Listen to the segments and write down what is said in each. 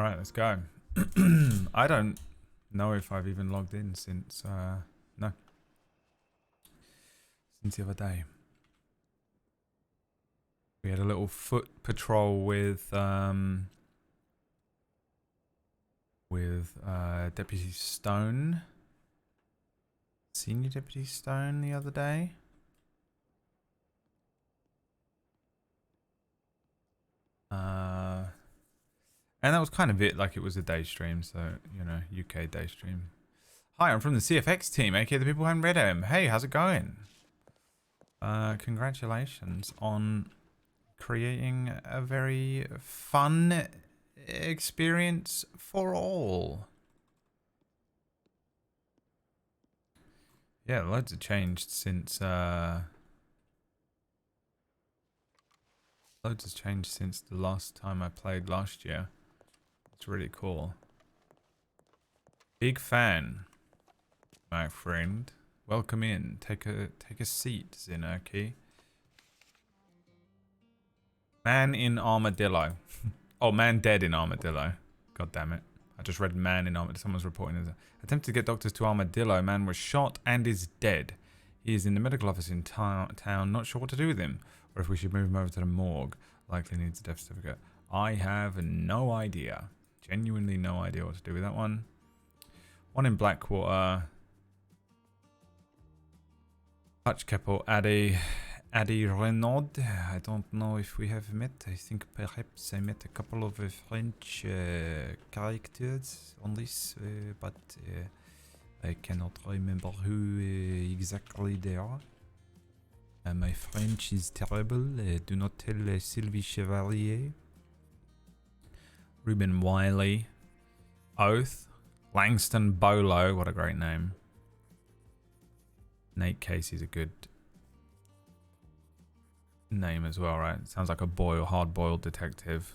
All right, let's go. I don't know if I've even logged in since no, since the other day. We had a little foot patrol with Deputy Stone, Senior Deputy Stone, the other day. And that was kind of it, like it was a day stream, so, you know, UK day stream. Hi, I'm from the CFX team, aka the people who haven't read him. Hey, how's it going? Congratulations on creating a very fun experience for all. Yeah, loads have changed since loads has changed since the last time I played last year. It's really cool. Big fan, my friend. Welcome in. Take a seat, Zinurki. Man in Armadillo. Oh, man dead in Armadillo. God damn it. I just read man in Armadillo. Someone's reporting it. Attempted to get doctors to Armadillo. Man was shot and is dead. He is in the medical office in town. Not sure what to do with him. Or if we should move him over to the morgue. Likely needs a death certificate. I have no idea. Genuinely no idea what to do with that one. One in Blackwater. Hutchkeppel, Addy Renaud. I don't know if we have met. I think perhaps I met a couple of French characters on this, but I cannot remember who exactly they are. My French is terrible. Do not tell Sylvie Chevalier. Ruben Wiley. Oath. Langston Bolo. What a great name. Nate Casey's a good name as well, right? Sounds like a hard-boiled detective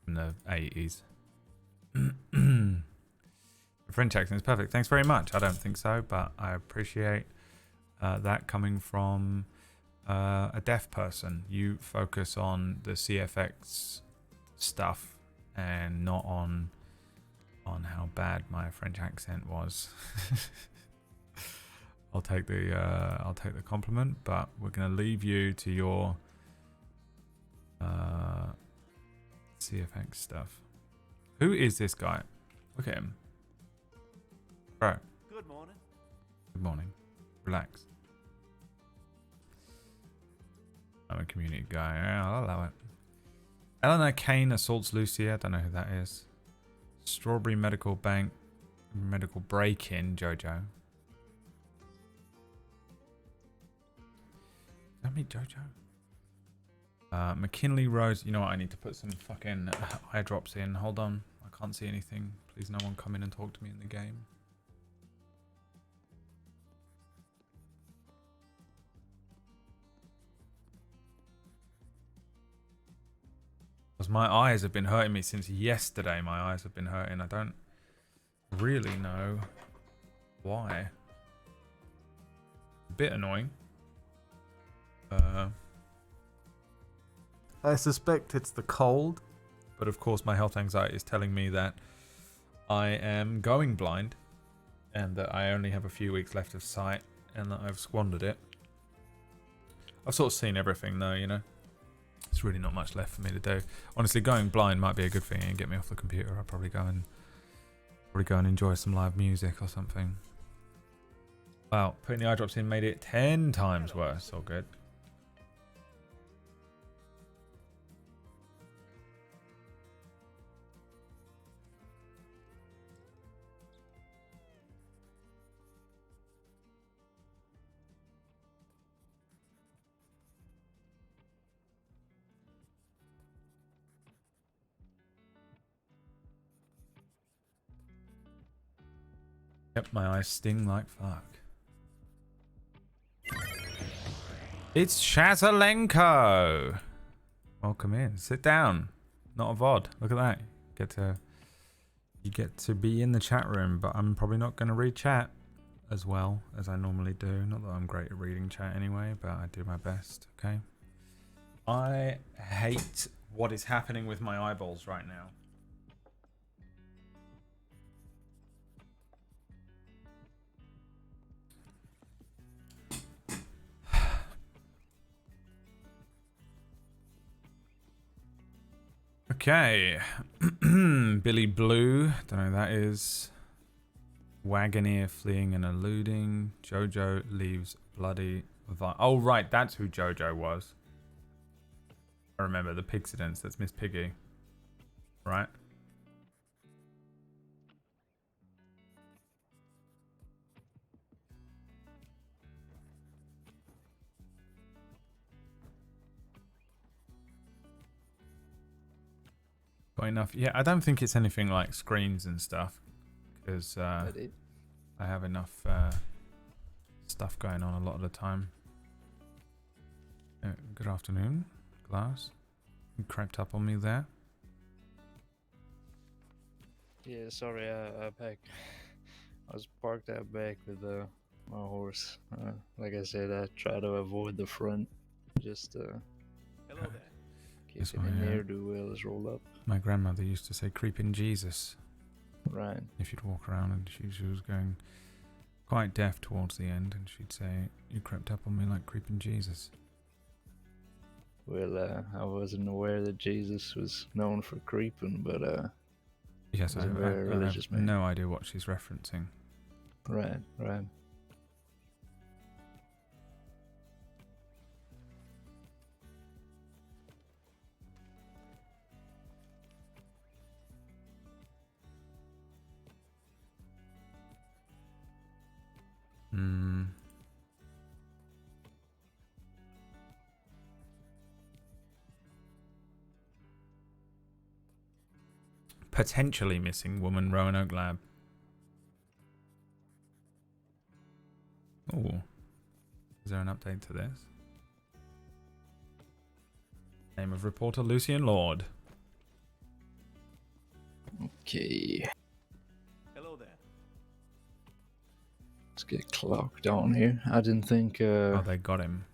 in the 80s. The French accent is perfect. Thanks very much. I don't think so, but I appreciate that coming from a deaf person. You focus on the CFX stuff and not on how bad my French accent was. I'll take the compliment, but we're gonna leave you to your CFX stuff. Who is this guy? Look at him, bro. Good morning. Good morning. Relax. I'm a community guy. Yeah, I'll allow it. Eleanor Kane assaults Lucien. I don't know who that is. Strawberry Medical Bank. Medical break-in, Jojo. Did I meet Jojo? McKinley Rose. You know what? I need to put some fucking eye drops in. Hold on. I can't see anything. Please, no one come in and talk to me in the game. Because my eyes have been hurting me since yesterday. My eyes have been hurting. I don't really know why. A bit annoying. I suspect it's the cold, but of course my health anxiety is telling me that I am going blind and that I only have a few weeks left of sight and that I've squandered it. I've sort of seen everything though, you know. There's really not much left for me to do. Honestly, going blind might be a good thing and get me off the computer. I'll probably go and enjoy some live music or something. Wow, putting the eye drops in made it 10 times worse. All good. Yep, my eyes sting like fuck. It's Shazalenko. Welcome in. Sit down. Not a VOD. Look at that. You get to be in the chat room, but I'm probably not going to read chat as well as I normally do. Not that I'm great at reading chat anyway, but I do my best, okay? I hate what is happening with my eyeballs right now. Okay. Billy Blue. Don't know who that is. Wagoneer fleeing and eluding. Jojo leaves bloody... Oh, right. That's who Jojo was. I remember the Pigsidence. That's Miss Piggy. Right? Got enough. Yeah, I don't think it's anything like screens and stuff. Because I have enough stuff going on a lot of the time. Good afternoon, Glass. You crept up on me there. Yeah, sorry, I back. I was parked out back with my horse. Like I said, I try to avoid the front. Just Hello there. keeping in there, do well as roll up. My grandmother used to say creeping Jesus. Right. If you'd walk around, and she was going quite deaf towards the end, and she'd say, "You crept up on me like creeping Jesus." Well, I wasn't aware that Jesus was known for creeping, but Yes, I he's a very religious have man. no idea what she's referencing. Right, right. Hmm. Potentially missing woman, Roanoke Lab. Oh. Is there an update to this? Name of reporter Lucien Lorde. Okay. Hello there. Let's get clocked on here. I didn't think Oh, they got him.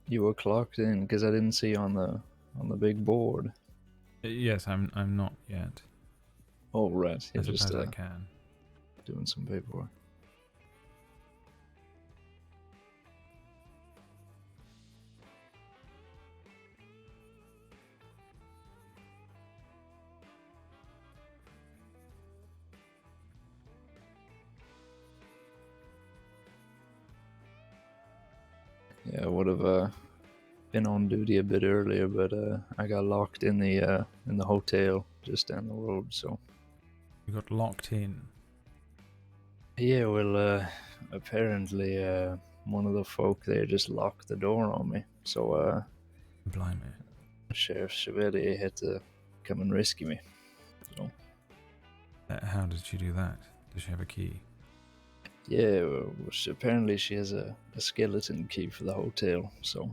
you were clocked in because I didn't see on the big board. Yes, I'm not yet. Oh, right. I You're suppose just I can. doing some paperwork. Yeah, I would have been on duty a bit earlier, but I got locked in the hotel just down the road. So You got locked in. yeah, well, apparently one of the folk there just locked the door on me. So Blimey. Sheriff Chevalier had to come and rescue me. So How did she do that? Does she have a key? yeah, well, apparently she has a skeleton key for the hotel. So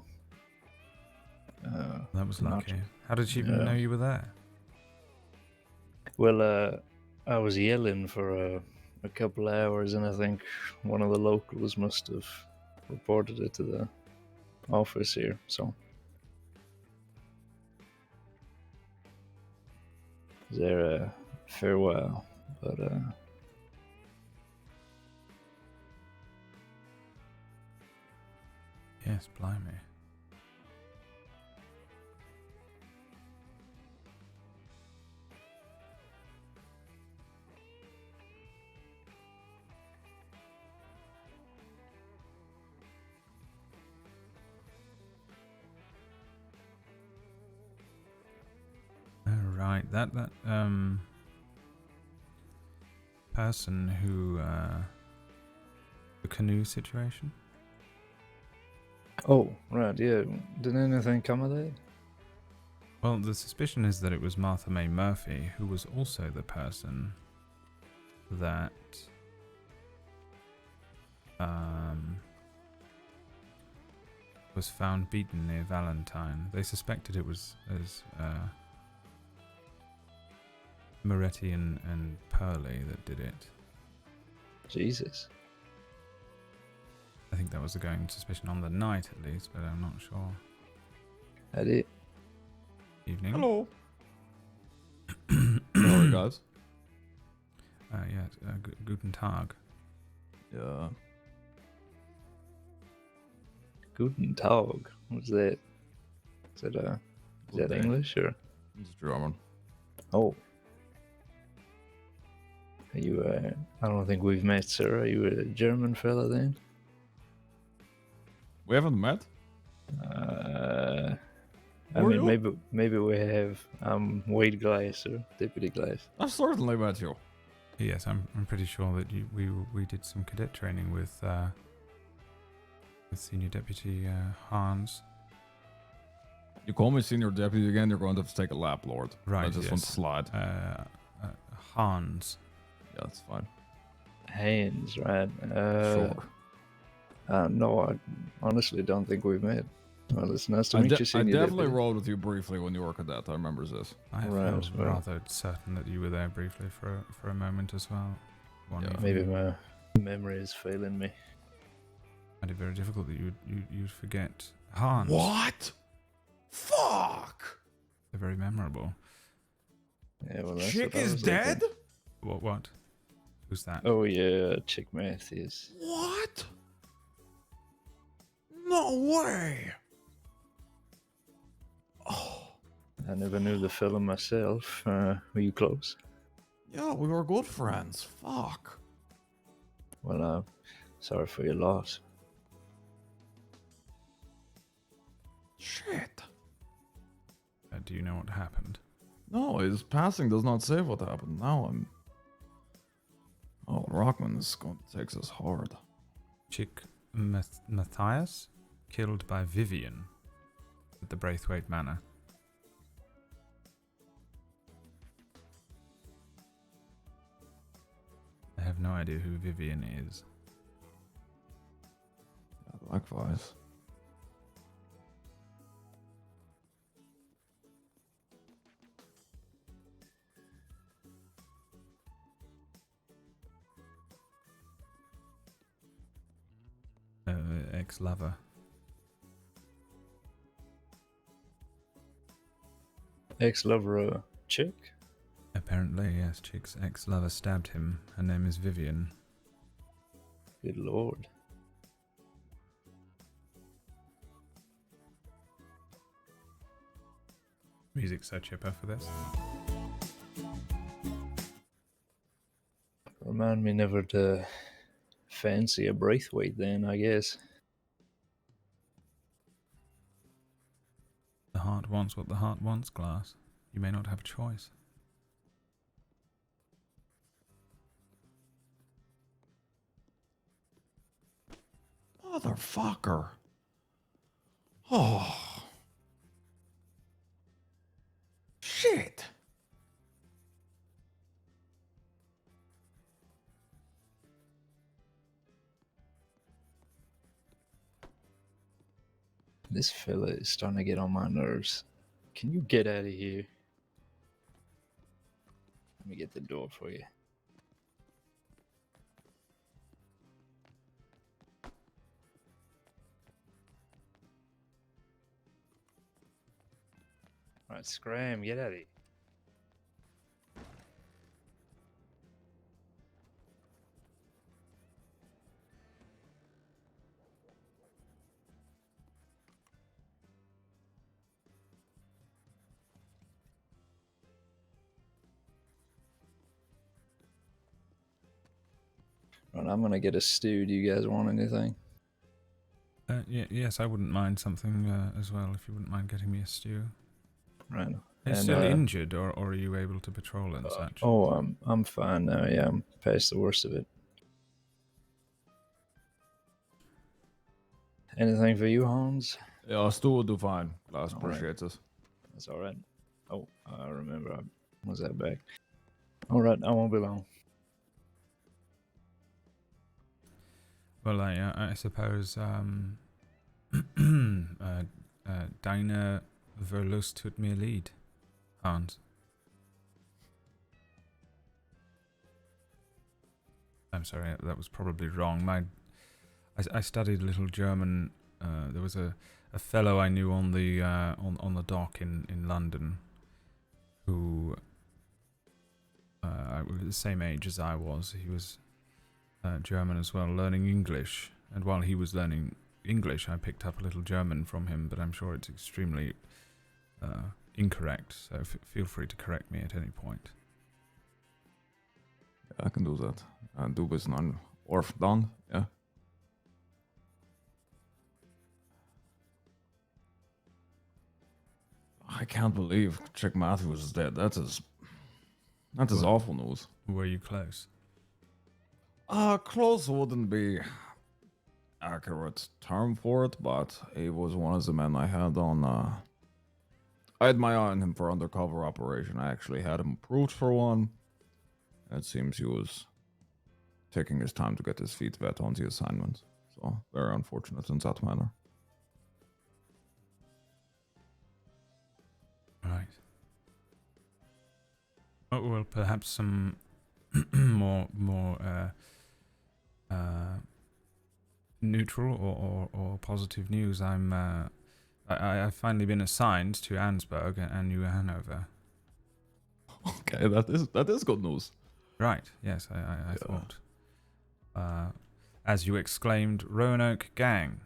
That was I'm lucky. not- How did she even know you were there? Well, I was yelling for a couple hours, and I think one of the locals must have reported it to the office here. So there a fair while, but Yes, blimey. Oh, right. That person who the canoe situation. oh right, yeah. Did anything come of that? Well, the suspicion is that it was Martha May Murphy, who was also the person that was found beaten near Valentine. They suspected it was as Moretti and Pearlie that did it. Jesus. I think that was the going suspicion on the night, at least, but I'm not sure. That it. Evening. Hello. Sorry, guys. Yeah, guten Tag. Yeah. Guten Tag. What's that? Is that Good day. English or? It's German. Oh. Are you? I don't think we've met, sir. Are you a German fella then? We haven't met? I Were mean, you? maybe we have. I'm Wade Glass, sir. Deputy Glass. I've certainly met you. Yes, I'm pretty sure that we did some cadet training with Senior Deputy Hans. You call me senior deputy again, you're going to have to take a lap, Lord. Right, I just want to yes. slide. Hans. Yeah, that's fine. Hands, right? Sure. No, I honestly don't think we've met. Well, it's nice to meet you, I Senior definitely Deputy. rode with you briefly when you were a cadet. I remember this. I Right, feel well. rather certain that you were there briefly for a moment as well. One Yeah. evening. Maybe my memory is failing me. Find it very difficult that you'd forget Hans. What? Fuck! They're very memorable. Yeah, well, that's Chick what I is was dead? thinking. What? Who's that? Oh yeah, Chick Matthews. What? No way! Oh, I never knew the fella myself. Were you close? yeah, we were good friends. Fuck. Well, sorry for your loss. Shit. Do you know what happened? No, his passing does not say what happened. Now I'm... Oh, Rockman is going to take us hard. Chick Matthias killed by Vivian at the Braithwaite Manor. I have no idea who Vivian is. Yeah, likewise. Ex-lover. Ex-lover, Chick? Apparently, yes, Chick's ex-lover stabbed him. Her name is Vivian. Good lord. Music so chipper for this. Remind me never to fancy a Braithwaite then, I guess. The heart wants what the heart wants, Glass. You may not have a choice. Motherfucker. Oh. Shit. This fella is starting to get on my nerves. Can you get out of here? Let me get the door for you. Alright, scram, get out of here. Right, I'm gonna get a stew. Do you guys want anything? Yes, I wouldn't mind something as well, if you wouldn't mind getting me a stew. Right. Are you still injured, or are you able to patrol and such? Oh, I'm fine now. Yeah, I'm past the worst of it. Anything for you, Hans? Yeah, Stu will do fine. Glass All right. appreciates it. That's all right. Oh, I remember. I was that back. All right, I won't be long. Well, I suppose deine Verlust tut mir leid, Hans. I'm sorry, that was probably wrong. I studied a little German. There was a a fellow I knew on the on the dock in London, who was the same age as I was. He was German as well, learning English. And while he was learning English, I picked up a little German from him, but I'm sure it's extremely incorrect. So feel free to correct me at any point. I can do that. Du bist ein Orf dann, yeah. I can't believe Chick Matthews is dead. That is awful news. Were you close? Close wouldn't be accurate term for it, but he was one of the men I had on. I had my eye on him for undercover operation. I actually had him approved for one. It seems he was taking his time to get his feet wet on the assignment. So very unfortunate in that manner. Right. Oh, well, perhaps some more neutral or positive news. I've finally been assigned to Ansburg and New Hanover. Okay, that is good news. Right. Yes, I thought. As you exclaimed, Roanoke Gang.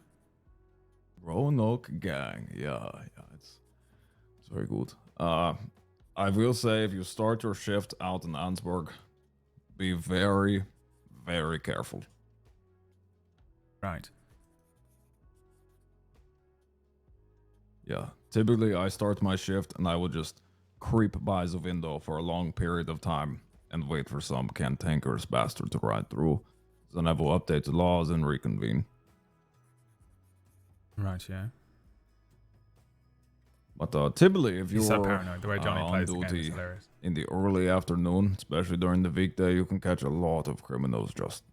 Roanoke Gang, yeah, it's very good. I will say, if you start your shift out in Ansburg, be very, very careful. Right. Yeah, typically I start my shift and I will just creep by the window for a long period of time and wait for some cantankerous bastard to ride through. Then I will update the laws and reconvene. Right, yeah. But typically, if He's you're so paranoid. The way Johnny on plays the game is duty hilarious. in the early afternoon, especially during the weekday, you can catch a lot of criminals just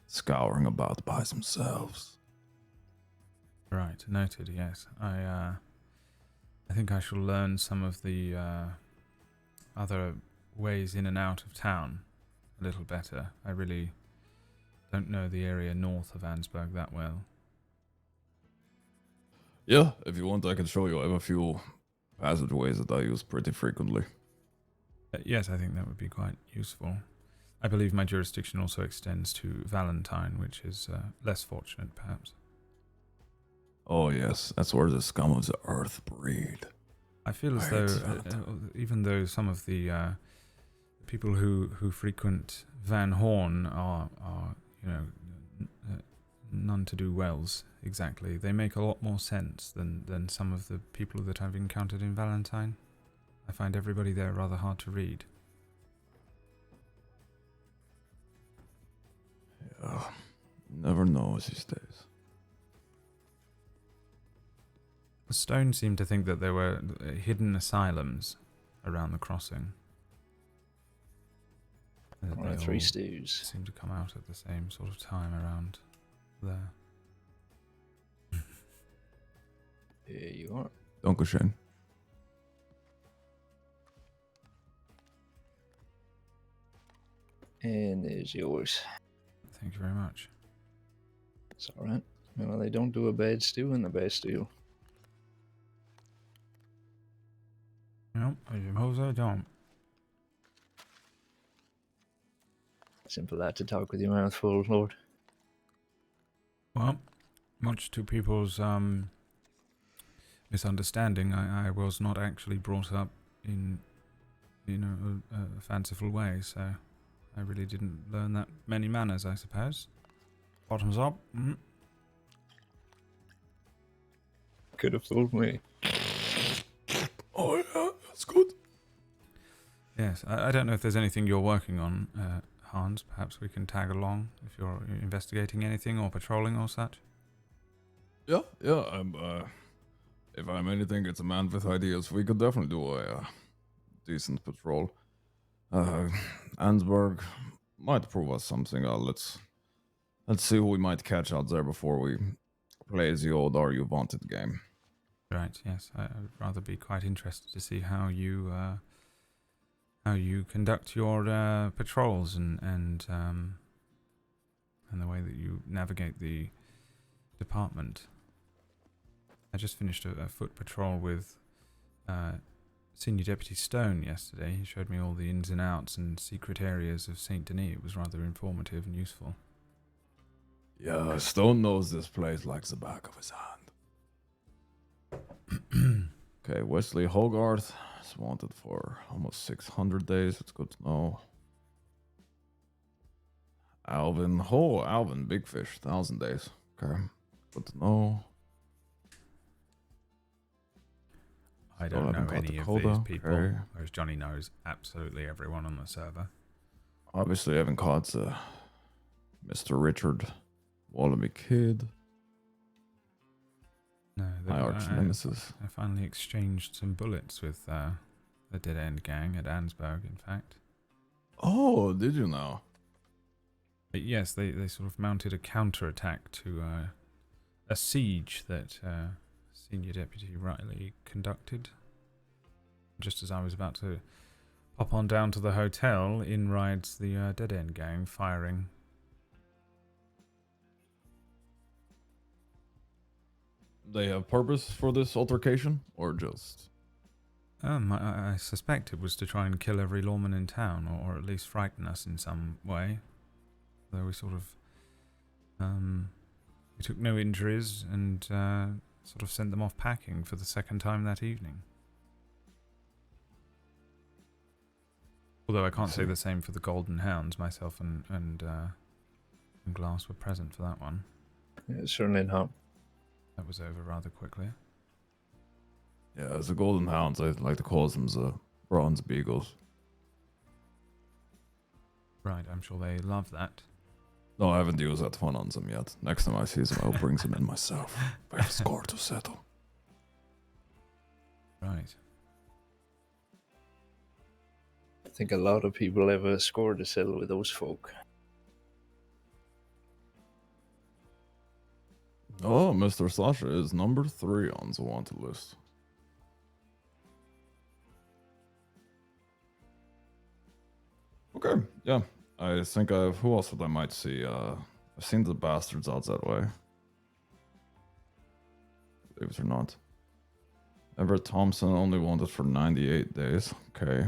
scouring about by themselves. Right, noted, yes. I think I shall learn some of the other ways in and out of town a little better. I really don't know the area north of Ansburg that well. Yeah, if you want, I can show you. I have a few passageways that I use pretty frequently. Yes, I think that would be quite useful. I believe my jurisdiction also extends to Valentine, which is less fortunate, perhaps. Oh yes, that's where the scum of the earth breed. I feel as though, even though some of the people who frequent Van Horn are none to do wells exactly, they make a lot more sense than some of the people that I've encountered in Valentine. I find everybody there rather hard to read. Yeah, never knows these days. The Stone seemed to think that there were hidden asylums around the crossing. That they Three all stews. seem to come out at the same sort of time around there. Here you are. Dankeschön. And there's yours. Thank you very much. It's alright. Well, they don't do a bad stew in the Bastille. No, I suppose I don't. Simple that to talk with your mouth full, Lord. Well, much to people's misunderstanding, I was not actually brought up in, a fanciful way, so I really didn't learn that many manners, I suppose. Bottoms up. Mm. Could have fooled me. Oh yeah, that's good. Yes, I don't know if there's anything you're working on, Hans. Perhaps we can tag along if you're investigating anything or patrolling or such. Yeah. If I'm anything, it's a man with ideas. We could definitely do a decent patrol. Ansburg might prove us something. Let's see who we might catch out there before we play the old "Are You Wanted" game. Right. Yes, I would rather be quite interested to see how you conduct your patrols and the way that you navigate the department. just finished a foot patrol with Senior Deputy Stone yesterday. He showed me all the ins and outs and secret areas of Saint Denis. It was rather informative and useful. Yeah, Stone knows this place like the back of his hand. Okay, Wesley Hogarth is wanted for almost 600 days. It's good to know. Alvin, Big Fish, 1,000 days. Okay, good to know. I Still don't haven't know got any of Dakota, these people, okay. whereas Johnny knows absolutely everyone on the server. Obviously, I haven't caught Mr. Richard Wallaby Kid. No, My arch nemesis. I finally exchanged some bullets with the Dead End gang at Ansburg, in fact. Oh, did you now? But yes, they sort of mounted a counterattack to a siege that Senior Deputy Riley conducted. Just as I was about to pop on down to the hotel, in rides the Dead End gang, firing. They have purpose for this altercation, or just? I suspect it was to try and kill every lawman in town, or at least frighten us in some way. Though we sort of, we took no injuries and sort of sent them off packing for the second time that evening. Although I can't say the same for the Golden Hounds. Myself and Glass were present for that one. Yeah, certainly not. That was over rather quickly. Yeah, as the Golden Hounds, I like to call them the Bronze Beagles. Right, I'm sure they love that. No, I haven't used that fun on them yet. Next time I see them, I'll bring them in myself. I have a score to settle. Right. I think a lot of people have a score to settle with those folk. Oh, Mr. Sasha is number 3 on the wanted list. Okay, yeah. I think I've... Who else would I might see? I've seen the bastards out that way. Believe it or not. Everett Thompson only wanted for 98 days. Okay.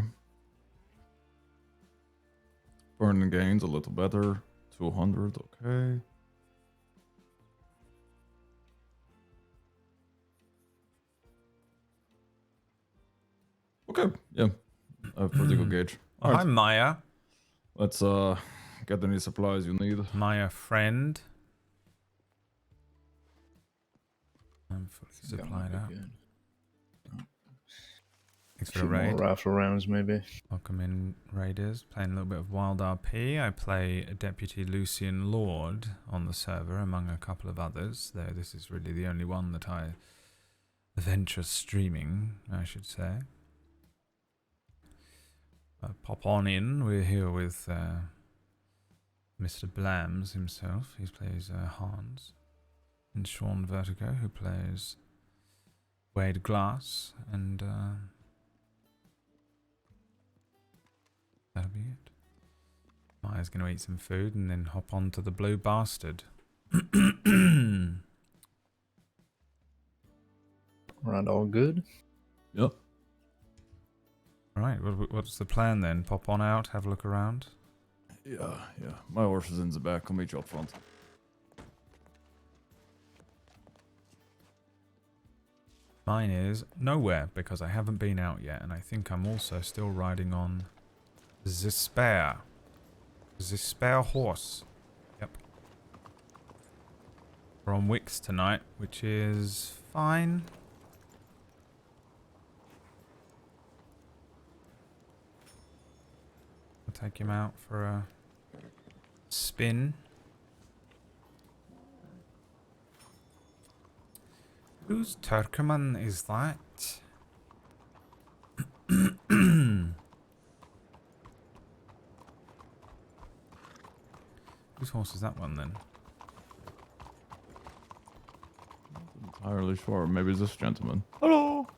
Vernon Gaines a little better. 200, okay. Okay, yeah. I have pretty good gauge. Oh, Alright. hi, Maya. Let's get any supplies you need. Maya friend. I'm fully supplied out. Good. Thanks A for few the raid. more rifle rounds, maybe. Welcome in, raiders. Playing a little bit of Wild RP. I play Deputy Lucien Lorde on the server, among a couple of others. Though this is really the only one that I venture streaming, I should say. Pop on in. We're here with Mr. Blams himself. He plays Hans. And Sean Vertigo, who plays Wade Glass. And that'll be it. Maya's going to eat some food and then hop on to the Blue Bastard. Right, all good? Yep. Right, what's the plan then? Pop on out, have a look around. Yeah. My horse is in the back. I'll meet you up front. Mine is nowhere because I haven't been out yet, and I think I'm also still riding on the spare horse. Yep. We're on Wix tonight, which is fine. I'll take him out for a spin. Whose Turkmen is that? Whose horse is that one then? Not entirely sure. Maybe it's this gentleman. Hello.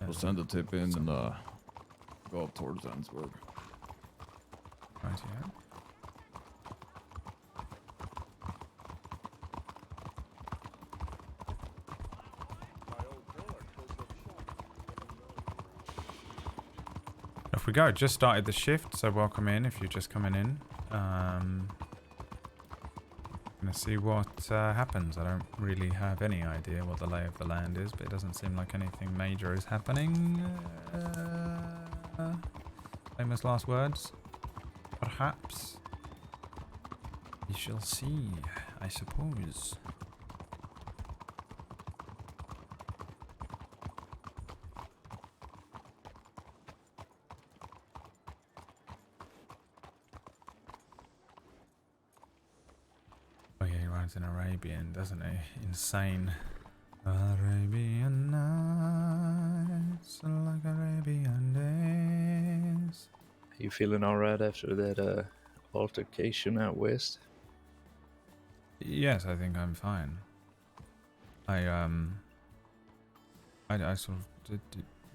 We'll send a tip in and go up towards Ansburg. Right here. we go. Just started the shift, so welcome in if you're just coming in. Gonna see what happens. I don't really have any idea what the lay of the land is, but it doesn't seem like anything major is happening. Famous last words? Perhaps. We shall see, I suppose. Oh yeah, he writes in Arabian, doesn't he? Insane. Arabian nights like Arabian days. You feeling alright after that altercation out west? Yes, I think I'm fine. I sort of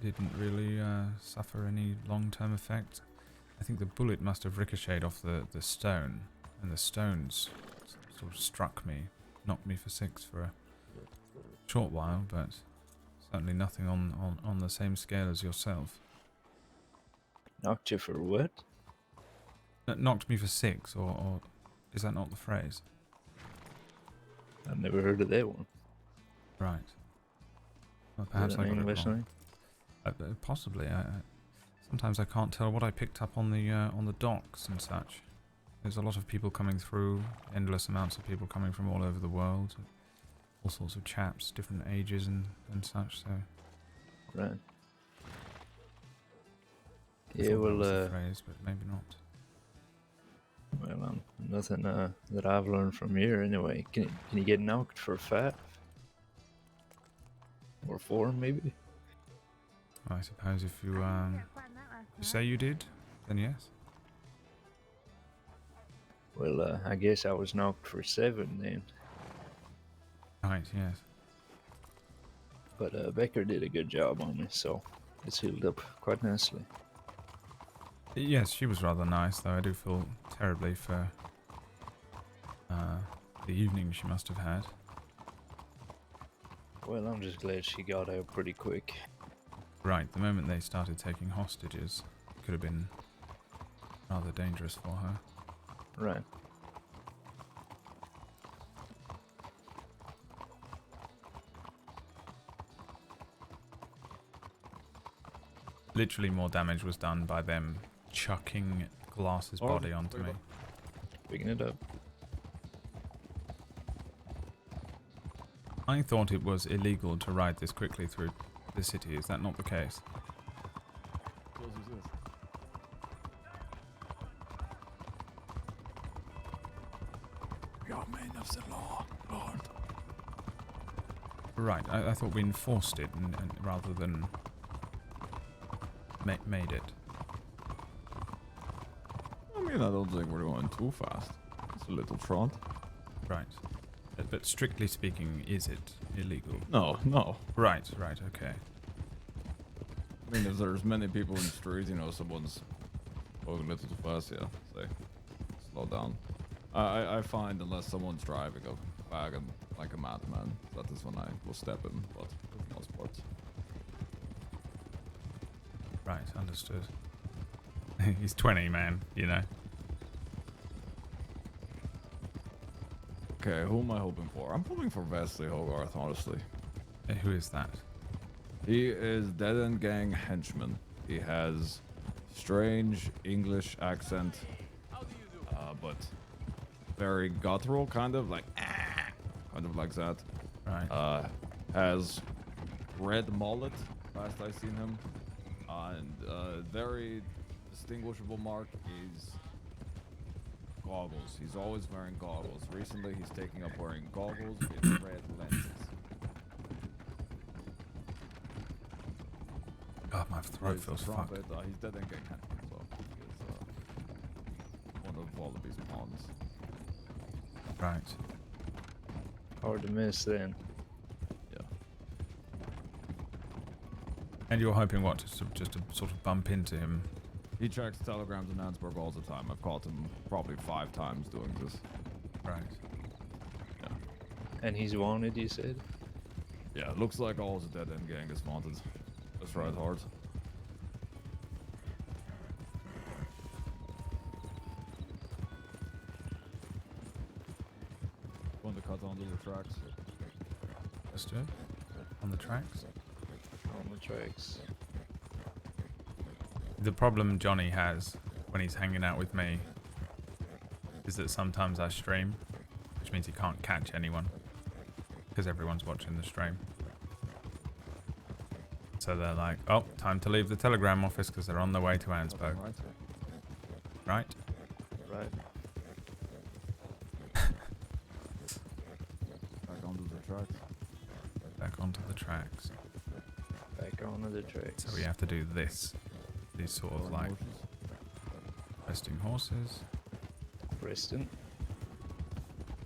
didn't really suffer any long-term effects. I think the bullet must have ricocheted off the stone, and the stones sort of struck me, knocked me for 6 for a short while, but certainly nothing on the same scale as yourself. Knocked you for what? Knocked me for 6, or is that not the phrase? I've never heard of that one. Right. Well, Is perhaps that I an got it English wrong. thing? Possibly. Sometimes I can't tell what I picked up on the docks and such. There's a lot of people coming through, endless amounts of people coming from all over the world, all sorts of chaps, different ages and such. So Right. I Yeah, thought that well, was the phrase, but maybe not. well, nothing that I've learned from here anyway. Can you get knocked for 5? Or 4 maybe? I suppose if you say you did, then yes. Well, I guess I was knocked for 7 then. Right, yes. But Becker did a good job on me, so it's healed up quite nicely. Yes, she was rather nice, though. I do feel terribly for the evening she must have had. Well, I'm just glad she got out pretty quick. Right, the moment they started taking hostages, could have been rather dangerous for her. Right. Literally more damage was done by them chucking Glass's body onto me. Picking it up. I thought it was illegal to ride this quickly through the city. Is that not the case? We are men of the law, Lord. Right, I thought we enforced it and rather than made it. I mean, I don't think we're going too fast. It's a little trot. Right. But strictly speaking, is it illegal? No, no. Right, okay. I mean, if there's many people in the street, you know, someone's going a little too fast, yeah, say, slow down. I find unless someone's driving a wagon like a madman, that is when I will step in, but for the most part. Right, understood. He's 20, man, you know. Okay, who am I hoping for? I'm hoping for Wesley Hogarth, honestly. Who is that? He is Dead End Gang henchman. He has strange English accent, but very guttural, kind of like that. Right. Has red mullet, last I seen him, and very distinguishable mark is goggles. He's always wearing goggles. Recently, he's taking up wearing goggles with red lenses. God, my throat He's feels a fucked. trumpet, he's Dead End Gang henchman, so he is one of Wallaby's pawns. Right. Hard to miss then. Yeah. And you're hoping what? Just to sort of bump into him? He checks telegrams in Ansburg all the time. I've caught him probably 5 times doing this. Right. Yeah. And he's wanted, you said? Yeah, it looks like all the Dead End Gang is wanted. That's right, hard. cut onto the tracks. Let's do it. On the tracks. On the tracks. The problem Johnny has when he's hanging out with me is that sometimes I stream, which means he can't catch anyone because everyone's watching the stream. So they're like, oh, time to leave the telegram office because they're on their way to Ansburg. Right. Right? Right. Back onto the tracks. Back onto the tracks. Back onto the tracks. So we have to do this. These sort of Going like horses. resting horses. Preston.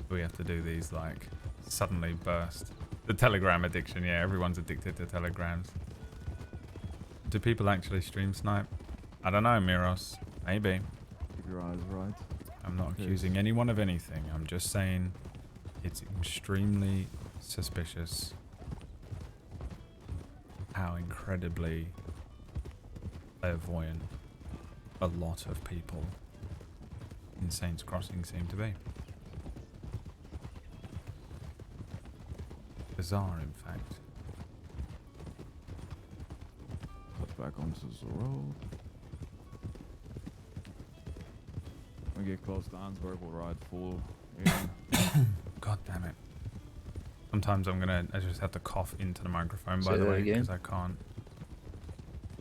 We have to do these like suddenly burst. The telegram addiction, yeah, everyone's addicted to telegrams. Do people actually stream snipe? I don't know, Miros. Maybe. Keep your eyes right. I'm not Okay. accusing anyone of anything. I'm just saying it's extremely suspicious how incredibly clairvoyant a lot of people in Saints Crossing seem to be. Bizarre, in fact. Cut back onto the road. When we get close to Ansburg, we'll ride full in. God damn it. Sometimes I just have to cough into the microphone, by Say the that way, again? because I can't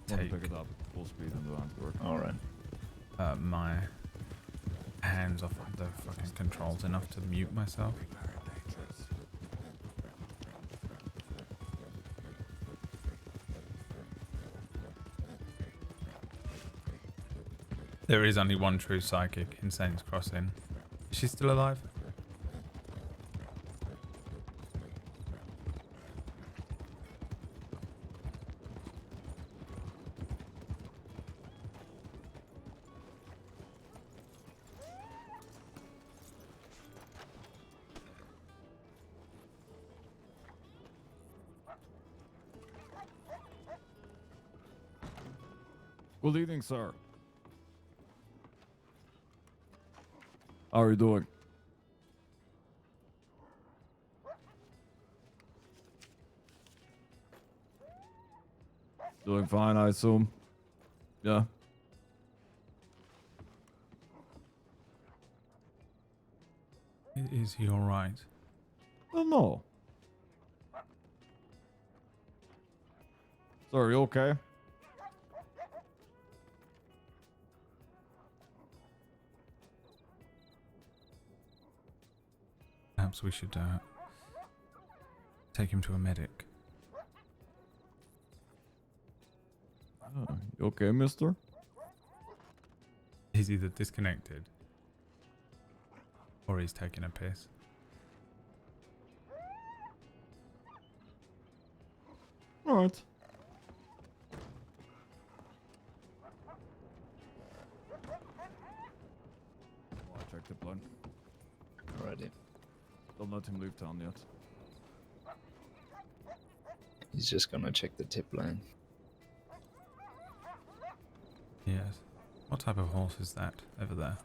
Want take to pick it up full speed into Ansburg. Alright. my hands off the fucking controls enough to mute myself. There is only one true psychic in Saints Crossing. Is she still alive? Good evening, sir. How are you doing? Doing fine, I assume. Yeah. Is he alright? Oh, no. Sir, are you okay? Perhaps we should take him to a medic. You okay, mister? He's either disconnected or he's taking a piss. Alright. I'll check the plan. Alrighty. Don't let him leave town yet. He's just gonna check the tip line. Yes. What type of horse is that over there?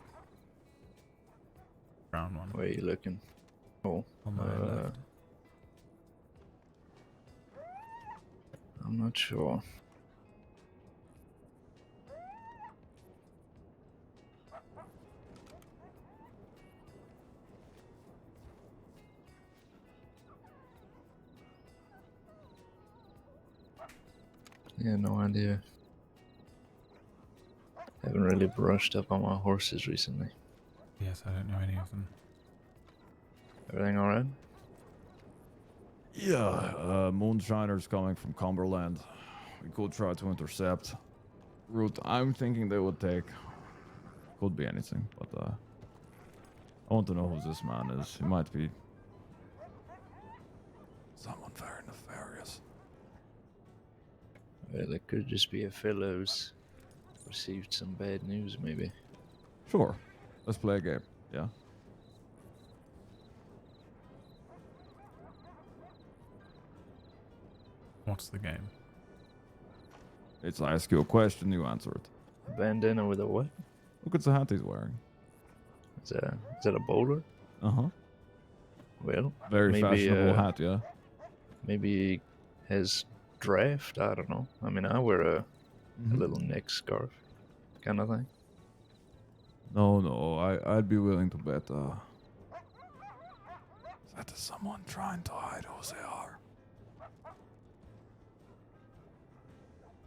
Brown one. Where are you looking? Oh, On my left. I'm not sure. Yeah, no idea. Haven't really brushed up on my horses recently. Yes, I don't know any of them. Everything alright? Yeah, moonshiners coming from Cumberland. We could try to intercept. Route I'm thinking they would take. Could be anything, but I want to know who this man is. He might be someone very nefarious. Well, it could just be a fellow who's received some bad news, maybe. Sure, let's play a game. Yeah. What's the game? It's I ask you a question, you answer it. A bandana with a what? Look at the hat he's wearing. Is that a bowler? Uh huh. Well, Very maybe fashionable hat, yeah. maybe his draft. I don't know. I mean, I wear a Mhm. little neck scarf, kind of thing. No, I'd be willing to bet. That is someone trying to hide who they are.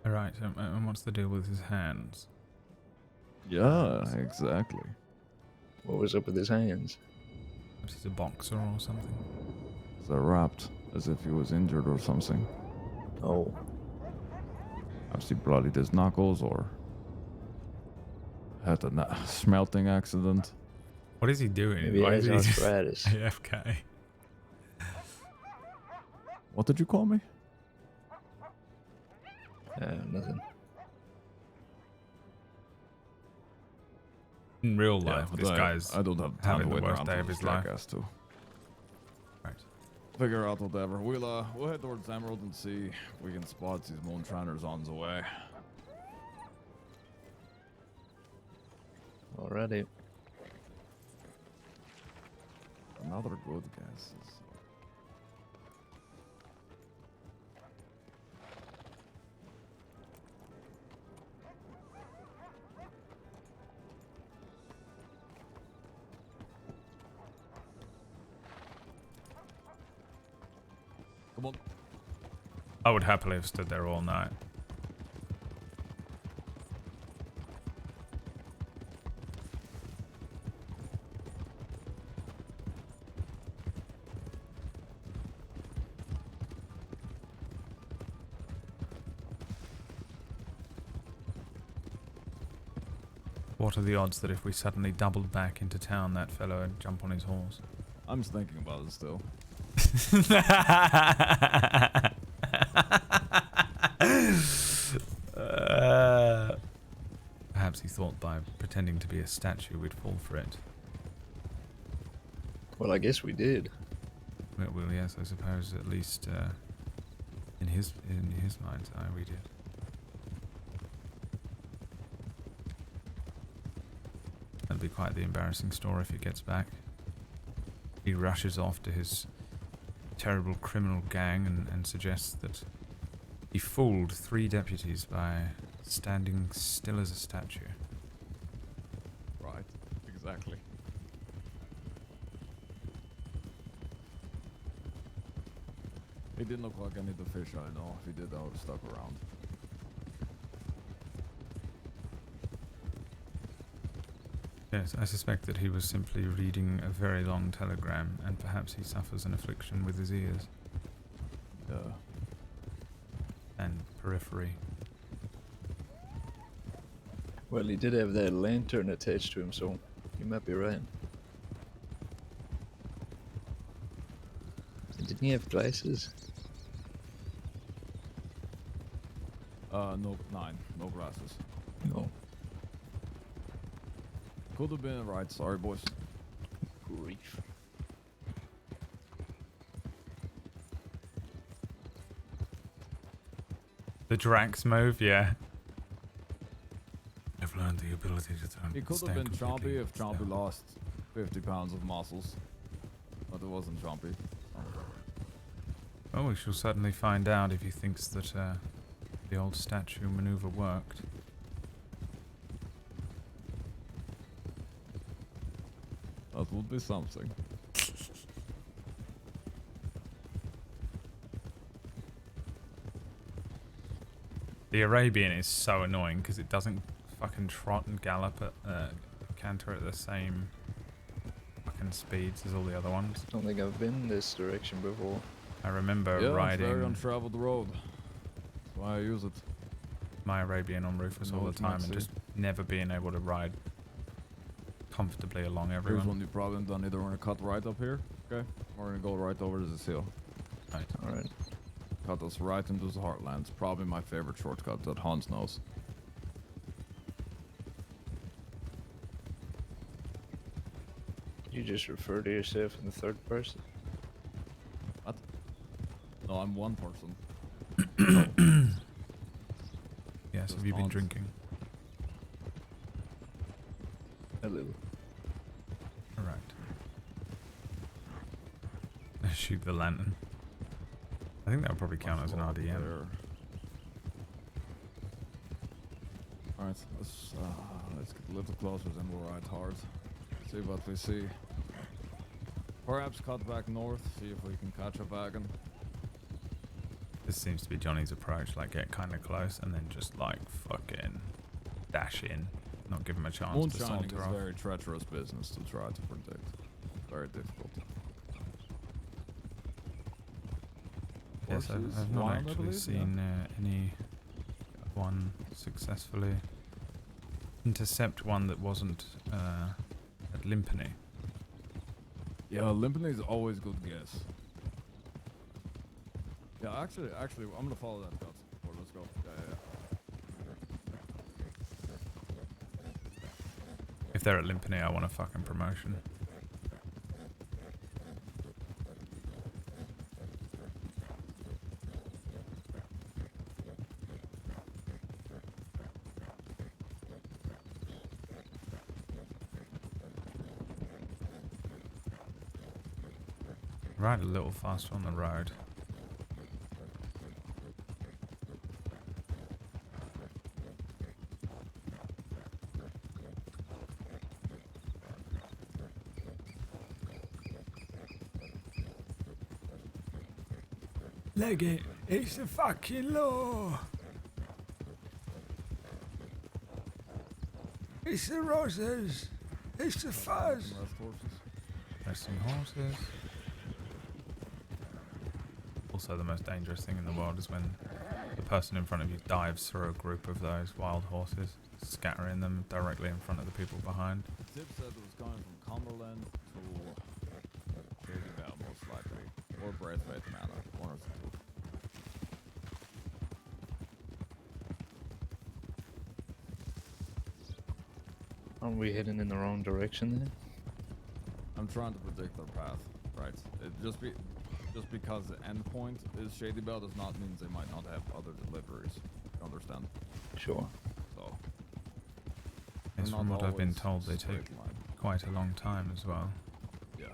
Alright, and what's the deal with his hands? Yeah, exactly. What was up with his hands? Perhaps he's a boxer or something? They're wrapped as if he was injured or something. Oh, Perhaps he bloodied his knuckles or had a smelting accident. What is he doing? maybe he Why has is he just arthritis. AFK? What did you call me? Nothing. In real Yeah, life, but this guy's I don't have time having to the wait worst around day for of this his life. jackass too. Right. Figure out whatever. We'll head towards Emerald and see if we can spot these Moonshiners on the way. Alrighty. Another good guess. Come on. I would happily have stood there all night. What are the odds that if we suddenly doubled back into town, that fellow would jump on his horse? I'm just thinking about it still. Perhaps he thought by pretending to be a statue we'd fall for it. Well, I guess we did. Well, yes, I suppose at least in his mind's eye we did. That'd be quite the embarrassing story if he gets back. He rushes off to his terrible criminal gang and suggests that he fooled 3 deputies by standing still as a statue. Right. Exactly. He didn't look like any of the fish I know. If he did, I would have stuck around. Yes, I suspect that he was simply reading a very long telegram, and perhaps he suffers an affliction with his ears Yeah. and periphery. Well, he did have that lantern attached to him, so you might be right. Didn't he have glasses? No, 9. No glasses. No. Could have been right. Sorry, boys. Grief. The Drax move, yeah. I've learned the ability to turn. He could have been Chompy if Chompy lost 50 pounds of muscles. But it wasn't Chompy. Well, we shall certainly find out if he thinks that the old statue maneuver worked. That would be something. The Arabian is so annoying because it doesn't fucking trot and gallop at canter at the same fucking speeds as all the other ones. I don't think I've been this direction before. I remember Yeah, it's riding very untraveled road. That's why I use it. my Arabian on Rufus No, all the it's time not and safe. just never being able to ride comfortably along Here's everyone. one you probably done. Either we're gonna cut right up here, okay? Or we're gonna go right over to this hill. Right. Alright. Cut us right into the heartlands. Probably my favorite shortcut that Hans knows. You just refer to yourself in the third person? What? No, I'm one person. Yes, Just have you been Hans. drinking? A little. Alright. shoot the lantern. I think that would probably count as an RDM. Alright, let's get a little closer then we'll ride hard. See what we see. Perhaps cut back north, see if we can catch a wagon. This seems to be Johnny's approach, like get kind of close and then just like fucking dash in, not give him a chance to Moonshining saunter is off. very treacherous business to try to predict. Very difficult. Yes, Horses, I've not one, I actually believe, seen any one successfully intercept one that wasn't at Limpany. Yeah, Limpany is always good guess. Yeah, actually, I'm gonna follow that cut. Let's go. Yeah. If they're at Limpany, I want a fucking promotion. Ride a little faster on the road. Leg it, it's the fucking law. It's the roses. It's the fuzz. Rest horses. Resting horses. Also, the most dangerous thing in the world is when the person in front of you dives through a group of those wild horses, scattering them directly in front of the people behind. Tip said it was going from Cumberland to Shady Bell, most likely, or Braithwaite Manor, one of the two. Aren't we heading in the wrong direction then? I'm trying to predict their path, right? Just because the end point is Shady Bell does not mean they might not have other deliveries. You understand? Sure. So. Yes, they're from not what I've been always told, they straight take line. quite a long time as well. Yeah.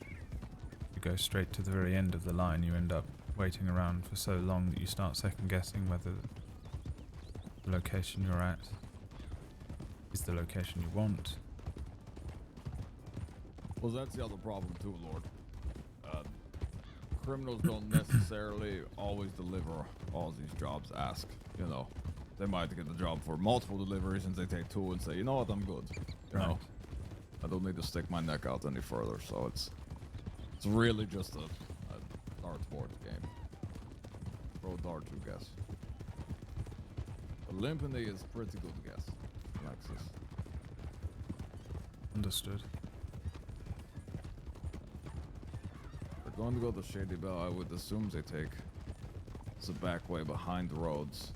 You go straight to the very end of the line, you end up waiting around for so long that you start second guessing whether the location you're at is the location you want. Well, that's the other problem too, Lord. Criminals don't necessarily always deliver all these jobs ask. You know, they might get the job for multiple deliveries and they take two and say, you know what, I'm good. You know, I don't need to stick my neck out any further. So it's really just a dartboard game. Throw dart, you guess. But Limpany is pretty good guess, Alexis. Understood. We're going to go to Shady Bell. I would assume they take the back way behind the roads.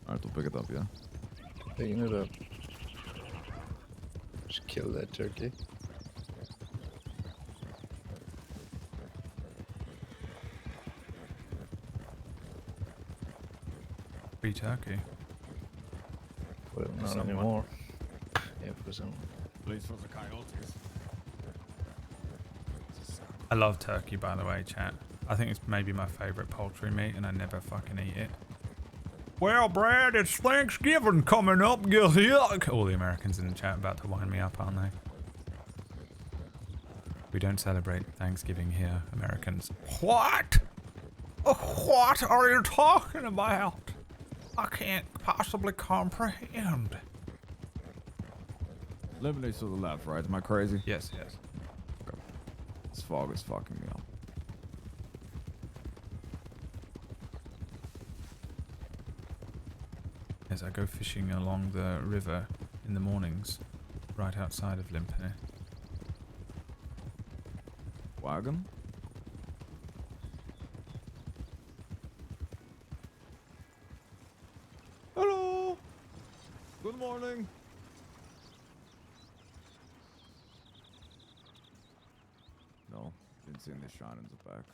Alright, we'll pick it up, yeah? Picking it up. Just kill that turkey. Free turkey. Well, not someone. anymore. Yeah, for some. Please for the coyotes. I love turkey, by the way, chat. I think it's maybe my favorite poultry meat, and I never fucking eat it. Well, Brad, it's Thanksgiving coming up. Yuck. All the Americans in the chat about to wind me up, aren't they? We don't celebrate Thanksgiving here, Americans. What? What are you talking about? I can't possibly comprehend. Limpany's to the left, right? Am I crazy? Yes, yes. Okay. This fog is fucking me up. As I go fishing along the river in the mornings, right outside of Limpany. Wagon? Hello! Good morning! No, Didn't see any shine in the back.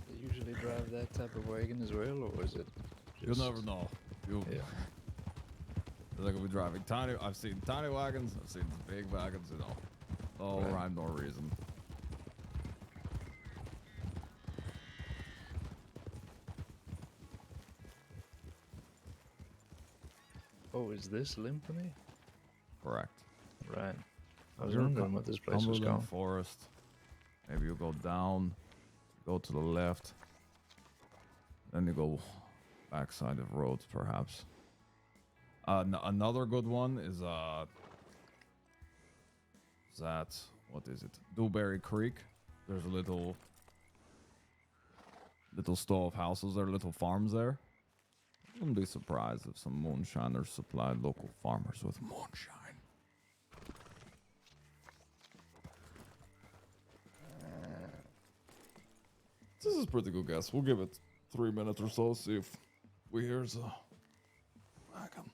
They usually drive that type of wagon as well, or is it? You'll never know. Yeah. They're gonna be driving tiny. I've seen tiny wagons. I've seen big wagons. You know, all Right. rhyme, no reason. Oh, is this Limpany? Correct. Right. I was You're wondering what this place was Cumberland called. Forest. Maybe you go down, go to the left, then you go backside of roads, perhaps. Another good one is what is it? Dewberry Creek. There's a little stall of houses there, little farms there. Wouldn't be surprised if some moonshiners supplied local farmers with moonshine. This is a pretty good guess. We'll give it 3 minutes or so, see if we hear a wagon.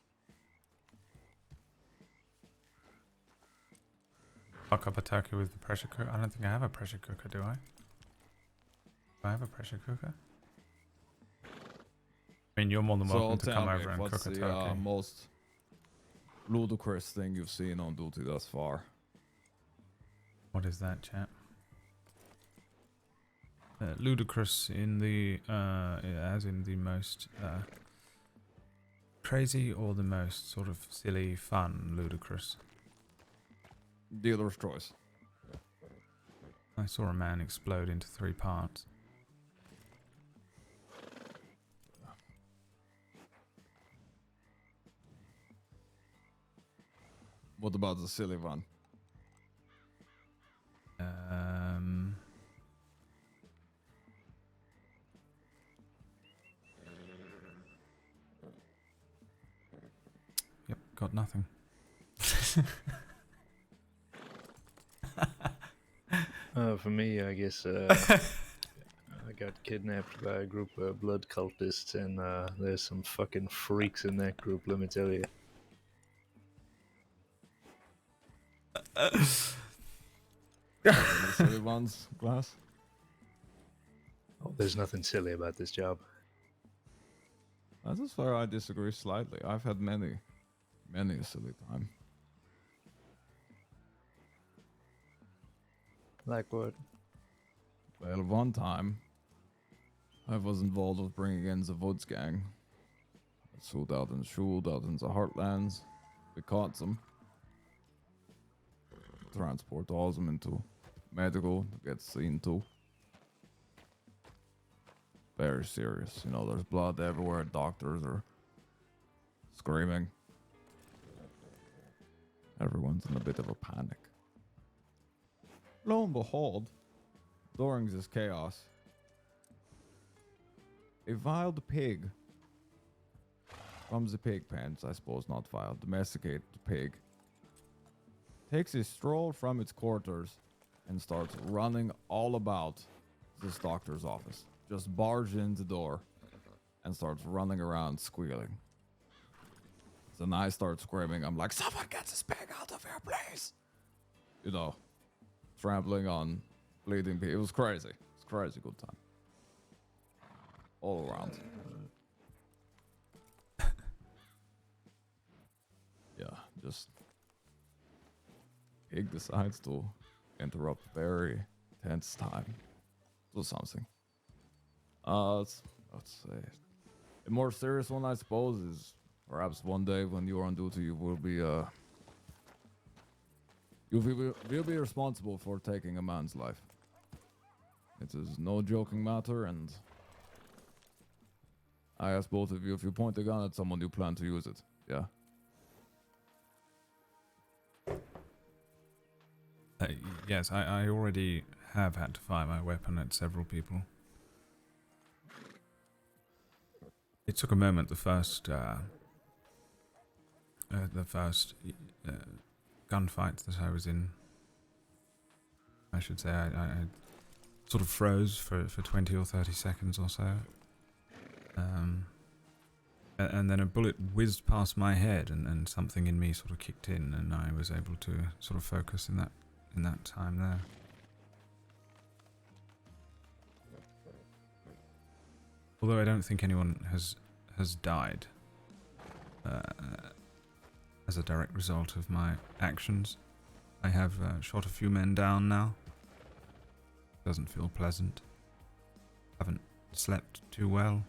Fuck up a turkey with the pressure cooker. I don't think I have a pressure cooker, do I? Do I have a pressure cooker? I mean, you're more than welcome to come over and cook a turkey. What's the most ludicrous thing you've seen on duty thus far? What is that, chap? Ludicrous in the, as in the most crazy or the most sort of silly, fun, ludicrous. Dealer's choice. I saw a man explode into 3 parts. What about the silly one? Yep, got nothing. For me, I guess I got kidnapped by a group of blood cultists, and there's some fucking freaks in that group, let me tell you. Any silly ones, Glass? Oh, there's nothing silly about this job. That is where I disagree slightly. I've had many a silly time. Like what? Well, one time, I was involved with bringing in the Woods gang. Sold out and schuled out in the Heartlands. We caught them. Transport all of them into medical to get seen to. Very serious. You know, there's blood everywhere. Doctors are screaming. Everyone's in a bit of a panic. Lo and behold, during this chaos, a wild pig from the pig pens, I suppose not wild, domesticated pig, takes a stroll from its quarters and starts running all about this doctor's office. Just barges in the door and starts running around squealing. Then I start screaming. I'm like, someone get this pig out of here, please. You know, trampling on bleeding people. It was crazy. It's crazy good time. All around. Yeah, just pig decides to interrupt very tense time. Do something. Let's say a more serious one, I suppose, is perhaps one day when you're on duty, you will be you'll be responsible for taking a man's life. It is no joking matter, and I ask both of you, if you point a gun at someone, you plan to use it. Yeah. Yes, I already have had to fire my weapon at several people. It took a moment. The first gunfight that I was in, I should say, I sort of froze for 20 or 30 seconds or so. And then a bullet whizzed past my head, and something in me sort of kicked in, and I was able to sort of focus in that time there. Although I don't think anyone has died as a direct result of my actions. I have shot a few men down now. Doesn't feel pleasant. Haven't slept too well.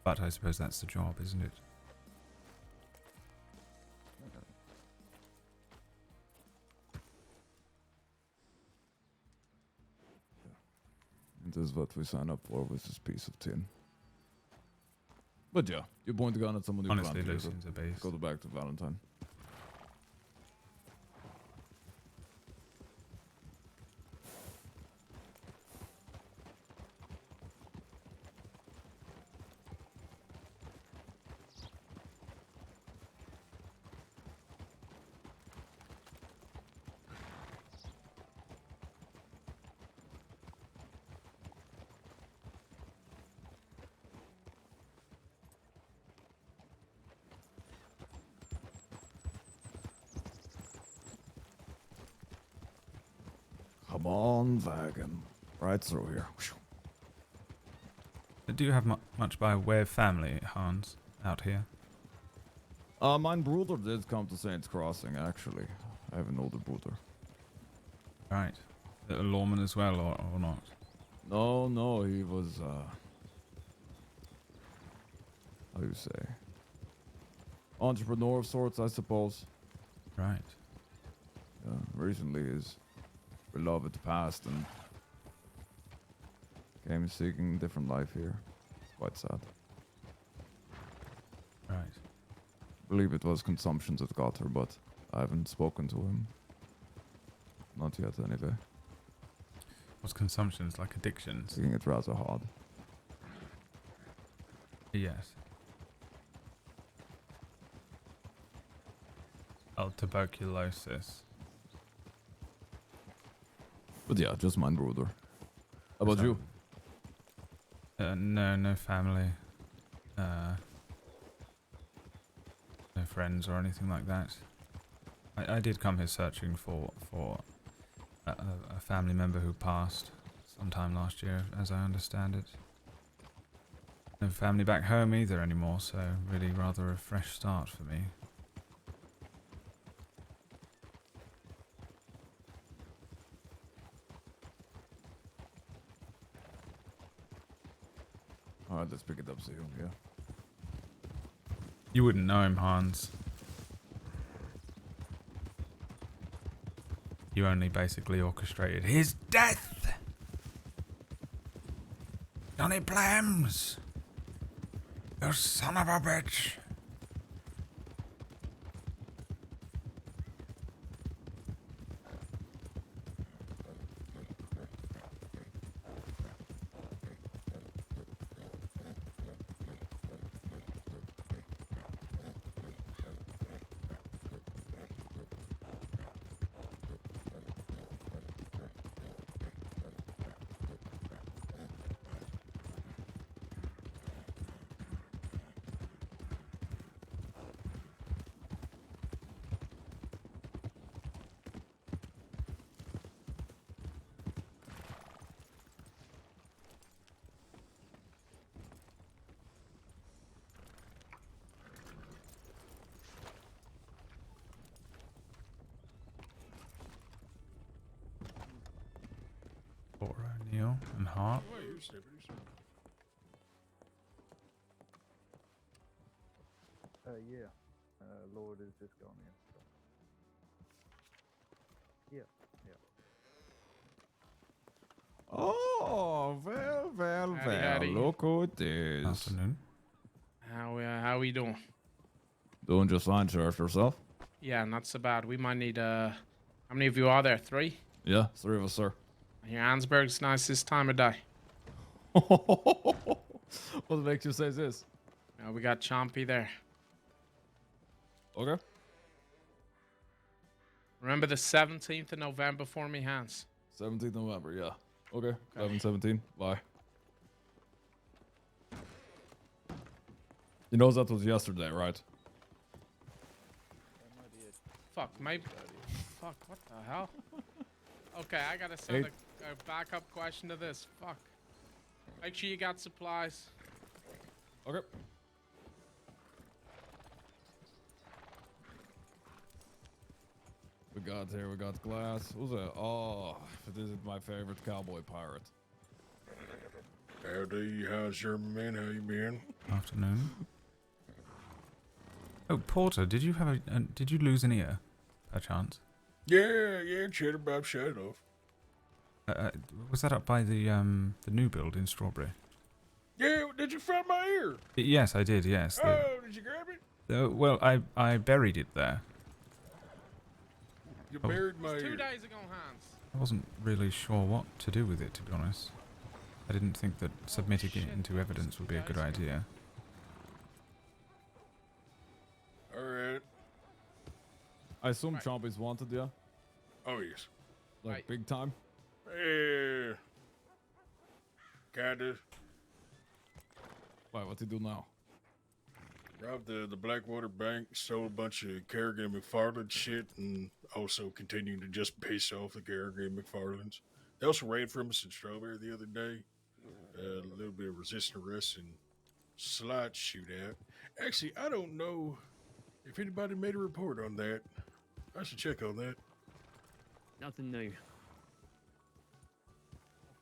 But I suppose that's the job, isn't it? This is what we sign up for with this piece of tin. But yeah, you point a gun at someone who Honestly, can't Lucian's a beast. go back to Valentine. Come on, wagon. Right through here. Do you have much by way of family, Hans, out here? Mein brother did come to Saints Crossing, actually. I have an older brother. Right. A lawman as well, or not? No, he was, how do you say? Entrepreneur of sorts, I suppose. Right. Recently his beloved passed and came seeking a different life here. It's quite sad. Right. I believe it was consumption that got her, but I haven't spoken to him. Not yet, anyway. What's consumptions like addictions? Taking it rather hard. Yes. Oh, tuberculosis. But yeah, just mein brother. How about you? No family. No friends or anything like that. I did come here searching for a family member who passed sometime last year, as I understand it. No family back home either anymore, so really rather a fresh start for me. Alright, let's pick it up soon, yeah. You wouldn't know him, Hans. You only basically orchestrated his death! Johnny Plams! You son of a bitch! Poor O'Neill and Hart. Yeah. Lorde is just gone in. So. Yeah. Oh, well. Howdy. Look who it is. Afternoon. How we doing? Doing just fine, Sheriff, yourself? Yeah, not so bad. We might need how many of you are there? 3? Yeah, 3 of us, sir. I hear Ansberg's nice this time of day. What makes you say this? We got Chompy there. Okay. Remember the 17th of November for me, Hans? 17th November, yeah. Okay. 11/17. Bye. You know that was yesterday, right? That might be it. Fuck, maybe. Fuck, what the hell? Okay, I gotta send a backup question to this. Fuck. Make sure you got supplies. Okay. We got glass. Who's that? Oh, this is my favorite cowboy pirate. Howdy, how's your man? How you been? Afternoon. Oh, Porter, did you have did you lose an ear, perchance? Yeah, Cheddar Bob shut it off. Was that up by the new build in Strawberry? Yeah, did you find my ear? Yes, I did. Yes. Oh, did you grab it? Well, I buried it there. You buried my 2 ear. days ago, Hans. I wasn't really sure what to do with it, to be honest. I didn't think that submitting it into evidence would be a good idea. Alright. I assume Right. Chompy's wanted, yeah? Oh, yes. Like Right. big time? Yeah. Kinda. Why, what's he do now? Robbed the Blackwater Bank, stole a bunch of Kerrigan McFarland shit, and also continuing to just piss off the Kerrigan McFarlands. They also ran from us in Strawberry the other day. A little bit of resisting arrest and slight shootout. Actually, I don't know if anybody made a report on that. I should check on that. Nothing new.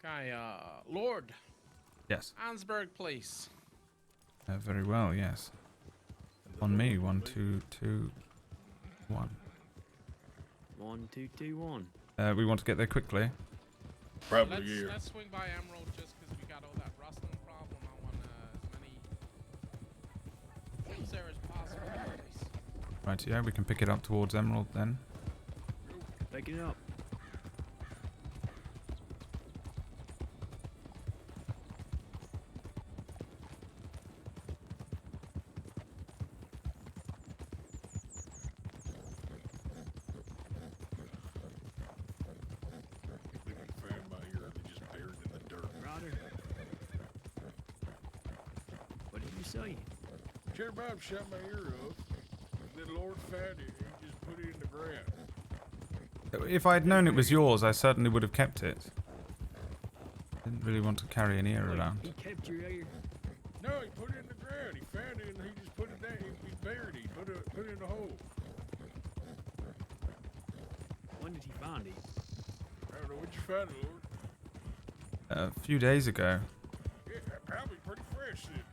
Okay, Lord. Yes. Ansberg, please. Very well. Yes. On me. 1, 2, 2, 1. 1, 2, 2, 1. We want to get there quickly. Probably, yeah. Let's swing by Emerald just because we got all that rustling problem. I want as many tools there as possible, please. Right. Yeah, we can pick it up towards Emerald then. Pick it up. They found my ear. They just buried it in the dirt. Ryder. What did you say? Cheddar Bob shot my ear off. And then Lord found it and he just put it in the ground. If I'd known it was yours, I certainly would have kept it. Didn't really want to carry an ear around. He kept your ear. No, he put it in the ground. He found it and he just put it down. He buried it. He put it in a hole. When did he find it? I don't know. Where'd you find it, Lord? A few days ago. Yeah, probably pretty fresh then.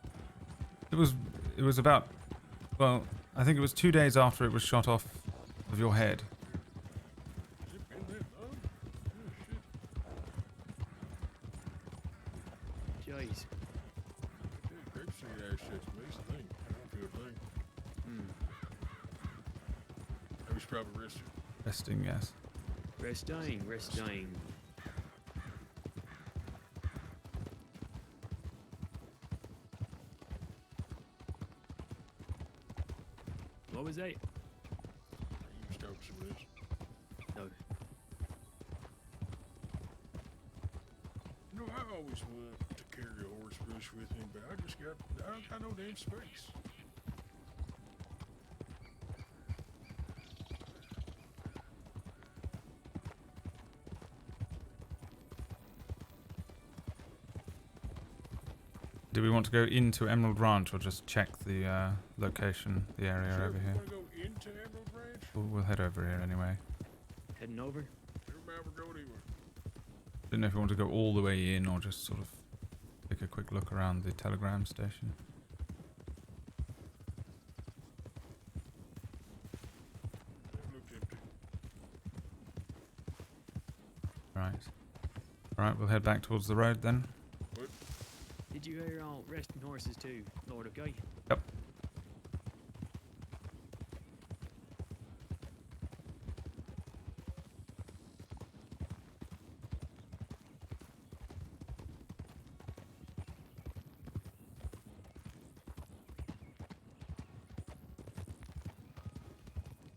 It was about, well, I think it was 2 days after it was shot off of your head. Has it been that long? Oh, shit. Jeez. Dude, grapeseed ash shit's amazing thing. I don't feel a thing. I was probably rested. Resting, yes. Resting. What was that? You was talking some of this. No. You know, I always wanted to carry a horse bush with me, but I don't got no damn space. Do we want to go into Emerald Ranch or just check the location, the area Sure, over if you here? want to go into Emerald Ranch? We'll head over here anyway. Heading over? Never mind, we're going anywhere. Didn't know if you want to go all the way in or just sort of take a quick look around the telegram station. It looked empty. Right. Alright, we'll head back towards the road then. Did you hear all resting horses too, Lord, okay? Yep.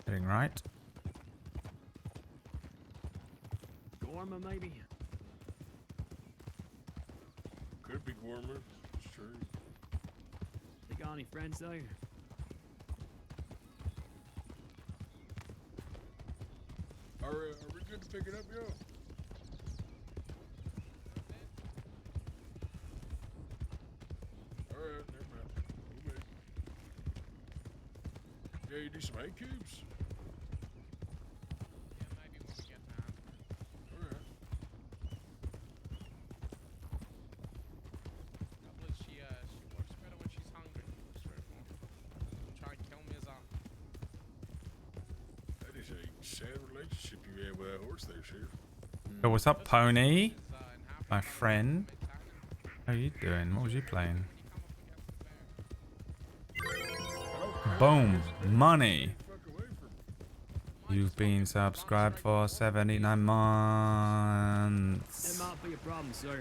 Heading right. Gorma, maybe? Could be warmer. It's true. They got got any friends there? Are we good to pick it up, yo? Alright, never mind. We'll wait. Yeah, you do some hay cubes? Yeah, maybe when we get down. Alright. Probably she works better when she's hungry. Straightforward. Try and kill me as well. That is a sad relationship you have with that horse there, Sheriff. Yo, what's up, Pony? Is, in half My an hour, friend. maintaining. How are you doing? What was you playing? When you come up against the bear. Boom. Money. Fuck away from me. You've been subscribed for 79 months. That might be a problem, sir.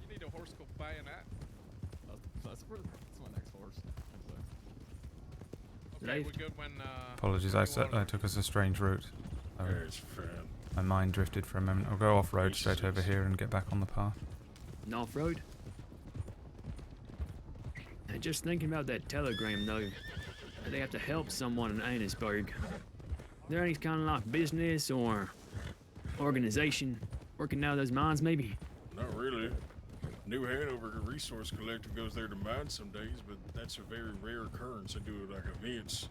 You need a horse called Bayonet. That's my next horse. Okay, Life. we're good when. Apologies, I took us a strange route. Oh, Yeah, it's fine. my mind drifted for a moment. I'll go off-road straight over here and get back on the path. And off-road? And just thinking about that telegram, though. They have to help someone in Annisburg. There any kind of like business or organization working out of those mines, maybe? Not really. New Hanover Resource Collective goes there to mine some days, but that's a very rare occurrence. They do it like events.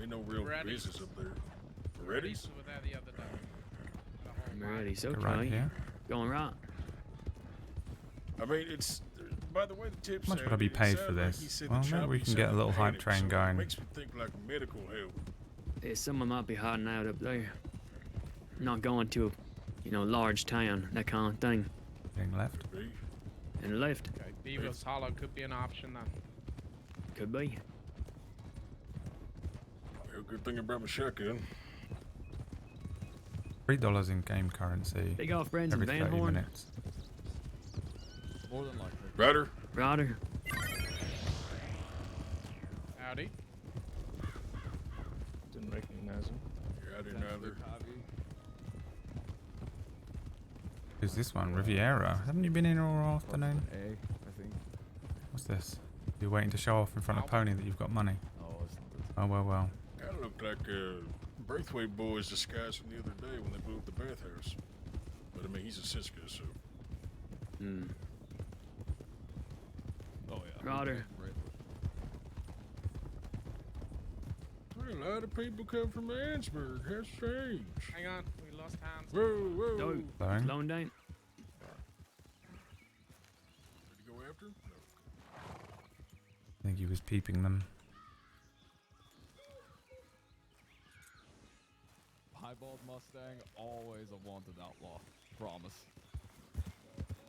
Ain't no real Ready. business up there. Ready? Ready? With that the other day. The whole I'm mine. ready, so Go right here. Going right. I mean, it's. By the way, the tip How much said, would I be it paid sounded for like this? he said Well, the maybe we choppy can get a sounded little hype panic, train so going. It makes me think like medical help. Yeah, someone might be hiding out up there. Not going to a, large town, that kind of thing. Getting left. Could be. And left. Okay, Beaver's Hollow could be an option then. Could be. Well, good thing about my shotgun. $3 in game currency They got friends in every 30 Van Horn. minutes. More than likely. Ryder? Ryder. Howdy. Didn't recognize him. Yeah, I didn't either. Who's this one? Riviera. Haven't you been in all afternoon? A, I think. What's this? You're waiting to show off in front of Pony that you've got money. Oh, it's Oh, well. Kind of looked like Braithwaite boys disguised from the other day when they blew up the bathhouse. But I mean, he's a Siska, so. Hmm. Oh yeah. Ryder. Right. Well, a lot of people come from Ansburg. How strange. Hang on, we lost hands. Whoa, whoa. No. Blowing. Slowing down. Did you go after him? No. I think he was peeping them. Highballed Mustang, always a wanted outlaw. Promise.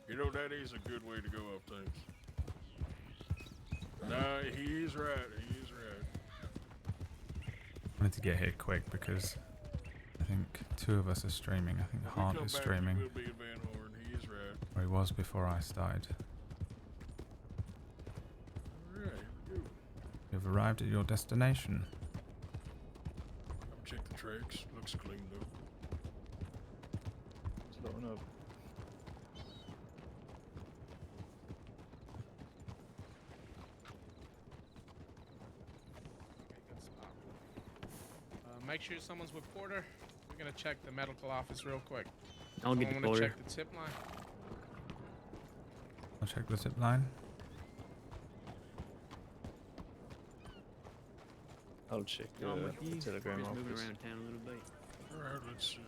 You know, that is a good way to go up things. Nah, he is right. He is right. I wanted to get here quick because I think two of us are streaming. I think When we Hart come is back, streaming, He will be in Van Horn. He is right. or he was before I started. Alright, here we go. You've arrived at your destination. Come check the tracks. Looks clean though. Slowing up. Okay, good spot. Make sure someone's with Porter. We're gonna check the medical office real quick. I'll get the Someone wanna border. check the tip line. I'll check the zip line. I'll check No, I'm the with you. telegram Just moving office. around town a little bit. Alright, let's go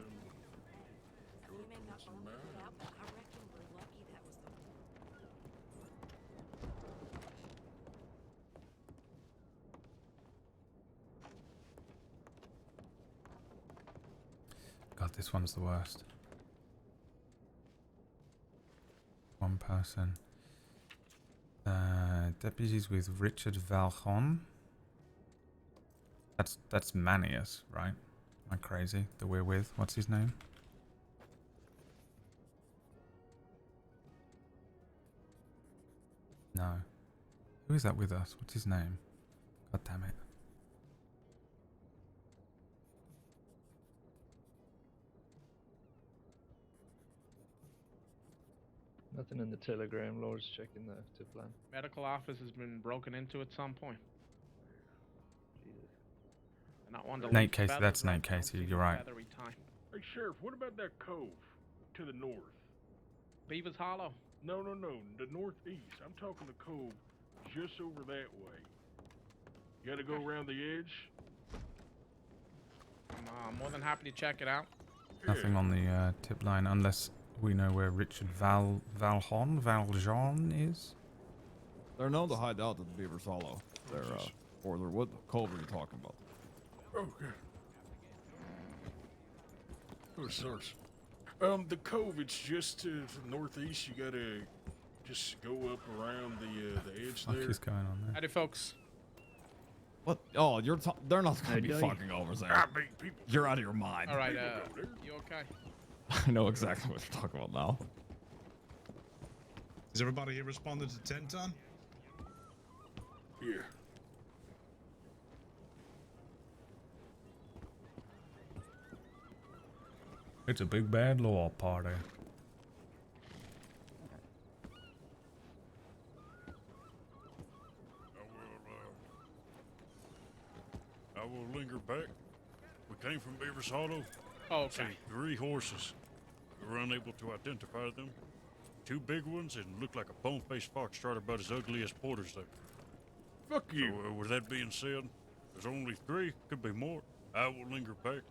We up may on not some all mine. know that, but I reckon we're lucky that was the God, this one's the worst. One person. Deputies with Richard Valchon. That's Manius, right? Am I crazy? That we're with? What's his name? No. Who is that with us? What's his name? God damn it. Nothing in the telegram. Lord's checking the tip line. Medical office has been broken into at some point. Jesus. And not one to Nate leave Casey, feathers, that's right? Nate Don't Casey, see you're no right. feathery time. Hey, Sheriff, what about that cove to the north? Beaver's Hollow. No, the northeast. I'm talking the cove just over that way. You gotta go around the edge. I'm more than happy to check it out. Nothing on the tip line unless we know where Richard Valjean is. They're known to hide out at the Beaver's Hollow. They're, what cove are you talking about? Okay. Oh, source. The cove, it's just to the northeast. You gotta just go up around the edge What there. is going on there? Howdy, folks. What? Oh, they're not gonna Hey, be Dave. fucking over there. I mean, people. You're out of your mind. All right, People go there. you okay? I know exactly what you're talking about now. Has everybody here responded to 10 ton? Yeah. It's a big bad law party. I will linger back. We came from Beaver's Hollow. Oh, See, okay. 3 horses. We were unable to identify them. 2 big ones and looked like a bone-faced fox tried about as ugly as Porter's there. Fuck you. So, with that being said, there's only 3, could be more. I will linger back.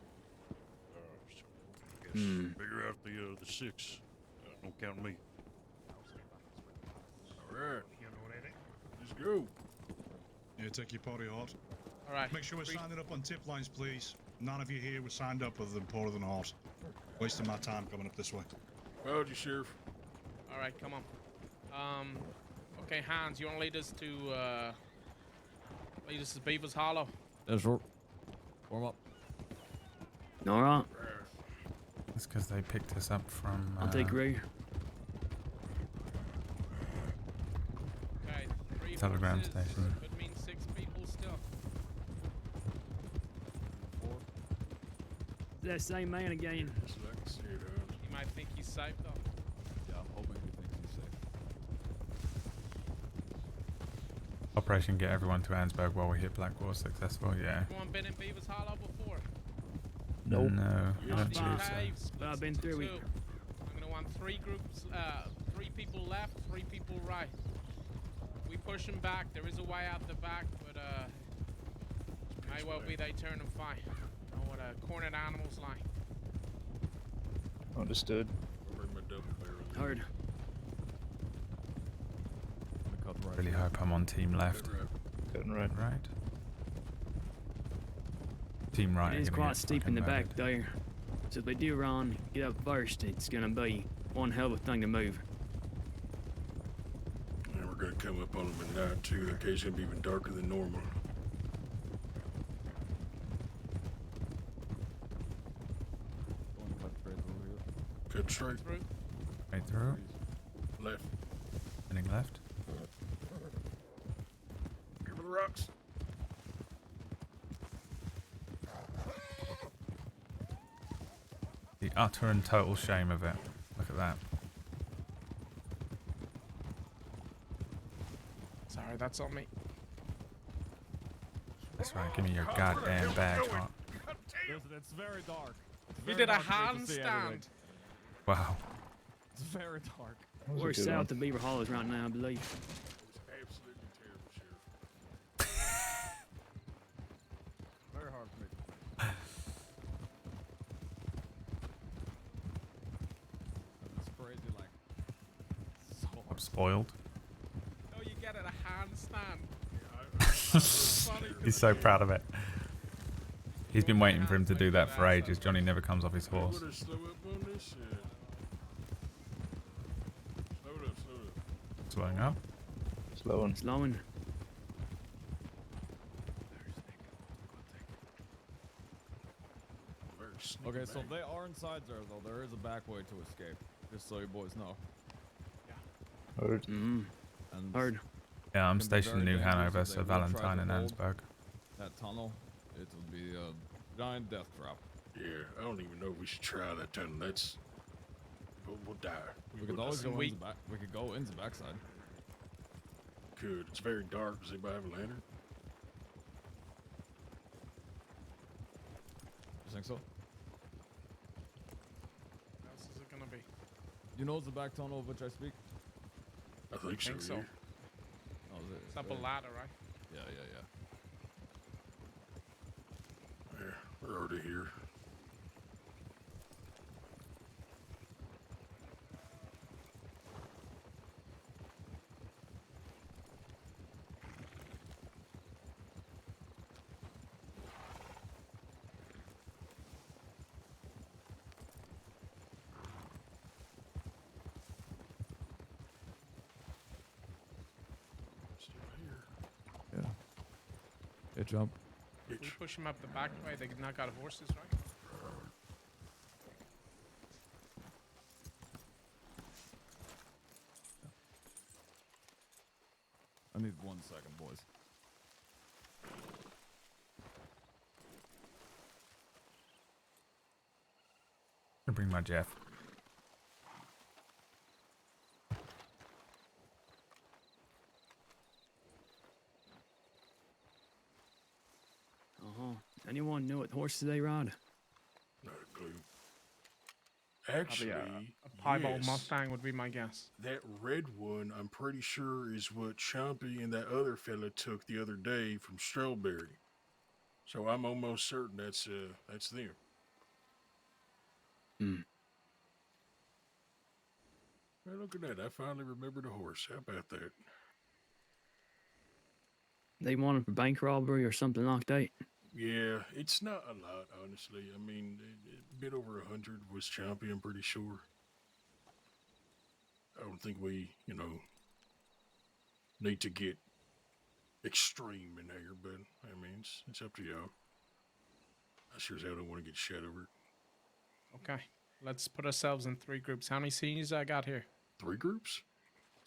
So I guess figure out the 6. Don't count me. All right. Let's go. Yeah, take your potty hot. All right. Make sure we're signing up on tip lines, please. None of you here were signed up other than Porter than Hot. Wasting my time coming up this way. How'd you, Sheriff? All right, come on. Okay, Hans, you want to lead us to Beaver's Hollow? Yeah, sure. Warm up. All right. It's because they picked us up from. I'll take Ray. Okay, 3 Telegram horses station. could mean 6 people still. That same man again. Just so I can see it, huh? You might think he's safe though. Yeah, I'm hoping he thinks he's safe. Operation Get Everyone to Ansburg while we hit Blackwall successful. Yeah. Anyone been in Beaver's Hollow before? Nope. No, I don't These believe so. caves, But I've split been into through it. 2. I'm gonna want 3 groups, 3 people left, 3 people right. We push them back. There is a way out the back, but might well be they turn and fight. Know what cornered animals like. Understood. I'll bring my double barrel. Heard. I'm gonna cut right Really here. hope I'm on team left. Cutting right. Right. Team right. It are is gonna quite get steep in the fucking back there. So if they do run, get up first, it's gonna be one hell of a thing to move. And we're gonna come up on them at night too. That cave's gonna be even darker than normal. Going to cut straight through here. Cut straight Through. Right through. left. Turning left. Over the rocks. The utter and total shame of it. Look at that. Sorry, that's on me. That's right. Give me your goddamn badge. Huh? Listen, it's very dark. It's We very did a hard for me to see handstand. anything. Wow. It's very dark. That was a We're good south one. of Beaver Hollows right now, I believe. It was absolutely terrible, Sheriff. Very hard for me. It's crazy, like so I'm hard. spoiled. Oh, you get it, a handstand. He's so proud of it. He's been waiting for him to do that for ages. Johnny never comes off his You horse. wanna slow up on this? Slow it up, slow it up. Slowing up. Slowing. Slowing. Very sneaky Okay, so back. they are inside there, though. There is a back way to escape. Just so you boys know. Heard. Mm. And Heard. Yeah, I'm Can be stationed in very New dangerous Hanover, if so they will try Valentine to and hold. Ansburg. that tunnel, it would be a giant death trap. Yeah, I don't even know if we should try that tunnel. That's we'll die. We will could always die. go in the back. We could go in the backside. Could. It's very dark. Does anybody have a lantern? You think so? What else is it gonna be? You know the back tunnel of which I speak? I think so. so. Yeah. Oh, is it? It's up a ladder, right? Yeah, yeah, yeah. Yeah, we're already here. Still here. Yeah. Hey, jump. We Itch. push him up the back way. They knock out horses, right? I need 1 second, boys. I'll bring my Jeff. Anyone know what horses they ride? Not a clue. Actually, Probably a piebald yes, Mustang would be my guess. that red one, I'm pretty sure, is what Chompy and that other fella took the other day from Strawberry. So I'm almost certain that's them. Hmm. Hey, look at that! I finally remembered a horse. How about that? They want him for bank robbery or something like that. Yeah, it's not a lot, honestly. I mean, a bit over 100 was Chompy, I'm pretty sure. I don't think we, need to get extreme in here, but I mean, it's up to y'all. I sure as hell don't want to get shot over. Okay, let's put ourselves in 3 groups. How many seniors I got here? 3 groups?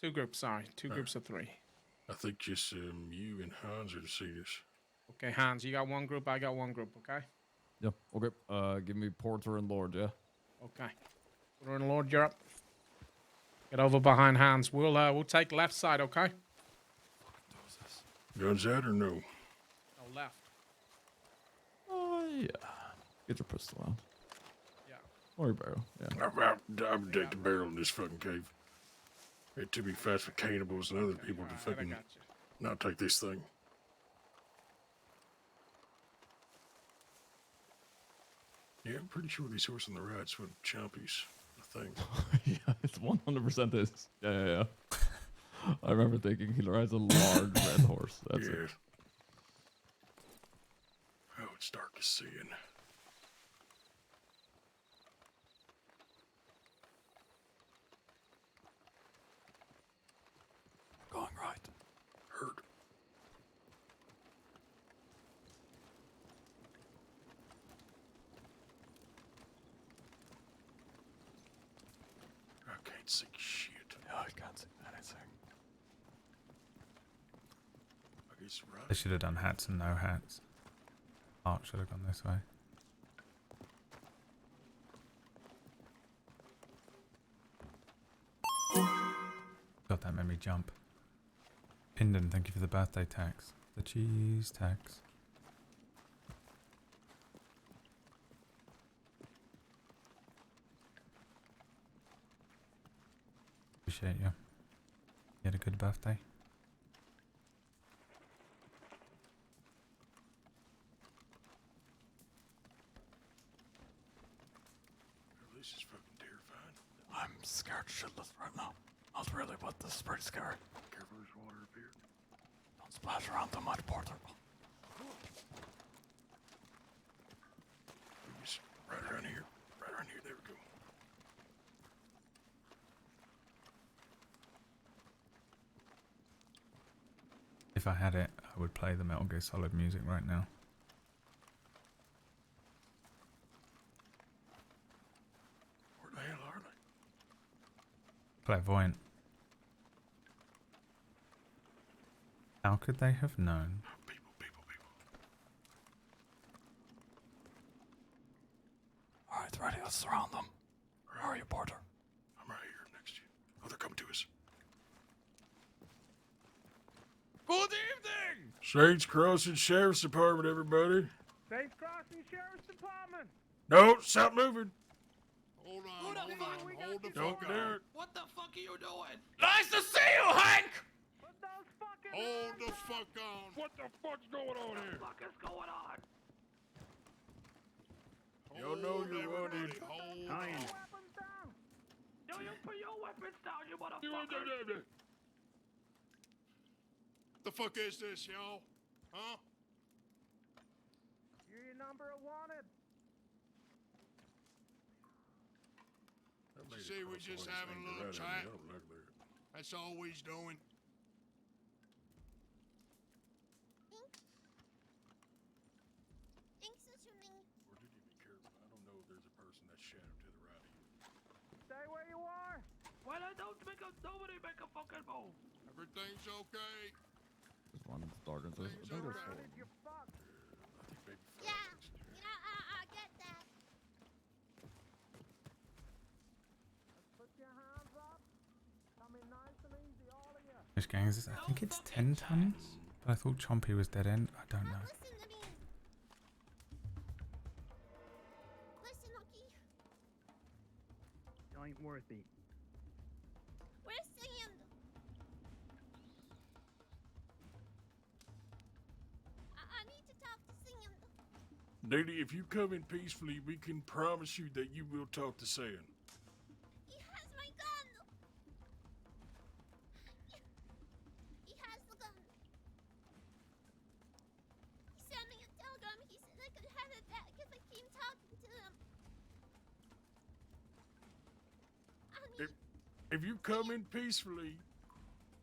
2 groups, sorry. 2 groups of 3. I think just you and Hans are the seniors. Okay, Hans, you got 1 group, I got 1 group, okay? Yeah, okay. Give me Porter and Lorde, yeah? Okay. Porter and Lord, you're up. Get over behind Hans. We'll take left side, okay? Guns out or no? No, left. Yeah. Get your pistol out. Yeah. Or your barrel, yeah. I'm deck the barrel in this fucking cave. It too be fast for cannibals and other people to Alright, I fucking got you. not take this thing. Yeah, I'm pretty sure these horses on the right's what Chompy's, I think. Yeah, it's 100% this. Yeah. I remember thinking he rides a large red horse. That's yeah. it. Oh, it's dark as seeing. Going right. Heard. I can't see shit. Yeah, I can't see anything. I guess right. They should have done hats and no hats. Art should have gone this way. God, that made me jump. Pinden, thank you for the birthday tax. The cheese tax. Appreciate you. You had a good birthday? This is fucking terrifying. I'm scared shitless right now. Not really, but this is pretty scary. Careful, there's water up here. Don't splash around too much, Porter. Just right around here. Right around here. There we go. If I had it, I would play the Metal Gear Solid music right now. Where the hell are they? Clairvoyant. How could they have known? People. Alright, ready, let's surround them. Where are you, Porter? Saints Crossing Sheriff's Department, everybody. Saints Crossing Sheriff's Department. No, stop moving. Hold on, hold the Don't fuck do on. it. What the fuck are you doing? Nice to see you, Hank! Put those fucking Hold the fuck on. What the fuck's going on here? What is going on? Y'all know you're everybody, wanted. hold Ian. on. weapons down. Do you put your weapons down, you You want motherfucker? The fuck is this, y'all? Huh? You're your number wanted. See, we're just having a little chat. That's all we's doing. Thanks for tuning. Or did you be careful? I don't know if there's a person that's shadowed to the right of you. Stay where you are. Well, nobody make a fucking move. Everything's okay. There's one starting to. I think there's four. Surrounded, you're fucked. I think maybe Yeah, I get that. Let's put your hands up. Come in nice and easy, all of you. Which gang is this? I think it's 10 tons. But I thought Chompy was dead end. I don't know. Listen to me. Listen, Lucky. It ain't worth it. Where's Sand? I need to talk to Sand. Lady, if you come in peacefully, we can promise you that you will talk to Sand. He has my gun. He has the gun. He sent me a telegram. He said I could have it back if I keep talking to him. I need. If you come in peacefully,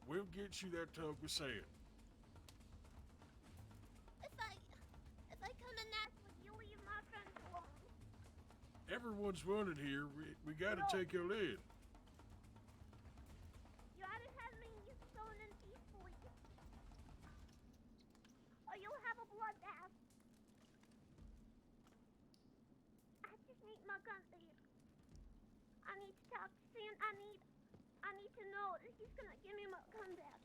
we'll get you that talk with Sand. If I come and act with you, leave my friends alone. Everyone's wanted here. We gotta take your lead. You either have me thrown in peacefully, or you'll have a bloodbath. I just need my gun there. I need to talk to Sam. I need to know that he's gonna give me my gun back.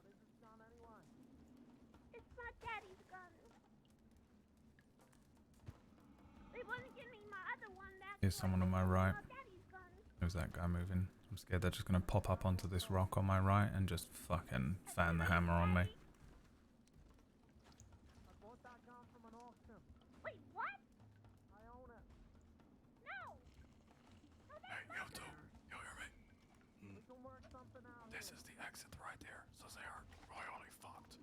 What is this gun anyway? It's my daddy's gun. They wouldn't give me my other one back. Here's so I someone on my gave them right. my daddy's gun. There's that guy moving. I'm scared they're just going to pop up onto this rock on my right and just fucking fan the hammer on me. I bought that gun from an auction. Wait, what? I own it. No. No, that's not Yo, hear me? We can work something out This here. is the exit right here, so they are royally fucked.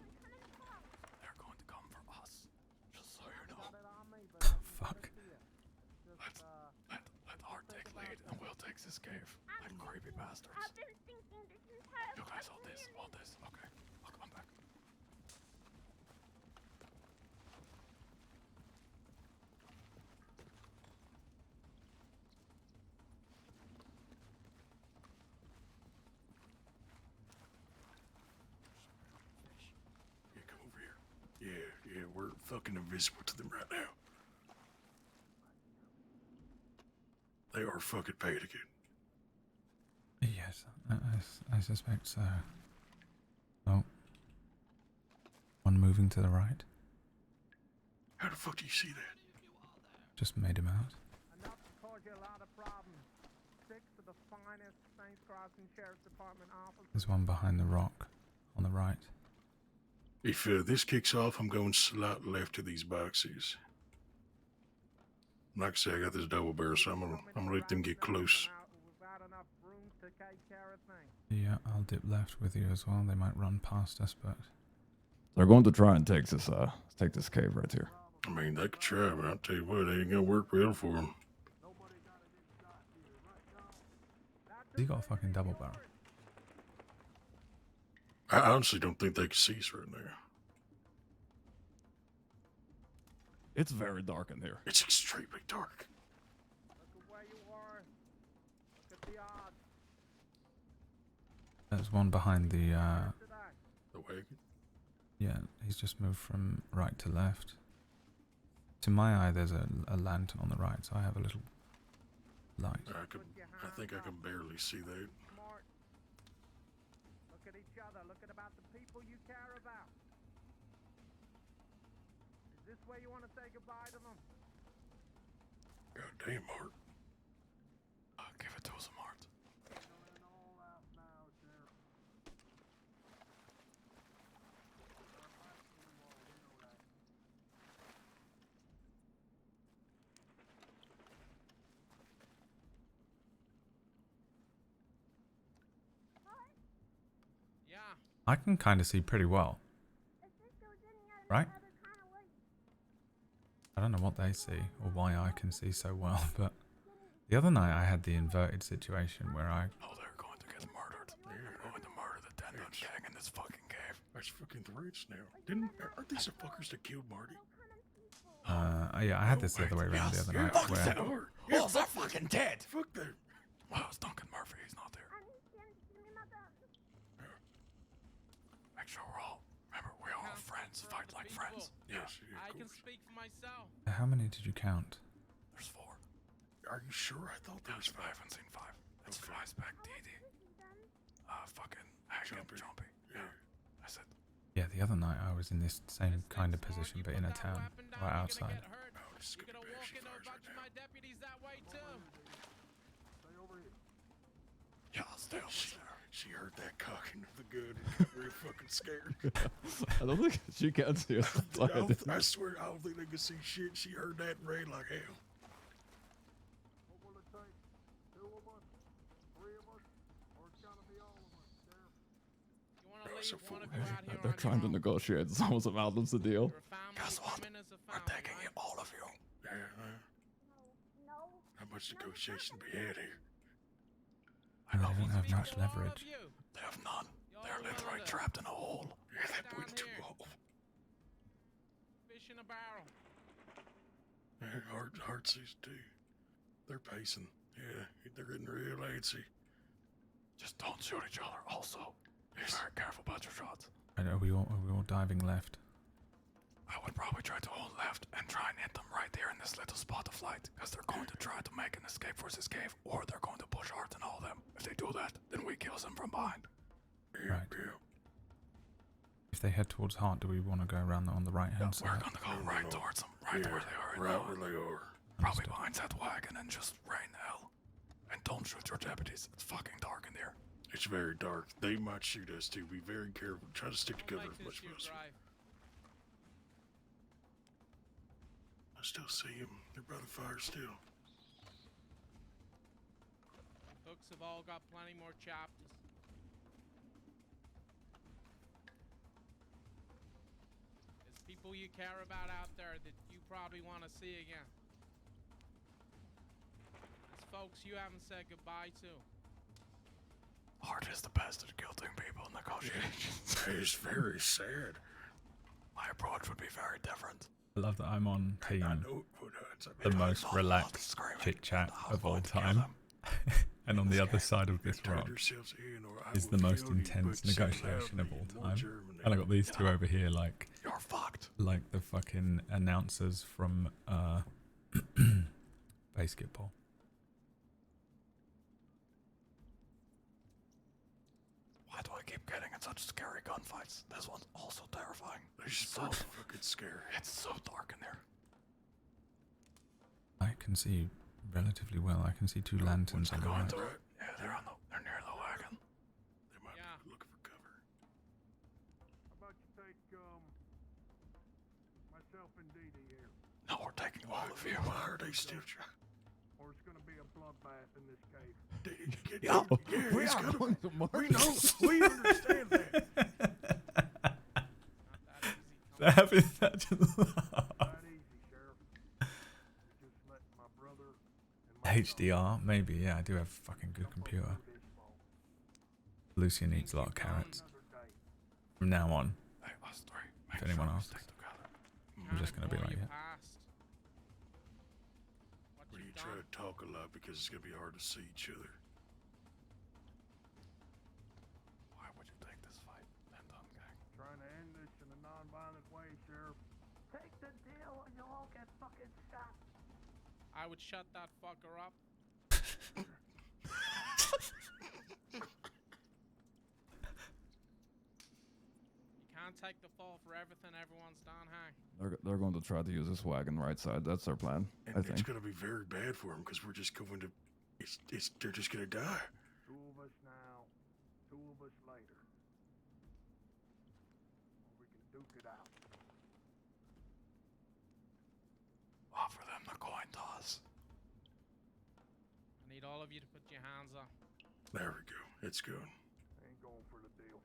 my kind of car. They're going to come for us. Just so you know. Got it on me, but Fuck. just Let Art take lead and we'll take this cave. Like creepy bastards. I've been thinking this entire You guys hold fucking this, minute. hold this. Okay, I'll come back. Yeah, come over here. Yeah, we're fucking invisible to them right now. They are fucking paid again. Yes, I suspect so. Oh. One moving to the right. How the fuck do you see that? Just made him out. enough to cause you a lot of problems. 6 of the finest Saints Crossing Sheriff's Department officers. There's one behind the rock on the right. If this kicks off, I'm going slightly left to these boxes. Like I say, I got this double barrel, so I'm gonna let them get close. We've got enough room to take care of things. Yeah, I'll dip left with you as well. They might run past us, but They're going to try and take this cave right here. I mean, they could try, but I'll tell you what, it ain't gonna work well for them. he got a fucking double barrel. I honestly don't think they can see us right now. It's very dark in here. It's extremely dark. Look at where you are. Look at the odds. There's one behind the Today. The wagon? Yeah, he's just moved from right to left. To my eye, there's a lantern on the right, so I have a little light. I think I can barely see that. Look at each other. Look at about the people you care about. Is this where you want to say goodbye to them? God damn, Mark. Give it to us, Mart. Yeah. I can kind of see pretty well. Right? I don't know what they see or why I can see so well, but the other night I had the inverted situation where I... Oh, they're going to get murdered. They're going to murder the Tendon gang in this fucking cave. That's fucking threats now. Aren't these the fuckers that killed Marty? yeah, I had this the other way around the other night where... Oh, they're fucking dead! Fuck them. Well, it's Duncan Murphy, he's not there. Make sure we're all... Remember, we're all friends, fight like friends. Yes, I can speak for myself. How many did you count? There's 4. Are you sure? I thought there was I 5. haven't seen 5. It's Flyspeck, Dee Dee. Fucking Hagen, Jumpy. Yeah. I said, Yeah, the other night I was in this same kind of position, but in a town, right outside. Oh, this is You're gonna gonna be walk actually into a fires bunch right of now. my deputies that way too. yeah, I'll stay over there. She heard that cocking of the gun and got real fucking scared. I don't think she can see us. I swear, I don't think they can see shit. She heard that and ran like hell. What will it take? 2 of us? 3 of us? Or it's gotta be all of us, Sheriff? You wanna That's leave a one of fool. you out here They're on trying your to own. negotiate some out of the deal. You're a family, Guess you what? come in as a We're family, taking you, right? all of you. No. How much negotiation we had here? I don't have Speak much for all of leverage. you. They have none. Y'all They're literally wanna trapped in a hole. Yeah, that down went too here. long. Fish in a barrel. Heart sees too. They're pacing. Yeah, they're getting real antsy. Just don't shoot each other. Also, be very careful about your shots. And are we all diving left? I would probably try to hold left and try and hit them right there in this little spot of light, because they're going to try to make an escape for this cave, or they're going to push hard and hold them. If they do that, then we kill them from behind. Yeah, Right. yeah. If they head towards Hart, do we want to go around on the right hand We're side? gonna go right towards them, right Yeah, where they are. right now. where they are. Probably behind that wagon and just rain hell. And don't shoot your deputies. It's fucking dark in there. It's very dark. They might shoot us too. Be very careful. Try to stick Don't together make as much this as your possible. drive. I still see them. They're by the fire still. Books have all got plenty more chapters. There's people you care about out there that you probably want to see again. There's folks you haven't said goodbye to. Hart is the best at guilting people in negotiations. It's very sad. My approach would be very different. I love that I'm on I team know it would hurt. the most relaxed chit chat of all time, and on the other side of this rock is the most intense negotiation of all time. And I got these two over here, like You're fucked. like the fucking announcers from basketball. Why do I keep getting in such scary gunfights? This one's also terrifying. They're so fucking scary. It's so dark in there. I can see relatively well. I can see 2 lanterns on the right. Yeah, they're near the wagon. They might Yeah. be looking for cover. How about you take, myself and Dee Dee here? No, we're taking all of you. Why are they still trying? Or it's gonna be a bloodbath in this cave. Yeah, it's gonna be. We know. We understand that. Not that easy. They're having such a laugh. Not easy, Sheriff. Just let my brother and my HDR, maybe. Yeah, I do have a fucking good computer. Lucien eats a lot of carrots. From now on, Hey, us three. if anyone asks, Stick together. I'm just gonna be Ignore like, your yeah. past. What When you you've try done. to talk a lot because it's gonna be hard to see each other. Why would you take this fight, Denton gang? trying to end this in a fucking stop. I would shut that fucker up. You can't take the fall for everything everyone's done, hey? They're going to try to use this wagon right side. That's their plan, And I it's think. gonna be very bad for them because we're just going to. They're just gonna die. 2 of us now, 2 of us later. Or we can duke it out. Offer them the coin toss. I need all of you to put your hands up. There we go. It's good. I ain't going for the deal.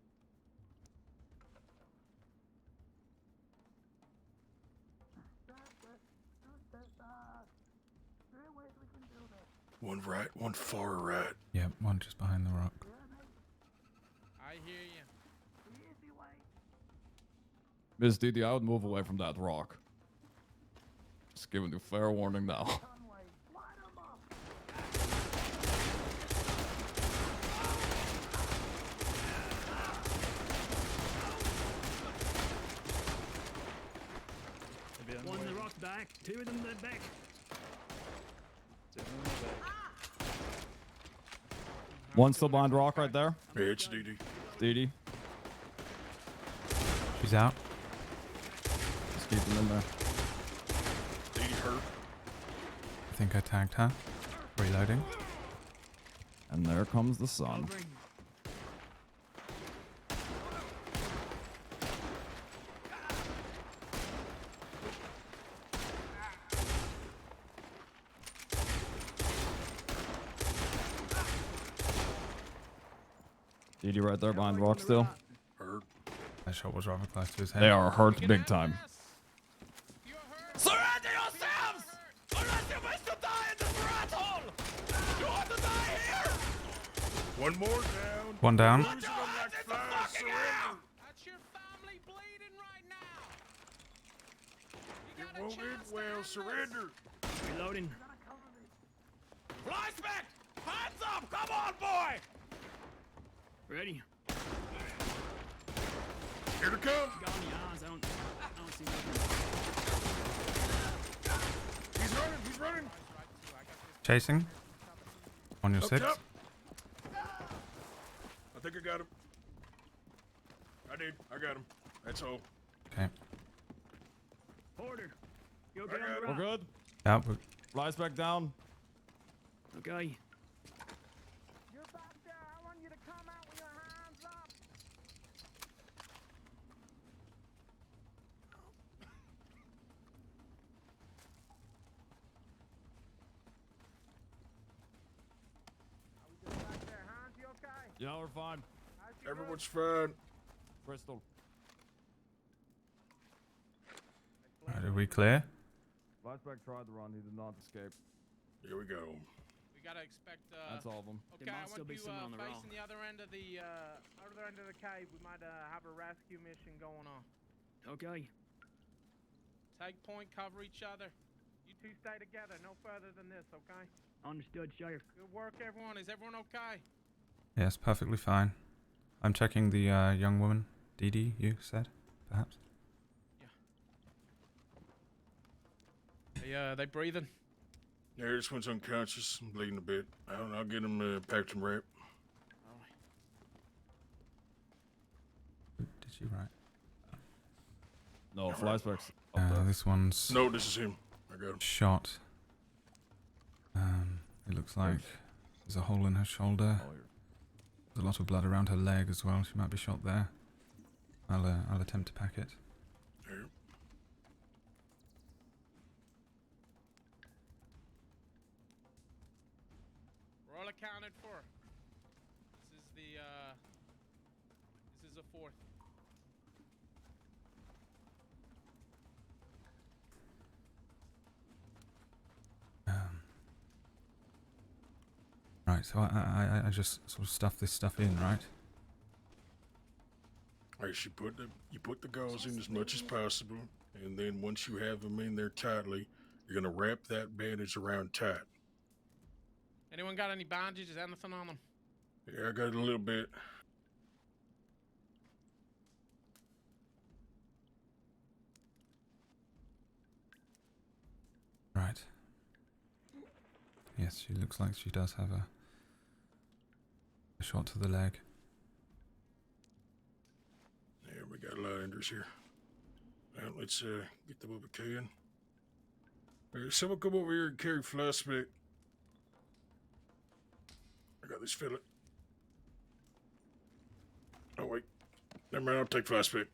One right, one far right. Yeah, one just behind the rock. I hear you. Miss Didi, I would move away from that rock. Just giving you fair warning now. One in the rock back, 2 of them in the back. One still behind rock right there. Yeah, it's DD. Didi. She's out. Just keep them in there. DD hurt. I think I tagged her. Reloading. And there comes the sun. Covering. Didi right there behind rock still. Hurt. That shot was rather close to his head. They are hurt big time. You're hurt. Surrender yourselves! Unless you wish to die in this rat hole! You want to die here? One more down. One down. Losing them like flies. Surrender. That's your family bleeding right now. You It got a won't end chance to well. end this. Surrender. Reloading. Flyspeck! Hands up! Come on, boy! Ready. Here to come. Got on your eyes. I don't see nothing. He's running. He's running. Chasing. On your Up 6. top. I think I got him. I did. I got him. That's all. Okay. Porter. You okay I on got the it. rock? We're good. Out. Flyspeck down. Okay. You're back there. I want you to come out with your hands up. How we doing back there, Hans? You okay? Yeah, we're fine. How's your Everyone's fine. Crystal. Right, are we clear? Flyspeck tried to run. He did not escape. Here we go. We gotta expect. That's all of them. Okay, There might I still want be you someone on the facing rock. the other end of the cave. We might have a rescue mission going on. Okay. Take point, cover each other. You two stay together, no further than this, okay? Understood, Sheriff. Good work, everyone. Is everyone okay? Yes, perfectly fine. I'm checking the young woman. Dee, you said, perhaps? They breathing? Yeah, this one's unconscious. I'm bleeding a bit. I'll get him packed and wrapped. All right. Did you write? No, Flyspeck's up there. This one's No, this is him. I got him. shot. It looks like there's a hole in her shoulder. Oh, you're- There's a lot of blood around her leg as well. She might be shot there. I'll attempt to pack it. Here. We're all accounted for. This is a 4th. Right, so I just sort of stuff this stuff in, right? Alright, you put the gauze in as much as possible, and then once you have them in there tightly, you're gonna wrap that bandage around tight. Anyone got any bandages? Anything on them? Yeah, I got a little bit. Right. Yes, she looks like she does have a shot to the leg. Yeah, we got a lot of injuries here. Well, let's get them what we can. Someone come over here and carry flashback. I got this fella. Oh wait, never mind. I'll take flashback.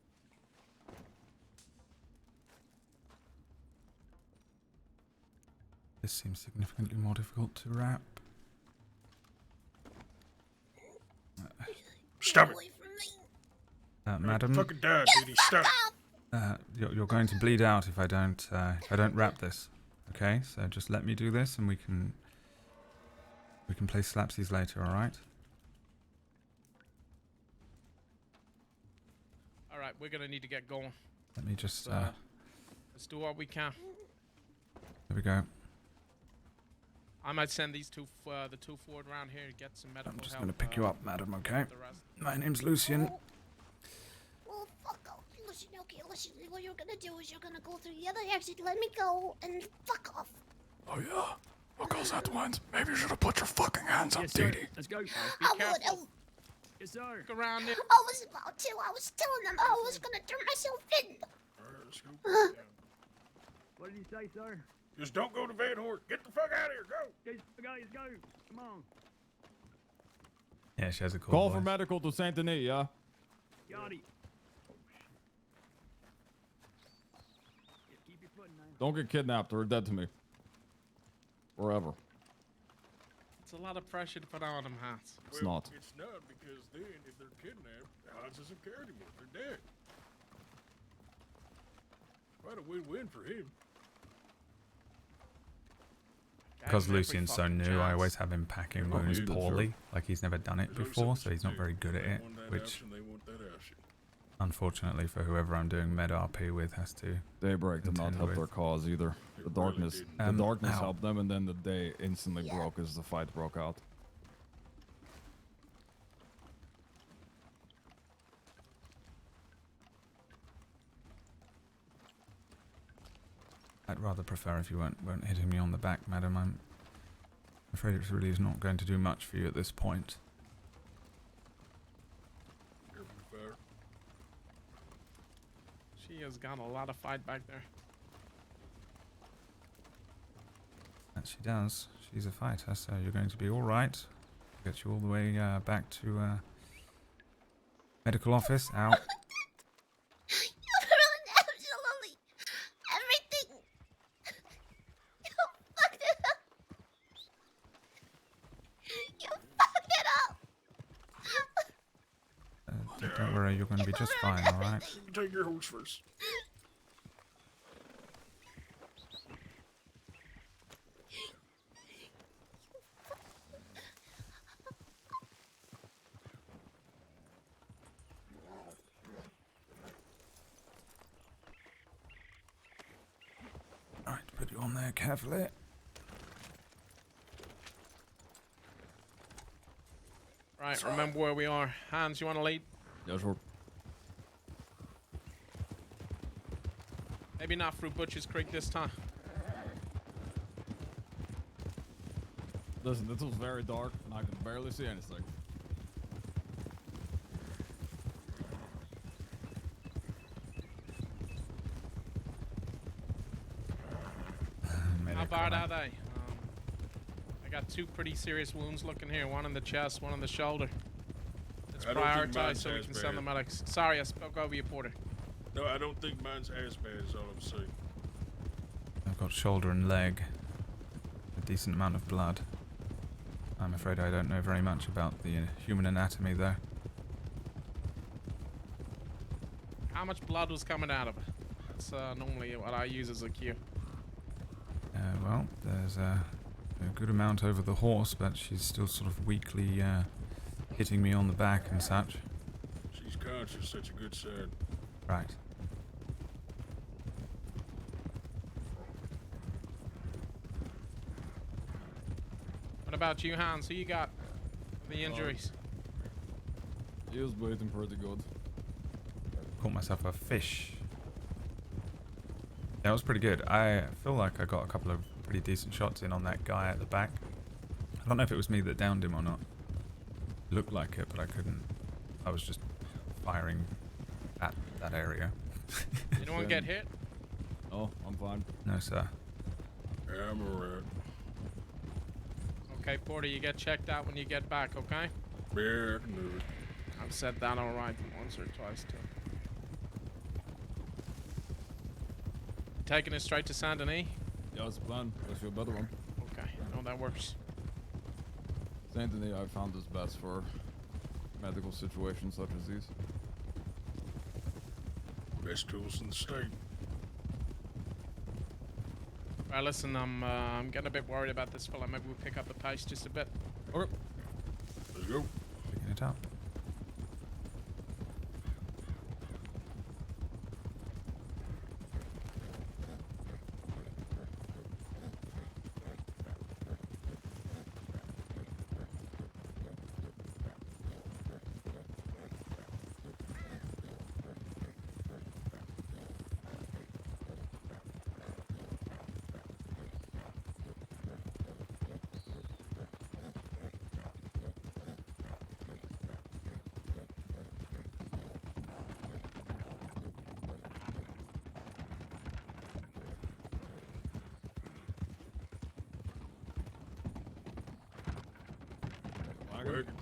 This seems significantly more difficult to wrap. Stop it! Madam, Fucking die, Diddy. Stop. you're going to bleed out if I don't wrap this. Okay, so just let me do this, and we can play slapsies later. All right? All right, we're gonna need to get going. Let me just. Let's do what we can. There we go. I might send these the two forward around here to get some medical help. I'm just going to pick you up, madam. Okay. the rest. My name's Lucien. Well, fuck off. Listen, okay, listen. What you're gonna do is you're gonna go through the other exit, let me go, and fuck off. Oh yeah? What goes that once? Maybe you should have put your fucking hands up, Yes, sir. Dee Dee. Let's go. Be I careful. would. Yes, sir. Look around there. I was about to. I was telling them I was gonna turn myself in. Alright, let's go. What did you say, sir? Just don't go to Van Hort. Get the fuck out of here. Go. Let's go. Come on. Yeah, she has a cool Call voice. for medical to Saint Denis, yeah? Got it. Keep your foot in there. Don't get kidnapped or dead to me. Forever. It's a lot of pressure to put on them, Hans. It's not. It's not because then if they're kidnapped, Hans doesn't care anymore. They're dead. Quite a win-win for him. Because Gave him every Lucien's so fucking new, I chance. always have him packing Oh, wounds you did, poorly. sure. Like he's never done it There's before, always so he's not something very to good at do. it. They want that Which, option, they want that option. unfortunately for whoever I'm doing med RP with, has to. Daybreak did not Contend help with. their cause either. It The really darkness, didn't. the darkness ow. helped them, and then the day instantly Yeah. broke as the fight broke out. I'd rather prefer if you weren't hitting me on the back, madam. I'm afraid it really is not going to do much for you at this point. You're fair. She has got a lot of fight back there. And she does. She's a fighter, so you're going to be all right. Get you all the way back to medical office. Out. You ruined absolutely everything. You fucked it up. You fucked it up. Don't worry, you're going to be just fine. All right. You take your horse first. All right, put you on there carefully. Right, remember where we are. Hans, you want to lead? Yeah, sure. Maybe not through Butcher's Creek this time. Listen, this was very dark, and I could barely see anything. How bad are they? I got two pretty serious wounds looking here. One in the chest, one in the shoulder. Let's I don't think prioritize mine's so we as can send the bad. medics. Sorry, I spoke over you, Porter. No, I don't think mine's as bad as all I'm saying. I've got shoulder and leg. A decent amount of blood. I'm afraid I don't know very much about the human anatomy, though. How much blood was coming out of it? That's normally what I use as a cue. Well, there's a good amount over the horse, but she's still sort of weakly hitting me on the back and such. She's conscious, such a good sign. Right. What about you, Hans? Who you got for the injuries? He was bleeding pretty good. Caught myself a fish. That was pretty good. I feel like I got a couple of pretty decent shots in on that guy at the back. I don't know if it was me that downed him or not. Looked like it, but I couldn't. I was just firing at that area. Anyone get hit? Oh, I'm fine. No, sir. Yeah, I'm alright. Okay, Porter, you get checked out when you get back, okay? Yeah, I can do it. I've said that alright once or twice too. Taking it straight to Saint Denis? Yeah, that's the plan. That's your better one. Okay, no, that works. Saint Denis I found is best for medical situations such as these. Best tools in the state. Right, listen, I'm getting a bit worried about this fella. Maybe we pick up the pace just a bit. Okay. Let's go. Picking it up.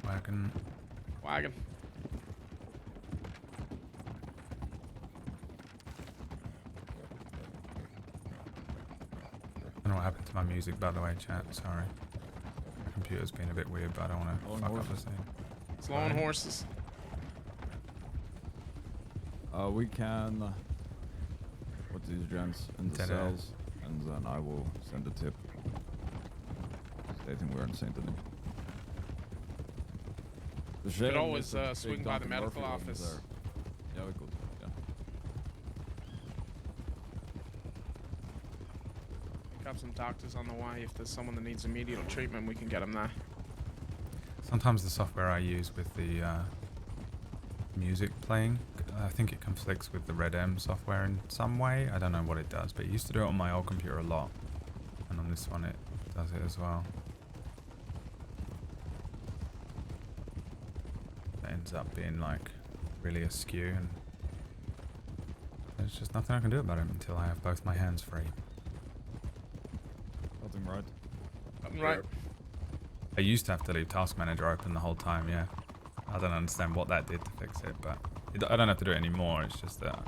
Wagon. Wagon. I don't know what happened to my music, by the way, chat. Sorry. My computer's been a bit weird, but I don't want to fuck up the scene. Slow on horses. We can put these gents in the cells, and then I will send a tip stating we're in Saint Denis. You could always swing by the medical office. Yeah, we could. Yeah. Pick up some doctors on the way. If there's someone that needs immediate treatment, we can get them there. Sometimes the software I use with the music playing, I think it conflicts with the Red M software in some way. I don't know what it does, but it used to do it on my old computer a lot. And on this one it does it as well. It ends up being like really askew, and there's just nothing I can do about it until I have both my hands free. Nothing right. Nothing right. I used to have to leave Task Manager open the whole time, yeah. I don't understand what that did to fix it, but I don't have to do it anymore. It's just that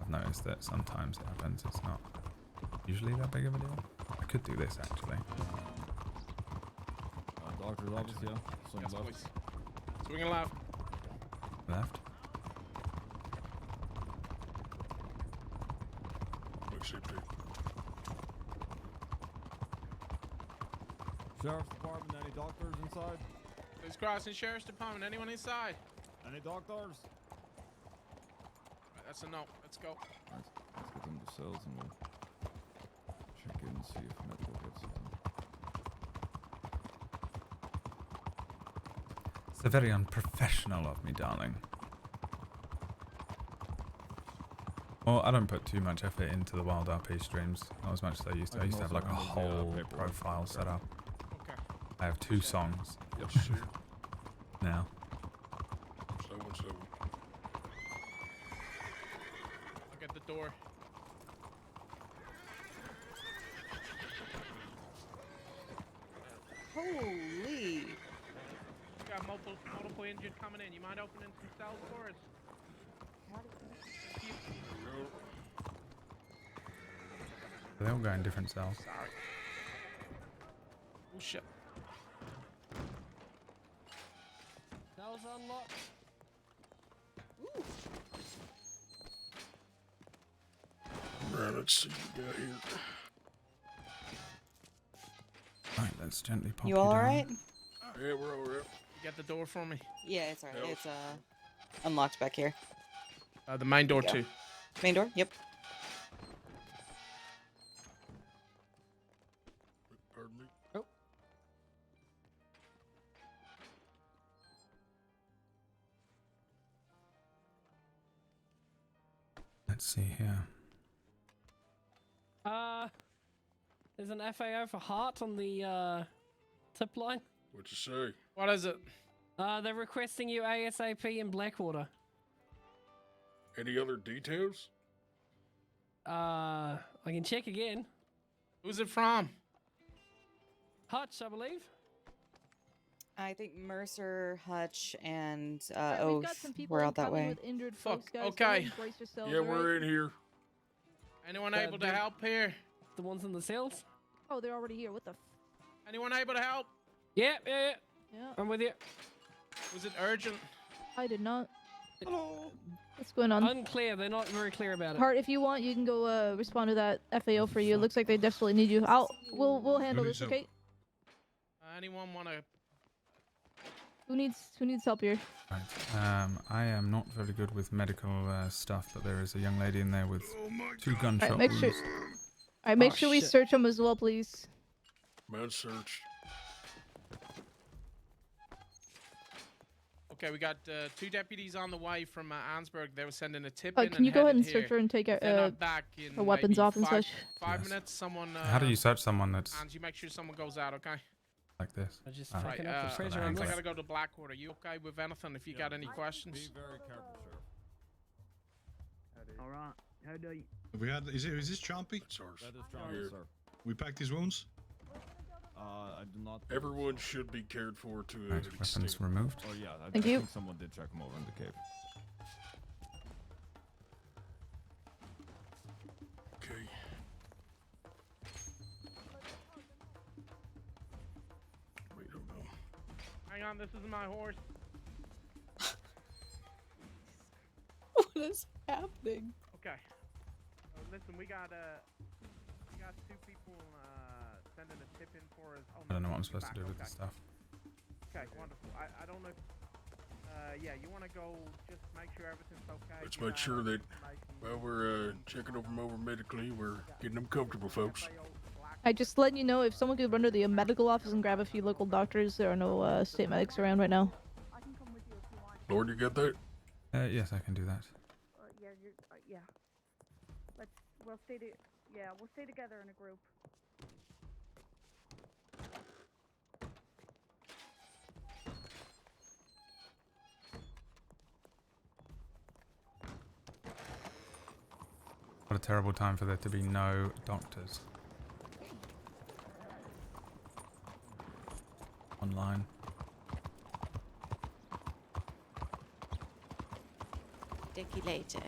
I've noticed that sometimes it happens. It's not usually that big of a deal. I could do this actually. Doctor's office, yeah. Swing Yes, left. please. Swinging left. Left. Looks empty. Sheriff's Department, any doctors inside? Please crossing Sheriff's Department. Anyone inside? Any doctors? Right, that's a no. Let's go. Right, let's get them to cells and we'll check in and see if medical gets it done. It's very unprofessional of me, darling. Well, I don't put too much effort into the Wild RP streams. Not as much as I used to. I used to have like a whole profile set up. Okay. I have 2 songs Yes, sir. now. 717. I'll get the door. Holy. We got multiple injured coming in. You mind opening some cells for us? Thank you. They all go in different cells. Sorry. Oh shit. Cells unlocked. Ooh. Right, let's see what we got here. Right, let's gently pop You all down. alright? Yeah, we're all right. You get the door for me. Yeah, it's alright. Yep. It's unlocked back here. The main door There you too. Main door? Yep. Pardon me. Oh. Let's see here. There's an FAO for Heart on the tip line. What you say? What is it? They're requesting you ASAP in Blackwater. Any other details? I can check again. Who's it from? Hutch, I believe. I think Mercer, Hutch, and We've got Oath some people were out that incoming way. with injured Fuck, folks, guys. Go okay. ahead and brace yourselves, Yeah, alright? we're in here. Anyone able to help here? The ones in the cells? Oh, they're already here. What the? Anyone able to help? Yeah. Yeah. I'm with you. Was it urgent? I did not. Hello. What's going on? Unclear. They're not very clear about it. Hart, if you want, you can go respond to that FAO for you. It looks like they desperately need you. We'll handle this, okay? Anyone want to? Who needs help here? Right. I am not very good with medical stuff, but there is a young lady in there with 2 gunshot Alright, make wounds. sure. Alright, make Oh, sure we shit. search them as well, please. Man search. Okay, we got 2 deputies on the way from Ansburg. They were sending a tip in. Can you go ahead and headed search her here. and take They're not back in her weapons maybe off and five- such? 5 Yes. minutes. Someone. How do you search someone that's And you make sure someone goes out, okay? like this? I just Ah. Right. fucking up the pressure on I this. gotta go to Blackwater. You okay with anything? If you got any questions. Be very careful, Sheriff. All right. How do you? Have we had? Is this Chompy? That's ours. That is John, Here. sir. We packed his wounds. I do not. Everyone should be cared for to Right, an weapons extent. removed. Oh yeah, I Thank you. think someone did check him over in the cave. Okay. Wait, oh no. Hang on, this is my horse. What is happening? Okay. Listen, we got 2 people sending a tip in for us. Oh, I don't know no, what I'm you're supposed to back, do with okay. this stuff. Okay, wonderful. I don't know. Yeah, you want to go just make sure everything's okay. Let's get make out sure that information. while we're checking them over medically, we're getting them comfortable, folks. I just letting you know if someone could run to the medical office and grab a few local doctors. There are no state medics around right now. Lord, you got that? Yes, I can do that. Yeah. We'll stay together in a group. What a terrible time for there to be no doctors. Online. Dick you later.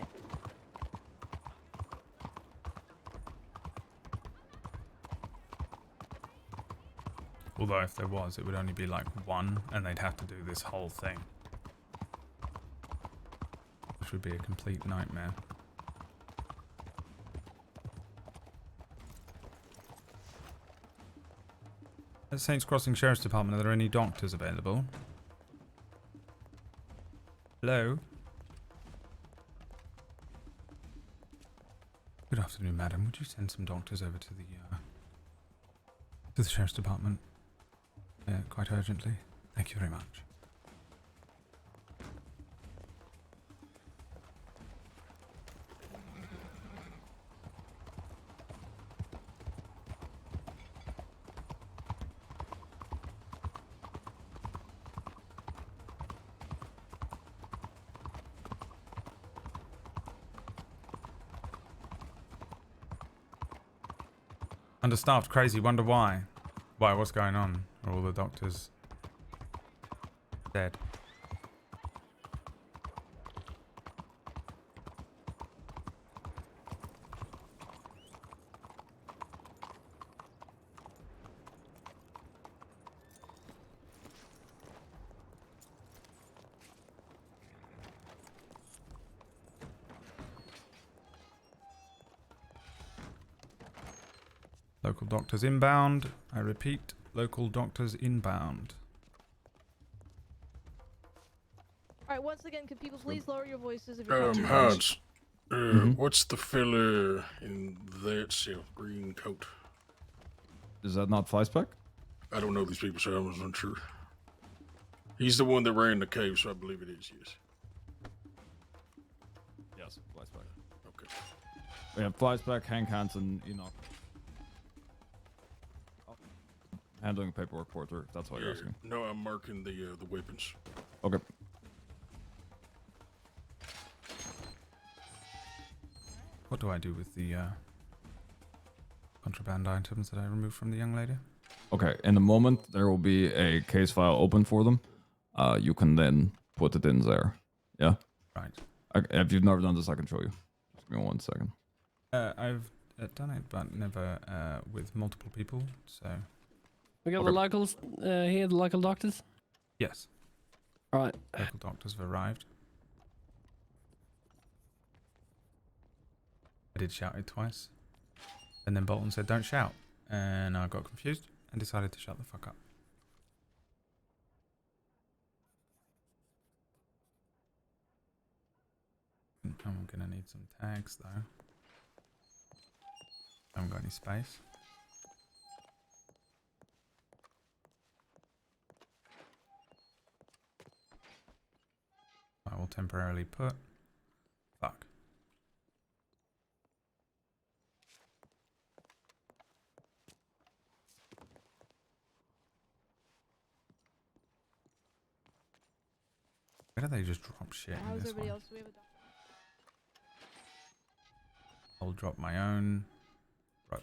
Although if there was, it would only be like 1, and they'd have to do this whole thing. Which would be a complete nightmare. At Saints Crossing Sheriff's Department, are there any doctors available? Hello? Good afternoon, madam. Would you send some doctors over to the Sheriff's Department? Quite urgently. Thank you very much. Understaffed, crazy, wonder why. Why, what's going on? Are all the doctors dead? Local doctors inbound. I repeat, local doctors inbound. Alright, once again, could people please lower your voices if you're Hans, what's the fella in that cell, green coat? Is that not Flyspec? I don't know these people, so I was unsure. He's the one that ran the cave, so I believe it is, yes. Yes, Flyspec. Okay. We have Flyspec, Hank Hansen, Enoch. handling paperwork, Porter. If that's what you're asking. No, I'm marking the weapons. Okay. What do I do with the contraband items that I removed from the young lady? Okay. In a moment, there will be a case file open for them. You can then put it in there. Yeah. Right. If you've never done this, I can show you. Just give me 1 second. I've done it, but never with multiple people. So. We got the locals here, the local doctors? Yes. Right. Local doctors have arrived. I did shout it twice. And then Bolton said, don't shout. And I got confused and decided to shut the fuck up. I'm going to need some tags, though. I haven't got any space. I will temporarily put... Fuck. Where do they just drop shit in How's this everybody one? else? We have a I'll drop my own rope.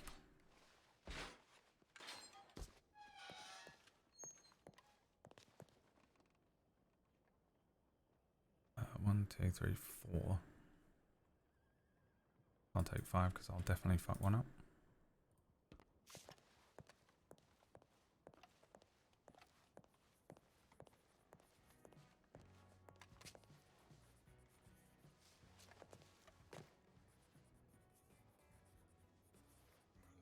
One, two, three, four. I'll take 5 because I'll definitely fuck one up.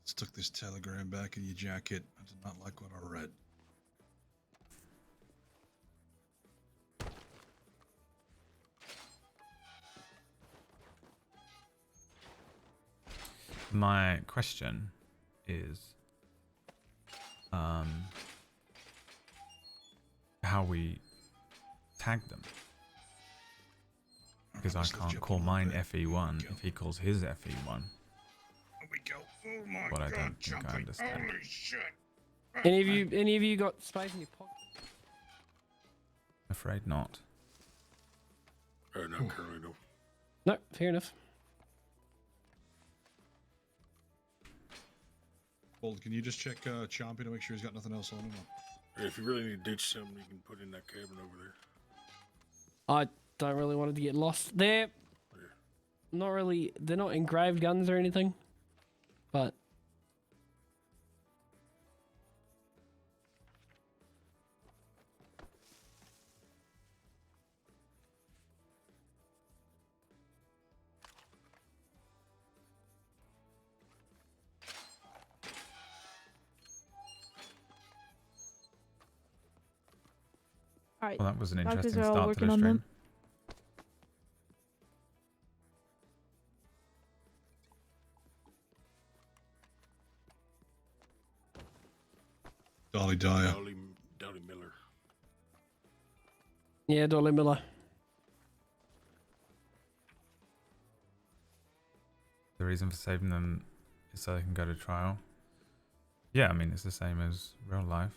Stuck this telegram back in your jacket. I did not like what I read. My question is how we tag them. Because I can't call mine FE1 if he calls his FE1. Here we go. Oh my What I God, don't think I jumping. understand. Holy shit. Any of you got space in your pocket? Afraid not. Not currently, no. No, fair enough. Bold, can you just check Chompy to make sure he's got nothing else on him? If you really need to ditch something, you can put in that cabin over there. I don't really want it to get lost. They're not really, they're not engraved guns or anything, but Alright. Well, that was an Doctors interesting are all start to working the on stream. them. Dolly Dyer. Dolly Miller. yeah, Dolly Miller. The reason for saving them is so they can go to trial. Yeah, I mean, it's the same as real life.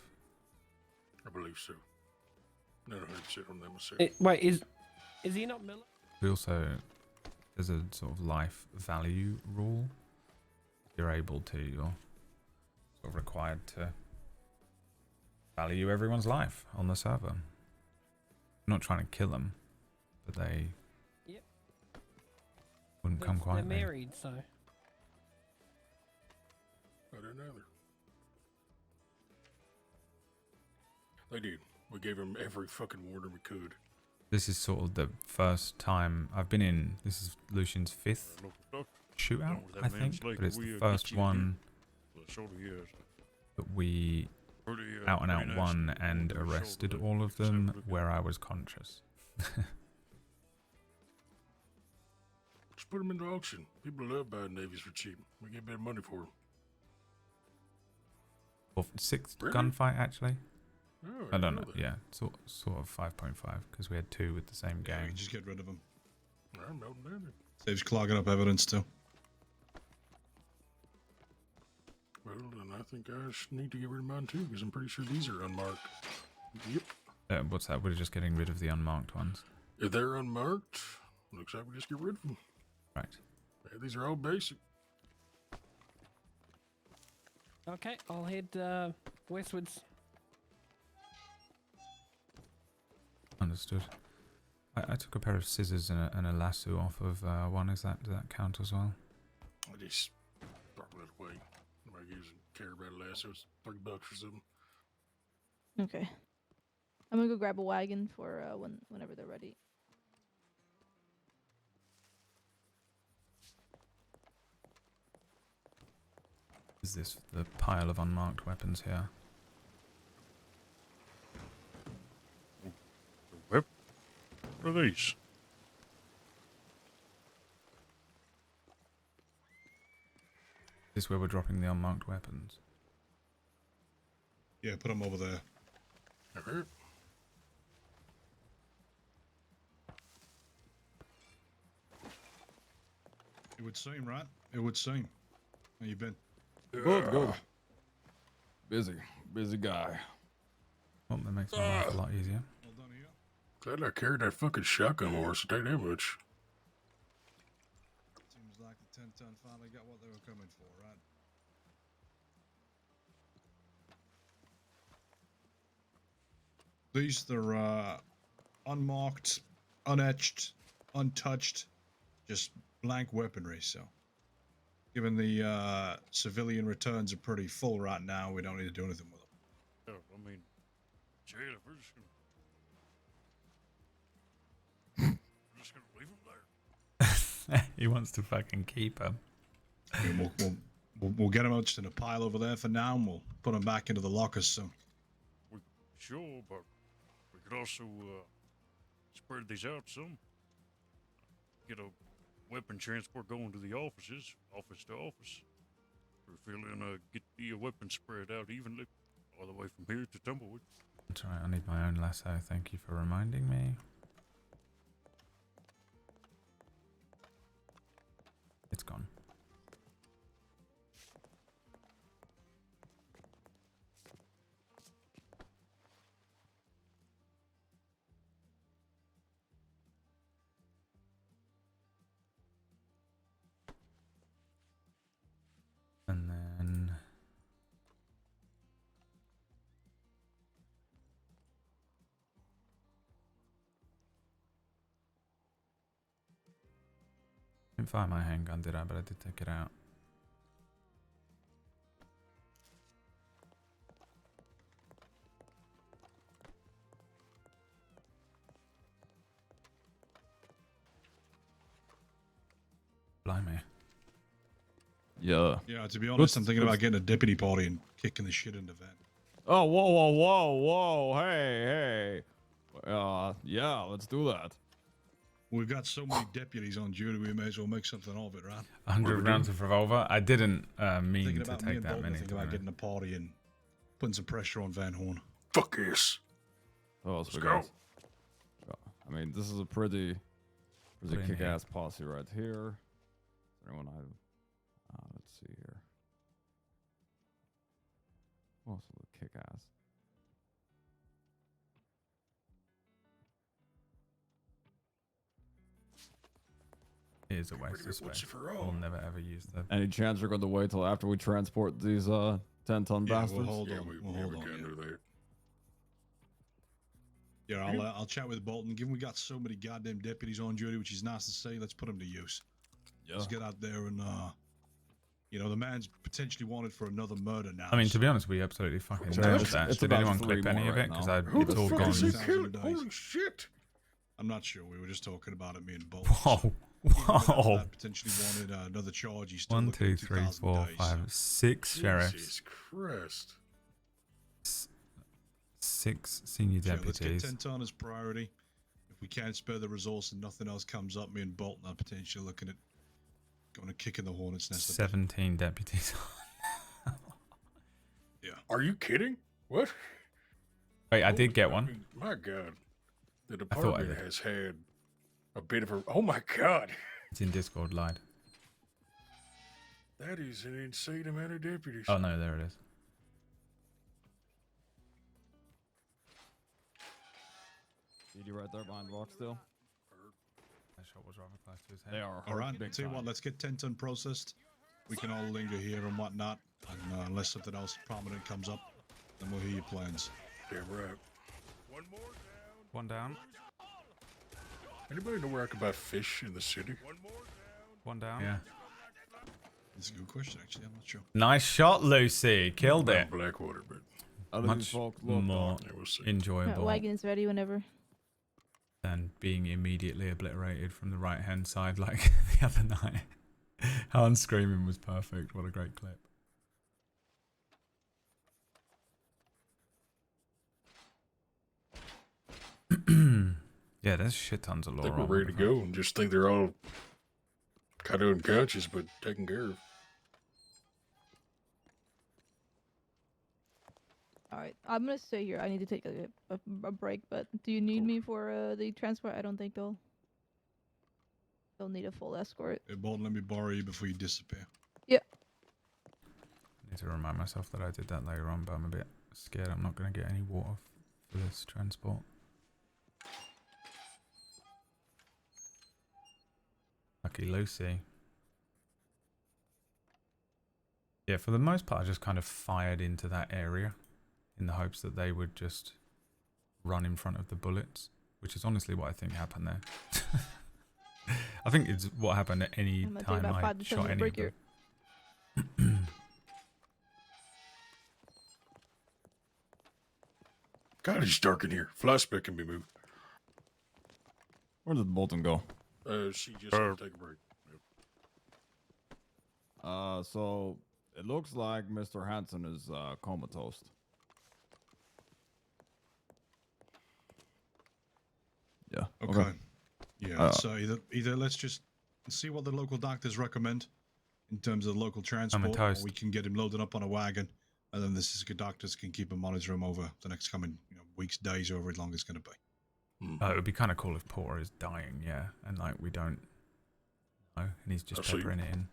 I believe so. Not 100% on that myself. Wait, is he not Miller? We also, there's a sort of life value rule. You're able to, you're sort of required to value everyone's life on the server. I'm not trying to kill them, but they wouldn't come They're quietly. married, so. I don't know. They did. We gave him every fucking warning we could. This is sort of the first time I've been in. This is Lucian's 5th shootout, I think, but it's the first one that we out and out won and arrested all of them where I was conscious. Just put them into auction. People love buying navies for cheap. We get better money for them. Or 6th Really? gunfight, actually. Oh, I don't know. that. Yeah, sort of 5.5 because we had 2 with the same Yeah, gang. just get rid of him. I'm melting down there. Saves clogging up evidence too. Well, then I think I need to get rid of mine too, because I'm pretty sure these are unmarked. Yep. What's that? We're just getting rid of the unmarked ones. If they're unmarked, looks like we just get rid of them. Right. Yeah, these are all basic. Okay, I'll head westwards. Understood. I took a pair of scissors and a lasso off of one. Does that count as well? I just probably that way. Nobody gives a care about a lasso. It's $3 or something. Okay. I'm gonna go grab a wagon for whenever they're ready. Is this the pile of unmarked weapons here? What are these? Is this where we're dropping the unmarked weapons? Yeah, put them over there. Okay. It would seem, right? It would seem. How you been? Good. Busy guy. Well, that makes my life a lot easier. Well done here. Glad I carried that fucking shotgun horse. It ain't that much. Seems like the 10-ton finally got what they were coming for, right? These, they're unmarked, unetched, untouched, just blank weaponry, so. Given the civilian returns are pretty full right now, we don't need to do anything with them. Yeah, I mean, jail, if we're just gonna leave them there. He wants to fucking keep them. I mean, we'll get them out just in a pile over there for now, and we'll put them back into the lockers soon. Sure, but we could also spread these out some. Get a weapon transport going to the offices, office to office. We're feeling get the weapons spread out evenly, all the way from here to Tumblewood. That's alright, I need my own lasso. Thank you for reminding me. It's gone. And then I didn't fire my handgun, did I? But I did take it out. Blimey. Yeah. Yeah, to be honest, I'm thinking about getting a deputy party and kicking the shit into Van. Oh, whoa. Hey. Yeah, let's do that. We've got so many deputies on duty, we may as well make something of it, right? 100 rounds of revolver. I didn't mean Thinking to about me take and that Bolton, many. thinking about getting a party and putting some pressure on Van Horn. Fuck yes. Oh, Let's go. I mean, this is a pretty Put it in kick-ass posse right here. Is there anyone let's see here. Who else will kick-ass? It is a waste of space. We'll never ever use them. Any chance you're going to wait till after we transport these 10-ton bastards? We'll hold on. We We'll hold on. can do that. Yeah, I'll chat with Bolton. Given we got so many goddamn deputies on duty, which is nice to say, let's put them to use. Yeah. Let's get out there and, the man's potentially wanted for another murder now. I mean, to be honest, we absolutely fucking So nailed it's- that. it's Did about anyone 3 clip any more of it? right Because now. Who it's the all fuck gone. is he Thousand killing? dice. Holy shit. I'm not sure. We were just talking about it, me and Bolton. Whoa. Whoa. That potentially wanted another charge. He's still 1, looking 2, at 3, 2,000 4, days. 5, 6 sheriffs. Jesus Christ. 6 senior So let's get deputies. 10 ton as priority. If we can't spare the resource and nothing else comes up, me and Bolton are potentially looking at going to kick in the hornet's nest. 17 deputies. Yeah. Are you kidding? What? Wait, I did get one. mean, my God. The I thought I department did. has had a bit of a... Oh, my God. It's in Discord, lied. That is an insane amount of deputies. Oh no, there it is. Did you right there behind rock still? That shot was rather close to his head. They are All right, big tell you time. what, let's get 10-ton processed. We can all linger here and whatnot, and unless something else prominent comes up, then we'll hear your plans. Damn right. One down. Anybody know where I could buy fish in the city? One down. Yeah. That's a good question, actually. I'm not sure. Nice shot, Lucy. Killed it. Blackwater, but Much more enjoyable Wagon is ready whenever. than being immediately obliterated from the right-hand side like the other night. Hans screaming was perfect. What a great clip. Yeah, there's shit tons of I lore. think we're on ready to with go and just think they're all kind of unconscious but taken care of. All right, I'm gonna stay here. I need to take a break, but do you need me for the transport? I don't think they'll need a full escort. Hey, Bolton, let me borrow you before you disappear. Yep. I need to remind myself that I did that later on, but I'm a bit scared I'm not going to get any water for this transport. Lucky Lucy. Yeah, for the most part, I just kind of fired into that area in the hopes that they would just run in front of the bullets, which is honestly what I think happened there. I think it's what happened at any I'm gonna take time about I 5 to 10 shot minute any break of them. here. God, it's dark in here. Fly spec can be moved. Where did Bolton go? She just had to take a break. So it looks like Mr. Hansen is comatose. Yeah. Okay. Yeah. So either let's just see what the local doctors recommend in terms of local transport, or toast. we can get him loaded up on a wagon, and then the Siska doctors can keep him monitor him over the next coming weeks, days, however long it's going to be. It would be kind of cool if Porter is dying, yeah, and like we don't know, and he's just peppering it in.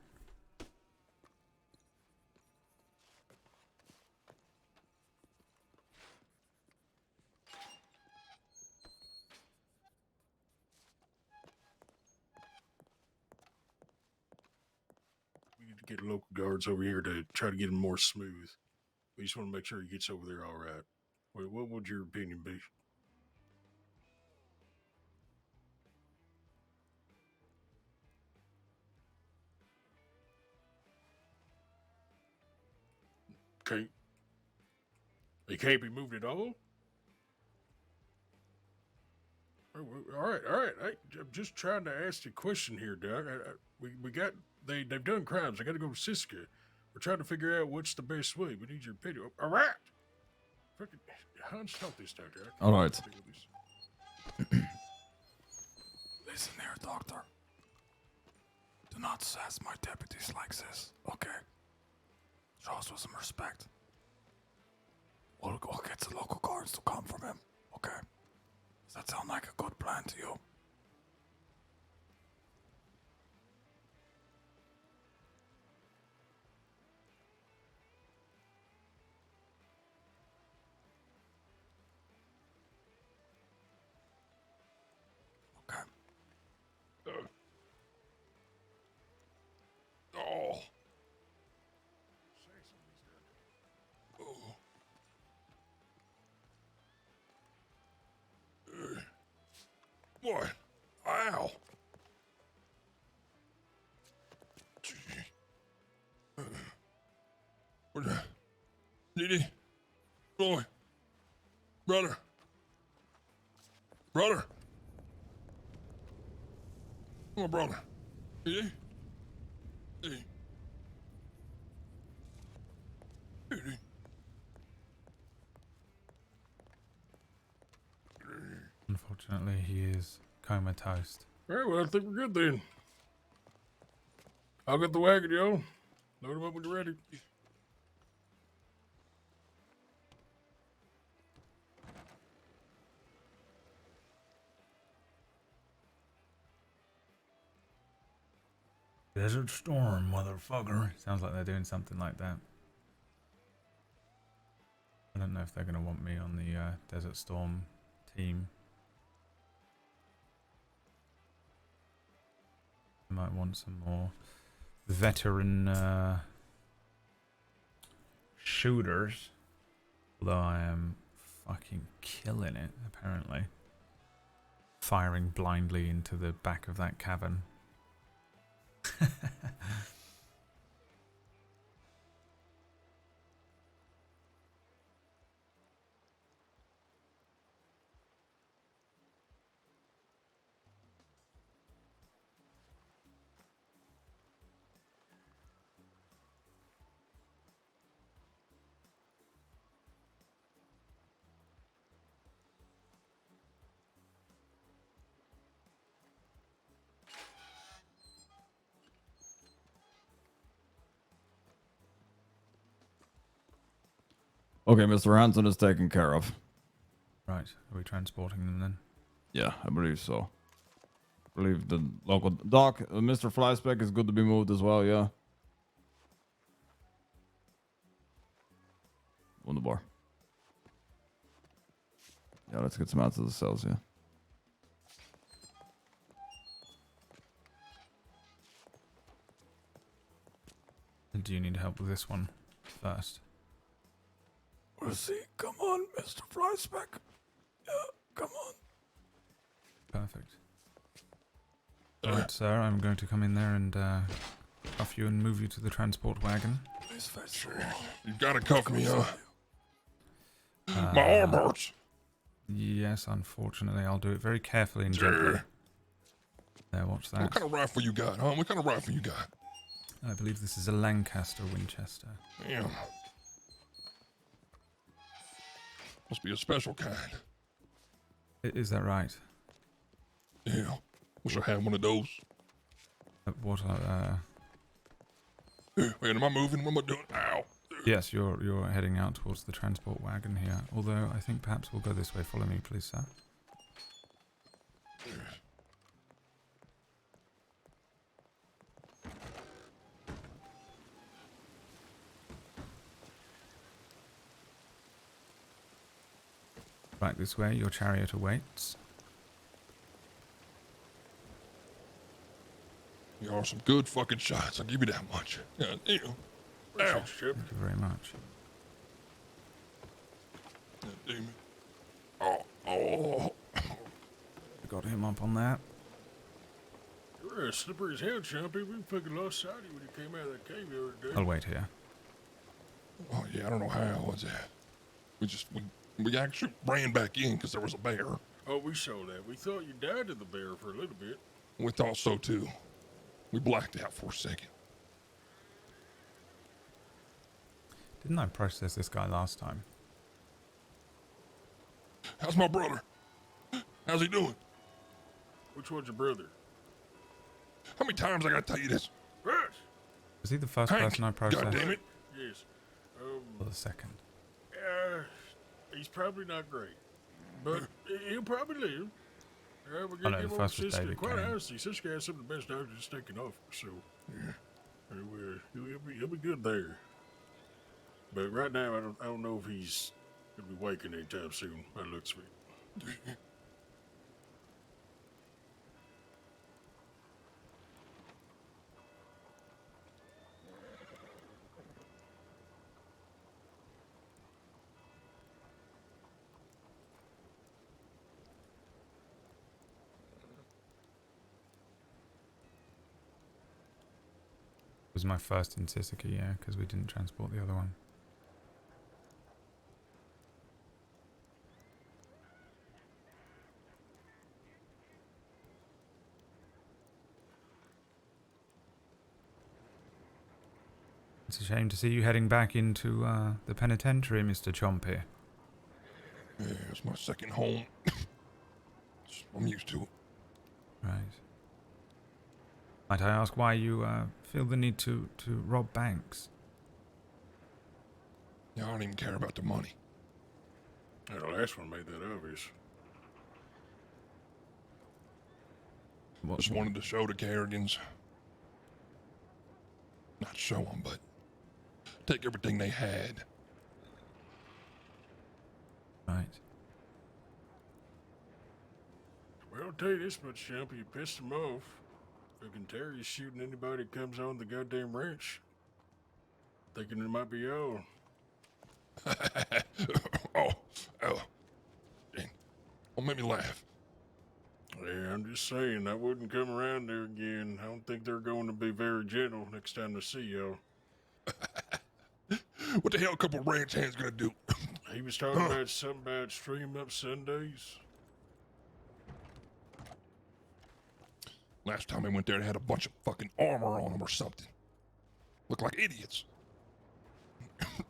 We need to get local guards over here to try to get him more smooth. We just want to make sure he gets over there all right. What would your opinion be? Okay. He can't be moved at all? All right. I'm just trying to ask you a question here, Doc. We got they've done crimes. I got to go to Siska. We're trying to figure out what's the best way. We need your opinion. All right. Frickin' Hans, talk this, Doctor. All right. Listen here, Doctor. Do not sass my deputies like this, okay? Show us with some respect. We'll go get the local guards to come from him, okay? Does that sound like a good plan to you? Oh. What? Ow. What the? Didi? Boy. Brother. Brother. Come on, brother. Didi? Didi? Didi? Unfortunately, he is comatose. All right, well, I think we're good then. I'll get the wagon, yo. Load him up when you're ready. Desert Storm, motherfucker. Sounds like they're doing something like that. I don't know if they're going to want me on the Desert Storm team. I might want some more veteran shooters. Although I am fucking killing it, apparently. Firing blindly into the back of that cavern. Okay, Mr. Hanson is taken care of. Right, are we transporting them then? Yeah, I believe so. I believe the local doc, Mr. Flyspeck, is good to be moved as well. Yeah. On the bar. Yeah, let's get some out to the cells. Yeah. Do you need help with this one first? We'll see. Come on, Mr. Flyspeck. Yeah, come on. Perfect. Alright, sir, I'm going to come in there and cuff you and move you to the transport wagon. Please face sure. You gotta cuff me, huh? Uh, My arm hurts. Yes, unfortunately. I'll do it very carefully and gently. There, watch that. What kind of rifle you got, huh? What kind of rifle you got? I believe this is a Lancaster Winchester. Damn. Must be a special kind. Is that right? Yeah. Wish I had one of those. What Wait, am I moving? What am I doing? Ow. Yes, you're heading out towards the transport wagon here. Although I think perhaps we'll go this way. Follow me, please, sir. Right this way, your chariot awaits. You are some good fucking shots. I'll give you that much. Yeah, damn. Ow. Thank you very much. Yeah, damn it. Oh. Got him up on that. You're as slippery as hell, Chompy. We fucking lost sight of you when you came out of that cave the other day. I'll wait here. Oh, yeah, I don't know how I was at. We actually ran back in because there was a bear. Oh, we saw that. We thought you died to the bear for a little bit. We thought so, too. We blacked out for a second. Didn't I process this guy last time? How's my brother? How's he doing? Which one's your brother? How many times I gotta tell you this? Russ! Was he the first Hank, person I processed? God damn it. Yes. Or the second? He's probably not great. But he'll probably live. We're I getting know, him the on first was Siska. David Quite Kane. honestly, Siska has some of the best doctors taking off. So, he'll be good there. But right now, I don't know if he's gonna be waking anytime soon. By the looks of it. It was my first in Sisika, yeah, because we didn't transport the other one. It's a shame to see you heading back into the penitentiary, Mr. Chompy. Yeah, it's my second home. I'm used to it. Right. Might I ask why you feel the need to rob banks? Yeah, I don't even care about the money. Yeah, the last one made that obvious. Just wanted to show the Carrigans show them, but take everything they had. Right. Well, I'll tell you this much, Jumpy. You pissed him off. Fucking Terry's shooting anybody that comes on the goddamn ranch. Thinking it might be y'all. oh, dang. Don't make me laugh. Yeah, I'm just saying, I wouldn't come around there again. I don't think they're going to be very gentle next time they see y'all. What the hell a couple ranch hands gonna do? He was talking about something about stream up Sundays. Last time I went there, they had a bunch of fucking armor on them or something. Look like idiots. Hey,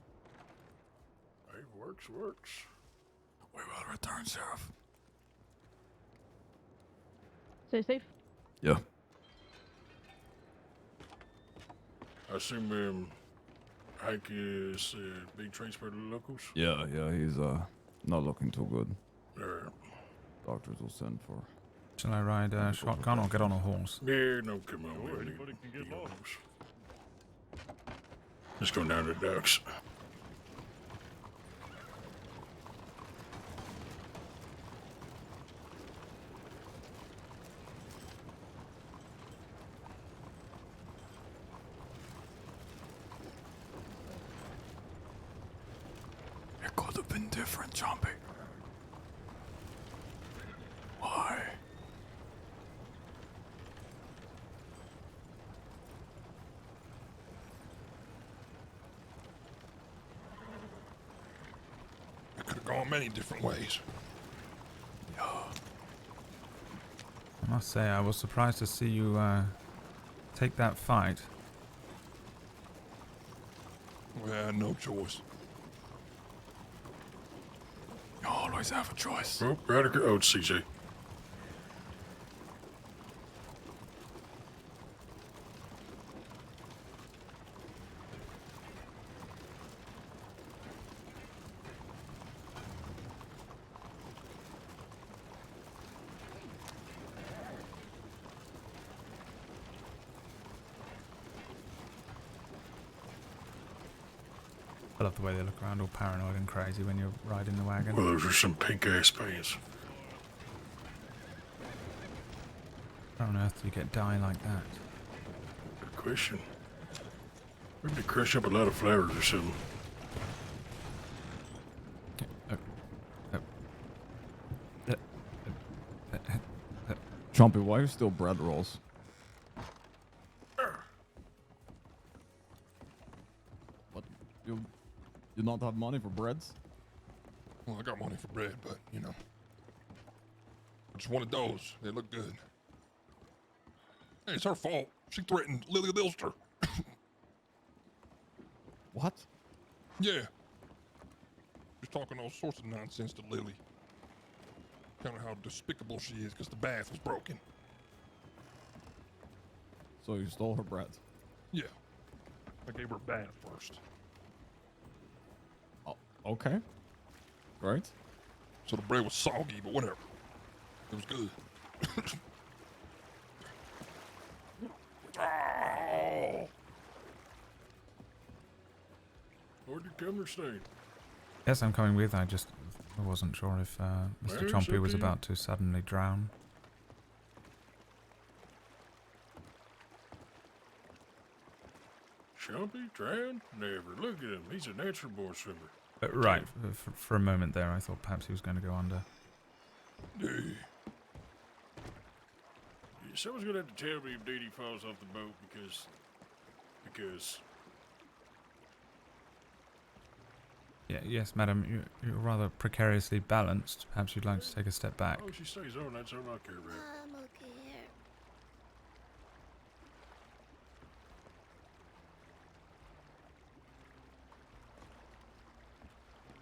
works. We will return, Sheriff. Stay safe. Yeah. I assume Hank is being transported to locals? Yeah, he's not looking too good. Alright. Doctors will send for. Shall I ride a shotgun or get on a horse? Yeah, no, come on. Sure, man. anybody can get lost. Let's go down to the docks. It could have been different, Jumpy. Why? It could have gone many different ways. Yeah. I must say, I was surprised to see you take that fight. We had no choice. You always have a choice. Oh, Radical. Oh, it's CJ. I love the way they look around all paranoid and crazy when you're riding the wagon. Well, those are some pink ass pants. How on earth do you get dye like that? Good question. Maybe they crush up a lot of flowers or something. Chompy, why are you still bread rolls? What? You not have money for breads? Well, I got money for bread, but, you know. I just wanted those. They look good. Hey, it's her fault. She threatened Lily Dilster. What? Yeah. Just talking all sorts of nonsense to Lily. Kind of how despicable she is because the bath was broken. So you stole her bread? Yeah. I gave her a bath first. Oh, okay. Right. So the bread was soggy, but whatever. It was good. Oh. Where'd you come or stay? Yes, I'm coming with. I wasn't sure if Mr. Well, Chompy it's was okay. about to suddenly drown. Chompy? Drowned? Never. Look at him. He's a natural born swimmer. Right, for a moment there, I thought perhaps he was going to go under. Someone's gonna have to tell me if Dee Dee falls off the boat because. Yeah, yes, madam, you're rather precariously balanced. Perhaps you'd like to take a step back. Oh, she stays on. That's all I care about. I'm okay here.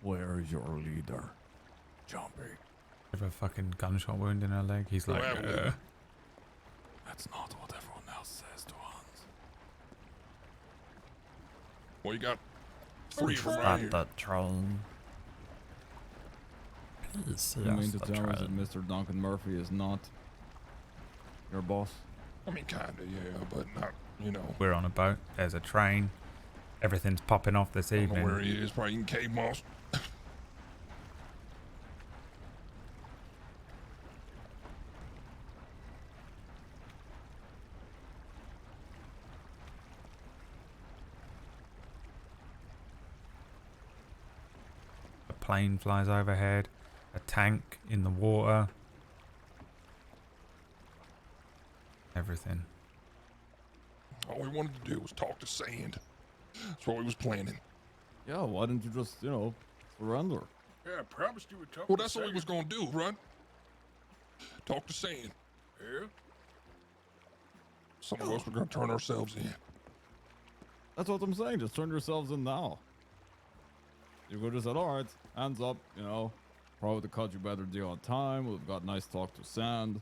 Where is your leader, Jumpy? Have a fucking gunshot wound in her leg. He's like, That's not what everyone else says to us. Well, you got 3 of them right here. the train. Please see You us mean to the tell us that train. Mr. Duncan Murphy is not your boss? I mean, kinda, yeah, but not, you know. We're on a boat. There's a train. Everything's popping off this I don't know where evening. he is. Probably eating cave moss. A plane flies overhead. A tank in the water. Everything. All we wanted to do was talk to sand. That's what we was planning. Yeah, why didn't you just, you know, surrender? Yeah, I promised you would talk Well, to that's what we Sand. was gonna do, right? Talk to sand. Yeah? Some of us were gonna turn ourselves in. That's what I'm saying. Just turn yourselves in now. You could have said, all right, hands up, you know. Probably would have cut you better deal on time. We've got nice talk to sand.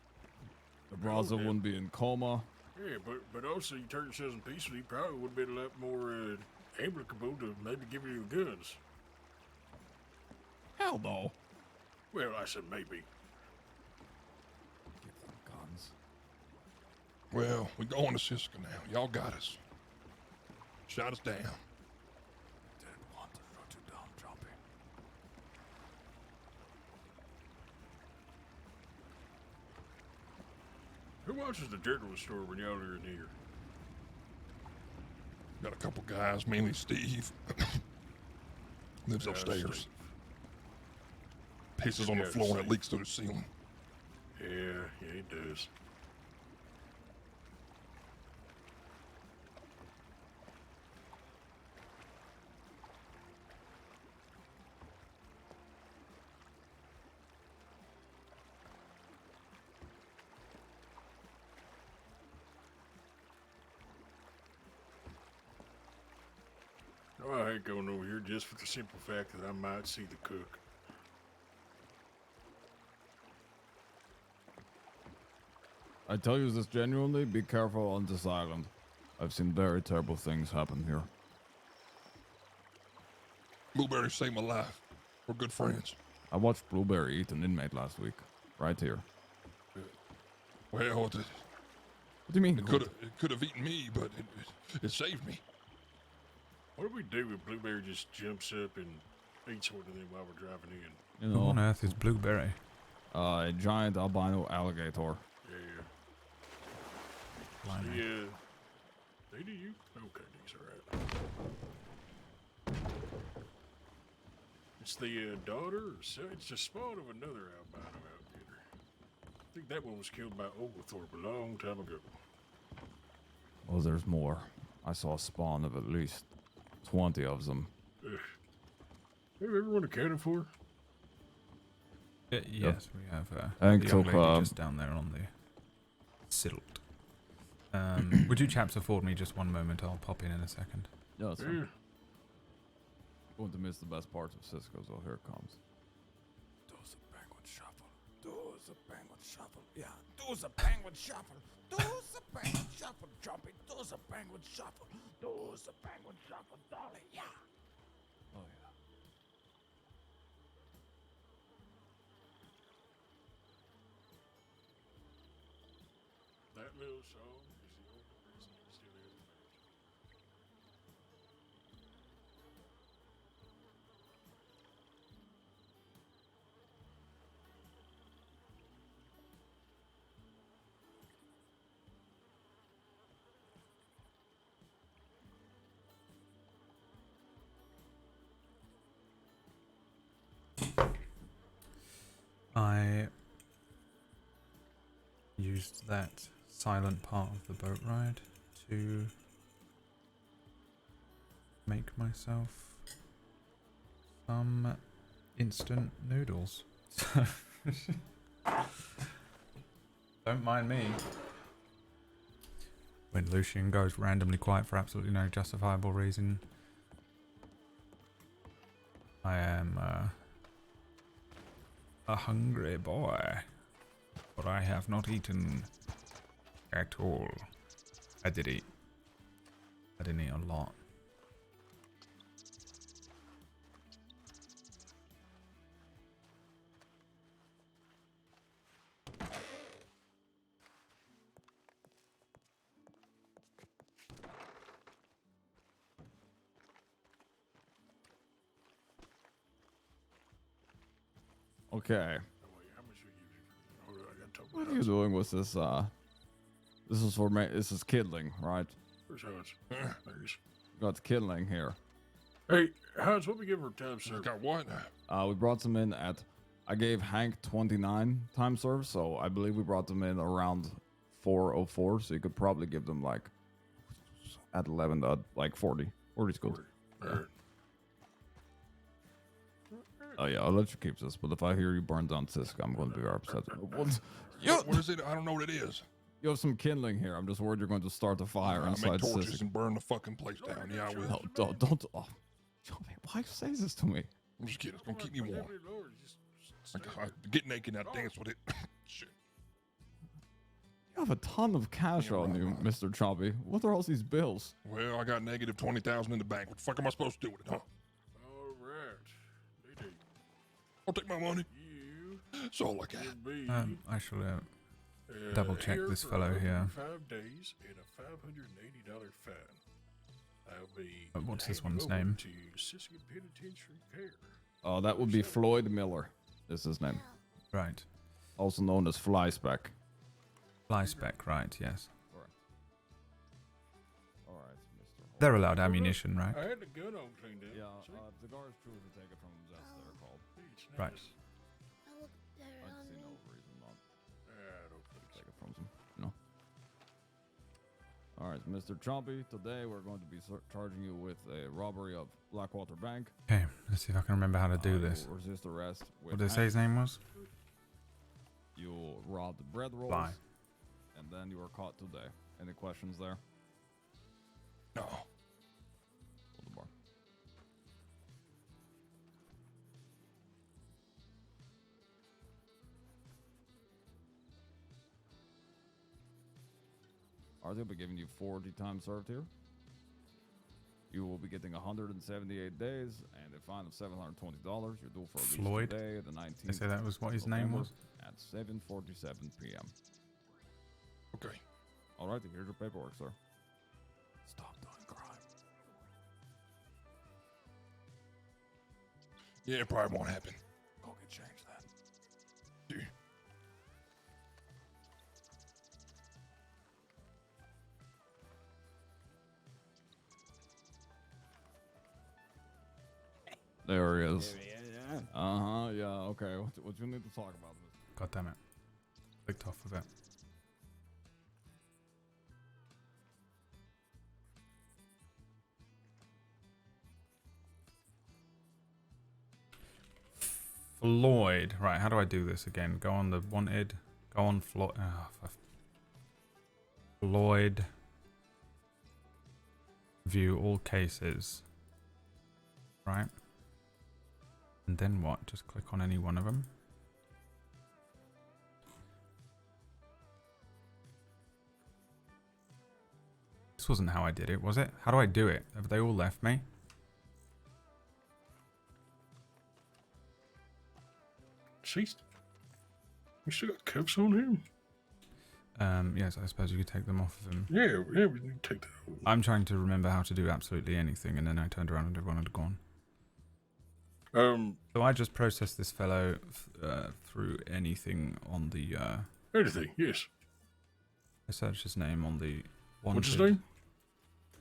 The browser man. wouldn't be in coma. Yeah, but also you turn yourselves in peaceful, you probably would have been a lot more applicable to maybe give you the guns. Hell no. Well, I said maybe. Give them guns. Well, we going to Siska now. Y'all got us. Shot us down. Didn't want to shoot you down, Jumpy. Who watches the general store when y'all are in here? Got a couple guys, mainly Steve. Lives upstairs. Steve. Pisses on the Yeah, floor and it Steve. leaks through the ceiling. Yeah, he does. Oh, I hate going over here just for the simple fact that I might see the cook. I tell you this genuinely, be careful on this island. I've seen very terrible things happen here. Blueberry saved my life. We're good friends. I watched Blueberry eat an inmate last week. Right here. Well, What do you mean? it could have eaten me, but it saved me. What do we do if Blueberry just jumps up and eats one of them while we're driving in? You Who on know, earth is Blueberry? a giant albino alligator. Yeah. Blimey. Yeah. They do you? Okay, these are right. It's the daughter or son? It's the spawn of another albino alligator. I think that one was killed by Oglethorpe a long time ago. Oh, there's more. I saw a spawn of at least 20 of them. Ugh. Have everyone accounted for? Yes, we have Hank the young took, lady just down there on the silt. Would you chaps afford me just one moment? I'll pop in a second. Yeah, that's Yeah. fine. Going to miss the best parts of Cisco, so here it comes. Do the penguin shuffle. Do the penguin shuffle. Yeah. Do the penguin shuffle. Do the penguin shuffle. Jumpy. Do the penguin shuffle. Do the penguin shuffle. Dolly. Yeah. Oh, yeah. That little song is the only reason you still have the match. I used that silent part of the boat ride to make myself some instant noodles. Don't mind me. When Lucien goes randomly quiet for absolutely no justifiable reason, I am a hungry boy, but I have not eaten at all. I did eat. I didn't eat a lot. Okay. How much we give you? Hold on, I gotta talk What about are you doing with this? This is for this is Kidling, right? Where's Hans? There's. Got Kidling here. Hey, Hans, what we give her time serve? Got what? We brought them in at. I gave Hank 29 time serve, so I believe we brought them in around 4:04. So you could probably give them like at 11, like 40. 40 is good. Yeah. Oh yeah, I'll let you keep this. But if I hear you burn down Sisk, I'm going to be very upset. What is it? I don't know what it is. You have some kindling here. I'm just worried you're going to start a fire I'll inside make torches Sisk. and burn the fucking place down. Yeah, I will. No, don't. Oh, Johnny, why say this to me? I'm just kidding. It's gonna keep me warm. I get naked and I dance with it. Shit. You have a ton of cash on you, Mr. Choppy. What are all these bills? Well, I got negative 20,000 in the bank. What the fuck am I supposed to do with it, huh? All right. I'll take my money. That's all I got. I shall double check this fellow here. 5 days and a $580 fine. I'll be. What's this handing one's over name? To Siska Penitentiary Care. Oh, that would be Floyd Miller. Is his name? Right. Also known as Flyspeck. Flyspeck, right? Yes. All right, Mr. They're allowed ammunition, right? I had the gun all cleaned up. Yeah, See? the guards choose to take it from them. That's they're called. It's Right. nice. I see no reason not I don't think to take it from them. No. All right, Mr. Chompy. Today we're going to be charging you with a robbery of Blackwater Bank. Okay, let's see if I can remember how to do this. You resist arrest. What did it say his name was? You robbed the bread rolls. Fly. And then you were caught today. Any questions there? No. Hold the bar. Arthur will be giving you 40 times served here. You will be getting 178 days and a fine of $720. You're due for a Floyd? today, the 19th. They say that was what his name November was? At 7:47 p.m. Okay. All right, here's your paperwork, sir. Stop doing crime. Yeah, it probably won't happen. Go get changed then. Dude. There he is. Yeah, okay. What you need to talk about? God damn it. Clicked off of it. Floyd. Right, how do I do this again? Go on the wanted. Go on Floyd. Oh, Floyd. View all cases. Right. And then what? Just click on any one of them. This wasn't how I did it, was it? How do I do it? Have they all left me? See? We still got cuffs on him. Yes, I suppose you could take them off of him. Yeah, we can take that. I'm trying to remember how to do absolutely anything, and then I turned around and everyone had gone. So I just processed this fellow through anything on the. Anything, yes. I searched his name on the. What's his name?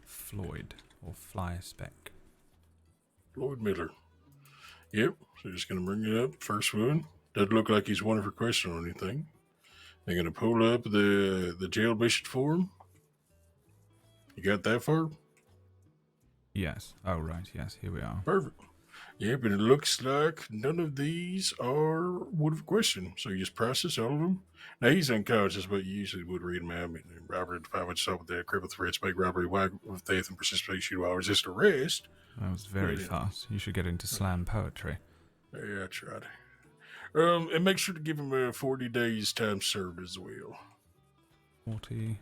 Floyd or Flyspeck. Floyd Miller. Yep. So just gonna bring it up. First one. Doesn't look like he's wanted for question or anything. They're gonna pull up the jail mission form. You got that far? Yes. Oh right. Yes. Here we are. Perfect. Yep, and it looks like none of these are would have question. So you just process all of them. Now he's unconscious, but you usually would read them out. I mean, robbery, defilement, assault with death, cripple threats, bank robbery, whack with theft, and participation while resist arrest. That was very fast. You should get into slam poetry. Yeah, I tried. And make sure to give him 40 days time served as well. 40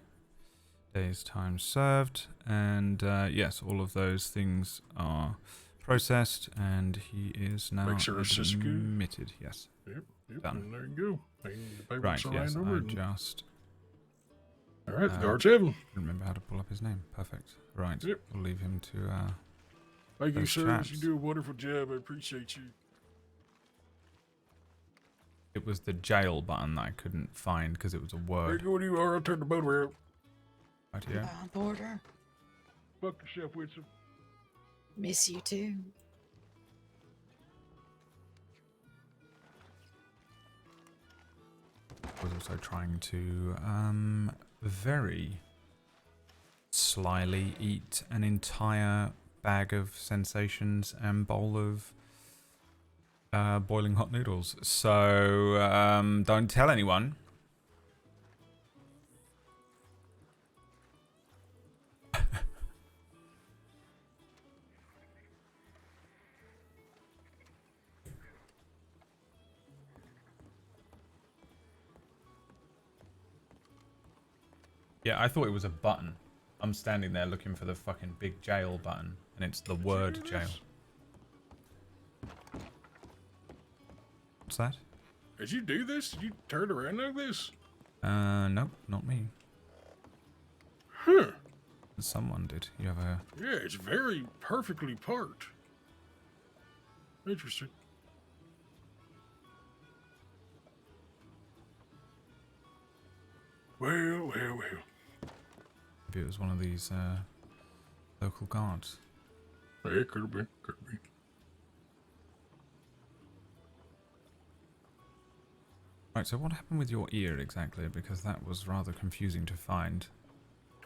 days time served, and yes, all of those things are processed, and he is now Make sure it's just good. admitted. Yes. Yep. Done. And there you go. And the paper's Right. Yes. signed over I and- just. All right, the guards have him. Remember how to pull up his name. Perfect. Right. Yep. We'll leave him to. Thank you, those sir. chaps. You do a wonderful job. I appreciate you. It was the jail button that I couldn't find because it was a Very word. good, you are. I'll turn the boat around. Right here. Porter. Fuck yourself, Winston. Miss you too. I was also trying to very slyly eat an entire bag of sensations and bowl of boiling hot noodles. So don't tell anyone. Yeah, I thought it was a button. I'm standing there looking for the fucking big jail button, and it's the word jail. What's that? Did you do this? Did you turn around like this? Nope, not me. Huh. Someone did. You have a... Yeah, it's very perfectly parked. Interesting. Well. Maybe it was one of these local guards. Yeah, it could have been. Right, so what happened with your ear exactly? Because that was rather confusing to find.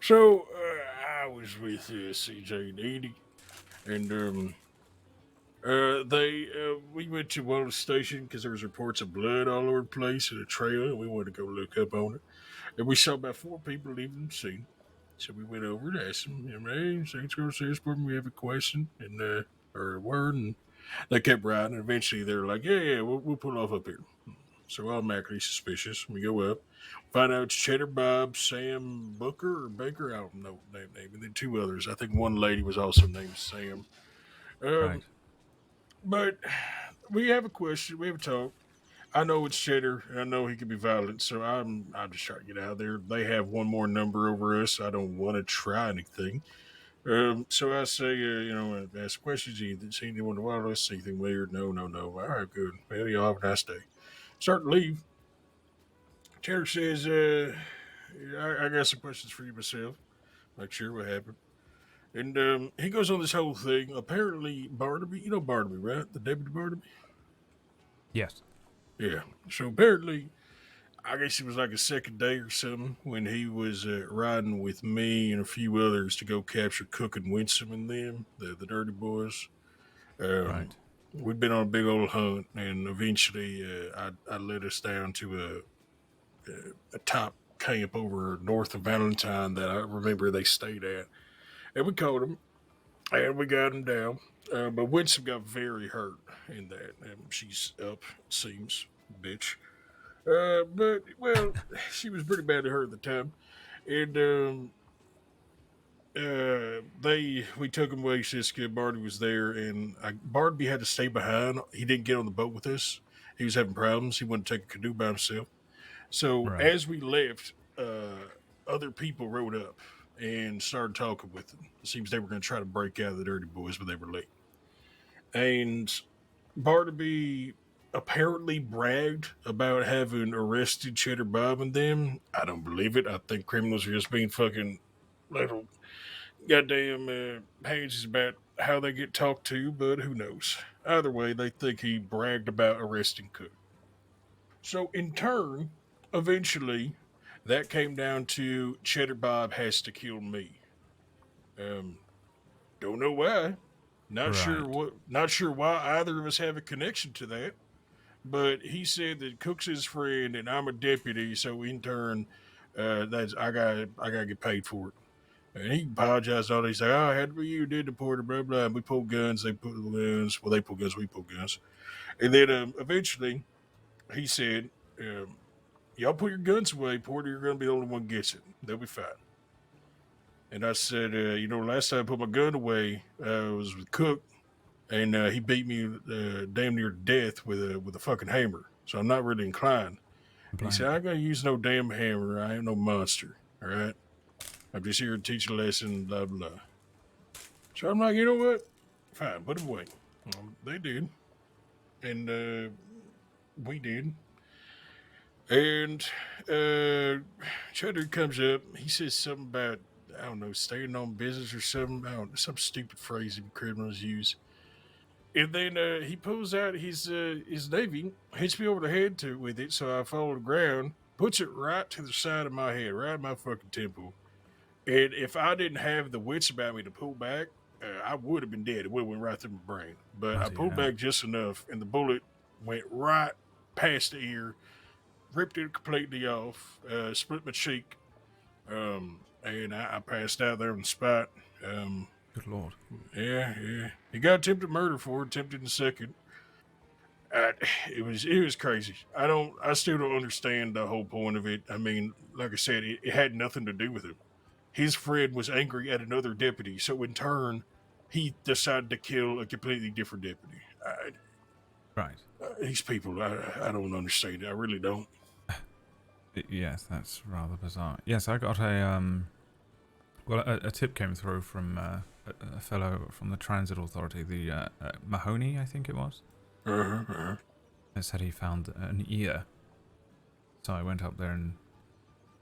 So, I was with CJ and Edie, and we went to Wallace Station because there was reports of blood all over the place in a trailer, and we wanted to go look up on it. And we saw about 4 people leaving the scene. So we went over and asked them, hey, Saints Girl Serious Department, we have a question, and or a word, and they kept writing, and eventually they were like, yeah, we'll pull off up here. So we're automatically suspicious. We go up, find out it's Cheddar Bob, Sam Booker, or Baker, I don't know their name, and then 2 others. I think one lady was also named Sam. Right. But we have a question, we have a talk. I know it's Cheddar, and I know he can be violent, so I'm just trying to get out of there. They have one more number over us. I don't want to try anything. So I say, ask questions. You see anyone in the wireless? See anything weird? No. All right, good. Well, y'all have a nice day. Start to leave. Cheddar says, I got some questions for you myself. Like, sure, what happened? And he goes on this whole thing. Apparently, Barnaby, you know Barnaby, right? The Deputy Barnaby? Yes. Yeah. So apparently, I guess it was like a second day or something when he was riding with me and a few others to go capture Cook and Winsome and them, the Dirty Boys. Right. We'd been on a big old hunt, and eventually I led us down to a top camp over north of Valentine that I remember they stayed at. And we caught him, and we got him down. But Winsome got very hurt in that. And she's up, it seems, bitch. But well, she was pretty badly hurt at the time, and we took him away. Siska Barty was there, and Barty had to stay behind. He didn't get on the boat with us. He was having problems. He wanted to take a canoe by himself. So Right. as we left, other people rode up and started talking with them. It seems they were going to try to break out of the Dirty Boys, but they were late. And Barnaby apparently bragged about having arrested Cheddar Bob and them. I don't believe it. I think criminals are just being fucking little goddamn pages about how they get talked to, but who knows? Either way, they think he bragged about arresting Cook. So in turn, eventually, that came down to Cheddar Bob has to kill me. Don't know why. Not sure why either of us have a connection to that. But he said that Cook's his friend and I'm a deputy, so in turn, that's I gotta get paid for it. And he apologized all. He's like, "Oh, it had to be you, did the Porter, blah blah." And we pulled guns, they pulled guns. Well, they pulled guns, we pulled guns. And then eventually, he said, "Y'all put your guns away, Porter. You're gonna be the only one who gets it. They'll be fine." And I said, last time I put my gun away, was with Cook, and he beat me damn near to death with a fucking hammer. So I'm not really inclined. He said, "I ain't gonna use no damn hammer. I ain't no monster. All right. I'm just here to teach a lesson. Blah blah." So I'm like, you know what? Fine, put it away. They did, and we did. And Cheddar comes up. He says something about, I don't know, staying on business or something. I don't know, some stupid phrase criminals use. And then he pulls out his navy, hits me over the head with it, so I fall to the ground, puts it right to the side of my head, right in my fucking temple. And if I didn't have the wits about me to pull back, I would have been dead. It would have went right through my brain. But I Bloody pulled hell. back just enough, and the bullet went right past the ear, ripped it completely off, split my cheek, and I passed out there on the spot. Good lord. Yeah. He got attempted murder for it, attempted in the second. Uh, it was crazy. I still don't understand the whole point of it. I mean, like I said, it had nothing to do with him. His friend was angry at another deputy, so in turn, he decided to kill a completely different deputy. Right. These people, I don't understand it. I really don't. Yes, that's rather bizarre. Yes, I got a tip came through from a fellow from the Transit Authority, the Mahoney, I think it was. It said he found an ear. So I went up there and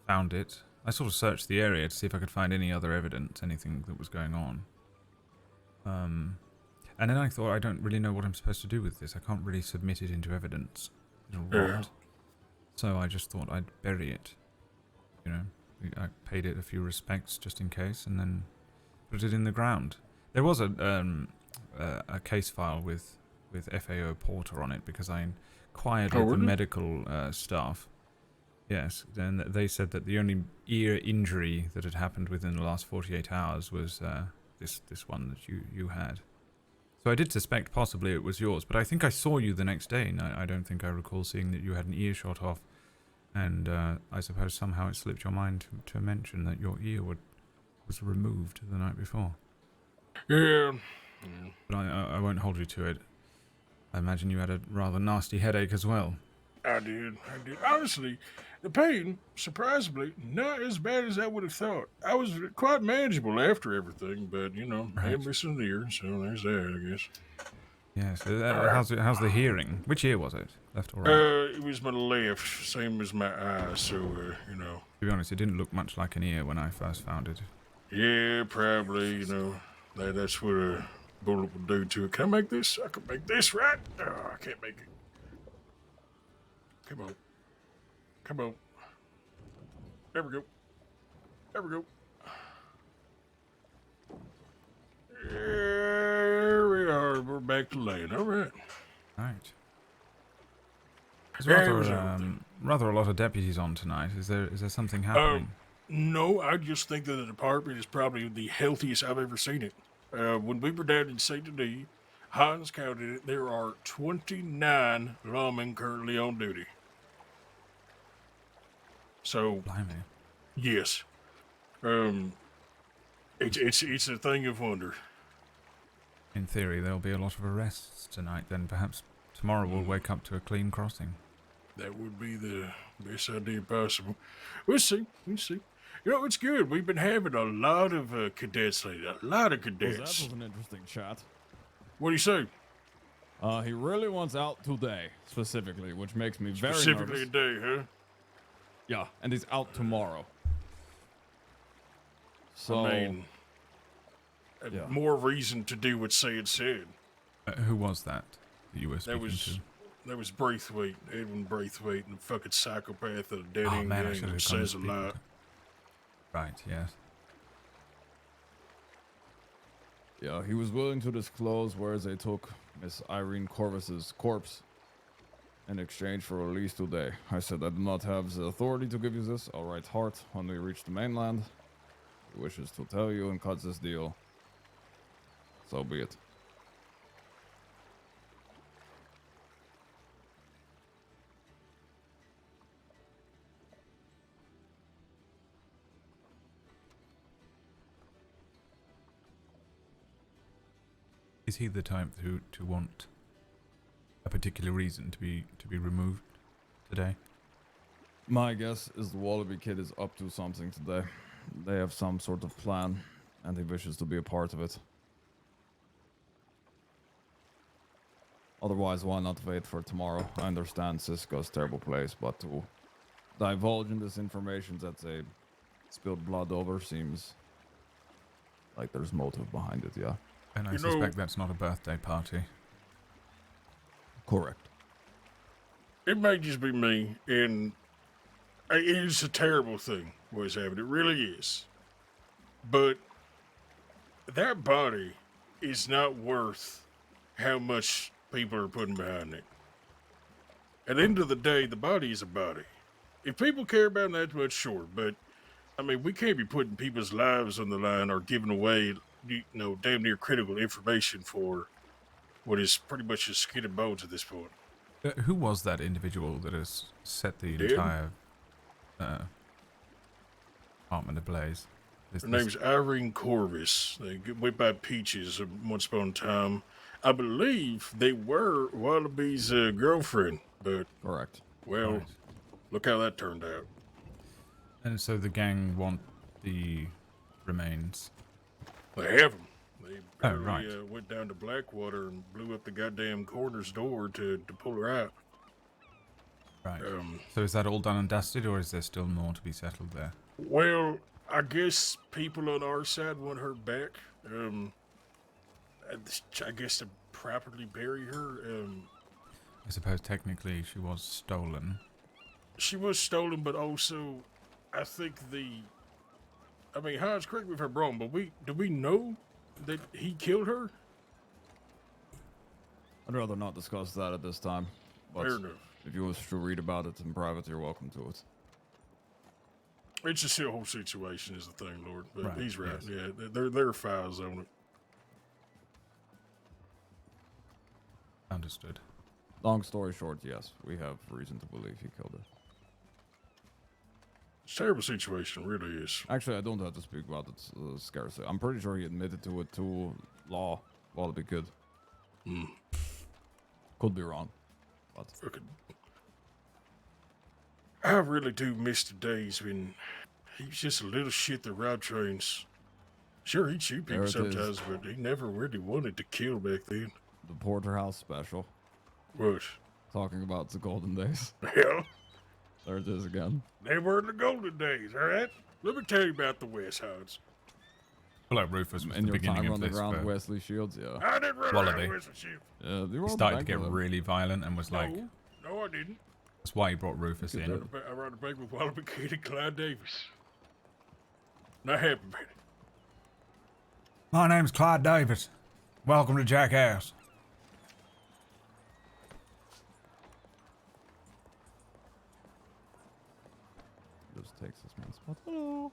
found it. I sort of searched the area to see if I could find any other evidence, anything that was going on. And then I thought, I don't really know what I'm supposed to do with this. I can't really submit it into evidence. It'll rot. So I just thought I'd bury it. You know, I paid it a few respects just in case, and then put it in the ground. There was a case file with FAO Porter on it because I inquired with the medical staff. Yes, then they said that the only ear injury that had happened within the last 48 hours was this one that you had. So I did suspect possibly it was yours, but I think I saw you the next day, and I don't think I recall seeing that you had an ear shot off. And I suppose somehow it slipped your mind to mention that your ear was removed the night before. Yeah. But I won't hold you to it. I imagine you had a rather nasty headache as well. I did. Honestly, the pain, surprisingly, not as bad as I would have thought. I was quite manageable after everything, but, you know, I am missing an ear, so there's that, I guess. Yes. How's the hearing? Which ear was it? Left or right? It was my left, same as my eye, so, you know. To be honest, it didn't look much like an ear when I first found it. Yeah, probably, you know, that's what a bullet will do to it. Can I make this? I can make this, right? Oh, I can't make it. Come on. There we go. There we are. We're back to land. All right. Right. There's rather a lot of deputies on tonight. Is there something happening? No, I just think that the department is probably the healthiest I've ever seen it. When we were down in St. Denis, Hans counted it, there are 29 lawmen currently on duty. So, blimey. Yes. It's a thing of wonder. In theory, there'll be a lot of arrests tonight. Then perhaps tomorrow we'll wake up to a clean crossing. That would be the best idea possible. We'll see. You know, it's good. We've been having a lot of cadets lately. A lot of cadets. Well, that was an interesting chat. What do you say? He really wants out today, specifically, which makes me very nervous. Specifically a day, huh? Yeah, and he's out tomorrow. So, I mean, more reason to do what said. Who was that you were speaking to? That was Braithwaite, Edwin Braithwaite, and the fucking psychopath of the dead end man, gang that says a lot. Right, yes. Yeah, he was willing to disclose where they took Miss Irene Corvus's corpse in exchange for release today. I said I do not have the authority to give you this. I'll write Hart when we reach the mainland. He wishes to tell you and cut this deal. So be it. Is he the type to want a particular reason to be removed today? My guess is the Wallaby kid is up to something today. They have some sort of plan, and he wishes to be a part of it. Otherwise, why not wait for tomorrow? I understand Cisco's a terrible place, but to divulging this information that they spilled blood over seems like there's motive behind it, yeah. And I You know- suspect that's not a birthday party. Correct. It may just be me, and it's a terrible thing what's happened. It really is. But that body is not worth how much people are putting behind it. At the end of the day, the body is a body. If people care about it that much, sure. But, I mean, we can't be putting people's lives on the line or giving away, damn near critical information for what is pretty much just skin and bones at this point. Who was that individual that has set the Dead? entire apartment ablaze? Her name's Irene Corvus. They went by Peaches once upon a time. I believe they were Wallaby's girlfriend, but... Correct. Well, Right. look how that turned out. And so the gang want the remains. They have them. They Oh, apparently, right. went down to Blackwater and blew up the goddamn coroner's door to pull her out. Right. So is that all done and dusted, or is there still more to be settled there? Well, I guess people on our side want her back. I guess to properly bury her. I suppose technically she was stolen. She was stolen, but also, I think I mean, Hans, correct me if I'm wrong, but do we know that he killed her? I'd rather not discuss that at this time. But Fair enough. if you wish to read about it in private, you're welcome to it. It's just the whole situation is the thing, Lord. But Right, he's right. yes. Yeah, there are files on it. Understood. Long story short, yes, we have reason to believe he killed her. It's a terrible situation, it really is. Actually, I don't have to speak about it scarcely. I'm pretty sure he admitted to it to law. Well, be good. Could be wrong, but I really do miss the days when he was just a little shit that robbed trains. Sure, he'd shoot There people it is. sometimes, but he never really wanted to kill back then. the Porterhouse special. What? Talking about the golden days. Well, There it is again. they were the golden days, all right? Let me tell you about the West Hans. I feel like Rufus was In the your beginning time of on the this. ground, for Wesley Shields, yeah. I didn't run Wallaby. around with a ship. Yeah, you He robbed started to bank get with him. really violent and was like, No, I didn't. that's why he brought Rufus Look at in. that. I rode a bank with Wallaby Kid and Clyde Davis. Not happy about it. My name's Clyde Davis. Welcome to Jackass. Just takes this man's spot. Hello.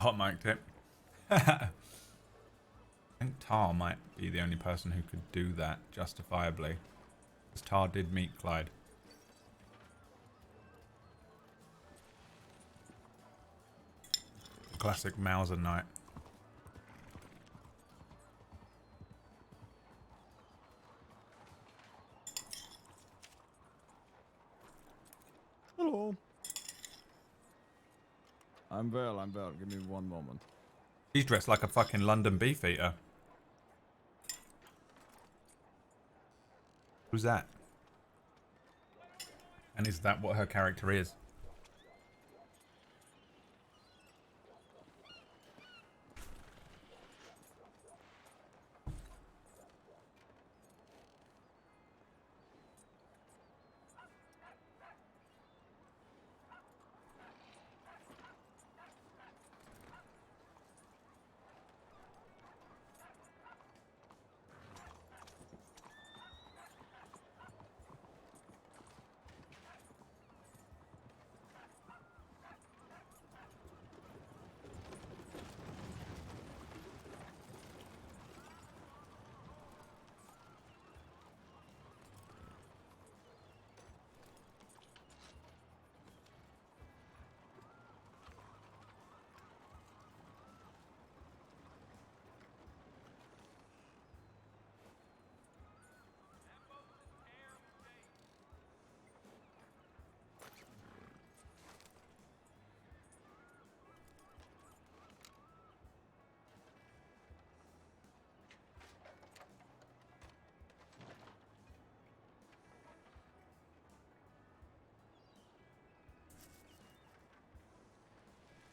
Hot mic'd it. I think Tar might be the only person who could do that justifiably. Because Tar did meet Clyde. Classic Mauser night. Hello. I'm well. Give me one moment. He's dressed like a fucking London beefeater. Who's that? And is that what her character is?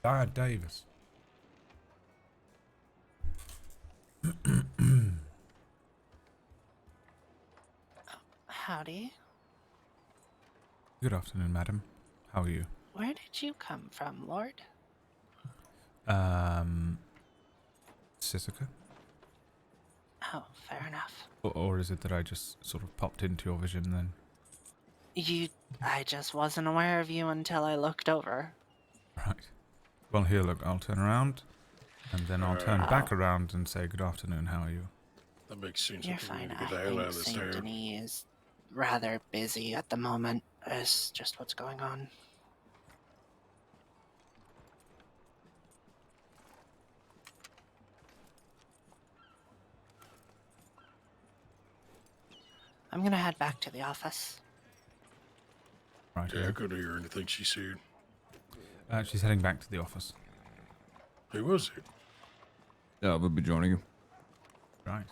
Dad Davis. Howdy. Good afternoon, madam. How are you? Where did you come from, Lord? Sisika? Oh, fair enough. Or is it that I just sort of popped into your vision then? I just wasn't aware of you until I looked over. Right. Well, here, look, I'll turn around, and then I'll turn back around and say, good afternoon, how are you? That makes sense. You're I think we fine. need to I get the hell think out of this Saint town. Denis is rather busy at the moment. Is just what's going on. I'm gonna head back to the office. Right. Yeah, I couldn't hear anything she said. She's heading back to the office. Who was it? Yeah, we'll be joining you. Right.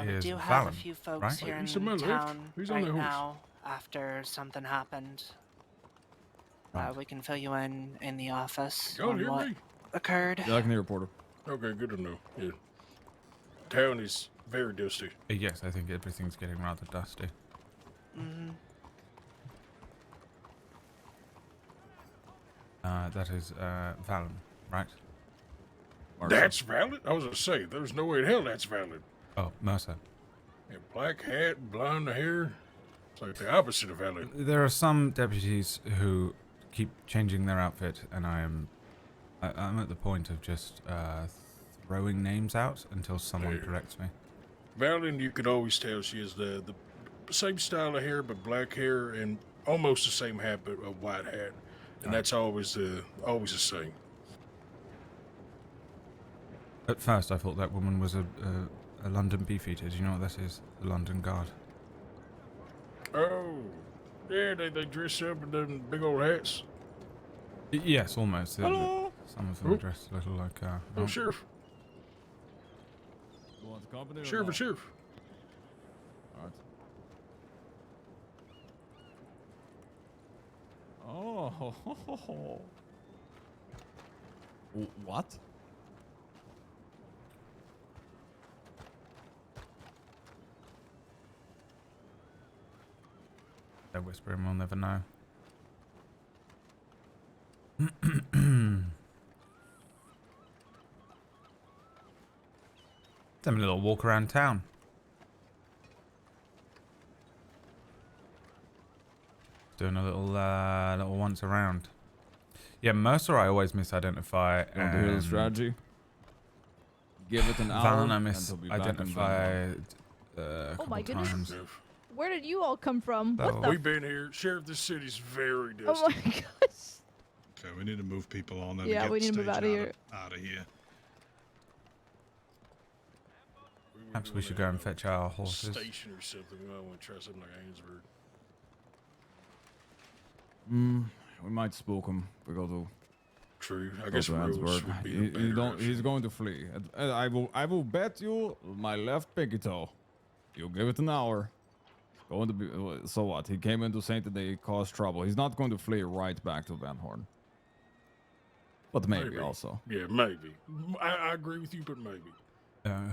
We do have a few folks right? here He's to my in left. town He's on right the horse. now after something happened. We can fill you in the office Y'all on hear what me? occurred. Yeah, I can hear Porter. Okay, good to know. Yeah. Town is very dusty. Yes, I think everything's getting rather dusty. Mm-hmm. That is, Valen, right? That's valid? I was gonna say, there's no way in hell that's valid. Oh, Mercer. Yeah, black hat, blonde hair. It's like the opposite of valid. There are some deputies who keep changing their outfit, and I'm at the point of just throwing names out until someone corrects me. Valid, you could always tell she has the same style of hair, but black hair and almost the same hat, but a white hat. And that's always the same. At first, I thought that woman was a London beefeater. Do you know what that is? The London Guard. Oh, yeah, they dress up in them big old hats. Yes, almost. Hello. Some of them are dressed a little like. Oh, sheriff. You want the company? Sheriff and sheriff. Alright. Oh. What? They're whispering, we'll never know. Them a little walk around town. Doing a little once around. Yeah, Mercer I always misidentify. You want to hear the strategy? Give it an hour. Valen I and he'll be back in misidentify Oh couple my goodness. times. Where did you all come from? What the? We've been here. Sheriff, this city's very dusty. Oh my gosh. Okay, we need to move people on then. Yeah, to get we need to the move stage out of here. Out of here. Perhaps we should go and fetch our horses. Station or something. We might want to try something like Ainsburg. We might spook him. We go to. True. I guess Rose would be a He better option. He's going to flee. I will bet you my left pinky toe. You give it an hour. Going to be. So what? He came into Saint that they caused trouble. He's not going to flee right back to Van Horn. But maybe also. Yeah, maybe. I agree with you, but maybe.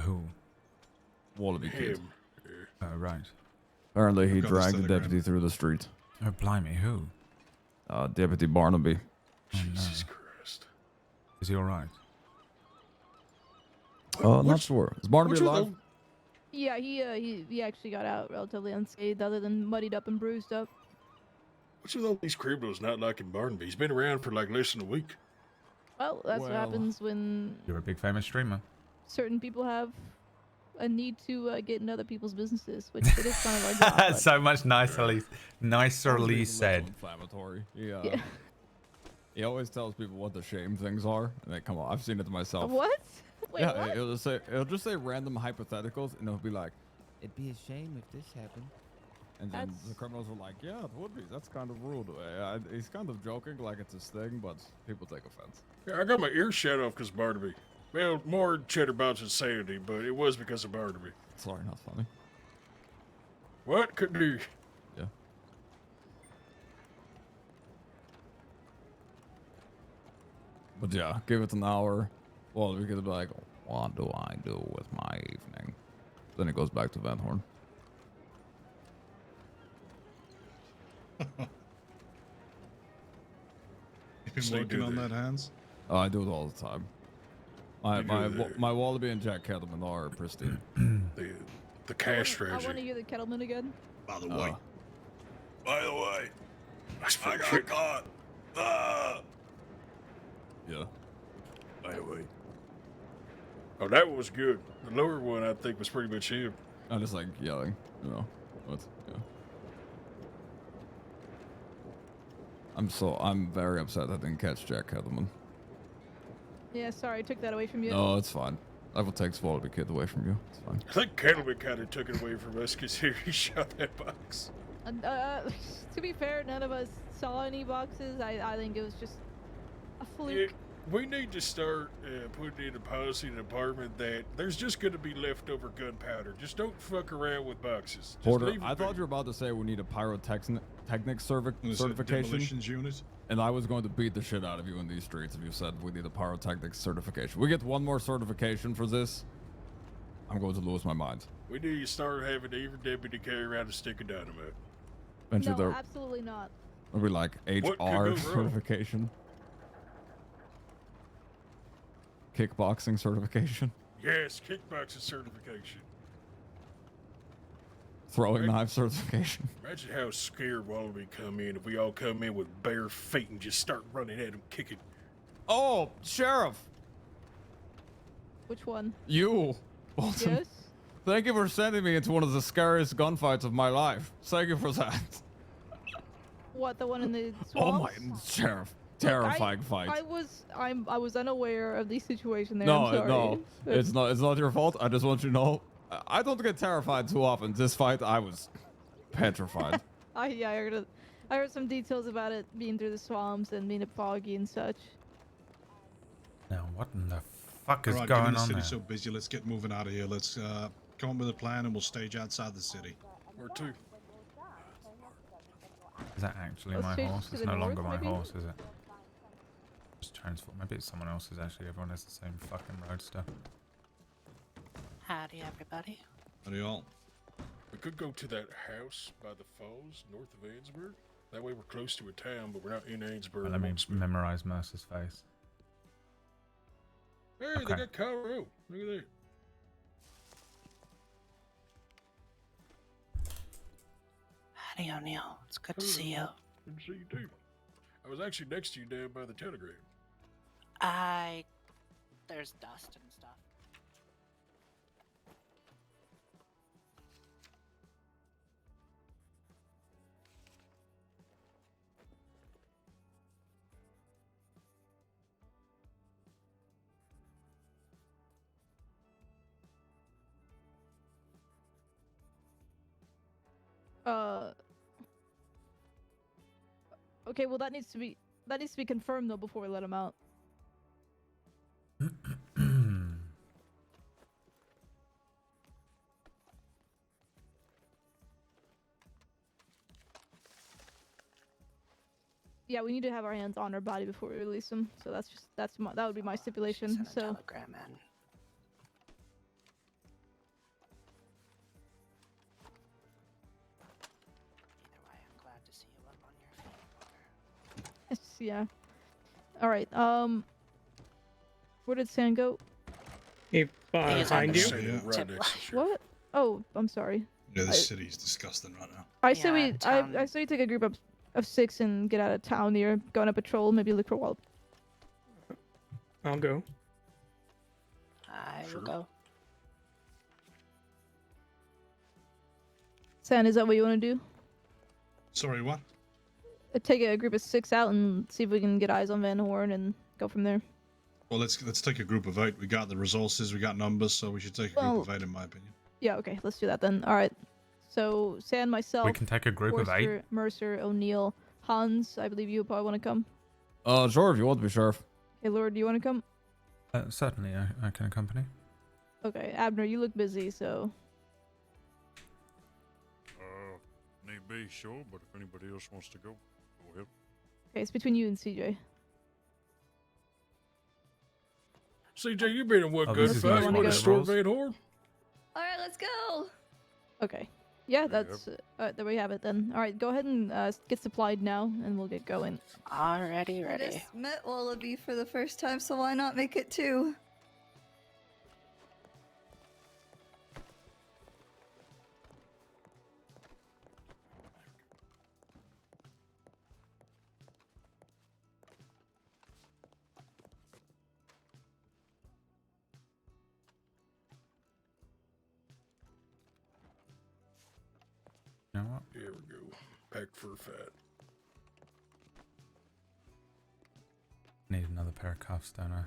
Who? Wallaby Kid. Him. Right. Apparently he I've got the dragged the telegram. deputy through the street. Oh, blimey, who? Deputy Barnaby. Jesus Christ. Is he alright? Not sure. Is Barnaby What's with alive? them- Yeah, he actually got out relatively unscathed, other than muddied up and bruised up. What's with all these criminals not liking Barnaby? He's been around for like less than a week. Well, that's what happens when You're a big famous streamer. certain people have a need to get in other people's businesses, which it is kind of our job. but- So much nicerly Barnaby's a said. little inflammatory. Yeah. He always tells people what the shame things are, and they come on. I've seen it myself. What? Wait, yeah, what? he'll just say random hypotheticals, and he'll be like, It'd be a shame if this happened. and then That's- the criminals are like, yeah, it would be. That's kind of rude. He's kind of joking like it's his thing, but people take offense. Yeah, I got my ears shut off because of Barnaby. Well, more cheddar bounce insanity, but it was because of Barnaby. Sorry, not funny. What? Couldn't do. Yeah. But yeah, give it an hour. Well, we could be like, what do I do with my evening? Then it goes back to Van Horn. You've been So you working do on that. that, Hans? Oh, I do it all the time. You do My Wallaby and Jack Cattleman are pristine. the cash I want strategy. to hear the Kettleman again. By the way. By the way, I got shit. caught. Ah! Yeah. By the way. Oh, that one was good. The lower one, I think, was pretty much him. I'm just like yelling, you know. What? Yeah. I'm very upset I didn't catch Jack Cattleman. Yeah, sorry, I took that away from you. No, it's fine. I will take Wallaby Kid away from you. It's fine. I think Kettleman kind of took it away from us because he shot that box. And, to be fair, none of us saw any boxes. I think it was just a fluke. Yeah, we need to start putting in a policy in the department that there's just going to be leftover gunpowder. Just don't fuck around with boxes. Just Porter, leave it I thought be. you were about to say we need a pyrotechnic Was it certification. demolitions unit? And I was going to beat the shit out of you in these streets if you said we need a pyrotechnic certification. We get one more certification for this, I'm going to lose my mind. We need to start having every deputy carry around a stick of dynamite. Eventually No, there absolutely not. will be like What could go HR wrong? certification. Kickboxing certification. Yes, kickboxing certification. Throwing Right. knife certification. Imagine how scared Wallaby come in if we all come in with bare feet and just start running at him, kicking. Oh, Sheriff! Which one? You, Bolton. Yes? Thank you for sending me into one of the scariest gunfights of my life. Thank you for that. What, the one in the Oh swamps? my, Sheriff. Look, Terrifying fight. I was unaware of the situation there. No, I'm sorry. no, it's not your fault. I just want you to know, I don't get terrified too often. This fight, I was petrified. I heard some details about it being through the swamps and being foggy and such. Now, what in the fuck is Alright, going given the on city's there? so busy, let's get moving out of here. Let's come up with a plan and we'll stage outside the city. Where to? Is that actually Let's my change horse? to It's the no longer north, my maybe? horse, is it? Just transform. Maybe it's someone else's actually. Everyone has the same fucking roadster. Howdy, everybody. Howdy all. We could go to that house by the falls north of Ainsburg. That way we're close to a town, but we're not in Ainsburg. Let me won't spend- memorize Mercer's face. Hey, Okay. they got Colorado. Look at that. Howdy, O'Neill. It's good to see you. Good to see you too. I was actually next to you down by the telegram. There's dust and stuff. Okay, well that needs to be confirmed though before we let him out. Yeah, we need to have our hands on our body before we release him. So that would be my stipulation. Send a So telegram in. Either way, I'm glad to see you up on your feet, Porter. yeah. All right. Where did Sam go? He's Behind you. Yeah. Right next to Sheriff. What? Oh, I'm sorry. Yeah, the city's disgusting right now. I say Yeah, I say we take a group of 6 and get out of town here, go on a patrol, maybe look for Wallop. I'll go. I Sure. will go. San, is that what you want to do? Sorry, what? Take a group of 6 out and see if we can get eyes on Van Horn and go from there. Well, let's take a group of 8. We got the resources, we got numbers, so we should take a group Well- of 8 in my opinion. Yeah, okay, let's do that then. All right. So San, myself, We can take a group of 8. Forster, Mercer, O'Neill, Hans. I believe you probably want to come. Sure, if you want to be Sheriff. Hey, Lord, do you want to come? Certainly, I can accompany. Okay, Abner, you look busy, so Need be, sure, but if anybody else wants to go, go ahead. okay, it's between you and CJ. CJ, you been in one Oh, good this is fight. most You of want the to store rules. Van Horn? All right, let's go. Okay. Yeah, that's there. We have it then. All right, go ahead and get supplied now, and we'll get going. Already I ready. just met Wallaby for the first time, so why not make it too? You know what? Here we go. Pack for fat. Need another pair of cuffs, don't I?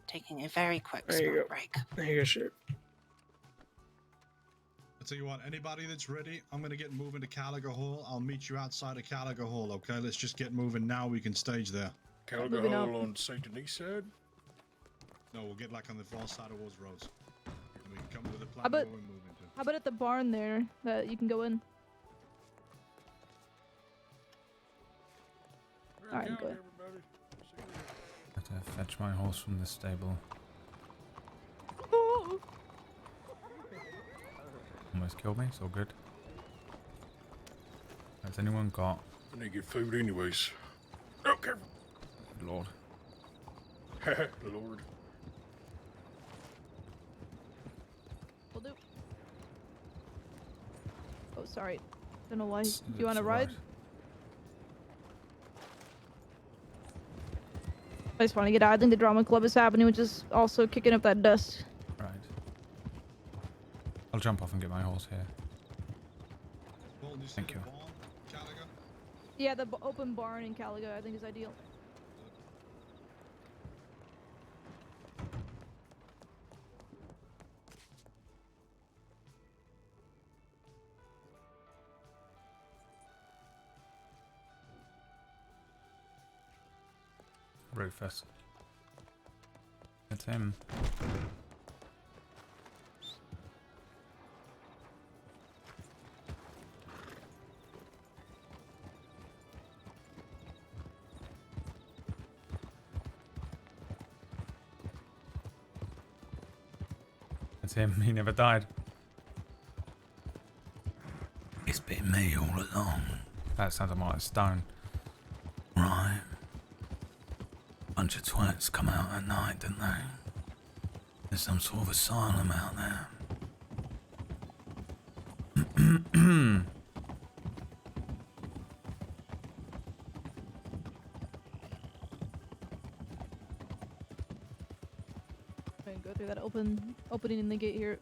Taking a very quick There you smoke go. break. There you go, sure. I'll tell you what, anybody that's ready, I'm going to get moving to Calico Hall. I'll meet you outside of Calico Hall, okay? Let's just get moving now. We can stage there. Calico moving Hall up. on St. Denis side? No, we'll get like on the far side of Woods Roads. And we can come to the How plan about, where we're moving to. how about at the barn there that you can go in? All right, go ahead. Have to fetch my horse from the stable. Almost killed me, it's all good. Has anyone got... I need to get food anyways. Oh, careful. Lord. Lord. Will do. Oh, sorry. Don't know why. Do you It's want to all ride? right. I just want to get out. I think the drama club is happening, which is also kicking up that dust. Right. I'll jump off and get my horse here. Thank you. Yeah, the open barn in Caligo I think is ideal. Rufus. It's him. It's him. He never died. It's been me all along. That sounded more like Stone. Right. Bunch of twats come out at night, didn't they? There's some sort of asylum out there. Try and go through that opening in the gate here.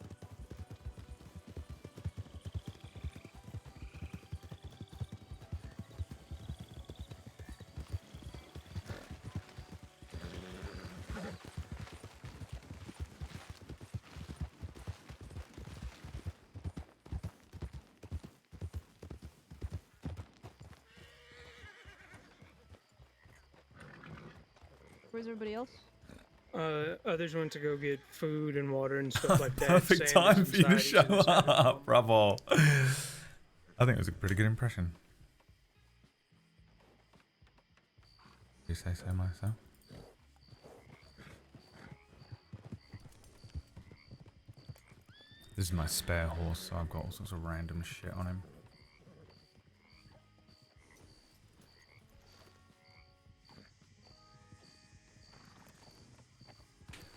Where's everybody else? Others went to go get food and water and stuff like that. Perfect Sam time was for you to inside, show he's inside. up, bravo. I think it was a pretty good impression. You say so myself? This is my spare horse, so I've got all sorts of random shit on him.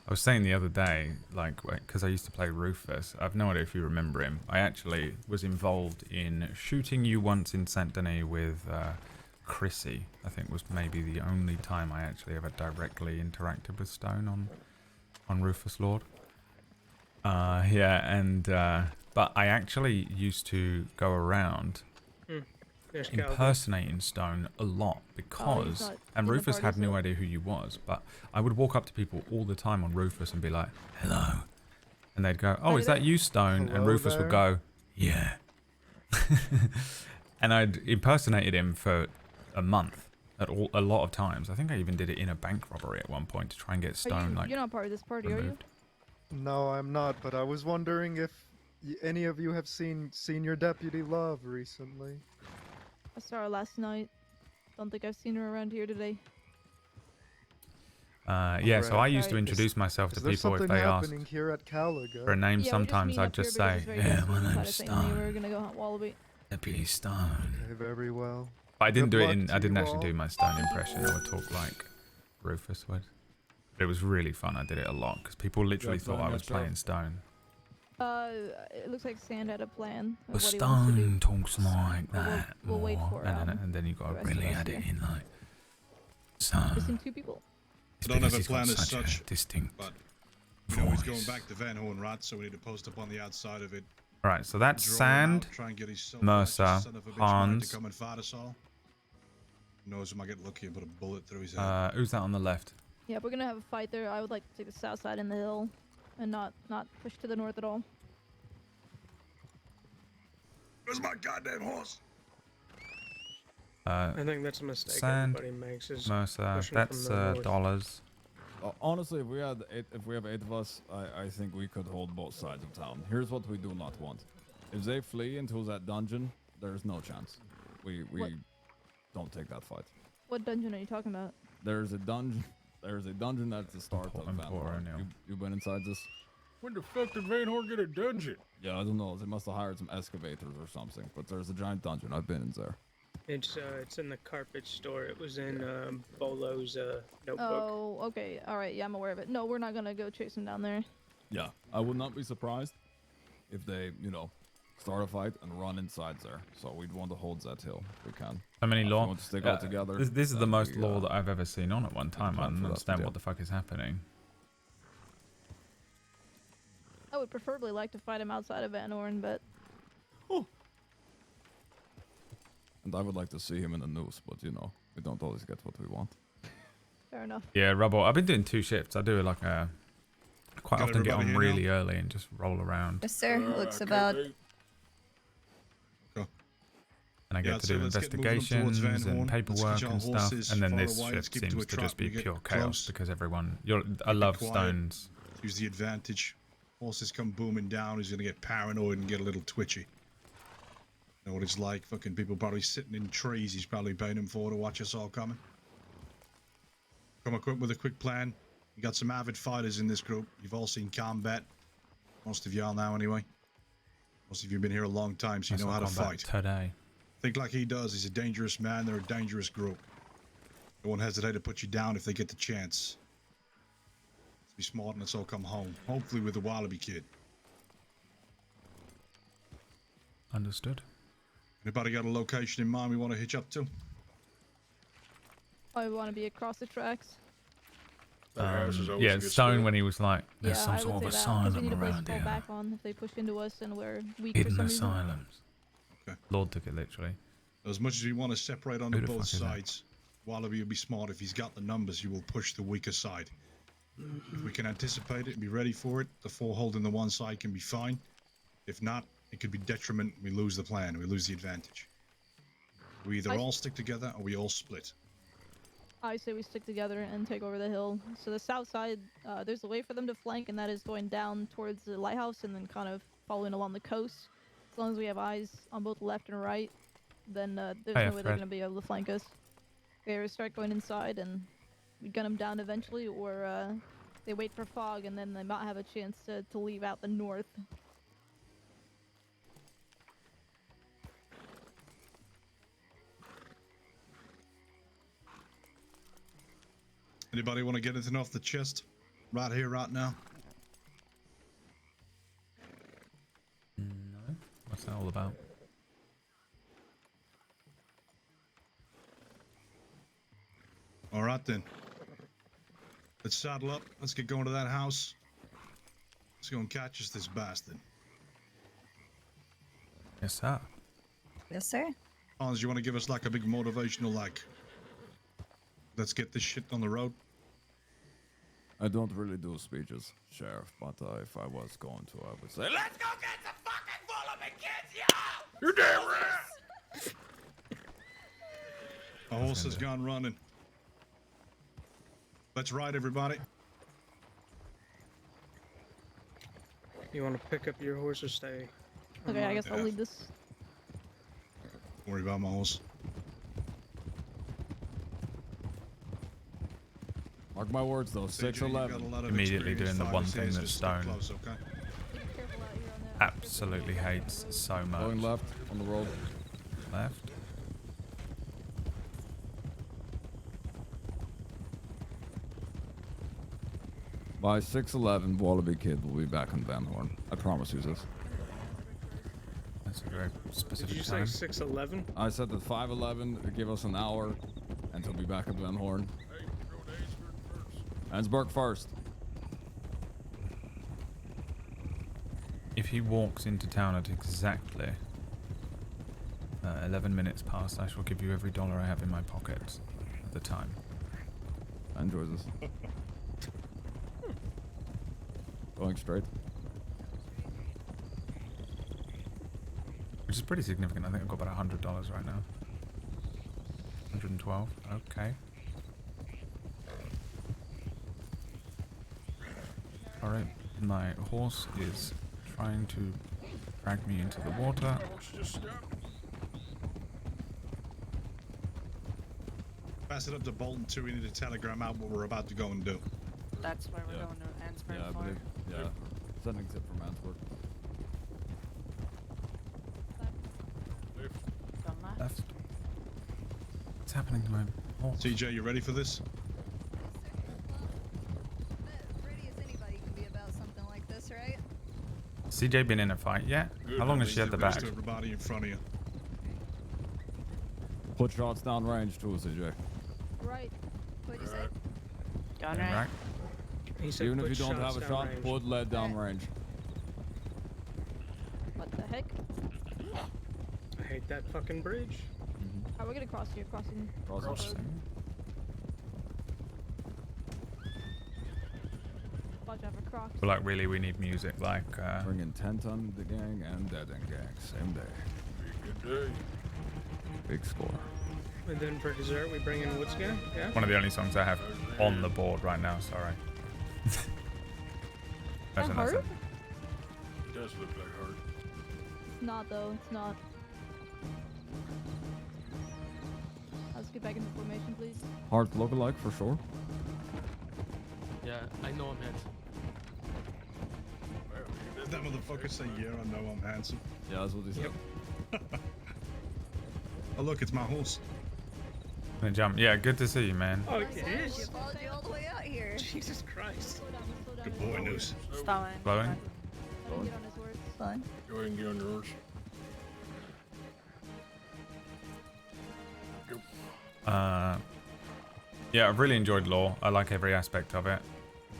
I was saying the other day, like, because I used to play Rufus, I've no idea if you remember him. I actually was involved in shooting you once in Saint Denis with Chrissy. I think was maybe the only time I actually ever directly interacted with Stone on Rufus Lorde. Yeah, and but I actually used to go around There's Calvin. impersonating Stone a lot because, not and in the Rufus party had no still? idea who you was, but I would walk up to people all the time on Rufus and be like, hello. And they'd go, oh, Hi is there. that you, Stone? Hello And Rufus there. would go, yeah. And I'd impersonated him for a month a lot of times. I think I even did it in a bank robbery at one point to try and get Stone, You're not part of this party, are you? removed. No, I'm not, but I was wondering if any of you have seen Senior Deputy Love recently. I saw her last night. Don't think I've seen her around here today. Yeah, so I used to Alright. introduce myself to Is there people if something they asked happening here at Caliga? for a name. Yeah, Sometimes I'd just say, yeah, my name's Thing. Stone. We're gonna go hunt wallaby. Deputy Stone. Okay, very well. But I didn't Good do it luck in. I to didn't you actually all. do my Stone impression. I would talk like Rufus would. But it was really fun. I did it a lot because people literally thought I was playing Stone. It looks like Sand had a plan. But Of what he wants to do. Stone talks like But that we'll wait more, for and then you got the to rest of really us add it here. in like. So. Missing 2 people. It's I don't have because a he's got plan as such a such, distinct but you know he's going voice. back to Van Horn Rat, so we need to post up on the outside of it. Right, so that's Draw him Sand, out, try and get his Mercer, self-righteous son of a bitch mind Hans. to come and fight us all. Who knows, we might get lucky and put a bullet through his head. Who's that on the left? Yeah, we're gonna have a fight there. I would like to take the south side in the hill, and not push to the north at all. Where's my goddamn horse? I think that's a mistake Sand, everybody makes. Is Mercer. pushing That's from the north. dollars. Honestly, if we have 8 of us, I think we could hold both sides of town. Here's what we do not want: if they flee into that dungeon, there's no chance. We don't take that fight. What dungeon are you talking about? There's a dungeon. There's a dungeon at the start of Van Horn. You've been inside this? When the fuck did Van Horn get a dungeon? Yeah, I don't know. They must have hired some excavators or something. But there's a giant dungeon. I've been in there. It's in the carpet store. It was in Bolo's notebook. Oh, okay. All right. Yeah, I'm aware of it. No, we're not gonna go chase him down there. Yeah, I would not be surprised if they, start a fight and run inside there. So we'd want to hold that hill if we can. How many If we law? want to stick all together. This is the then most we, law that I've ever seen on at one time. I plan don't for us to understand do. what the fuck is happening. I would preferably like to fight him outside of Van Horn, but And I would like to see him in the news, but we don't always get what we want. fair enough. Yeah, Rubble. I've been doing 2 shifts. I do like a. I quite Got often get everybody on here now? really early and just roll around. Yes, sir. Looks about. And I get to do investigations and paperwork and stuff. And then this shift seems to just be pure chaos because everyone. I love quiet. Stones. Use the advantage. Horses come booming down. He's gonna get paranoid and get a little twitchy. Know what it's like? Fucking people probably sitting in trees. He's probably paying them for to watch us all coming. Come equipped with a quick plan. You got some avid fighters in this group. You've all seen combat. Most of y'all now, anyway. Most of you have been here a long time, so you know how to fight. Today. Think like he does. He's a dangerous man. They're a dangerous group. No one hesitate to put you down if they get the chance. Let's be smart and let's all come home. Hopefully with the Wallaby kid. Understood. Anybody got a location in mind we want to hitch up to? I want to be across the tracks. Yeah, Stone when he was like, "There's Yeah, some I sort of would say that, 'cause we need asylum a place around to fall here. back on if they push into us and we're weak for Hidden some reason. asylums." Okay. Lord took it literally. As much as we want to separate on Who the both fuck is that? sides, Wallaby will be smart. If he's got the numbers, he will push the weaker side. If we can anticipate it and be ready for it, the 4 holding the one side can be fine. If not, it could be detriment. We lose the plan. We lose the advantage. We either all stick together or we all split. I say we stick together and take over the hill. So the south side, there's a way for them to flank, and that is going down towards the lighthouse and then kind of following along the coast. As long as we have eyes on both left and right, then there's no way they're Fred. going to be able to flank us. They either start going inside and we gun them down eventually, or they wait for fog and then they might have a chance to leave out the north. Anybody want to get anything off the chest? Right here, right now? No. What's that all about? All right then. Let's saddle up. Let's get going to that house. Let's go and catch us this bastard. Yes, sir. Yes, sir. Hans, you want to give us like a big motivational, like, let's get this shit on the road? I don't really do speeches, Sheriff, but if I was going to, I would say, let's go get the fucking Wallaby kids, y'all! You're damn right! A horse has gone running. Let's ride, everybody. You want to pick up your horse or stay? Okay, I guess I'll lead this. Don't worry about my horse. Mark my words though, CJ, you've got a 6'11". lot of Immediately experience doing the one fighting, thing so that just stick Stone close, okay? absolutely hates so much. Going left on the road. Left. By 6:11, Wallaby Kid will be back in Van Horn. I promise you this. That's a very specific Did you time. say 6:11? I said that 5:11 give us an hour, and he'll be back at Van Horn. Ansburg first. If he walks into town at exactly 11 minutes past, I shall give you every dollar I have in my pocket at the time. I enjoy this. Going straight. Which is pretty significant. I think I've got about $100 right now. 112. Okay. Alright, my horse is trying to drag me into the water. Pass it up to Bolton 2. We need to telegram out what we're about to go and do. That's where we're going to Ansburg Yeah, I for. believe. Yeah, sending tip from Antwerp. Going left. Left. What's happening to my horse? CJ, you ready for this? Ready as anybody can be about something like this, right? CJ been in a fight yet? Good, How long that has she means had the you're raised bag? to everybody in front of you. Put shots down range too, CJ. Right. What'd you say? Going Right. right. He said Even if put you don't shots have a down shot, range. put lead down range. What the heck? I hate that fucking bridge. Alright, we're gonna cross here. Crossing. Crossing. Watch out for Crocs. But like, really, we need music like. Bringing 10 ton the gang and dead end gang same day. Good day. Big score. And then for dessert, we bring in Woods Gang. Yeah. One of the only songs I have on the board right now. Sorry. Imagine that's Hard? It does look like hard. It's not though. It's not. Let's get back into formation, please. Hard lookalike for sure. Yeah, I know I'm handsome. Did that motherfucker say, yeah, I know I'm handsome? Yeah, that's what he said. Oh, look, it's my horse. Gonna jump. Yeah, good to see you, man. Oh, it You is. followed you all the way out here. Jesus Christ. Good boy, News. Slowing. Blowing. Let him get on his horse. Fine. Go ahead and get on your horse. Yeah, I've really enjoyed Lore. I like every aspect of it,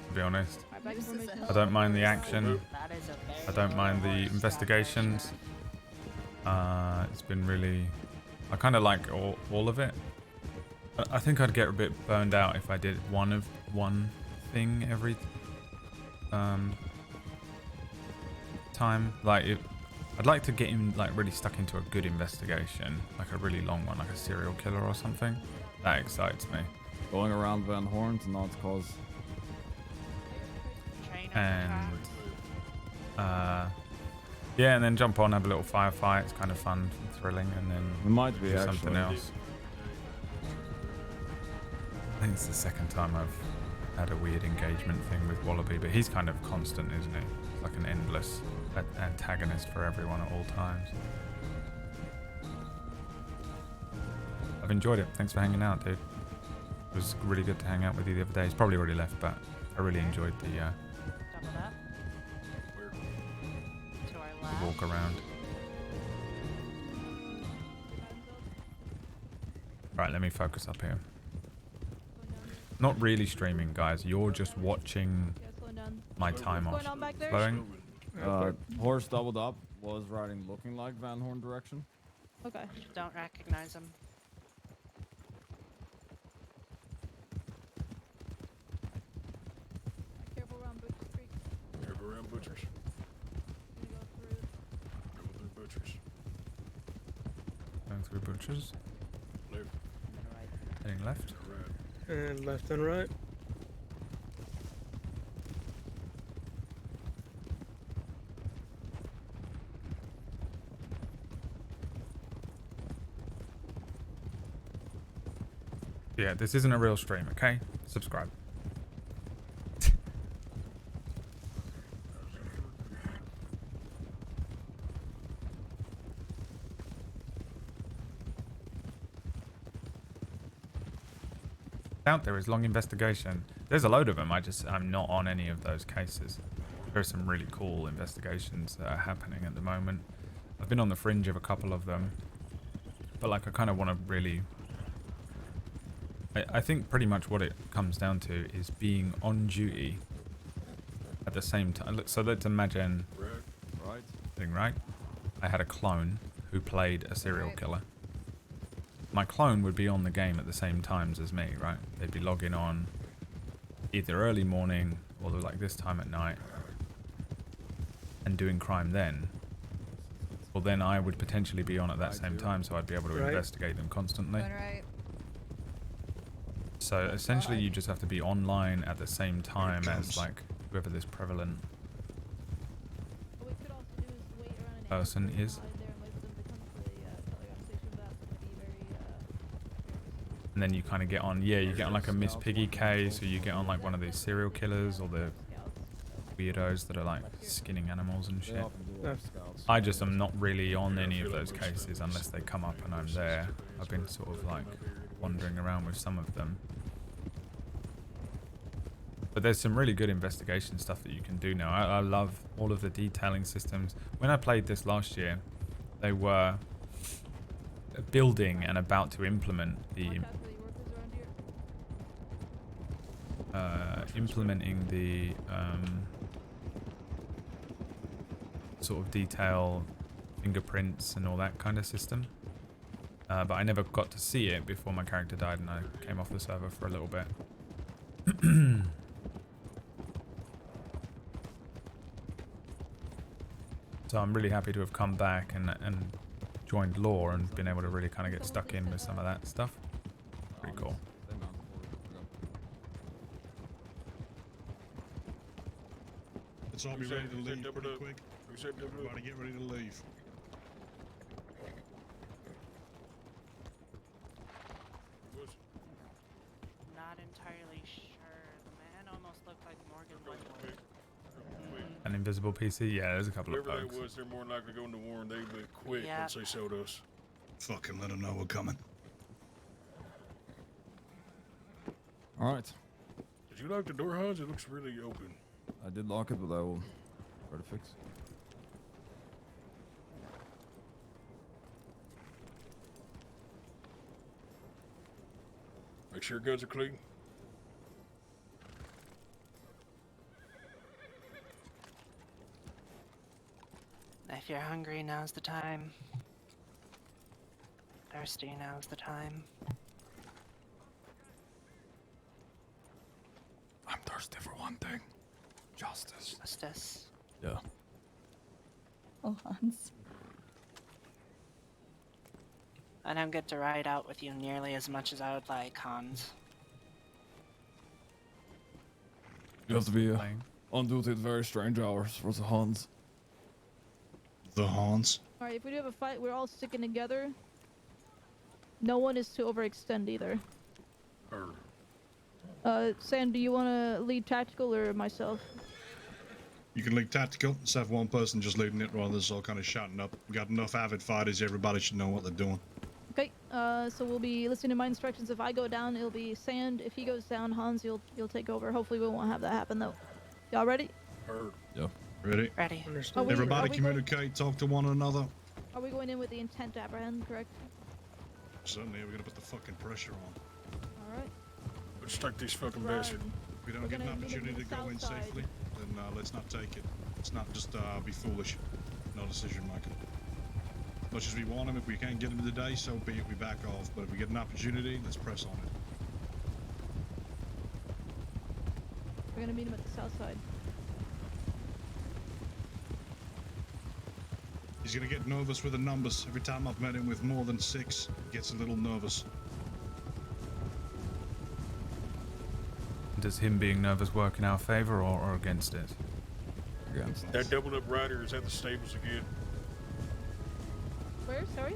to be honest. Alright, back in formation. I don't mind the action. That is a I don't mind the investigations. It's been really... I kind of like all of it. I think I'd get a bit burned out if I did one thing every time. Like, I'd like to get him like really stuck into a good investigation, like a really long one, like a serial killer or something. That excites me. Going around Van Horn to not cause. train And yeah, and then jump on, have a little firefight. It's kind of fun, thrilling, and then It might be do something actually. else. I think it's the second time I've had a weird engagement thing with Wallaby, but he's kind of constant, isn't he? It's like an endless antagonist for everyone at all times. I've enjoyed it. Thanks for hanging out, dude. It was really good to hang out with you the other day. He's probably already left, but I really enjoyed the double up. To our left. walk around. Right, let me focus up here. Not really streaming, guys. You're just watching my time off. What's going on back there? Flowing? Horse doubled up, was riding looking like Van Horn direction. Okay. Don't recognize him. Careful around Butcher's Creek. Careful around butchers. Gonna go through. Go through butchers. Going through butchers. Left. Heading left. Right. And left and right. Yeah, this isn't a real stream, okay? Subscribe. Out there is long investigation. There's a load of them. I'm not on any of those cases. There are some really cool investigations that are happening at the moment. I've been on the fringe of a couple of them, but like I kind of want to really. I think pretty much what it comes down to is being on duty at the same time. So let's imagine thing, right? I had a clone who played a serial killer. My clone would be on the game at the same times as me, right? They'd be logging on either early morning or like this time at night and doing crime then. Well, then I would potentially be on at that same time, so I'd be able to investigate them constantly. Right. So essentially you just have to be online at the same time as like whoever this prevalent person is. And then you kind of get on, you get on like a Miss Piggy case, or you get on like one of these serial killers, or the weirdos that are like skinning animals and shit. I just am not really on any of those cases unless they come up and I'm there. I've been sort of like wandering around with some of them. But there's some really good investigation stuff that you can do now. I love all of the detailing systems. When I played this last year, they were building and about to implement the sort of detail fingerprints and all that kind of system. But I never got to see it before my character died and I came off the server for a little bit. So I'm really happy to have come back and joined Lore and been able to really kind of get stuck in with some of that stuff. Pretty cool. Let's all be ready to leave pretty quick. Everybody get ready to leave. Not entirely sure. The man almost looked like Morgan Woodward. An invisible PC? Yeah, there's a couple of Whoever bugs. that was, they're more than likely to go into war, and they went quick Yeah. once they showed us. Fucking let them know we're coming. Alright. Did you lock the door, Hans? It looks really open. I did lock it, but I will try to fix it. Make sure your guns are clean. If you're hungry, now's the time. Thirsty, now's the time. I'm thirsty for one thing. Justice. Justice. Yeah. Oh, Hans. I don't get to ride out with you nearly as much as I would like, Hans. You have to be on duty at very strange hours for the Hans. The Hans. Alright, if we do have a fight, we're all sticking together. No one is to overextend either. Sam, do you want to lead tactical or myself? You can lead tactical. Let's have one person just leading it while there's all kind of shouting up. We got enough avid fighters, everybody should know what they're doing. Okay, so we'll be listening to my instructions. If I go down, it'll be Sand. If he goes down, Hans, you'll take over. Hopefully we won't have that happen though. Y'all ready? Yeah. Ready? Ready. Everybody communicate, talk to one another. Are we going in with the intent to apprehend, correct? Certainly, we're gonna put the fucking pressure on. Alright. Let's take this fucking bastard. If we don't get an opportunity to go in safely, then let's not take it. Let's not just be foolish. No decision making. Much as we want him, if we can't get him today, so be it, we back off. But if we get an opportunity, let's press on it. We're gonna meet him at the south side. He's gonna get nervous with the numbers. Every time I've met him with more than 6, he gets a little nervous. Does him being nervous work in our favor or against it? Against. That doubled up rider is at the stables again. Where? Sorry?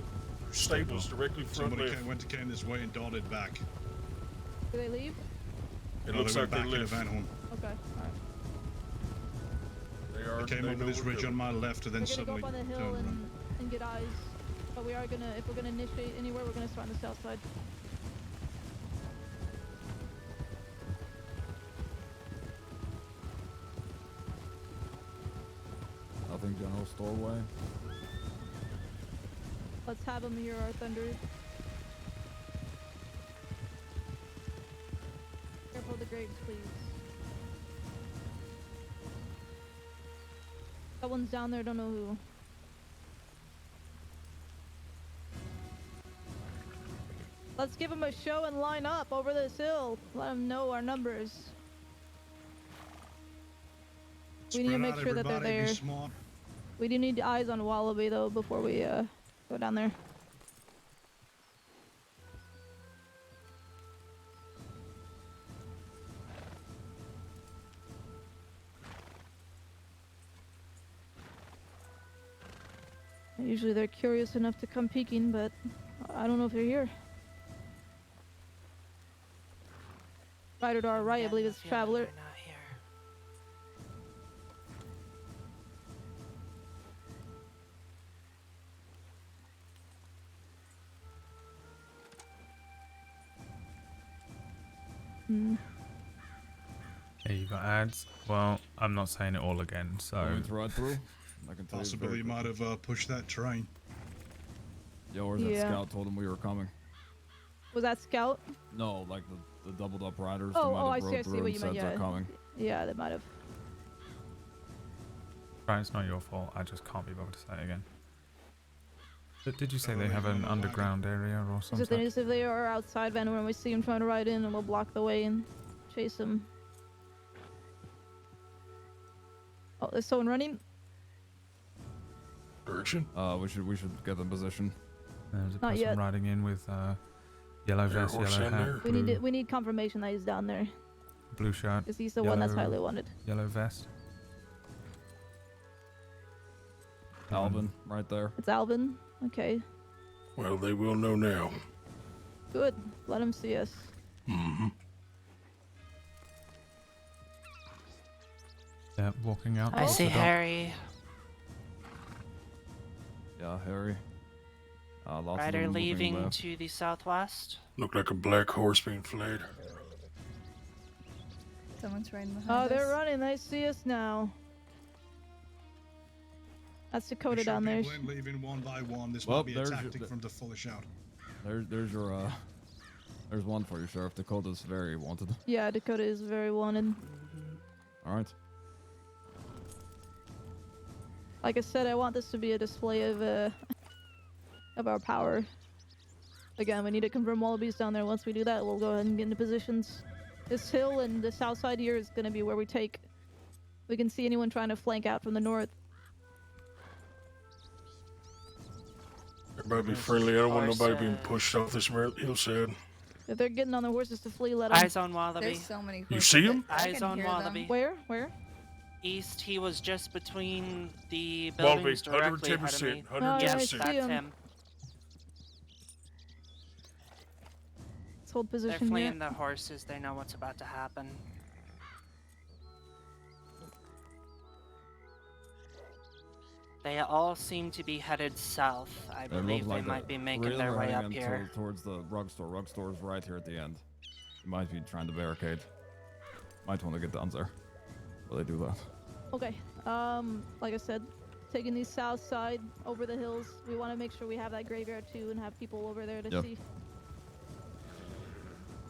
Stables directly front Somebody left. went to came this way and dotted back. Do they leave? It No, looks they like went they back into left. Van Horn. Okay, alright. They came over this ridge on my left and then We're gonna go suddenly up on the hill turned around. and get eyes. But we are gonna, if we're gonna initiate anywhere, we're gonna start on the south side. Anything general storeway? Let's have him hear our thunder. Careful of the graves, please. Someone's down there, don't know who. Let's give him a show and line up over this hill. Let him know our numbers. We need to make sure that they're there. We do need eyes on Wallaby though before we go down there. Usually they're curious enough to come peeking, but I don't know if they're here. Rider to our right, I believe it's Traveler. Yeah, you got ads. Well, I'm not saying it all again, so. Going to ride through? I can tell Possibly you might have pushed that train. Yo, where's that scout? Told him we were coming. Was that Scout? No, like the doubled up riders. Oh, they might have I see rode through what and you said meant. Yeah, they're coming. yeah, they might have. Right, it's not your fault. I just can't be bothered to say it again. But did you say they have an underground area or The something? thing is, if they are outside Van, when we see them trying to ride in, and we'll block the way and chase them. Oh, there's someone running. Direction? We should get in position. There's a Not person yet. riding in with yellow vest, horse yellow in hat, there? blue, We need confirmation that he's down there. blue shirt. Because he's the one that's highly wanted. Yellow vest. Alvin, right there. It's Alvin. Okay. Well, they will know now. Good. Let him see us. Mm-hmm. Yeah, walking out. I towards see the dock. Harry. Yeah, Harry. Lots of Rider them moving leaving left. to the southwest. Looked like a black horse being flayed. Someone's riding behind Oh, us. they're running. They see us now. That's Dakota down there. People ain't leaving one by one. This Well, might be a there's tactic your- from the foolish out. There's your there's one for you, Sheriff. Dakota's very wanted. Yeah, Dakota is very wanted. All right. Like I said, I want this to be a display of our power. Again, we need to confirm Wallabies down there. Once we do that, we'll go ahead and get into positions. This hill and the south side here is going to be where we take. We can see anyone trying to flank out from the north. Everybody be friendly. I don't want nobody being pushed off this hillside. If they're getting on their horses to flee, let them. Eyes on Wallaby. There's so many You horses see that him? I Eyes can on hear Wallaby. them. Where? East, he was just between the Wallaby, buildings directly ahead of 110%, me. 110%. Yes, I that's see him. him. Let's hold They're position fleeing here. the horses. They know what's about to happen. They all seem to be headed south. I They look believe they like might be three making of their them are way up heading here. towards the rug store. Rug store is right here at the end. You might be trying to barricade. Might want to get down there. Will they do that? Okay. Like I said, taking the south side over the hills. We want to make sure we have that graveyard too and have people over there to Yep. see.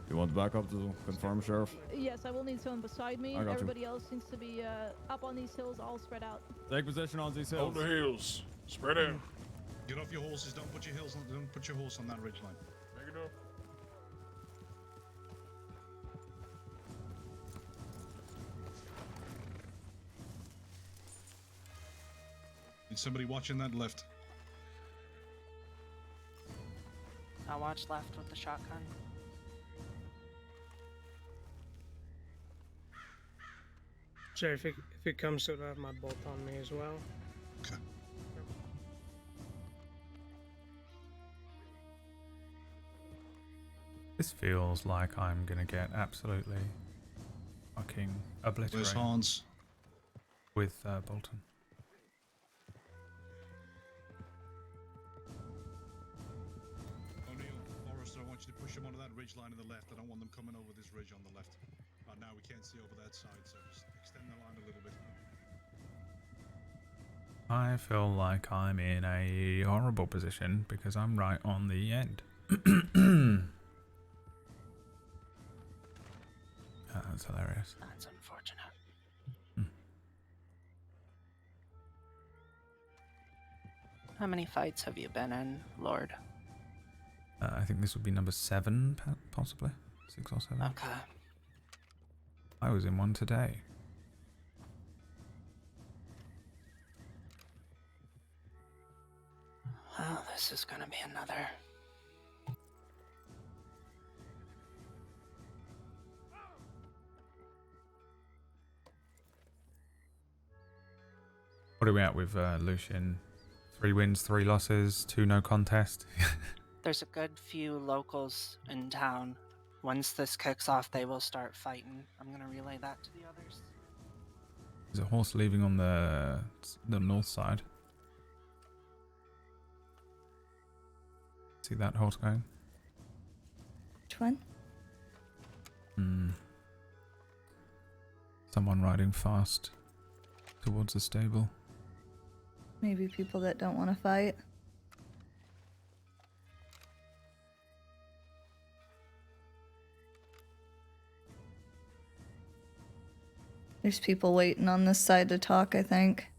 You want backup to confirm, Sheriff? Yes, I will need someone beside me. I got you. Everybody else seems to be up on these hills, all spread out. Take position on these hills. On the hills. Spread out. Get off your horses. Don't put your horse on that ridge line. Make it up. Need somebody watching that left. I'll watch left with the shotgun. Sure, if it comes to it, I have my bolt on me as well. Okay. This feels like I'm gonna get absolutely fucking Where's obliterated Hans? with Bolton. O'Neill, Forrester, I want you to push them onto that ridge line on the left. I don't want them coming over this ridge on the left. Right now we can't see over that side, so just extend the line a little bit. I feel like I'm in a horrible position because I'm right on the end. That's hilarious. That's unfortunate. How many fights have you been in, Lord? I think this would be number 7, possibly 6 or 7. Okay. I was in one today. Well, this is gonna be another. What are we at with Lucien? 3 wins, 3 losses, 2 no contest. There's a good few locals in town. Once this kicks off, they will start fighting. I'm gonna relay that to the others. There's a horse leaving on the north side. See that horse going? Which one? Someone riding fast towards the stable. Maybe people that don't want to fight. There's people waiting on this side to talk, I think.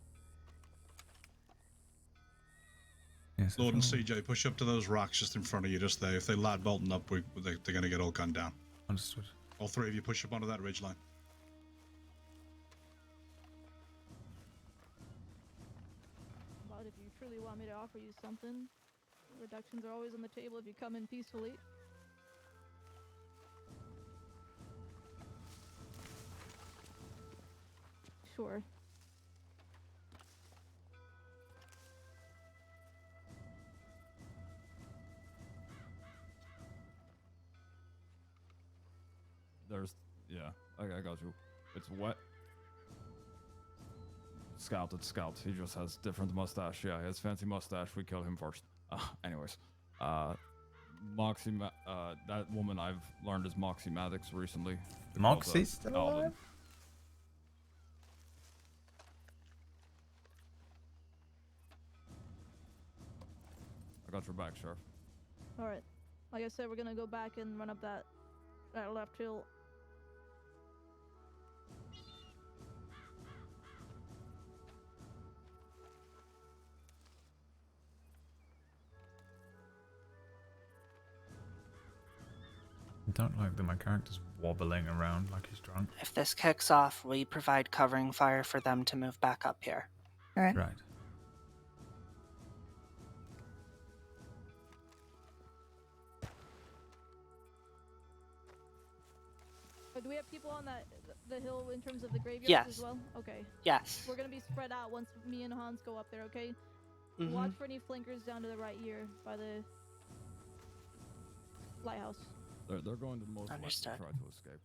Yes, Lord and CJ, push up to those rocks just in front of you, just there. If they lad bolting up, they're going to get all gunned down. Understood. All 3 of you push up onto that ridge line. But if you truly want me to offer you something, reductions are always on the table if you come in peacefully. Sure. Yeah, I got you. It's wet. Scout, it's Scout. He just has different mustache. Yeah, he has fancy mustache. We kill him first. Anyways, Moxie, that woman I've learned is Moxie Maddox recently. Moxie's still alive? I got your back, Sheriff. Alright. Like I said, we're gonna go back and run up that left hill. I don't like that my character's wobbling around like he's drunk. If this kicks off, we provide covering fire for them to move back up here. Alright. Right. Do we have people on the hill in terms of the graveyard Yes. as well? Okay. Yes. We're gonna be spread out once me and Hans go up there, okay? Mhm. Watch for any flankers down to the right here by the lighthouse. They're going to most likely Understood. try to escape.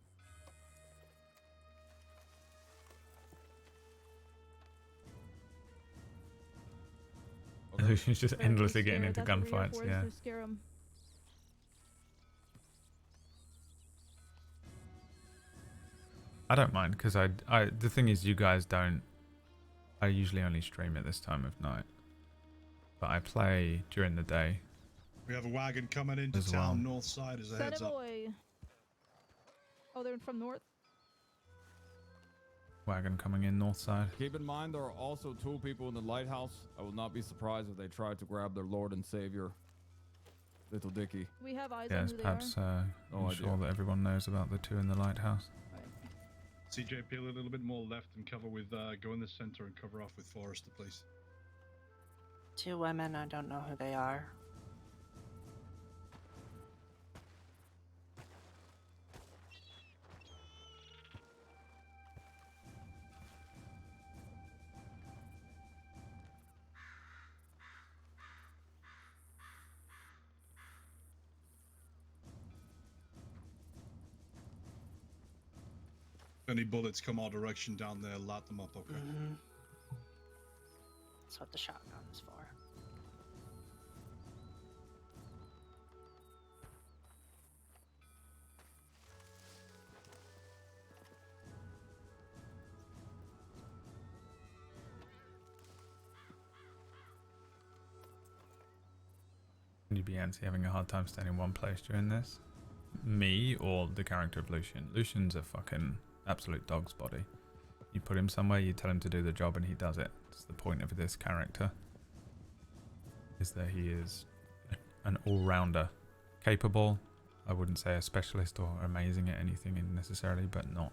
Lucian's just endlessly getting into That's what we're here gunfights, for, is yeah. to scare 'em. I don't mind because the thing is, you guys don't. I usually only stream at this time of night, but I play during the day. We have a wagon coming into As town, well. north side, as a Send heads him up. away. Oh, they're from north? Wagon coming in north side. Keep in mind, there are also 2 people in the lighthouse. I will not be surprised if they try to grab their Lord and Savior, Little Dicky. We have eyes Yes, on who they perhaps are. No ensure idea. that everyone knows about the 2 in the lighthouse. CJ, peel a little bit more left and cover with, go in the center and cover off with Forrester, please. 2 women, I don't know who they are. If any bullets come our direction down there, light them up, okay? That's what the shotgun is for. Would you be anti having a hard time staying in one place during this? Me or the character of Lucien? Lucien's a fucking absolute dog's body. You put him somewhere, you tell him to do the job, and he does it. It's the point of this character. Is that he is an all-rounder. Capable, I wouldn't say a specialist or amazing at anything necessarily, but not.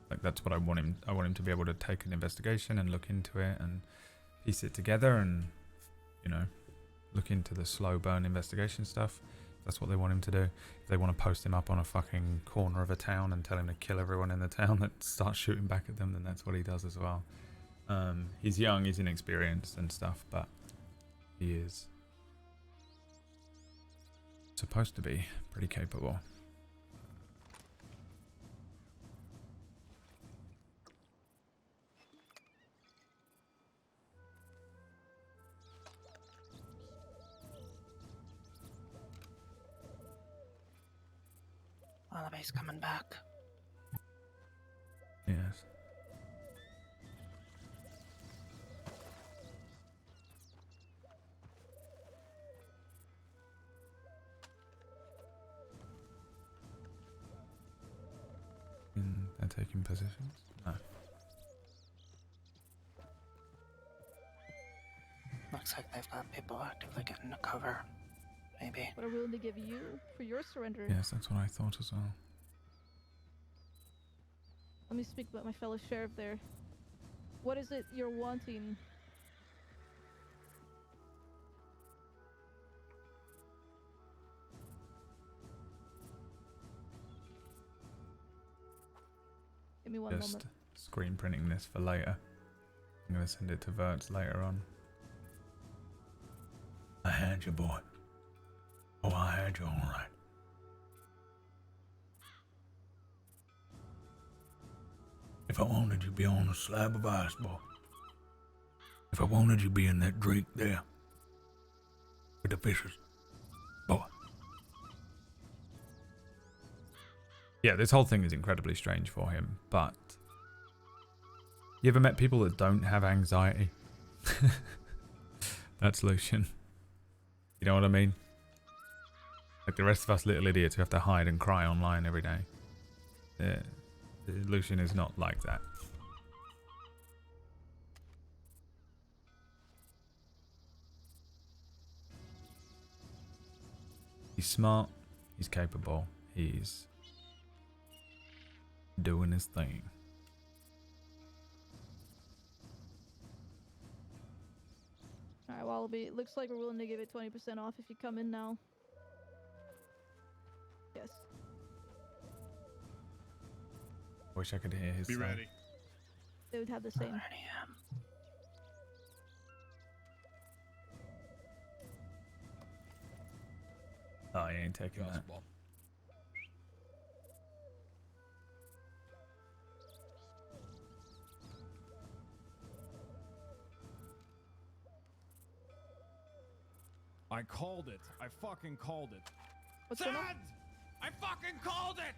Like, that's what I want him. I want him to be able to take an investigation and look into it and piece it together and, you know, look into the slow burn investigation stuff. That's what they want him to do. If they want to post him up on a fucking corner of a town and tell him to kill everyone in the town that starts shooting back at them, then that's what he does as well. He's young, he's inexperienced and stuff, but he is supposed to be pretty capable. Wallaby's coming back. Yes. They're taking positions? No. Looks like they've got people actively getting to cover. Maybe. What are willing to give you for your surrender? Yes, that's what I thought as well. Let me speak with my fellow sheriff there. What is it you're wanting? Give me one Just moment. screen printing this for later. I'm going to send it to Verts later on. I had you, boy. Oh, I had you all right. If I wanted you to be on a slab of ice, boy. If I wanted you to be in that drink there. With the fishes. Boy. Yeah, this whole thing is incredibly strange for him, but... You ever met people that don't have anxiety? That's Lucien. You know what I mean? Like the rest of us little idiots who have to hide and cry online every day. Lucien is not like that. He's smart. He's capable. He's doing his thing. Alright, Wallaby, it looks like we're willing to give it 20% off if you come in now. Yes. Wish I could hear his Be sound. ready. They would have the same. Oh, he ain't taking that. I called it. I fucking called it. What's going on? I fucking called it!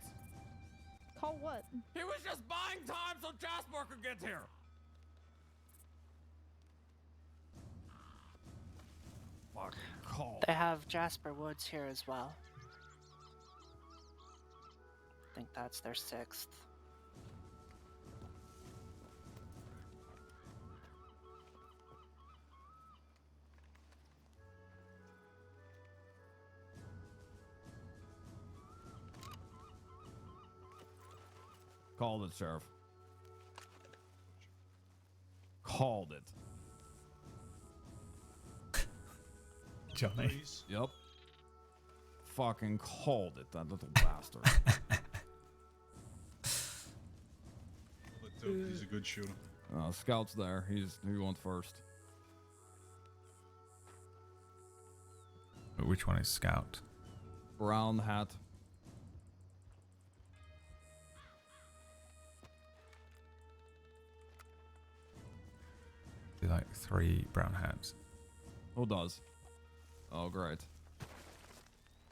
Call what? He was just buying time so Jasper could get here. Fucking call. They have Jasper Woods here as well. I think that's their 6th. Called it, Sheriff. Called it. Johnny. Yep. Fucking called it, that little bastard. He's a good shooter. Scout's there. He went first. Which one is Scout? Brown hat. Like 3 brown hats. Who does? Oh, great.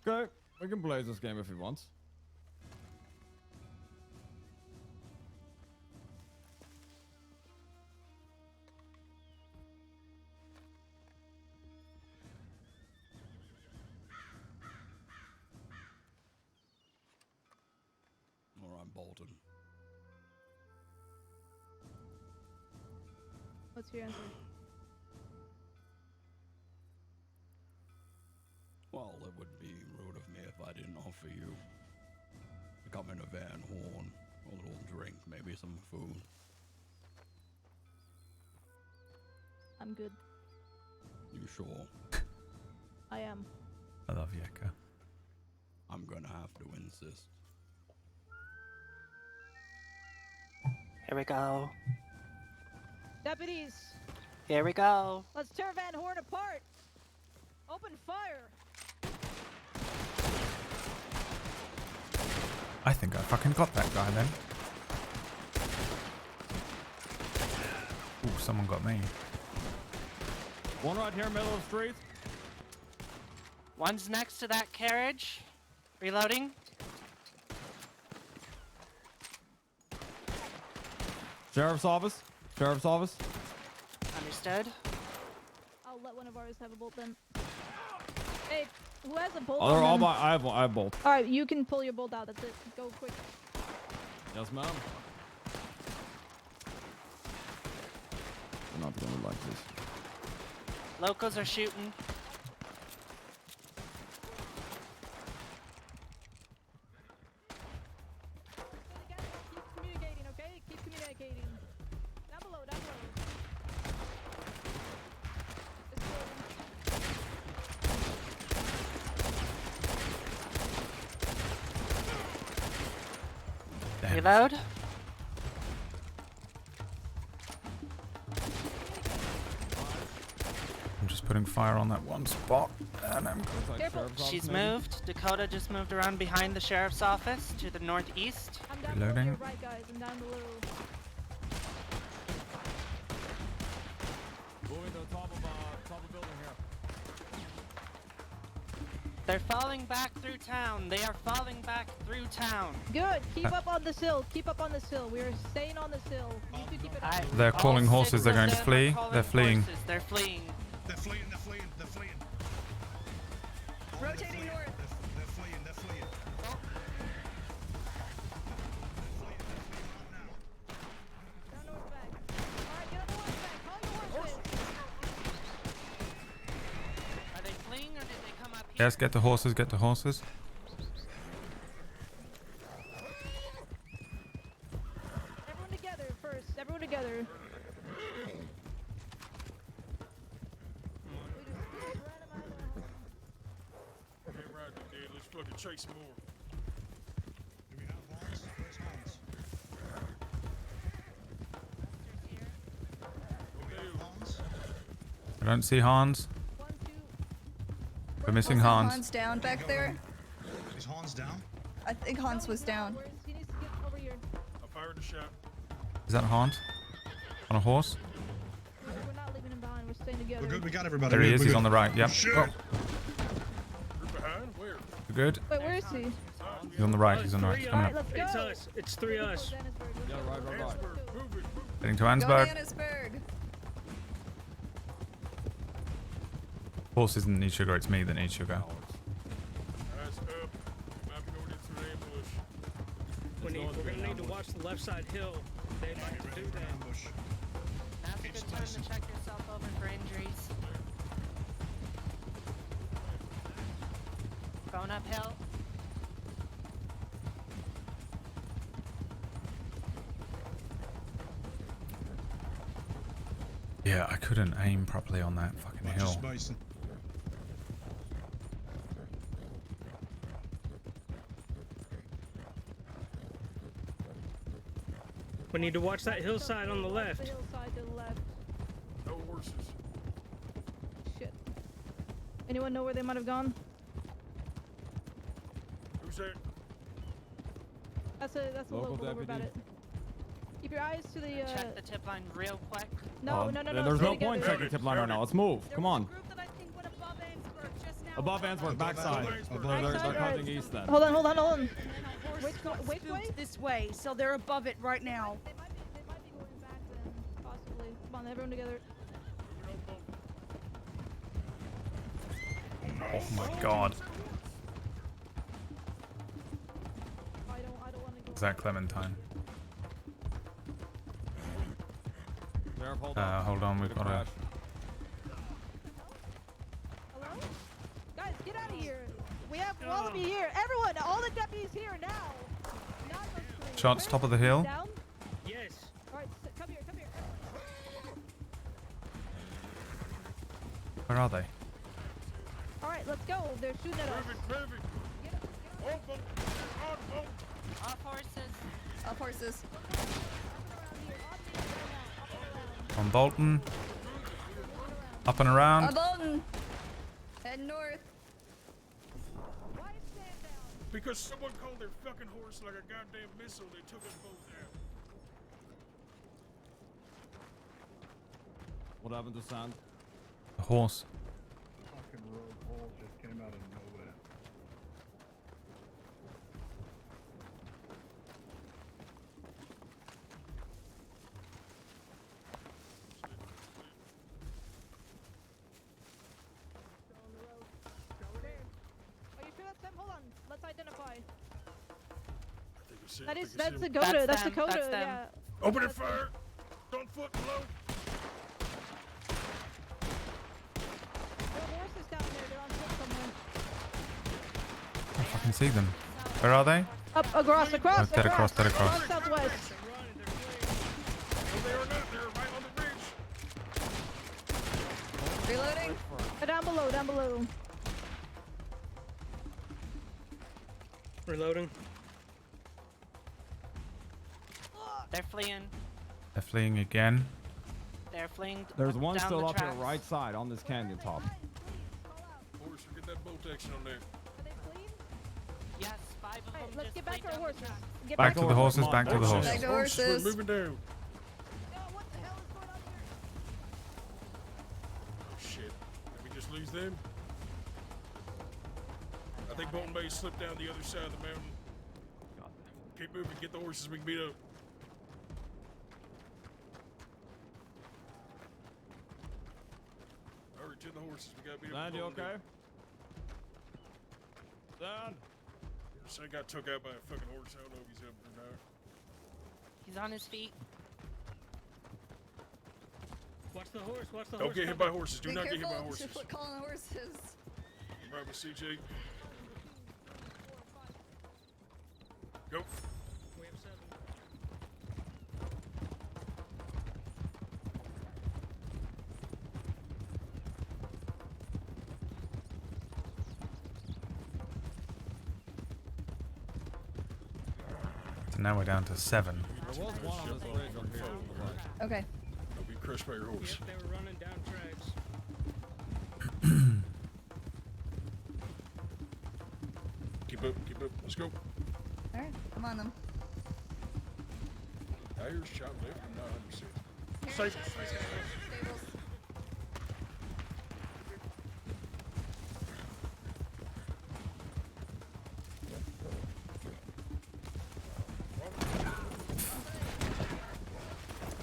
Okay, we can play this game if he wants. important. What's your answer? Well, it would be rude of me if I didn't offer you to come in a van horn, a little drink, maybe some food. I'm good. You sure? I am. I love Yeka. I'm gonna have to insist. Here we go. Deputies, Here we go. let's tear Van Horn apart. Open fire. I think I fucking got that guy then. Ooh, someone got me. One right here, middle of the street. One's next to that carriage. Reloading. Sheriff's office. Sheriff's office. Understood. I'll let one of ours have a bolt then. Hey, who has a bolt? Oh, they're on all them? by. I have bolt. All right, you can pull your bolt out. That's it. Go quick. Yes, ma'am. I'm not gonna like this. Locals are shooting. Keep communicating, okay? Keep communicating. Down below, down below. Reload. I'm just putting fire on that one spot, and I'm Careful. She's moved. Dakota just moved around behind the sheriff's office to the northeast. I'm down Reloading. below your right, guys. I'm down below. Moving to the top of building here. They're falling back through town. They are falling back through town. Good. Keep up on this hill. Keep up on this hill. We are staying on this hill. You need to keep it up. They're calling horses. They're going to flee. They're fleeing. They're fleeing. They're fleeing, they're fleeing, they're fleeing. Rotating north. They're fleeing, they're fleeing. Are they fleeing or did they come up here? Yes, get the horses. Get the horses. Everyone together first. Everyone together. Hey, right there, dude. Let's fucking chase some more. Do we have Hans? Where's Hans? Do we have Hans? I don't see Hans. We're missing Also, Hans. Hans down back there. Is Hans down? I think Hans was down. He needs to get over here. I fired the shot. Is that Hans? On a horse? We're not leaving him behind. We're staying together. We're good, we got everybody. There he We're is. He's good. on the right. Yep. Shit. Oh, You're behind? Where? you good? Wait, where is he? He's on the right. He's on the right. He's coming Alright, up. let's go. It's us. It's three us. Yeah, right. Ansberg, move it. Heading to Go Ansberg. Annisburg. Horse doesn't need sugar. It's me that needs sugar. Eyes up. We might be going into an ambush. We're gonna need to watch the left side hill. They like to do that. Ambush. Now's a good time to check yourself over for injuries. Going uphill. Yeah, I couldn't aim properly on that fucking Bunch of hill. spacing. We need to watch that hillside on the The left. hillside to the left. No horses. Shit. Anyone know where they might have gone? Who's that? That's a Local local. Over about deputy. it. Keep your eyes to the. Check the tip line real quick. No, no. There's stay no point together. checking tip line right now. Let's move. Come on. Above Ansberg, Above backside. Ansberg. They're Backside, cutting right. east then. Hold on. Which way? This way. So they're above it right now. They might be going back then, possibly. Come on, everyone together. Oh my god. I don't want to go. Is that Clementine? Hold on, we've got to... Hello? Guys, get out of here. We have all of you here. Everyone, all the deputies here now. Not those three. Shots top of the hill. Down? Yes. Alright, come here, come here. Where are they? Alright, let's go. They're shooting at us. Off horses. Off horses. On Bolton. Up and around. On Bolton. Head north. Because someone called their fucking horse like a goddamn missile, they took us both out. What happened to Sand? The horse. Fucking rogue hole just came out of nowhere. Are you sure that's them? Hold on. Let's identify. That That is is, that's Dakota. That's them, Dakota, that's them. yeah. Open it fire! Don't foot below! There are horses down there. They're on foot somewhere. I fucking see them. Where are they? Up, across. Oh, dead across, dead across. Southwest. No, they are not. They're right on the ridge. Reloading. Down below, down below. Reloading. They're fleeing. They're fleeing again. They're fleeing. There's one down still the up here tracks. right side on this canyon top. Horse, get that bolt action on there. Yes, 5 of them. Let's just get back fleed to our down the horses. tracks. Get Back to the horses, back to the Back horses. to Horses, we're horses. moving down. What the hell is going on here? Oh shit. Did we just lose them? I think Bolton Bay slipped down the other side of the mountain. Keep moving, get the horses, we can beat up. Hurry to the horses, we gotta beat up. Sand, you Bolton Bay. okay? Sand. Son got took out by a fucking horse. I don't know if he's up or not. He's on his feet. Watch the horse. Watch the Don't horse. get hit by horses. Do Be not get hit by careful. horses. Calling horses. Right with CJ. Go. We have 7. So now we're down to 7. There was one on this bridge up here. Okay. Don't be crushed by your horse. Yep, they were running down tracks. Keep up, keep up. Let's go. Alright, come on them. Tires shot left. I'm not 100%. Here, Safe. Stables.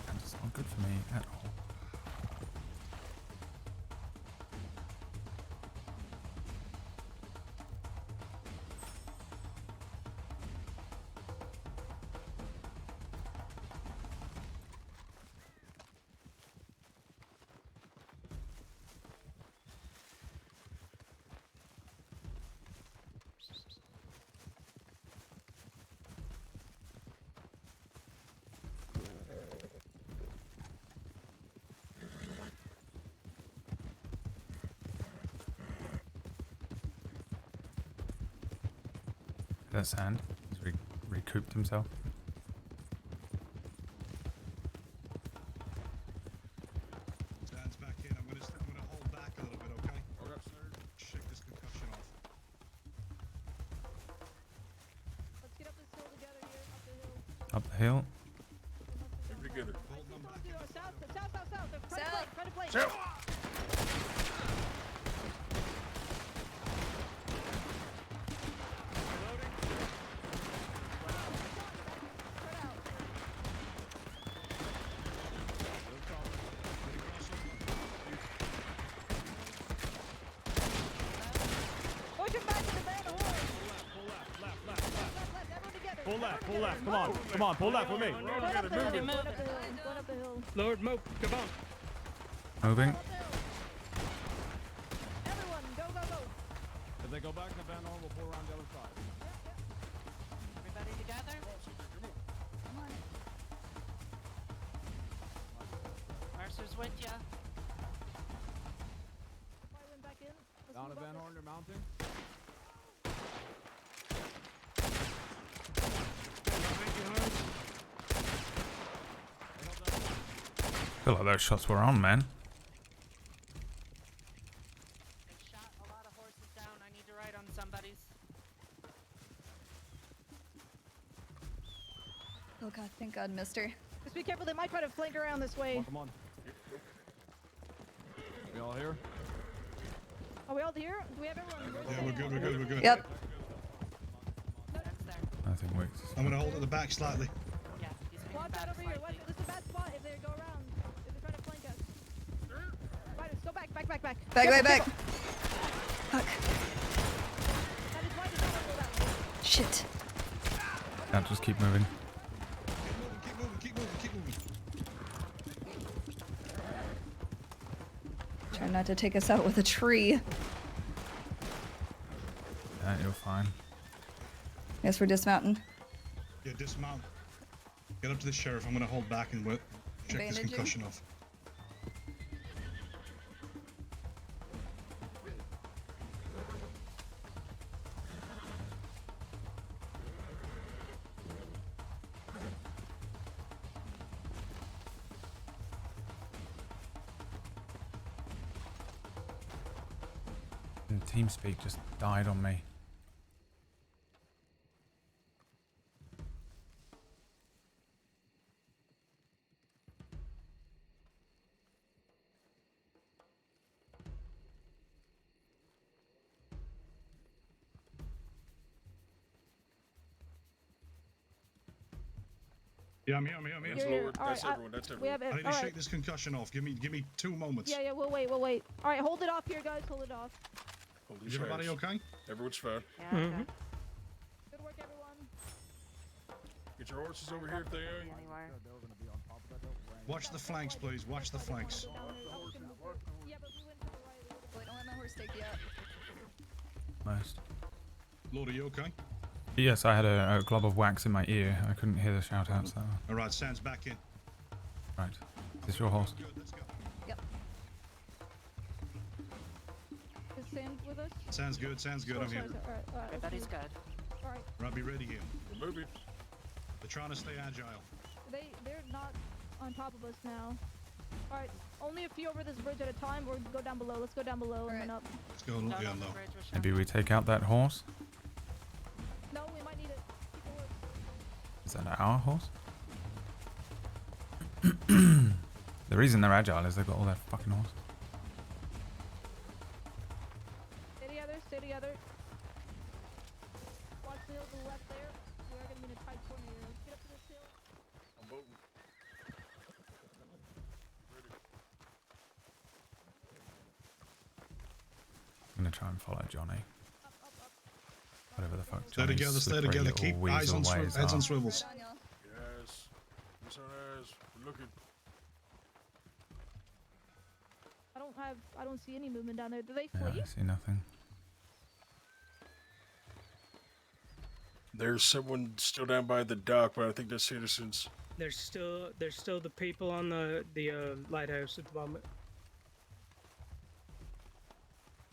That's not good for me at all. That Sand. He's recouped himself. Sand's back in. I'm gonna hold back a little bit, okay? Okay, sir. Shake this concussion off. Let's get up this hill together here, up the hill. Up the hill. Keep it together. South. They're trying to flank. South. Push him back to the man of horse. Left, everyone together. left, pull left. Come on, pull left with me. Going up the hill. Going up the hill. Lord, move. Come on. Moving. Everyone, go, go, go. If they go back to Van Horn, we'll pull around the other side. Everybody together? Come on. Mercer's with ya. Fireman back in. Let's Down move to up Van this. Horn, they're mounting. I feel like those shots were on, man. They shot a lot of horses down. I need to ride on somebody's. Oh god, thank god, mister. Just be careful, they might try to flank around this way. Come on. We all here? Are we all here? Do we have everyone? Yeah, we're good, we're good, we're good. Yep. Nothing works. I'm gonna hold at the back slightly. Yeah, he's moving Watch back out over here. slightly. This is a bad spot if they go around. If they're trying to flank us. Riders, go back, back, back, back. Back, Careful, back, back. careful. Fuck. That is why they don't go that way. Shit. Can't just keep moving. Keep moving, keep moving, keep moving. Try not to take us out with a tree. Yeah, you're fine. Guess we're dismounting. Yeah, dismount. Get up to the sheriff. I'm gonna hold back and check this Bandaging? concussion off. And TeamSpeak just died on me. Yeah, I'm here, I'm here, I'm here. That's Here, Lord. all That's right, everyone. That's We everyone. have I need to all shake right. this concussion off. Give me 2 moments. Yeah, we'll wait, we'll wait. All right, hold it off here, guys. Hold it off. Hold Is these everybody hands. okay? Everyone's fine. Yeah, okay. Good work, everyone. Get your horses over here if they are. Anywhere. Watch the flanks, please. Watch the flanks. Yeah, but we went to the right. Wait, don't let my horse take you out. Most. Lord, are you okay? Yes, I had a glob of wax in my ear. I couldn't hear the shout outs though. All right, Sam's back in. Right. Is this your horse? Good, let's go. Yep. Is Sam with us? Sounds good, sounds good. I'm here. All right, all right. Everybody's good. All right. Right, be ready here. We're moving. They're trying to stay agile. They're not on top of us now. All right, only a few over this bridge at a time, or go down below. Let's go down below and then up. Let's go Down yeah, on the low. bridge with Maybe Sean. we take out that horse? No, we might need it. Keep the horse. Is that our horse? The reason they're agile is they've got all their fucking horse. Stay together, stay together. Watch the hill to the left there. We are gonna be in a tight corner here. Let's get up to this hill. I'm voting. I'm gonna try and follow Johnny. Up, up, up. Whatever the fuck Stay Johnny's together, stay slippery together. little Keep eyes weasel on, ways heads are. on swivels. Right on, y'all. Yes. Yes, on eyes. We're looking. I don't see any movement down there. Do they Yeah, flee? I see nothing. There's someone still down by the dock, but I think that's citizens. There's still the people on the lighthouse at the moment.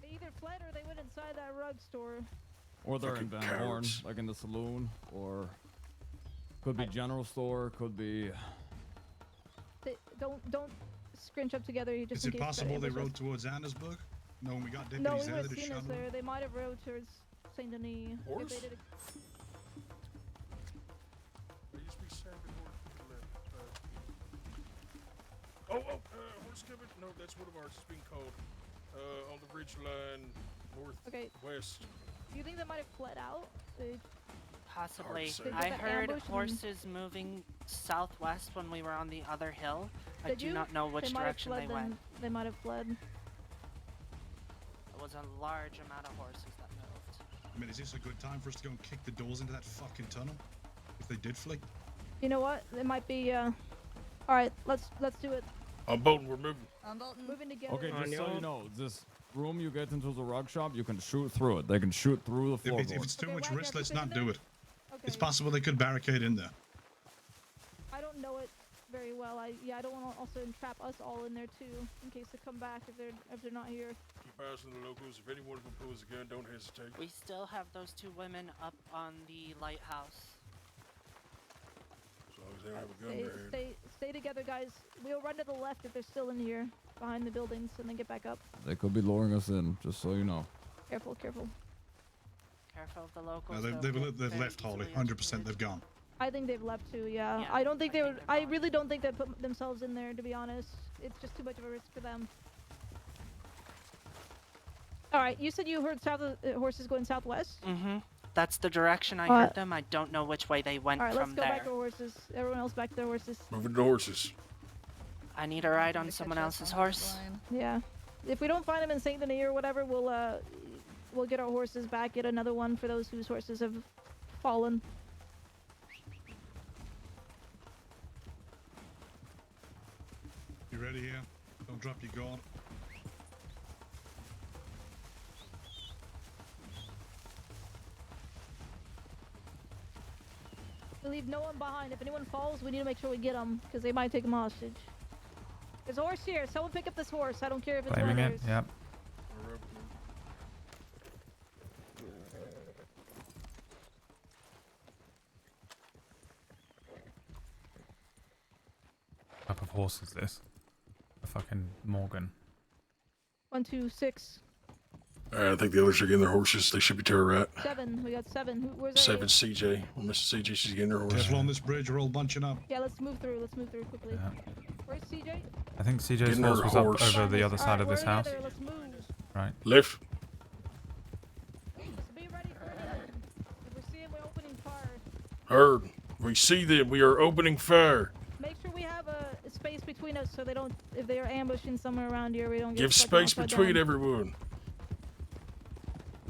They either fled or they went inside that rug store. Or they're in Fucking Van Horn, cowards. like in the saloon, or could be general store, could be. Don't scrunch up together. You just Is in it case they possible they ambush us. rode towards Annesburg? No, when we got No, deputies we there, would they have just seen shot us them. there. They might have rode towards Saint Denis. If Horse? they did it. There used to be Saturday morning to the left. Horse coming? No, that's one of ours. It's being called. On the ridge line, Okay. northwest. Do you think they might have fled out? They, Possibly. say. They I got heard ambushed and- horses moving southwest when we were on the other hill. I did do you? not know which they might have direction fled they then. went. They might have fled. It was a large amount of horses that moved. I mean, is this a good time for us to go and kick the doors into that fucking tunnel? if they did flee. You know what? It might be. All right, let's do it. I'm bolting. We're moving. I'm Bolton. Moving together. Okay, On just so your- you know, this room you get into the rug shop, you can shoot through it. They can shoot through the If floorboard. it's too Okay, much Wagner, risk, keep let's it in not there? do it. Okay. It's possible they could barricade in there. I don't know it very well. I don't want to also entrap us all in there too, in case they come back if they're not here. Keep eyes on the locals. If any one of them pulls a gun, don't hesitate. We still have those 2 women up on the lighthouse. As long as they don't have a gun in their hand. Stay together, guys. We'll run to the left if they're still in here, behind the buildings, and then get back up. They could be luring us in, just so you know. Careful, careful. Careful of the locals. No, they'll they've get they've very left, Holly. easily 100% they've gone. I think they've left too. Yeah. Yeah, I don't think they would. they're I gone. really don't think they put themselves in there. To be honest, it's just too much of a risk for them. All right. You said you heard horses going southwest. Mm-hmm. That's the direction I heard them. I don't know which way they went All right. from Let's go there. back to our horses. Everyone else back to their horses. Moving the horses. I need a ride on someone else's horse. Yeah. If we don't find them in Saint Denis or whatever, we'll get our horses back. Get another one for those whose horses have fallen. You ready here? Don't drop your guard. We leave no one behind. If anyone falls, we need to make sure we get them, because they might take them hostage. There's a horse here. Someone pick up this horse. I don't care if it's Claiming one it. of theirs. Yep. What type of horse is this? A fucking Morgan. 1, 2, 6, I think the others are getting their horses. They should be to our right. 7. We got 7. Where's our 7 CJ. Well, Mr. CJ, she's getting her horse. Careful on this bridge. We're all bunching up. Yeah, let's move through. Let's move through quickly. Yeah. Where's CJ? I think CJ's Getting her horse was horse. up over the other side of Alright, this we're house. together. Let's move. Right. Lift. Just be ready for anything. If we see him, we're opening fire. Heard. We see them. We are opening fire. Make sure we have a space between us so they don't. If they are ambushing somewhere around here, we don't get Give fucking space upside between down. everyone.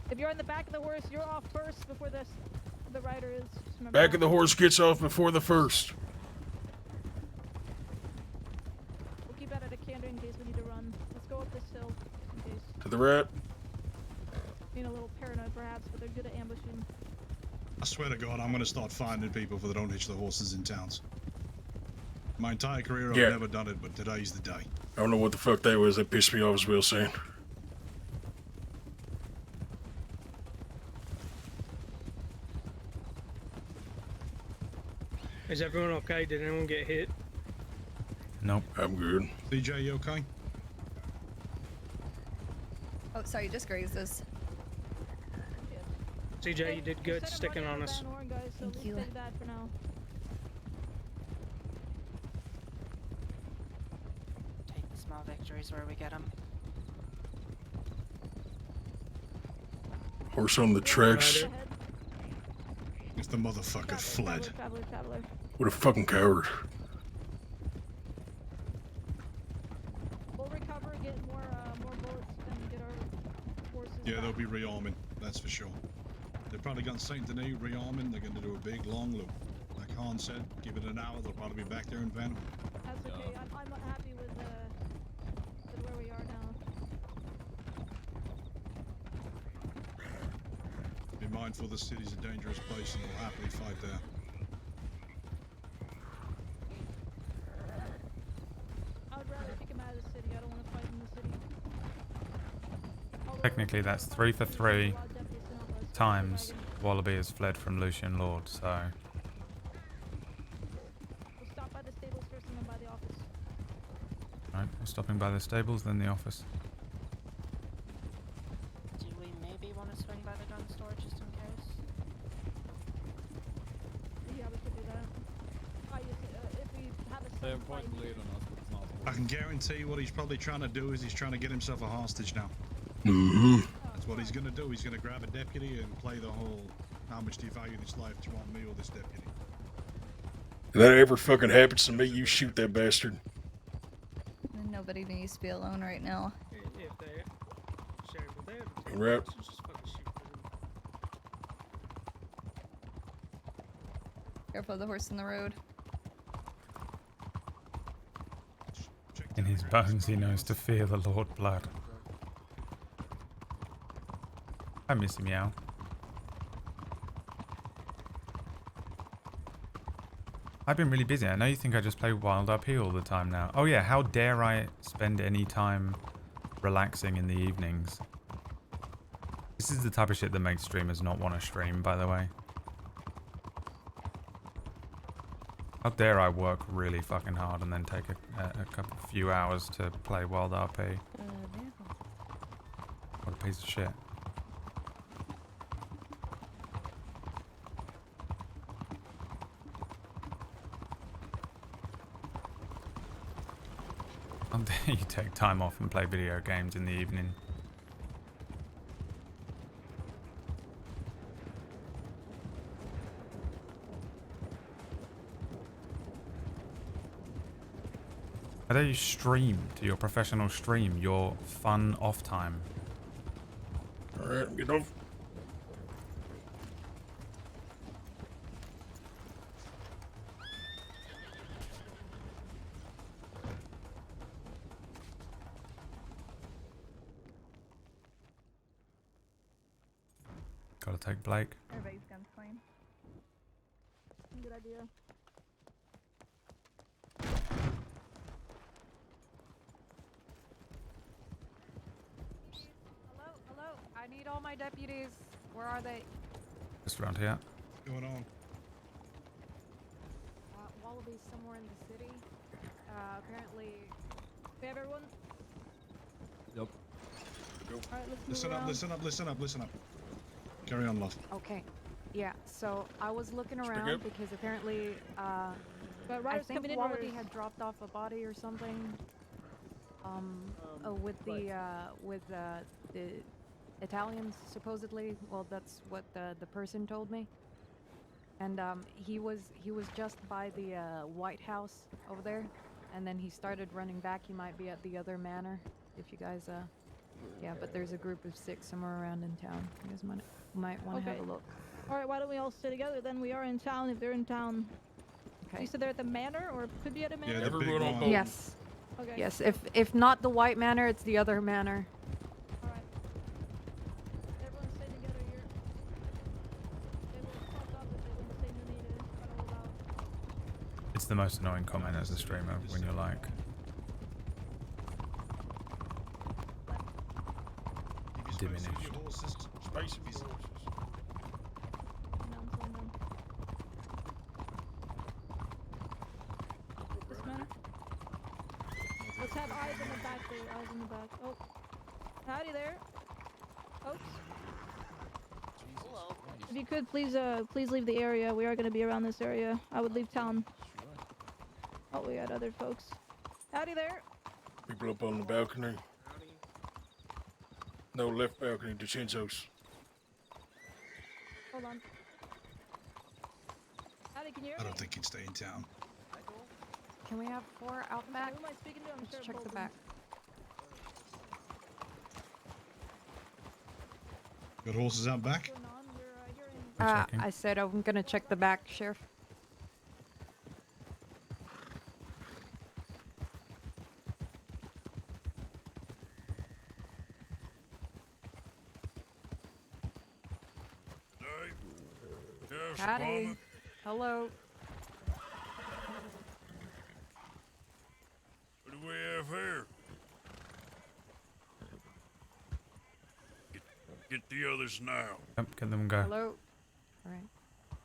If you're in the back of the horse, you're off first before the rider is. Just remember Back that. of the horse gets off before the first. We'll keep that at a canter in case we need to run. Let's go up this hill just in case. To the right. Being a little paranoid perhaps, but they're good at ambushing. I swear to God, I'm going to start finding people for they don't hitch the horses in towns. My entire career, Yeah. I've never done it, but today's the day. I don't know what the fuck that was. That pissed me off as well, saying. Is everyone okay? Did anyone get hit? Nope. I'm good. CJ, you okay? Oh, sorry, you just grazed us. CJ, you did good sticking on us. Guys, so Thank you. Save that for now. Take the small victories where we get them. Horse on the tracks. If the motherfucker fled. Traveler. What a fucking coward. We'll recover, get more bullets, and get our horses. Yeah, back. they'll be rearming, that's for sure. They've probably got Saint Denis rearming. They're going to do a big long loop. Like Han said, give it an hour, they'll probably be back there in Venom. That's okay. I'm happy with where we are now. Be mindful the city's a dangerous place and they'll happily fight there. I would rather kick him out of the city. I don't want to fight in the city. Technically, that's 3 for 3 times Wallaby has fled from Lucien Lorde, so. We'll stop by the stables first and then by the office. Right, we're stopping by the stables, then the office. Do we maybe want to swing by the gun store just in case? Yeah, we could do that. If we have a They have safe quite fight. the lead on us, but it's not. I can guarantee what he's probably trying to do is he's trying to get himself a hostage now. Mm-hmm. That's what he's going to do. He's going to grab a deputy and play the whole, how much do you value this life? Do you want me or this deputy? If that ever fucking happens to me, you shoot that bastard. Nobody needs to be alone right now. If they, Sherry, will they ever take Right. us and just fucking shoot them? Careful of the horse in the road. In his bones, he knows to fear the Lord Blood. I miss Meow. I've been really busy. I know you think I just play Wild RP all the time now. Oh yeah, how dare I spend any time relaxing in the evenings? This is the type of shit that makes streamers not want to stream, by the way. How dare I work really fucking hard and then take a few hours to play Wild RP? What a piece of shit. How dare you take time off and play video games in the evening? How dare you stream to your professional stream, your fun off time? Alright, get off. Gotta take Blake. Everybody's gun's clean. Good idea. Hello, I need all my deputies. Where are they? Just around here. What's going on? Wallaby's somewhere in the city. Apparently. We have everyone. Yep. Alright, let's Listen move up, around. listen up, listen up, listen up. Carry on, love. Okay. Yeah, so I was looking Speak around up. because apparently, I riders think coming in, Wallaby riders. had dropped off a body or something. With the Italians supposedly. Well, that's what the person told me. And he was just by the White House over there, and then he started running back. He might be at the other manor. If you guys yeah, but there's a group of 6 somewhere around in town. You guys might want to have a look. Alright, why don't we all stay together then? We are in town if they're in town. Okay. You said they're at the manor or could be at a manor? Yeah, the big one. Yes. Okay. Yes. If not the White Manor, it's the other manor. Alright. Everyone stay together here. They will fuck up if they don't stay needed. Gotta hold out. It's the most annoying comment as a streamer when you're like, diminished. Space of your horses. This manor? Let's have eyes in the back there. Eyes in the back. Oh. Howdy there. Folks. Hello. If you could please leave the area. We are gonna be around this area. I would leave town. Oh, we got other folks. Howdy there. People up on the balcony. No, left balcony, DeCenzo's. Hold on. Howdy, can you hear I me? don't think he'd stay in town. Can we have 4 out back? Who am I speaking to? I'm Let's sure check the both back. Got horses out back? I said I'm gonna check the back, Sheriff. Howdy. Hello. What do we have here? Get the others now. Yep, get them go. Hello. All right.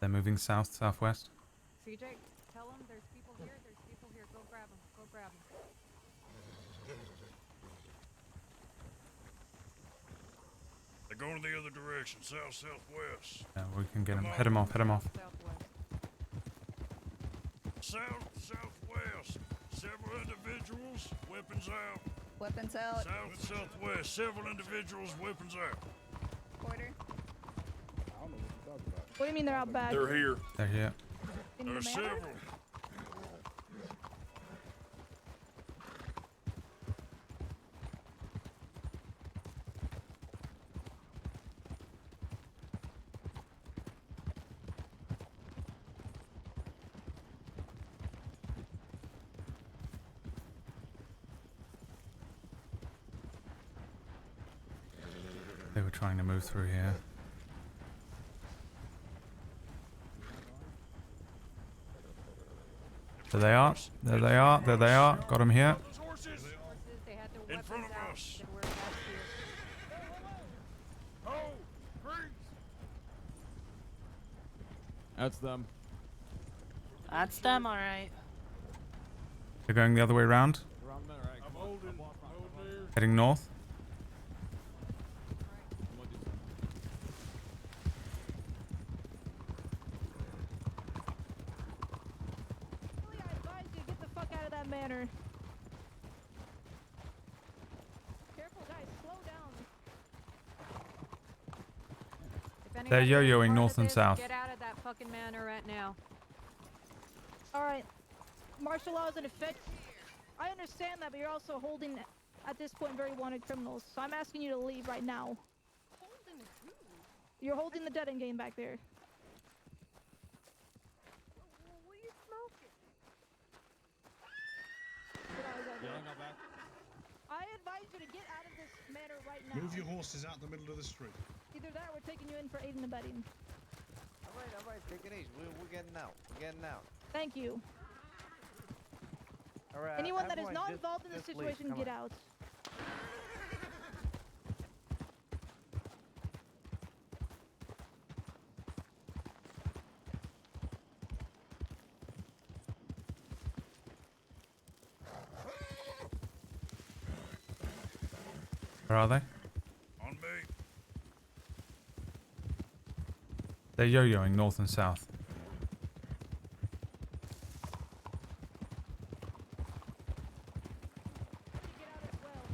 They're moving south, southwest. CJ, tell them there's people here. There's people here. Go grab them. Go grab them. They're going the other direction, south, southwest. Yeah, we can get them. Head them off, head them off. South, southwest. Several individuals, weapons out. Weapons out. South, southwest. Several individuals, weapons out. Order. What do you mean they're out back? They're here. They're here. In There the are manor? several. They were trying to move through here. There they are. There they are. There they are. Got them here. In front of us. That's them. That's them, alright. They're going the other way around. I'm holding there. Heading north. I advise you get the fuck out of that manor. Careful, guys. Slow down. If They're anyone is yo-yoing part of north and this, south. Get out of that fucking manor right now. Alright. Martial law is in effect. I understand that, but you're also holding, at this point, very wanted criminals. So I'm asking you to leave right now. You're holding the dead end game back there. What are you smoking? I advise you to get out of this manor right now. Move your horses out the middle of the street. Either that or we're taking you in for aiding and abetting. All right, take it easy. We're getting out. We're getting out. Thank you. All right. Anyone that is everyone not just- involved in this just leave. situation, Come get on. out. Where are they? On me. They're yo-yoing north and south.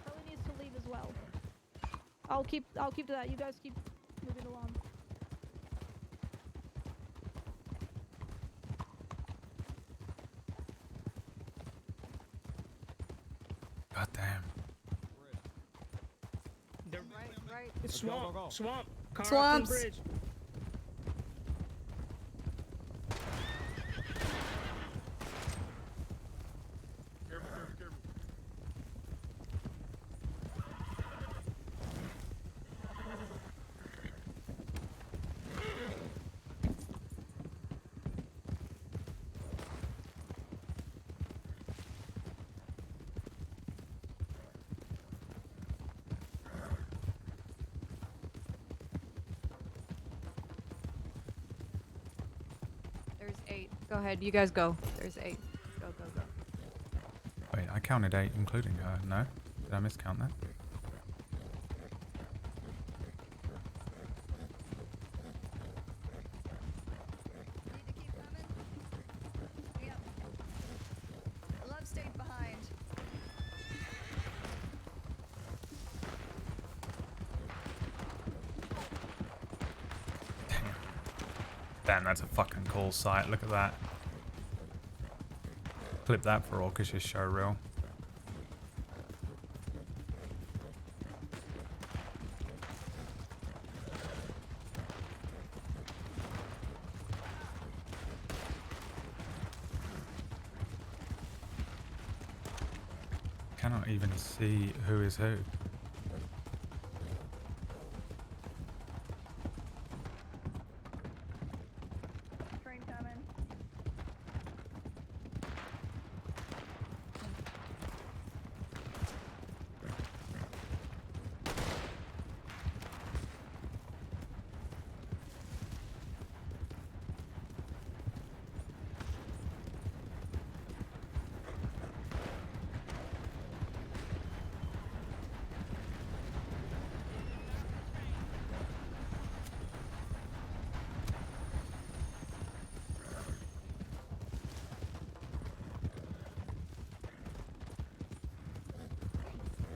Charlie needs to leave as well. I'll keep to that. You guys keep moving along. God damn. The right. It's Let's go, swamp. go, go. Swamp. Car up Swamps. to the bridge. Careful, careful, careful. There's 8. Go ahead, you guys go. There's 8. Go, go, go. Wait, I counted 8, including her. No? Did I miscount that? Yep. Love stayed behind. Damn, that's a fucking cool sight. Look at that. Clip that for Orcish showreel. Cannot even see who is who. Train coming.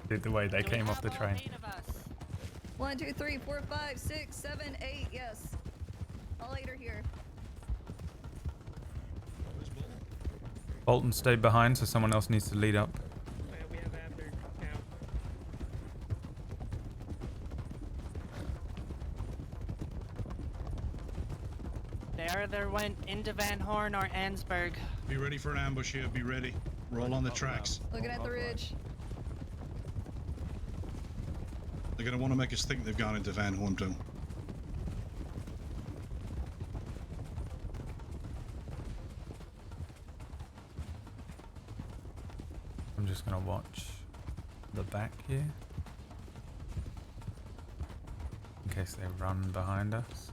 The way they came off the train. 1, 2, 3, 4, 5, 6, 7, 8. Yes. All 8 are here. Bolton stayed behind, so someone else needs to lead up. We have Abner now. They either went into Van Horn or Ansburg. Be ready for an ambush here. Be ready. We're all on the tracks. Looking at the ridge. They're gonna want to make us think they've gone into Van Horntown. I'm just gonna watch the back here. In case they run behind us.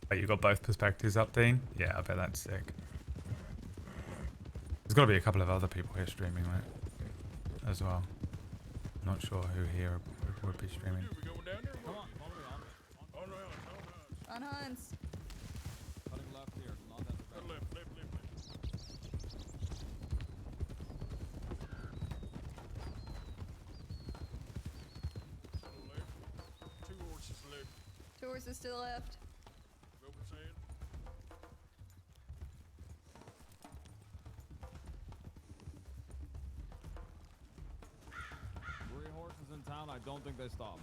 Oh, you got both perspectives up, Dean? Yeah, I bet that's sick. There's got to be a couple of other people here streaming, right? As well. Not sure who here would be streaming. On Hans. Cutting left here, not at the back. Left. Two horses left. 2 horses still left. Know what I'm saying? Three horses in town, I don't think they stopped.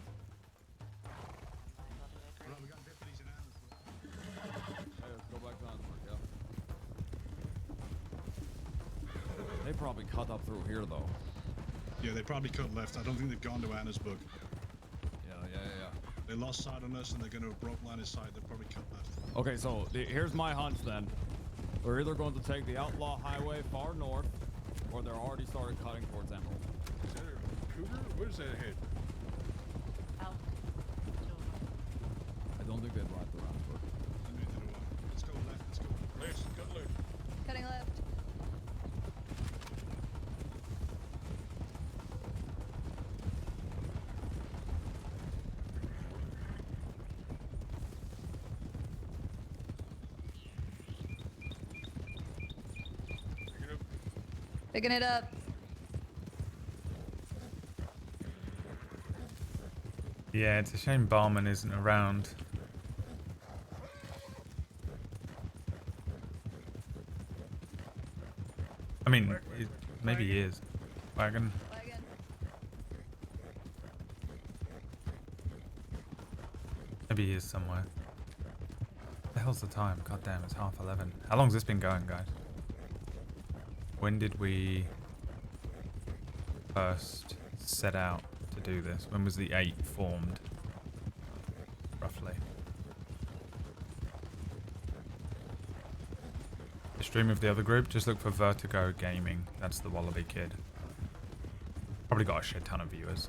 Hey, let's go back to Ansburg, yeah. They probably cut up through here, though. Yeah, they probably cut left. I don't think they've gone to Annesburg. Yeah. They lost sight on us and they're going to have broke line of sight. They'll probably cut left. Okay, so here's my hunch then. We're either going to take the outlaw highway far north, or they're already started cutting towards Emerald. Is that a cougar? What is that ahead? I don't think they'd ride through Ansburg. Let's go left. Cut left. Cutting left. Picking it up. Yeah, it's a shame Barman isn't around. I mean, maybe he is. Wagon. Maybe he is somewhere. What the hell's the time? God damn, it's 11:30. How long's this been going, guys? When did we first set out to do this? When was the 8 formed? Roughly. The stream of the other group, just look for Vertigo Gaming. That's the Wallaby kid. Probably got a shit ton of viewers.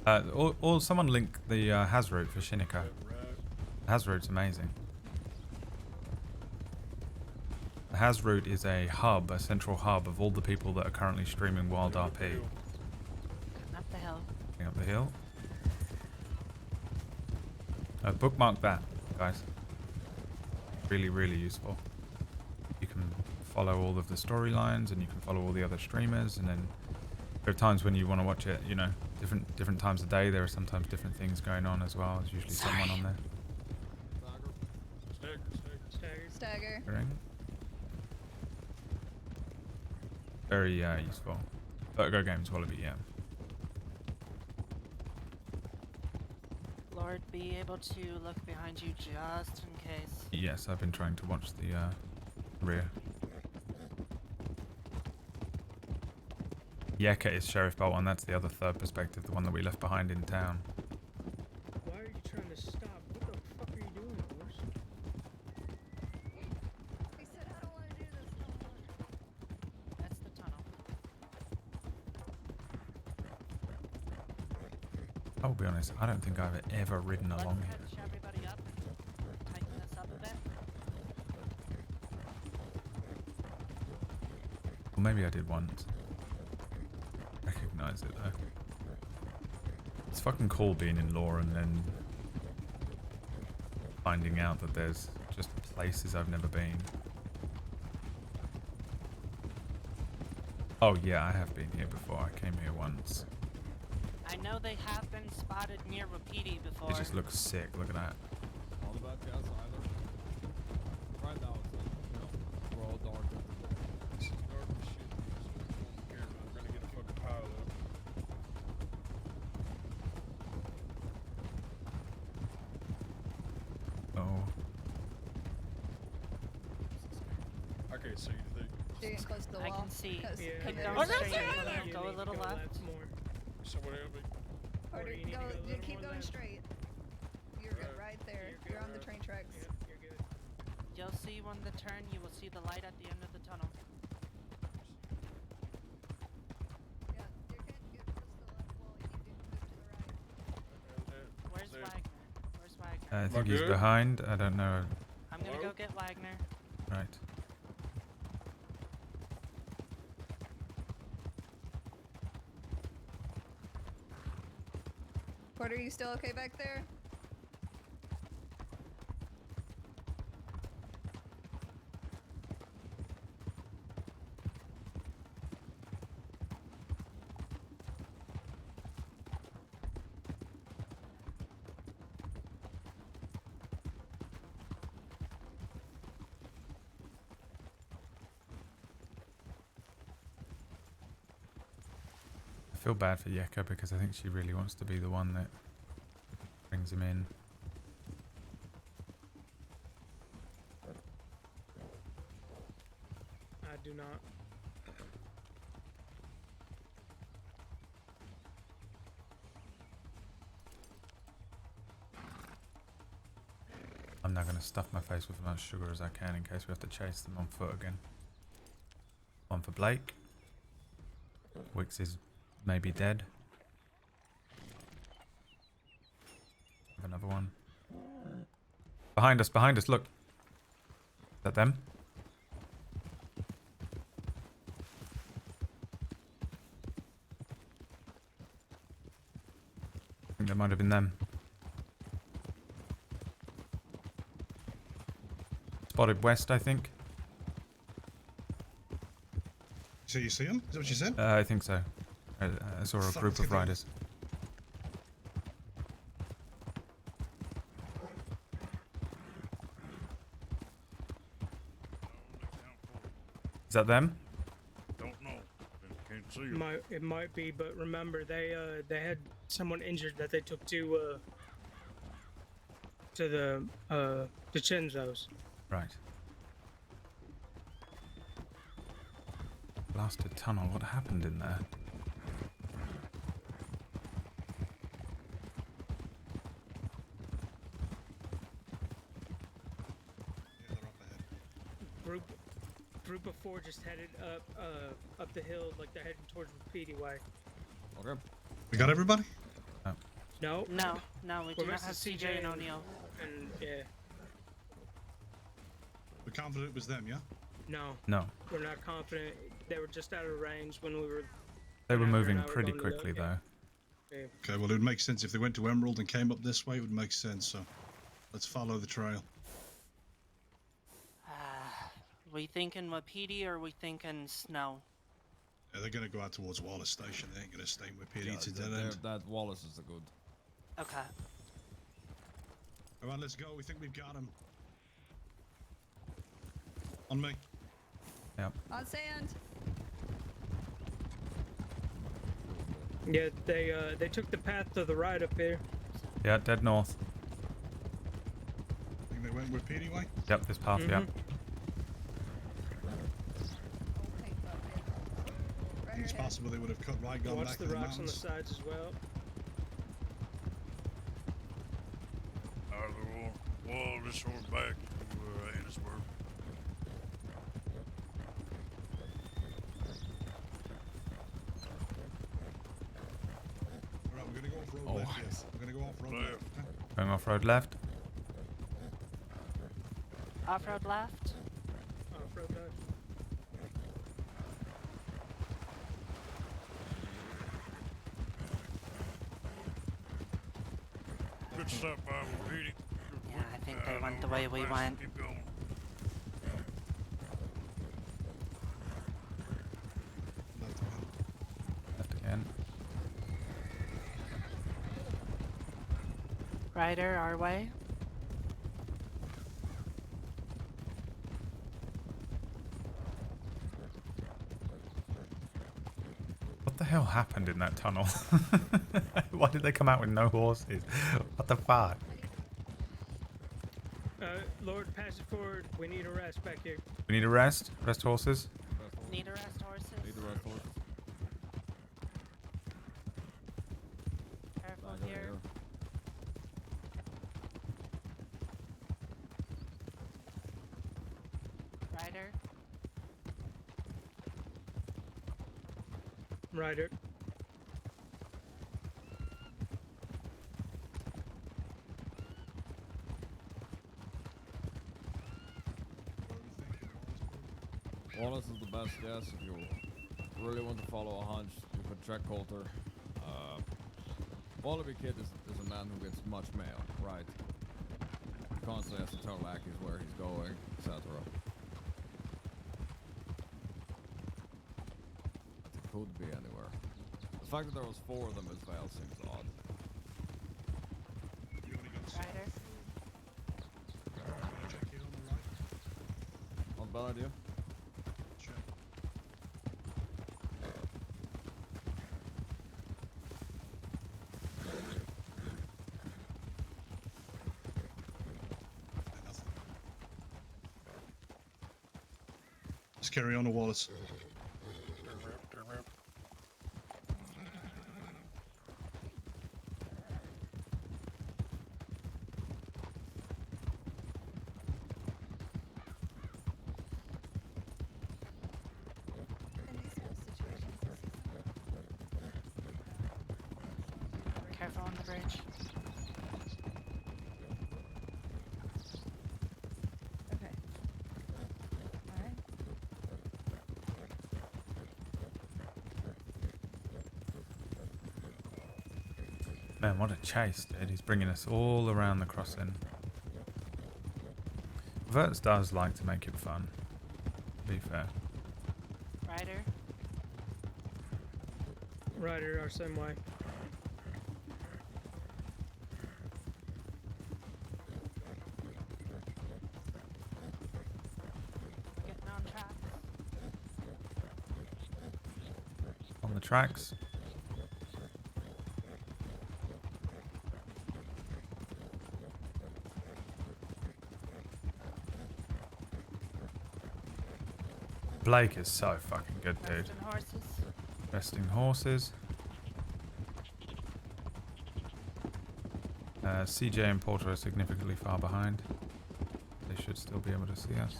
Or someone link the Hazroot for Shiniko. Hazroot's amazing. The Hazroot is a hub, a central hub of all the people that are currently streaming Wild RP. Coming up the hill. Going up the hill. Bookmark that, guys. Really, really useful. You can follow all of the storylines and you can follow all the other streamers, and then there are times when you want to watch it, you know, different times of day. There are sometimes different things going on as well. There's usually someone on there. Stagger. Very useful. Vertigo Games Wallaby, yeah. Lord, be able to look behind you just in case. Yes, I've been trying to watch the rear. Yeka is Sheriff Bolt, and that's the other third perspective, the one that we left behind in town. Why are you trying to stop? What the fuck are you doing, horse? He said, I don't want to do this no more. That's the tunnel. I'll be honest, I don't think I've ever ridden along here. Let's catch everybody up and tighten this up a bit. Well, maybe I did once. Recognize it though. It's fucking cool being in lore and then finding out that there's just places I've never been. Oh yeah, I have been here before. I came here once. I know they have been spotted near Wapiti before. It just looks sick. Look at that. All the bad guys either. Right now it's like, you know, we're all dark. This is dark as shit. Camera. I'm gonna get a fucking pile up. can't see anything. You're getting close to the I wall. can see. Cause, Yeah. cause Keep there's- going Oh, straight. that's Go a little left. More. Someone help me. Carter, you need to go, go a dude, little keep more going left. straight. You're good right there. You're You're on the good, train tracks. Yep, you're good. You'll see when the turn. You will see the light at the end of the tunnel. Yeah, you're good. Get close to the left wall. You need to move to the right. Where's There. Wagner? Where's Wagner? I Am I think he's good? behind. I don't know. I'm gonna Hello? go get Wagner. Right. Porter, you still okay back there? I feel bad for Yeka because I think she really wants to be the one that brings him in. I do not. I'm now going to stuff my face with as much sugar as I can in case we have to chase them on foot again. One for Blake. Wix is maybe dead. Have another one. Behind us, look. Is that them? I think that might have been them. Spotted west, I think. So you see him? Is that what you said? I think so. I saw a Fuck, group it's of gonna be- riders. Is that them? Don't know. Can't see 'em. It might be, but remember they had someone injured that they took to the Chinzo's. Right. Blasted tunnel. What happened in there? Group of 4 just headed up the hill, like they're heading towards Repeaty Way. Okay. We got everybody? No. No, we do We're not have missing CJ and O'Neill. And yeah, We're confident it was them, yeah? no. No. We're not confident. They were just out of range when we were. They were after an moving hour pretty going to look, quickly, yeah. though. Yeah. Okay, well, it would make sense if they went to Emerald and came up this way, it would make sense, so let's follow the trail. We thinking Wapiti or we thinking Snow? Yeah, they're going to go out towards Wallace Station. They ain't going to stay with Pity. Yeah, It's a dead end. that Wallace is a good. Okay. All right, let's go. We think we've got him. On me. Yep. On sand. Yeah, they took the path to the right up here. Yeah, dead north. Think they went with Pity way? Yep, this path, yep. It's possible they would have cut right, gone Watch back the to the rocks on the mountains. sides as well. Either Wallace or back to Annisburg. All right, we're going to go off-road Oh, left, yes. We're going to go off-road left. okay? Going off-road left. Off-road left. Off-road left. Good stop by Wapiti. Yeah, I think they went the way we went. Keep going. Left again. Ryder, our way. What the hell happened in that tunnel? Why did they come out with no horses? What the fuck? Lord, pass it forward. We need a rest back here. We need a rest. Rest horses. Need to rest horses. Need to rest horses. Careful I got here. Ryder. Ryder. Wallace is the best guess. If you really want to follow a hunch, you could check Coulter. Wallaby Kid is a man who gets much mail, right? He constantly has to tell lackeys where he's going, etc. It could be anywhere. The fact that there was 4 of them as well seems odd. Ryder. Not a bad idea. Just carry on to Wallace. Turn around. Careful on the bridge. Okay. Alright. Man, what a chase, dude. He's bringing us all around the crossing. Verts does like to make it fun, to be fair. Ryder. Ryder, our same way. Getting on track. On the tracks. Blake is so fucking good, dude. Resting horses. Resting horses. CJ and Porter are significantly far behind. They should still be able to see us.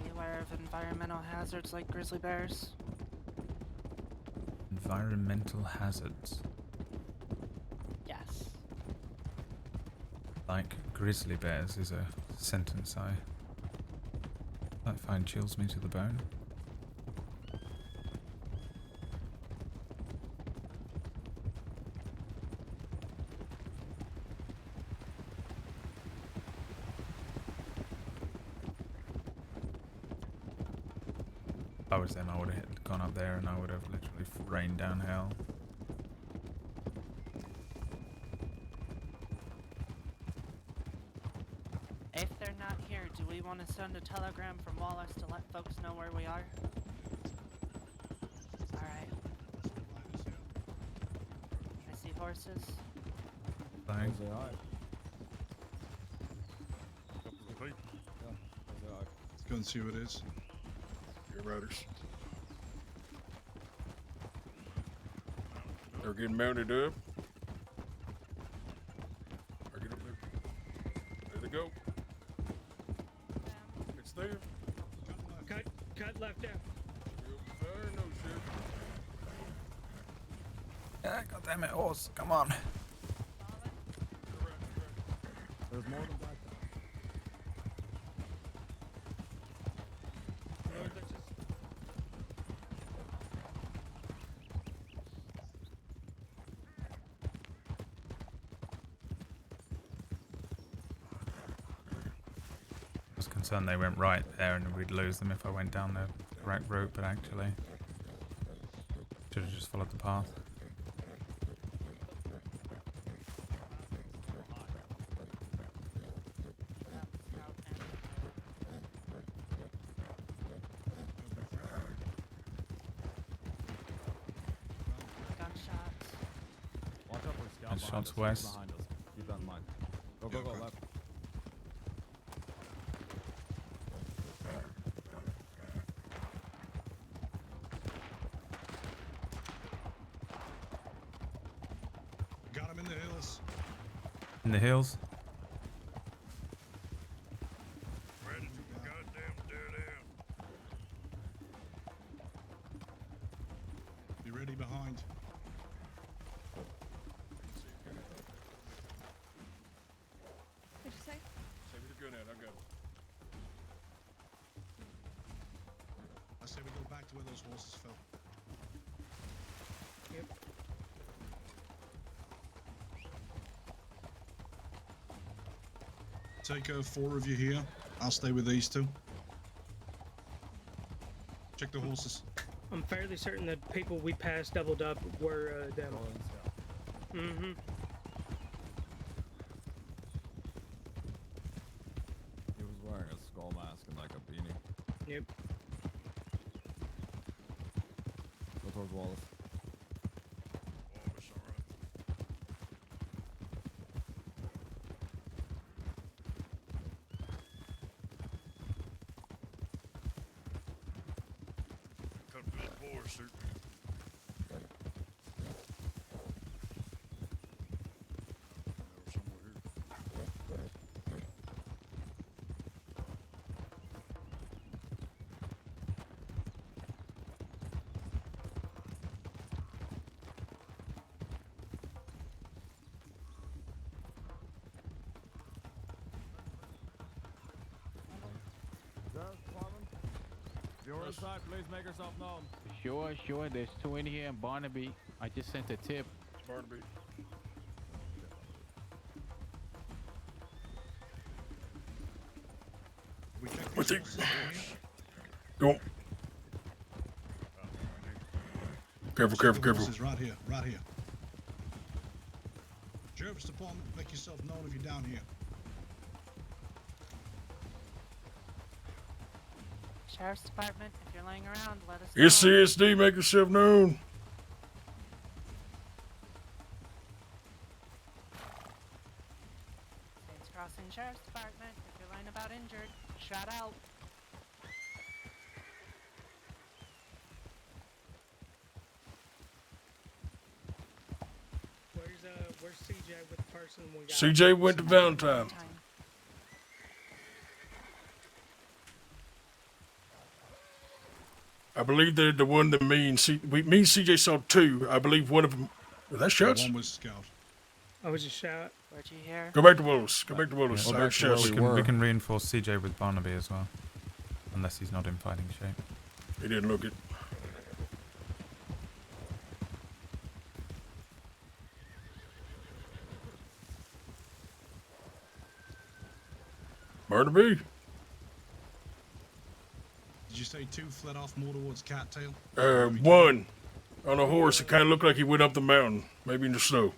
Be aware of environmental hazards like grizzly bears. Environmental hazards. Yes. Like grizzly bears is a sentence I find chills me to the bone. If I was them, I would have gone up there and I would have literally rained down hell. If they're not here, do we want to send a telegram from Wallace to let folks know where we are? Alright. I see horses. Thanks. Let's go and see who it is. Your riders. They're getting mounted up. Or get up there. There they go. It's there. Cut left down. Fire, no shit. Yeah, goddamn it, horse, come on. There's more than that. I was concerned they went right there and we'd lose them if I went down the correct route, but actually should have just followed the path. Gunshots. Watch out for scout And behind shots us. west. Behind us. Keep that in mind. Go, go, go, left. in the hills. In the hills? Right into a goddamn dead end. Be ready behind. What'd you say? Say where you're good at. I got it. I say we go back to where those horses fell. Yep. Take 4 of you here. I'll stay with these 2. Check the horses. I'm fairly certain that people we passed doubled up were them. Mm-hmm. He was wearing a skull mask and like a beanie. Yep. Go towards Wallace. Wallace, alright. Cut to the board, sir. If you're inside, please make yourself known. Sure. There's 2 in here in Barnaby. I just sent a tip. Barnaby. What's it? Go. Careful. Horses right here. Sheriff's Department, make yourself known if you're down here. Sheriff's Department, if you're laying around, let us know. SCSD, make yourself known. Saints Crossing Sheriff's Department, if you're lying about injured, shout out. Where's CJ with the person we got? CJ went to Valentine. I believe they're the one that me and CJ saw 2. I believe one of them. Are that shots? One was Scout. I was just shot. Where'd you hear? Go back to Willis. Go back to Willis. Yeah, That's shots. we can reinforce CJ with Barnaby as well. Unless he's not in fighting shape. He didn't look it. Barnaby. Did you say 2 fled off more towards Cattail? One on a horse. It kind of looked like he went up the mountain, maybe in the snow.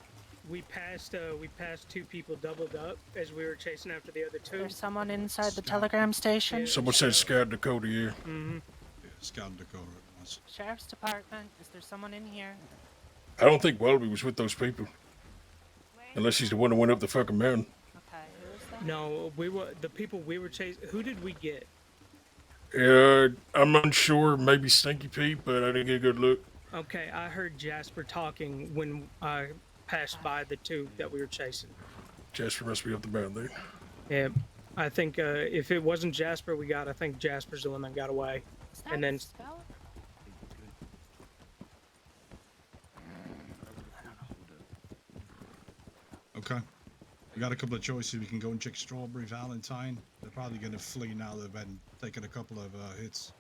We passed 2 people doubled up as we were chasing after the other 2. There's someone inside the telegram station. Someone said Scout Dakota, yeah. Mm-hmm. Yeah, Scout Dakota it was. Sheriff's Department, is there someone in here? I don't think Welby was with those people. Unless he's the one that went up the fucking mountain. Okay, who is that? No, the people we were chasing. Who did we get? I'm unsure. Maybe Stinky Pete, but I didn't get a good look. Okay, I heard Jasper talking when I passed by the 2 that we were chasing. Jasper must be up the mountain there. Yeah, I think if it wasn't Jasper we got, I think Jasper's the one that got away. And then Okay. We got a couple of choices. We can go and check Strawberry Valentine. They're probably going to flee now they've been taking a couple of hits.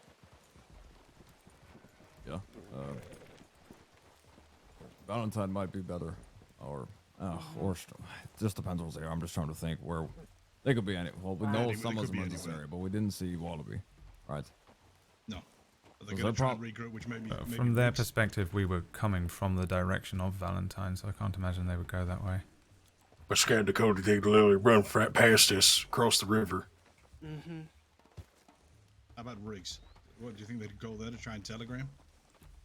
Yeah. Valentine might be better. Or it just depends on what's there. I'm just trying to think where they could be any. Well, we know some of them in this area, but we didn't see Wallaby. Right. No. They're going to try and regroup, which maybe from their perspective, we were coming from the direction of Valentine, so I can't imagine they would go that way. But Scout Dakota, they literally run past us across the river. Mm-hmm. How about Riggs? What, do you think they'd go there to try and telegram?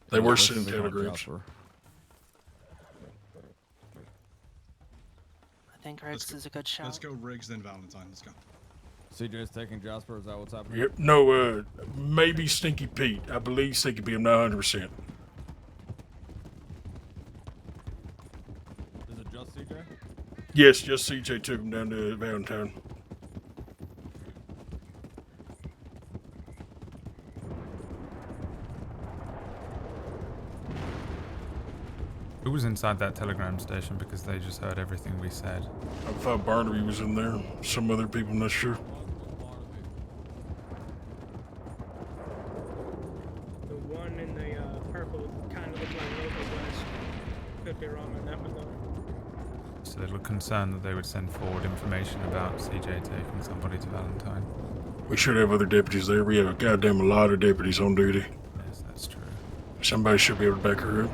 They were sending telegrams. I think Riggs is a good shout. Let's go Riggs, then Valentine. Let's go. CJ's taking Jasper. Is that what's happening? Yep. No, maybe Stinky Pete. I believe Stinky Pete. I'm not 100%. Is it just CJ? Yes, just CJ took him down to Valentine. Who was inside that telegram station because they just heard everything we said? I thought Barnaby was in there. Some other people, not sure. The one in the purple kind of looked like local West. Could be wrong on that one though. So they were concerned that they would send forward information about CJ taking somebody to Valentine. We should have other deputies there. We have a goddamn lot of deputies on duty. Yes, that's true. Somebody should be able to back her up.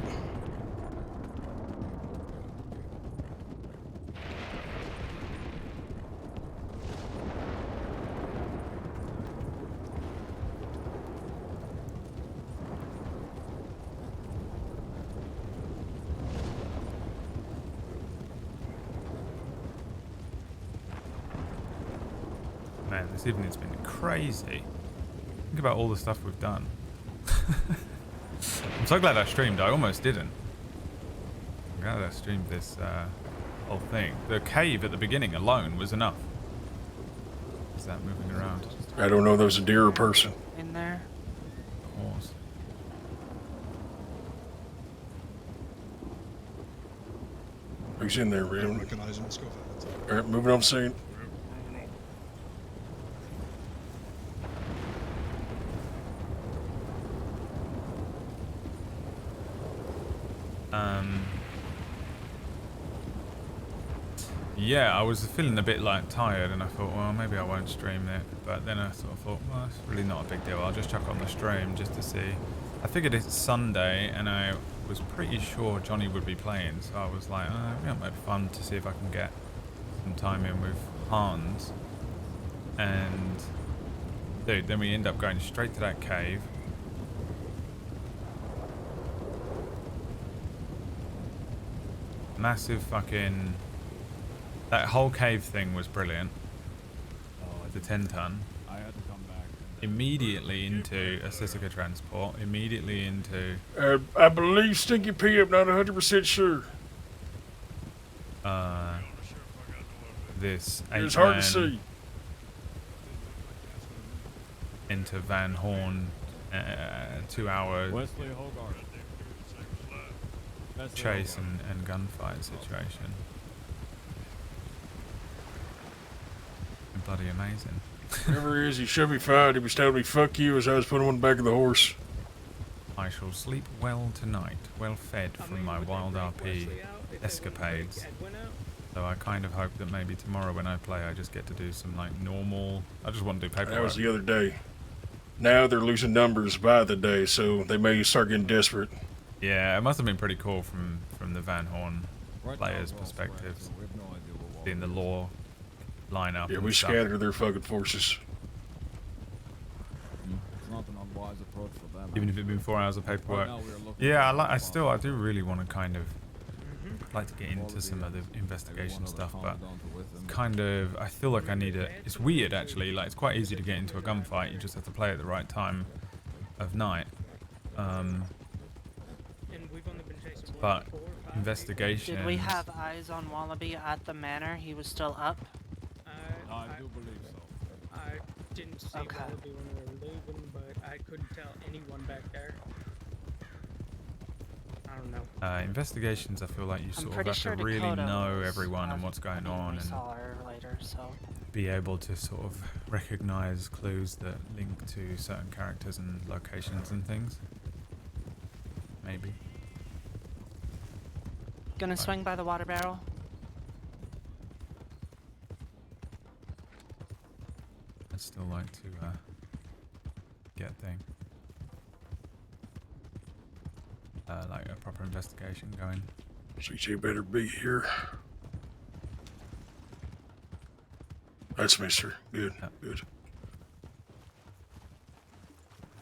Man, this evening's been crazy. Think about all the stuff we've done. I'm so glad I streamed. I almost didn't. I'm glad I streamed this whole thing. The cave at the beginning alone was enough. Is that moving around? I don't know if that was a deer or a person. In there. Horse. Who's in there, I don't really? recognize him. Let's go for it. Alright, moving on scene. Yeah, I was feeling a bit like tired and I thought, well, maybe I won't stream it. But then I sort of thought, well, it's really not a big deal. I'll just chuck on the stream just to see. I figured it's Sunday and I was pretty sure Johnny would be playing. So I was like, it might be fun to see if I can get some time in with Hans. And dude, then we end up going straight to that cave. Massive fucking... That whole cave thing was brilliant. The 10-ton. I had to come back. Immediately into a Sisika transport. Immediately into... I believe Stinky P. I'm not 100% sure. This It's hard to 8-man see. into Van Horn, 2 hour Wesley Hogarth. chase and gunfight situation. Bloody amazing. Whoever he is, he should be fine. He was telling me "fuck you" as I was putting him on the back of the horse. I shall sleep well tonight, well fed from my wild RP escapades. So I kind of hope that maybe tomorrow when I play, I just get to do some like normal. I just want to do paperwork. That was the other day. Now they're losing numbers by the day, so they may start getting desperate. Yeah, it must have been pretty cool from the Van Horn players' perspectives, seeing the law line up. Yeah, and we stuff. scatter their fucking forces. It's not an unwise approach for them. Even if it's been 4 hours of paperwork. now we are looking Yeah, for I do really want to kind of like to get into some of the investigation stuff, but kind of I feel like I need it. It's weird actually. Like it's quite easy to get into a gunfight. You just have to play at the right time of night. But investigation. Did we have eyes on Wallaby at the manor? He was still up? I do believe so. I didn't see Wallaby when we were leaving, but I couldn't tell anyone back there. I don't know. Investigations, I feel like you sort of pretty have sure to really Dakota know was, everyone and what's going on, We and saw her later, so. be able to sort of recognize clues that link to certain characters and locations and things. Maybe. Gonna swing by the water barrel? I'd still like to get thing. Like a proper investigation going. CJ better be here. That's me, sir. Good, good.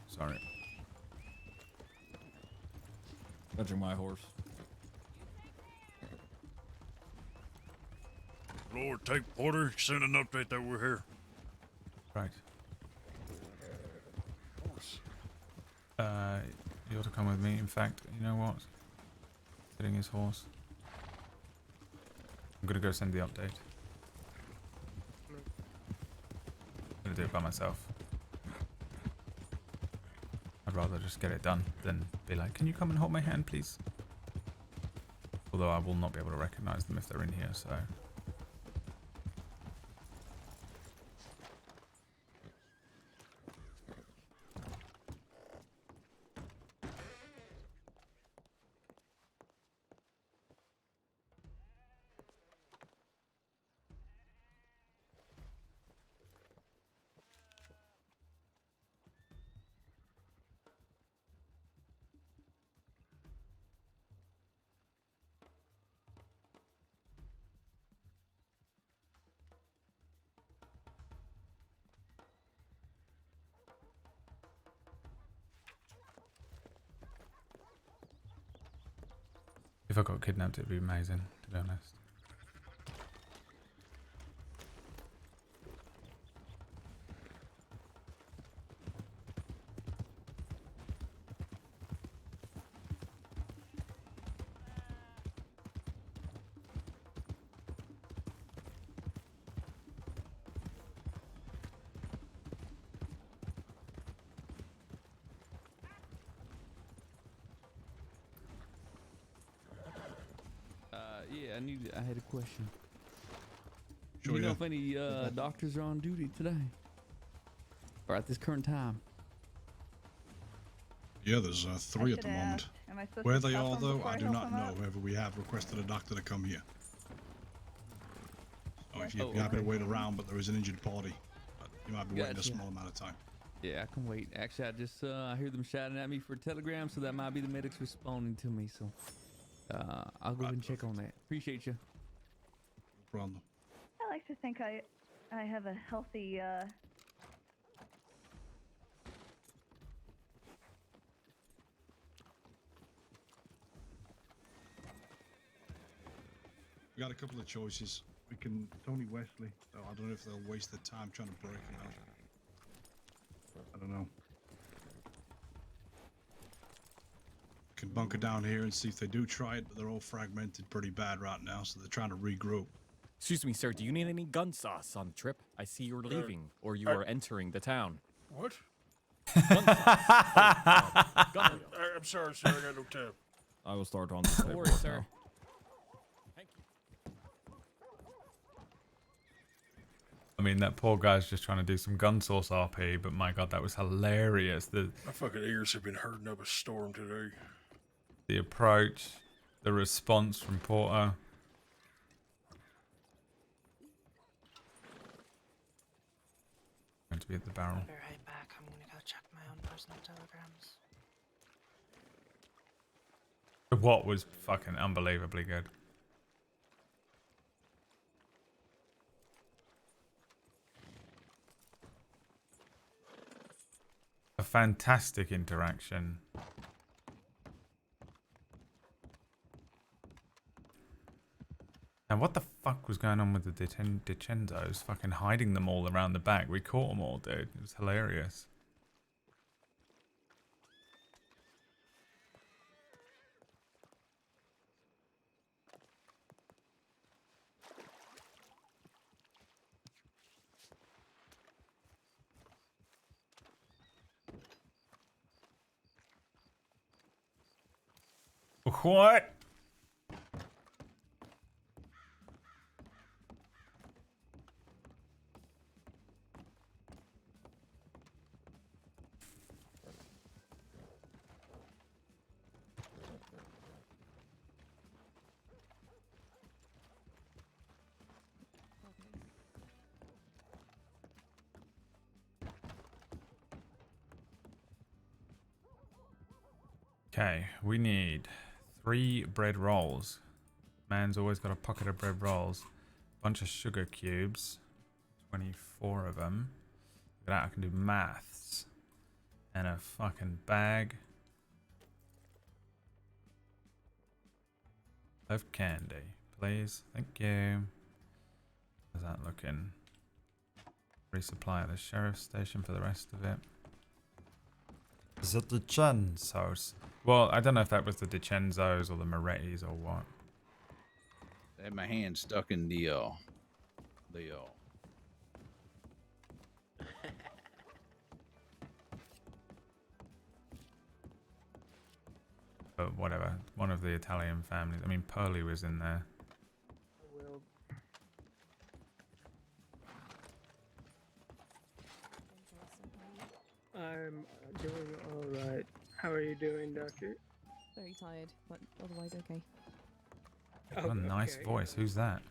Sorry. Touching my horse. Lord, take Porter, send an update that we're here. Right. You ought to come with me. In fact, you know what? Sitting his horse. I'm gonna go send the update. I'm gonna do it by myself. I'd rather just get it done than be like, can you come and hold my hand, please? Although I will not be able to recognize them if they're in here, so... If I got kidnapped, it'd be amazing, to be honest. Yeah, I had a question. Sure, Do you know yeah. if any doctors are on duty today? Or at this current time? Yeah, there's 3 at the moment. Am I supposed Where to they stop are, them though, before I do help not them know. out? However, we have requested a doctor to come here. So if Oh, you're happy to okay. wait around, but there is an injured party, but you might be waiting a Gotcha. small amount of time. Yeah, I can wait. Actually, I just I hear them shouting at me for a telegram, so that might be the medics responding to me. So I'll go ahead and check on that. Appreciate you. No problem. I like to think I have a healthy We got a couple of choices. We can Tony Wesley. So I don't know if they'll waste their time trying to break it out. I don't know. Can bunker down here and see if they do try it, but they're all fragmented pretty bad right now, so they're trying to regroup. Excuse me, sir. Do you need any gun sauce on the trip? I see you're leaving, or you are entering the town. What? Gun sauce. Gun I'm sorry, sir. I got no time. I will start on the Don't worry, sir. I mean, that poor guy's just trying to do some gun source RP, but my god, that was hilarious. My fucking ears have been hurting up a storm today. The approach, the response from Porter. Going to be at the barrel. I'll be right back. I'm gonna go check my own personal telegrams. What was fucking unbelievably good. A fantastic interaction. And what the fuck was going on with the DiCenzos? Fucking hiding them all around the back. We caught them all, dude. It was hilarious. What? Okay, we need 3 bread rolls. Man's always got a pocket of bread rolls. Bunch of sugar cubes. 24 of them. Look at that, I can do maths. And a fucking bag of candy, please. Thank you. How's that looking? Resupply at the sheriff's station for the rest of it. Is it the DiCenzos? Well, I don't know if that was the DiCenzos or the Morettis or what. I had my hand stuck in the Whatever. One of the Italian families. I mean, Pearly was in there. Well, I'm doing all right. How are you doing, Doctor? Very tired, but otherwise okay. What a nice okay. voice. Who's that?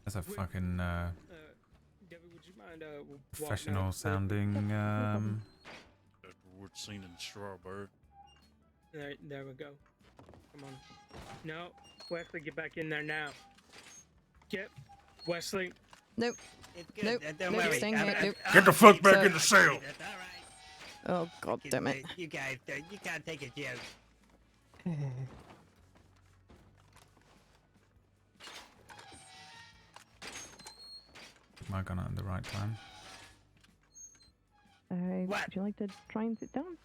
That's a fucking Debbie, would you mind walking professional out? sounding. Edward seen in Strawbird. There we go. Come on. No, Wesley, get back in there now. Get Wesley. Nope. It's good. Nope. Don't Nope, worry. staying here. Nope. Get the fuck back in the cell. That's all right. Oh god damn it. You guys, you can't take a joke. My gun at the right time. Would you like to try and sit down?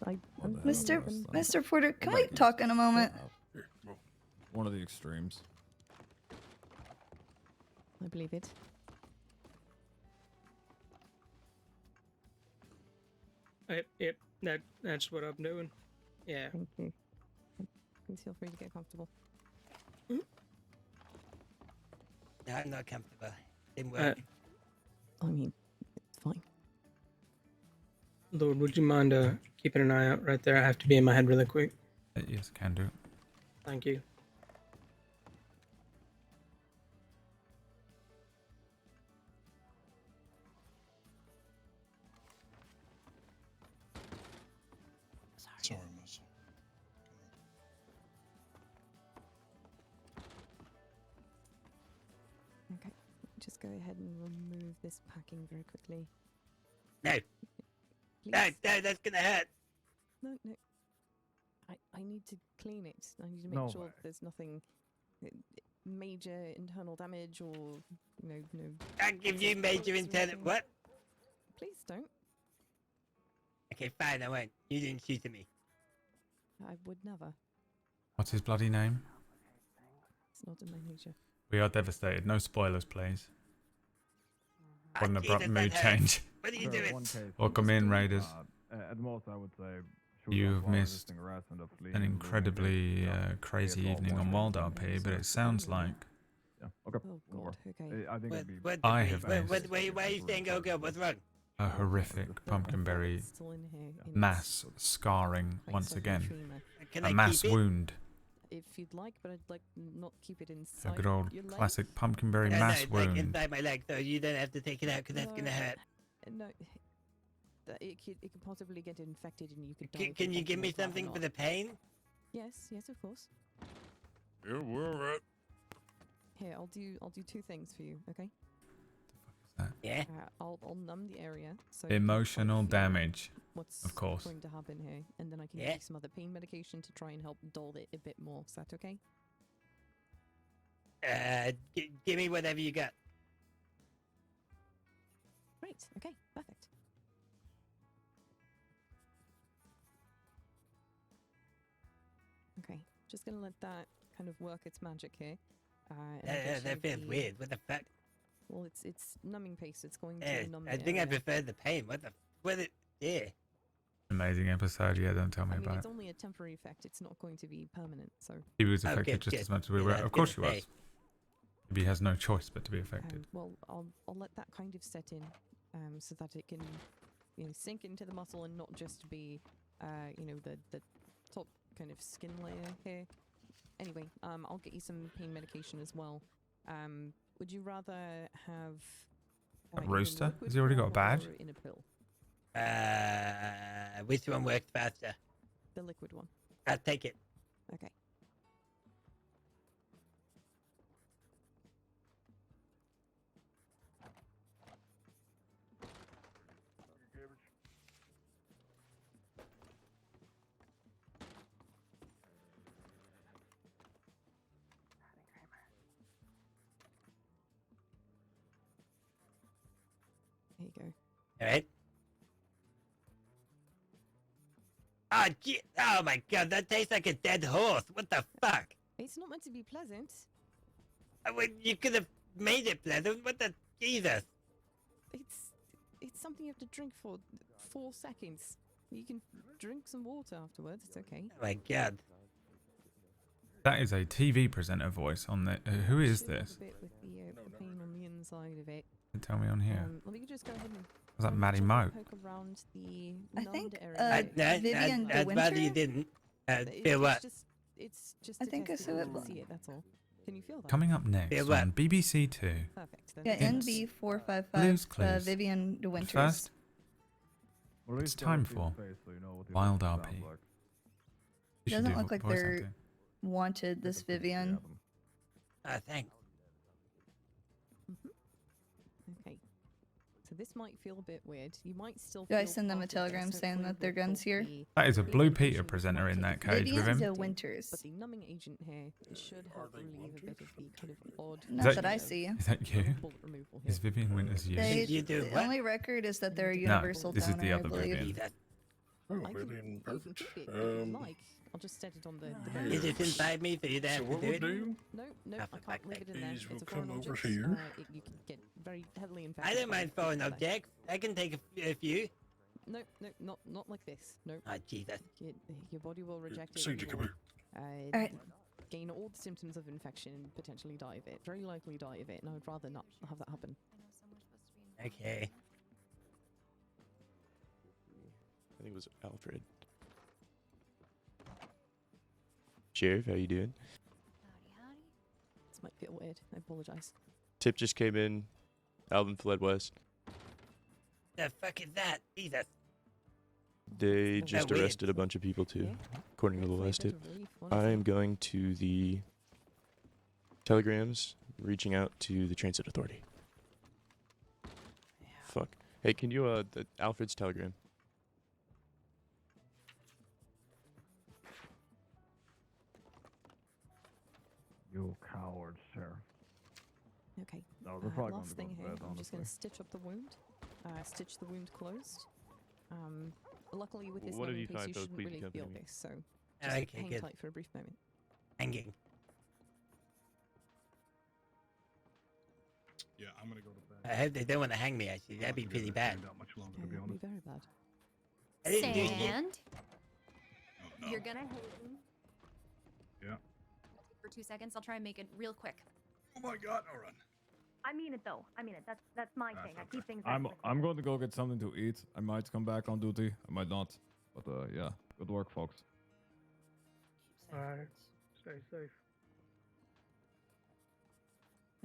Mr. Porter, can we talk in a moment? One of the extremes. I believe it. Yep, that's what I'm doing. Yeah. Thank you. Please feel free to get comfortable. No, I'm not comfortable. Didn't work. I mean, it's fine. Lord, would you mind keeping an eye out right there? I have to be in my head really quick. Yes, can do. Thank you. Sorry, Muscle. Okay, just go ahead and remove this packing very quickly. No. No, that's gonna hurt. No. I need to clean it. I need to make No sure way. there's nothing major internal damage or no. I'll give you major internal. What? Please don't. Okay, fine, I won't. You didn't shoot at me. I would never. What's his bloody name? It's not in my nature. We are devastated. No spoilers, please. What an Jesus, abrupt that mood hurts. change. What are you For doing? one case, Welcome in, Raiders. At most, I would say shoot You've while missed resisting arrest and fleeing an within incredibly crazy assault evening on warrant. Wild RP, but it sounds like Yeah. Okay. Oh Over. god, okay. I think it'd be. I have missed Why are you saying go? What's wrong? a horrific pumpkinberry Still in here. in mass scarring quite once severe again. trauma. Can A I mass keep it? wound. If you'd like, but I'd like not keep it A inside. good old your leg. classic pumpkinberry No, mass no, like wound. inside my leg, so you don't have to take it out because that's gonna hurt. No, it could possibly get infected and you could die. Can, of can you give me infection something or for not. the pain? Yes, of course. Yeah, we're all right. Here, I'll do 2 things for you, okay? Yeah. I'll numb the area. So you Emotional can't feel damage. What's Of course. going to happen here, and then I can Yeah. give you some other pain medication to try and help dull it a bit more. Is that okay? Give me whatever you got. Great. Okay. Perfect. Okay. Just gonna let that kind of work its magic here. And I'll get you That feels the- weird. What the fuck? Well, it's numbing paste. It's going to numb the I think I area. prefer the pain. What it? Yeah. Amazing episode. Yeah, don't tell me I mean, about it's it. only a temporary effect. It's not going to be permanent. So. He was Oh, affected good, just good. as much as we Yeah, were. I was Of course he gonna was. say. He has no choice but to be affected. Well, I'll let that kind of set in, so that it can, sink into the muscle and not just be, the top kind of skin layer here. Anyway, I'll get you some pain medication as well. Would you rather have A in a rooster? liquid Has he already got a form badge? or in a pill? Which one works faster? The liquid one. I'll take it. Okay. There you go. All right. Oh, gee, oh my god, that tastes like a dead horse. What the fuck? It's not meant to be pleasant. Well, you could have made it pleasant. What the Jesus? It's something you have to drink for 4 seconds. You can drink some water afterwards. It's okay. Oh my God. That is a TV presenter voice on the. Who is Should help this? a bit with the pain on the inside of it. Tell me on here. Let me just go ahead and Was that Maddie Mo? poke around the I numbed think area. Vivian de I'd rather you Winter. didn't. It's Feel what? It's just I to think test I it saw and it. see it. That's all. Can you feel that? Coming up next Yeah, what? on BBC Two. Perfect. Then. Yeah, It's NB Blue's 455. Clues. Vivian de But Winters. first, Or at it's least time see his for face so you know what he Wild sounds RP. like. You should Doesn't do look like voice they're acting. wanted. This Vivian. Thanks. Okay. So this might feel a bit weird. You might still. Do I feel send them a part of telegram this, saying hopefully that their we'll gun's feel here? the That is a Blue relaxation Peter presenter might in take that a cage few with Vivian him. de minutes, Winters. But the numbing agent here should help relieve a bit of the kind of odd. Not that I see. Is that you? bullet removal Is here. Vivian Winters you? They, You do the what? only record is that they're a No, universal this is donor, the I other believe. Vivian. Oh, I Vivian, can, you can perfect. keep it if you like. I'll just set it on the Is it inside me so you don't So have to what do we'll it? do No, Oh, I for can't fuck's leave sake. it in there. is we'll It's a come foreign over object. here. You can get very heavily infected. I don't by mind it. foreign Like- objects. I can take a few. No, not like this. No. Oh, Jesus. Your body will reject it. CJ, you come will, here. Alright. gain all the symptoms of infection and potentially die of it. Very likely die of it, and I would rather not have that happen. Okay. I think it was Alfred. Sheriff, how you doing? This might feel weird. I apologize. Tip just came in. Alvin fled west. The fuck is that? Jesus. They that just weird? arrested a bunch of people too, according to the last tip. I honestly. am going to the telegrams, reaching out to the transit authority. Fuck. Hey, can you the Alfred's telegram? You coward, Sheriff. Okay. No, they're probably last going thing to go here. to bed, I'm just going to honestly. stitch up the wound. Stitch the wound closed. Luckily with this What did numbing you piece, find you for the shouldn't police really feel company? this. So Oh, just okay, hang good. tight for a brief moment. Hanging. Yeah, I'm gonna go to bed. I hope they don't want to hang me, actually. That'd be pretty bad. Not much longer, Yeah, to be that'd be honest. very bad. I didn't do shit. Sand. Oh, no. You're gonna hate me. Yeah. For 2 seconds, I'll try and make it real quick. Oh my God! I'll run. I mean it though. I mean it. That's my thing. I keep things. I'm going to go get something to eat. I might come back on duty. I might not. But yeah, good work, folks. Alright. Stay safe.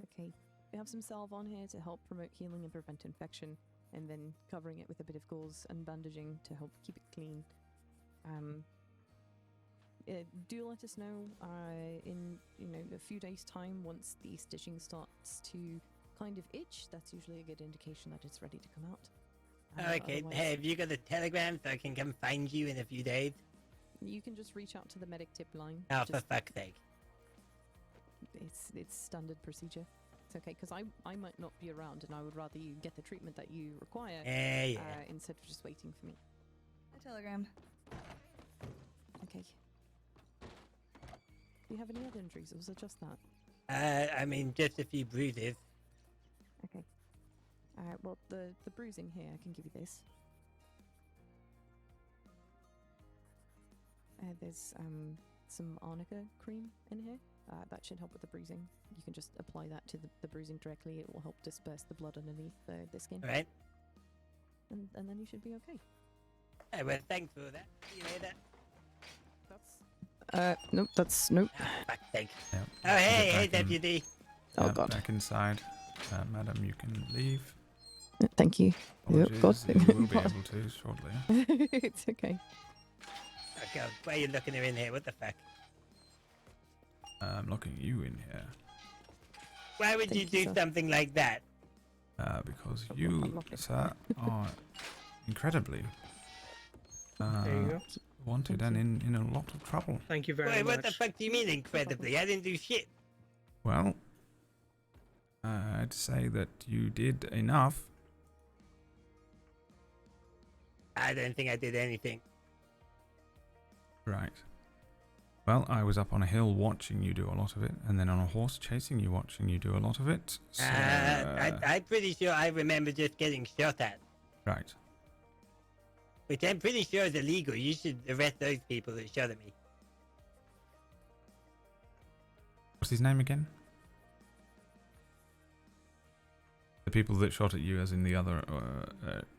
Okay. We have some salve on here to help promote healing and prevent infection, and then covering it with a bit of gauze and bandaging to help keep it clean. Do let us know in a few days' time once the stitching starts to kind of itch. That's usually a good indication that it's ready to come out. Okay, Otherwise, hey, have you got a telegram so I can come find you in a few days? you can just reach out to the medic tip line. Oh, for Just- fuck's sake. it's standard procedure. It's okay because I might not be around, and I would rather you get the treatment that you require Yeah. instead of just waiting for me. A telegram. Okay. Do you have any other injuries, or was it just that? I mean, just a few bruises. Okay. Well, the bruising here, I can give you this. There's some arnica cream in here. That should help with the bruising. You can just apply that to the bruising directly. It will help disperse the blood underneath the skin. Right. And then you should be okay. Hey, well, thanks for that. See you later. Nope, that's nope. Fuck's sake. Yep. Oh, hey, Get hey, back in. deputy. Oh, Yep, God. Back inside. Madam, you can leave. Thank you. Yep, Apologies, God. you will be able to shortly. It's okay. Oh, God, why are you looking her in here? What the fuck? I'm locking you in here. Why would you do something like that? Because you, sir, are incredibly There you go. wanted and in a lot of trouble. Thank you very Wait, much. what the fuck do you mean incredibly? I didn't do shit. Well, I'd say that you did enough. I don't think I did anything. Right. Well, I was up on a hill watching you do a lot of it, and then on a horse chasing you, watching you do a lot of it. So, I'm pretty sure I remember just getting shot at. right. Which I'm pretty sure is illegal. You should arrest those people that shot at me. What's his name again? The people that shot at you, as in the other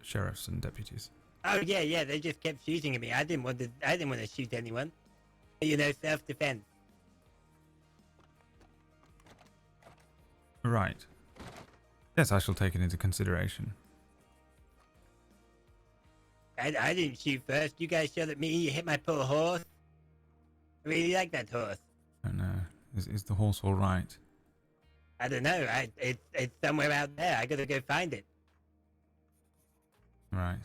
sheriffs and deputies. Oh yeah, they just kept shooting at me. I didn't want to shoot anyone. You know, self-defense. Right. Yes, I shall take it into consideration. I didn't shoot first. You guys shot at me. You hit my poor horse. I really like that horse. I don't know. Is the horse all right? I don't know. It's somewhere out there. I gotta go find it. Right.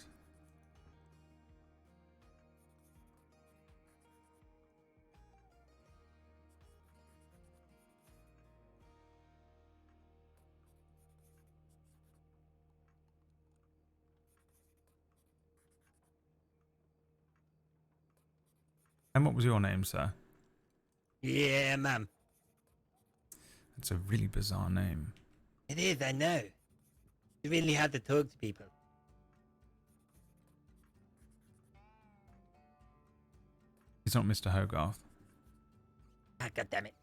And what was your name, sir? Yeah, ma'am. That's a really bizarre name. It is, I know. It's really hard to talk to people. He's not Mr. Hogarth. Ah, God damn it.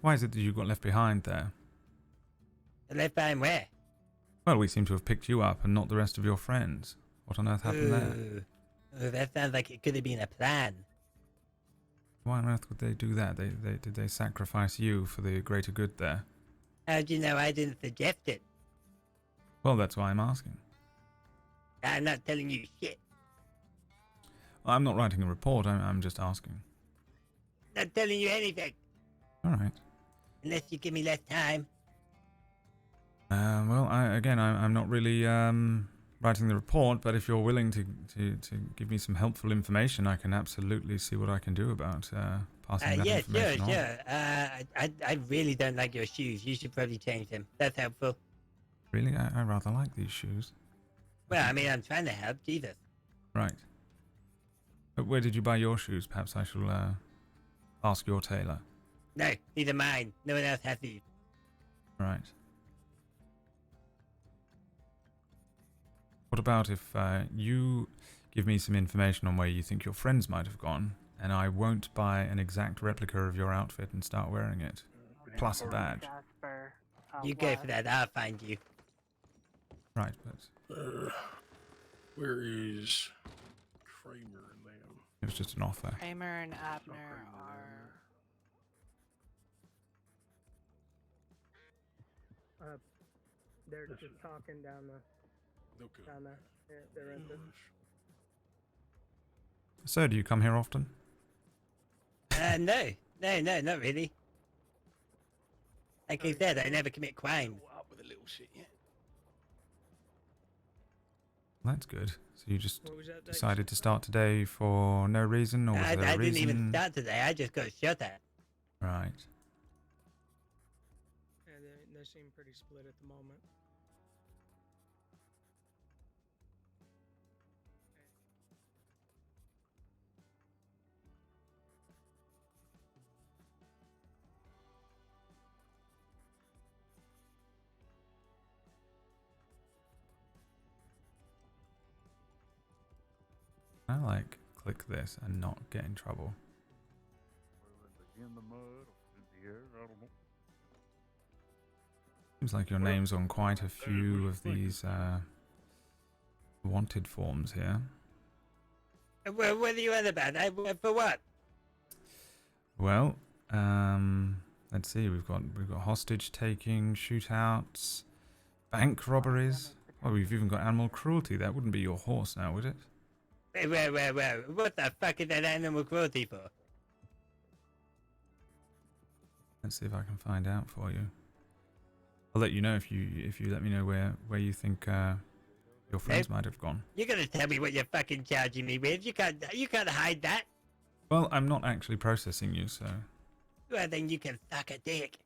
Why is it that you got left behind there? Left behind where? Well, we seem to have picked you up and not the rest of your friends. What on earth happened there? Oh, that sounds like it could have been a plan. Why on earth would they do that? Did they sacrifice you for the greater good there? How'd you know I didn't suggest it? Well, that's why I'm asking. I'm not telling you shit. I'm not writing a report, I'm just asking. Not telling you anything. Alright. Unless you give me less time. Well, I'm not really writing the report, but if you're willing to give me some helpful information, I can absolutely see what I can do about passing that Yeah, information on. sure. I really don't like your shoes. You should probably change them. That's helpful. Really? I rather like these shoes. Well, I mean, I'm trying to help. Jesus. Right. But where did you buy your shoes? Perhaps I shall ask your tailor. No, these are mine. No one else has these. Right. What about if you give me some information on where you think your friends might have gone, and I won't buy an exact replica of your outfit and start wearing it, plus a badge. You go for that. I'll find you. Right, but where is Kramer and them? it was just an offer. Kramer and Abner are. They're just talking down there. They're in this. So, do you come here often? No, not really. Like I said, I never commit crimes. With a little shit, yeah. That's good. So you just What was that that you decided to start today for no reason, or was I there a didn't reason? even start today. I just got shot at. Right. Yeah, they seem pretty split at the moment. I like click this and not get in trouble. In the mud or in the air, I don't know. Seems like your name's on quite a few of these wanted forms here. Well, what are you on about? For what? Well, let's see. We've got hostage taking, shootouts, bank robberies. Oh, we've even got animal cruelty. That wouldn't be your horse now, would it? Well, what the fuck is that animal cruelty for? Let's see if I can find out for you. I'll let you know if you let me know where you think your friends might have gone. You're gonna tell me what you're fucking charging me with? You can't hide that. Well, I'm not actually processing you, so Well, then you can suck a dick.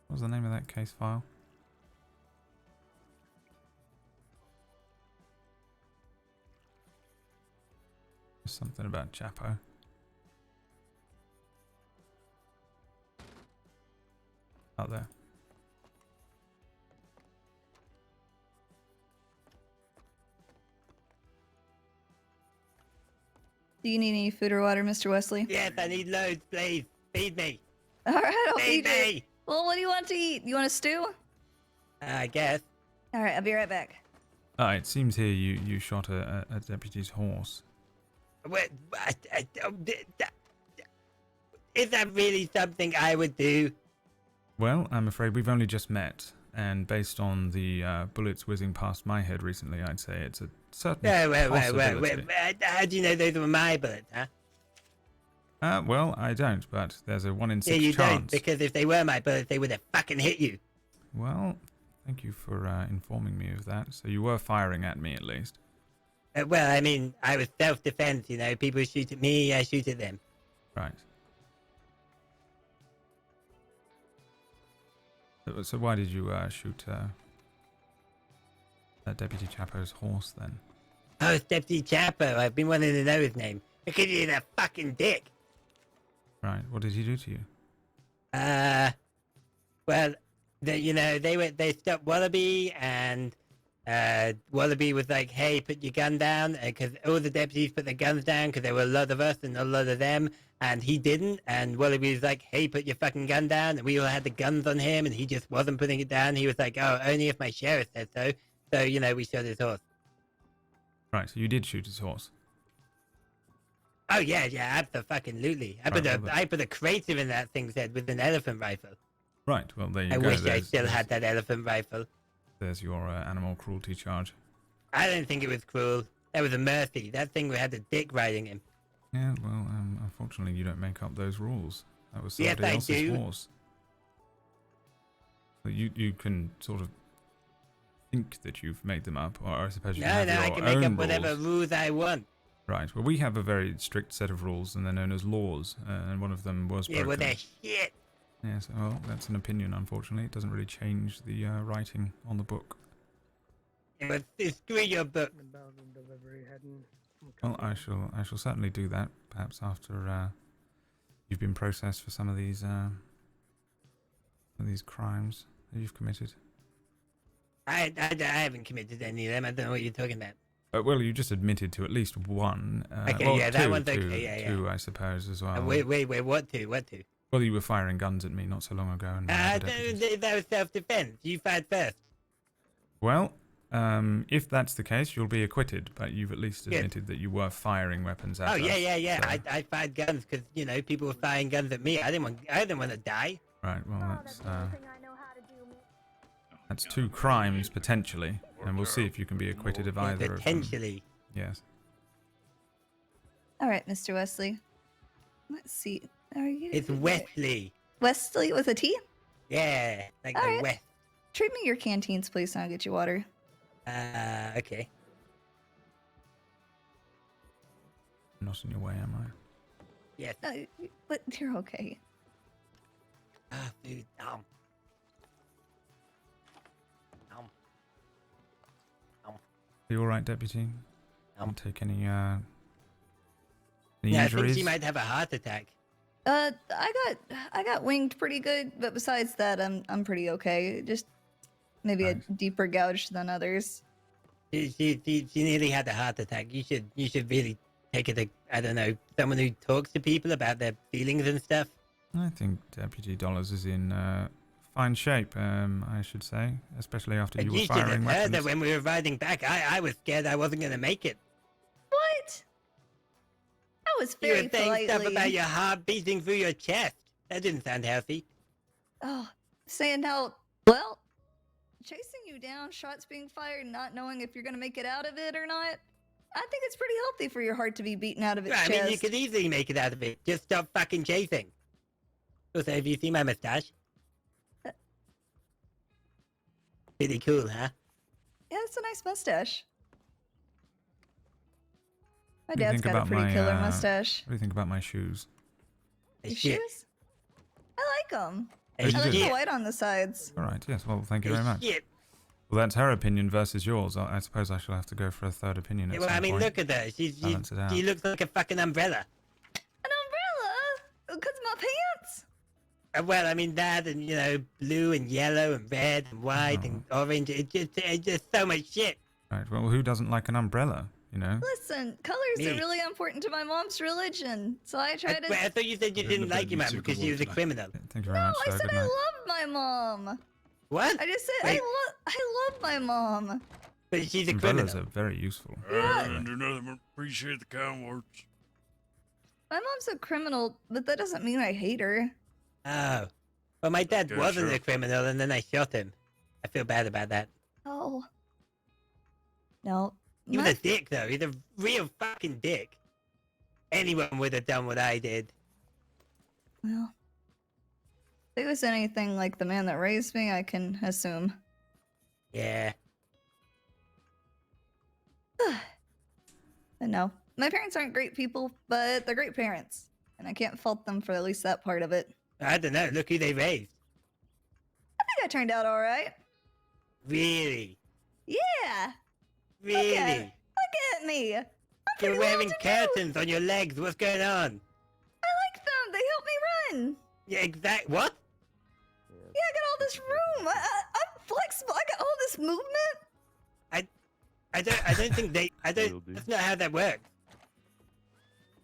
What was the name of that case file? Something about Chapo. Out there. Do you need any food or water, Mr. Wesley? Yes, I need loads, please. Feed me. All right, I'll Feed feed you. me. Well, what do you want to eat? You want a stew? I guess. All right, I'll be right back. It seems here you shot a deputy's horse. What? Is that really something I would do? Well, I'm afraid we've only just met, and based on the bullets whizzing past my head recently, I'd say it's a certain possibility. How do you know those were my bullets, huh? Well, I don't, but there's a 1 in 6 Yeah, you chance. don't, because if they were my bullets, they would have fucking hit you. Well, thank you for informing me of that. So you were firing at me, at least. Well, I mean, I was self-defense, you know. People shoot at me, I shoot at them. Right. So why did you shoot Deputy Chapo's horse, then? Oh, it's Deputy Chapo. I've been wanting to know his name. Because he's a fucking dick. Right. What did he do to you? Well, they stopped Wallaby, and Wallaby was like, hey, put your gun down, because all the deputies put their guns down because there were a lot of us and not a lot of them, and he didn't, and Wallaby was like, hey, put your fucking gun down, and we all had the guns on him, and he just wasn't putting it down. He was like, oh, only if my sheriff said so. So, we shot his horse. Right, so you did shoot his horse? Oh, yeah, absolutely. I put a crater in that thing's head with an elephant rifle. Right, well, there you I go. wish I still had that elephant rifle. There's your animal cruelty charge. I don't think it was cruel. That was a mercy. That thing had a dick riding him. Yeah, well, unfortunately, you don't make up those rules. That was Yes, somebody I else's do. horse. But you can sort of think that you've made them up, or I suppose you have No, your I can make up own whatever rules. rules I want. Right. Well, we have a very strict set of rules, and they're known as laws, and one of them was Yeah, well, broken. they're shit. Yes. Well, that's an opinion. Unfortunately, it doesn't really change the writing on the book. Yeah, but screw your book. Well, I shall certainly do that. Perhaps after you've been processed for some of these crimes that you've committed. I haven't committed any of them. I don't know what you're talking about. Well, you just admitted to at least one. Okay, well, yeah, that two, one's okay, two, yeah. two, I suppose, as well. Wait, what two? Well, you were firing guns at me not so long ago. And That was self-defense. You fired first. well, if that's the case, you'll be acquitted. But you've at least Yeah. admitted that you were firing weapons at Oh, us. yeah. So- I fired guns because, people were firing guns at me. I didn't want to die. Right. Well, that's two crimes potentially, and we'll see if you can be acquitted of either of them. Potentially. Yes. All right, Mr. Wesley. Let's see. Are you? It's Wesley. Wesley with a T? Yeah, like All the right. West. Trade me your canteens, please, and I'll get you water. Okay. Not in your way, am I? Yes. No, but you're okay. Ah, food. Are you all right, Deputy? Don't take any Yeah, I injuries? think she might have a heart attack. I got winged pretty good, but besides that, I'm pretty okay. Just maybe a deeper gouge than others. She nearly had a heart attack. You should really take it to, I don't know, someone who talks to people about their feelings and stuff. I think Deputy Dollars is in fine shape, I should say, especially after you were You should have firing heard weapons. that when we were riding back. I was scared I wasn't going to make it. What? I was You very were saying stuff politely. about your heart beating through your chest. That didn't sound healthy. Oh, saying how well, chasing you down, shots being fired, not knowing if you're gonna make it out of it or not. I think it's pretty healthy for your heart to be beaten out of its I chest. mean, you could easily make it out of it. Just stop fucking chasing. Also, have you seen my mustache? Pretty cool, huh? Yeah, it's a nice mustache. My What do you dad's think got a about pretty my, killer mustache. What do you think about my shoes? Your shoes? I like them. Oh, you I like do? the white on the sides. All right. Yes. Well, thank you Hey, very much. shit. Well, that's her opinion versus yours. I suppose I shall have to go for a third opinion at Well, some I mean, point. look at her. She Balance it out. looks like a fucking umbrella. An umbrella? Because of my pants? Well, I mean that, and you know, blue and yellow and red and white and orange. It's just so much shit. Right. Well, who doesn't like an umbrella? You know. Listen, colors are Me. really important to my mom's religion, so I try to. I thought you said you didn't like your mom because she was a criminal. Thank you very much. I sir. said Good I night. love my mom. What? I just said Wait. I love my mom. But she's a Umbrellas criminal. are very useful. I didn't do nothing but appreciate the kind words. My mom's a criminal, but that doesn't mean I hate her. Oh. Well, my dad Okay, wasn't sure. a criminal, and then I shot him. I feel bad about that. Oh. No. He was a dick, though. He's a real fucking dick. Anyone would have done what I did. Well, if it was anything like the man that raised me, I can assume. Yeah. But no, my parents aren't great people, but they're great parents, and I can't fault them for at least that part of it. I don't know. Look who they raised. I think I turned out all right. Really? Yeah. Really? Look at me. I'm pretty You're wearing well-to-do. curtains on your legs. What's going on? I like them. They help me run. Yeah, what? Yeah, I got all this room. I'm flexible. I got all this movement. I don't think they. That's not how that works.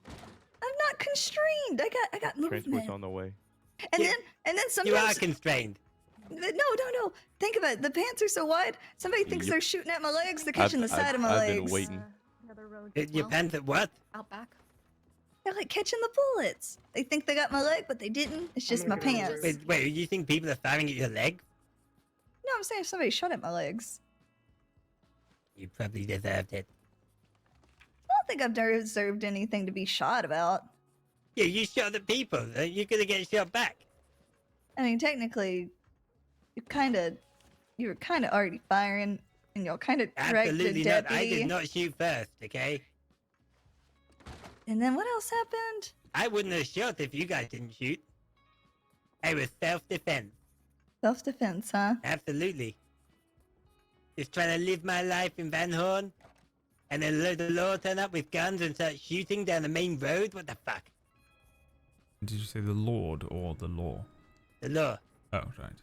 I'm not constrained. I got Transport's movement. on the way. And then sometimes You are constrained. No. Think about it. The pants are so wide. Somebody thinks Yep. they're shooting at my legs. They're catching the side of my I've legs. been waiting. Your pants at what? Outback. They're like catching the bullets. They think they got my leg, but they didn't. It's just my pants. Wait, you think people are firing at your leg? No, I'm saying if somebody shot at my legs. You probably deserved it. I don't think I've deserved anything to be shot about. Yeah, you shot the people. You're gonna get shot back. I mean, technically, you were kind of already firing, and y'all kind of dragged the Absolutely not. deputy. I did not shoot first, okay? And then what else happened? I wouldn't have shot if you guys didn't shoot. I was self-defense. Self-defense, huh? Absolutely. Just trying to live my life in Van Horn, and then load the law turn up with guns and start shooting down the main road? What the fuck? Did you say the Lord or the law? The law. Oh, right.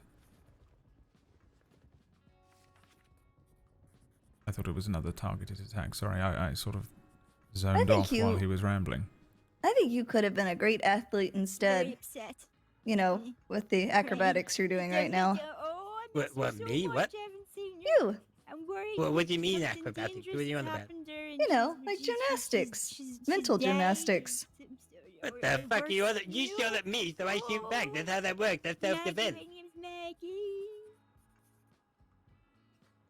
I thought it was another targeted attack. Sorry, I sort of zoned think off while you- he was rambling. I think you could have been a great athlete instead. Very upset. You know, with the acrobatics you're doing right now. What, me? What? You. I'm worried. Well, what do you mean acrobatics? What are you on about? You know, like gymnastics. Mental gymnastics. What the fuck are you on? You shot at me, so I shoot back. That's how that works. That's self-defense. My name's Maggie.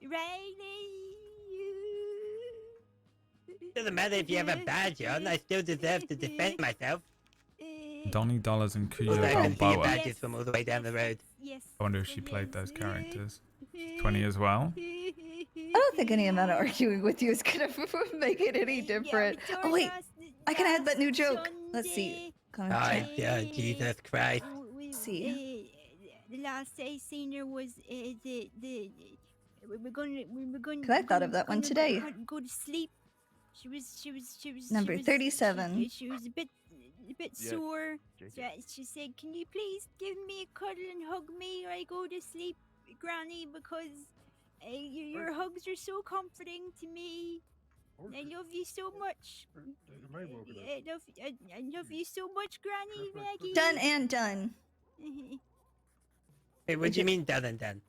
Riley. Doesn't matter if you have a badge on. I still deserve to defend myself. Donnie Dollars and Kuya I can see your Balboa. badges from all the way down the road. Yes. I wonder if she played those characters. 20 as well? I don't think any amount of arguing with you is gonna make it any different. Oh wait, I can add that new joke. Let's see. Jesus Christ. See. The last I seen her was we were going. Cause I thought of that one today. Go to sleep. She was. Number 37. She was a bit Yeah, sore. Jacob. So she said, "Can you please give me a cuddle and hug me, or I go to sleep, Granny? Because your hugs are so comforting to me. I love you so much. I love you so much, Granny Maggie." Done and done. Hey, what do you mean done and done?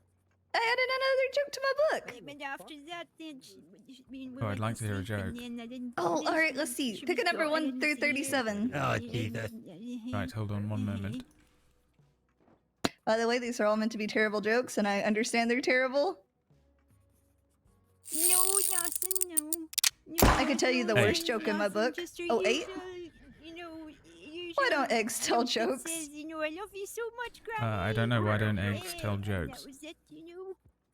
I added another joke to my book. And after that, then Oh, I'd like to hear a joke. Oh, all right. Let's see. Pick a number 1 through 37. Oh, Jesus. Right, hold on one moment. By the way, these are all meant to be terrible jokes, and I understand they're terrible. No, nothing, no. I could tell you the worst joke in my book. Oh, 8? Why don't eggs tell jokes? I love you so much, Granny. I don't know. Why don't eggs tell jokes? That was it,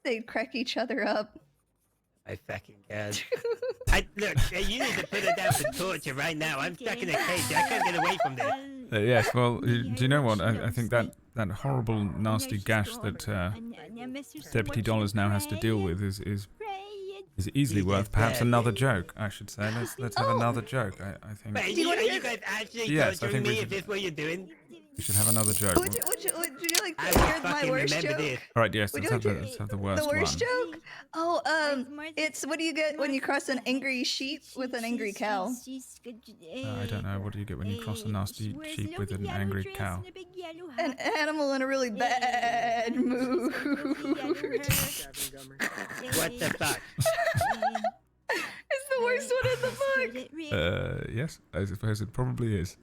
They'd crack each other up. I fucking god. Look, you need to put it down for torture right now. I'm stuck in a cage. I can't get away from this. Yes, well, do you know what? I think that horrible, nasty gash that Deputy Dollars now has to deal with is easily worth perhaps another joke, I should say. Let's have another joke, I think. Wait, are you guys actually Yes, I torturing think me? Is this what you're doing? we should have another joke. Would you like to hear my worst joke? All right, yes, Would let's you have, like the, let's have the worst The worst one. joke? Oh, it's what do you get when you cross an angry sheep with an angry cow? I don't know. What do you get when you cross a nasty sheep with an angry cow? An animal in a really bad mood. What the fuck? It's the worst one in the book. Yes, I suppose it probably is.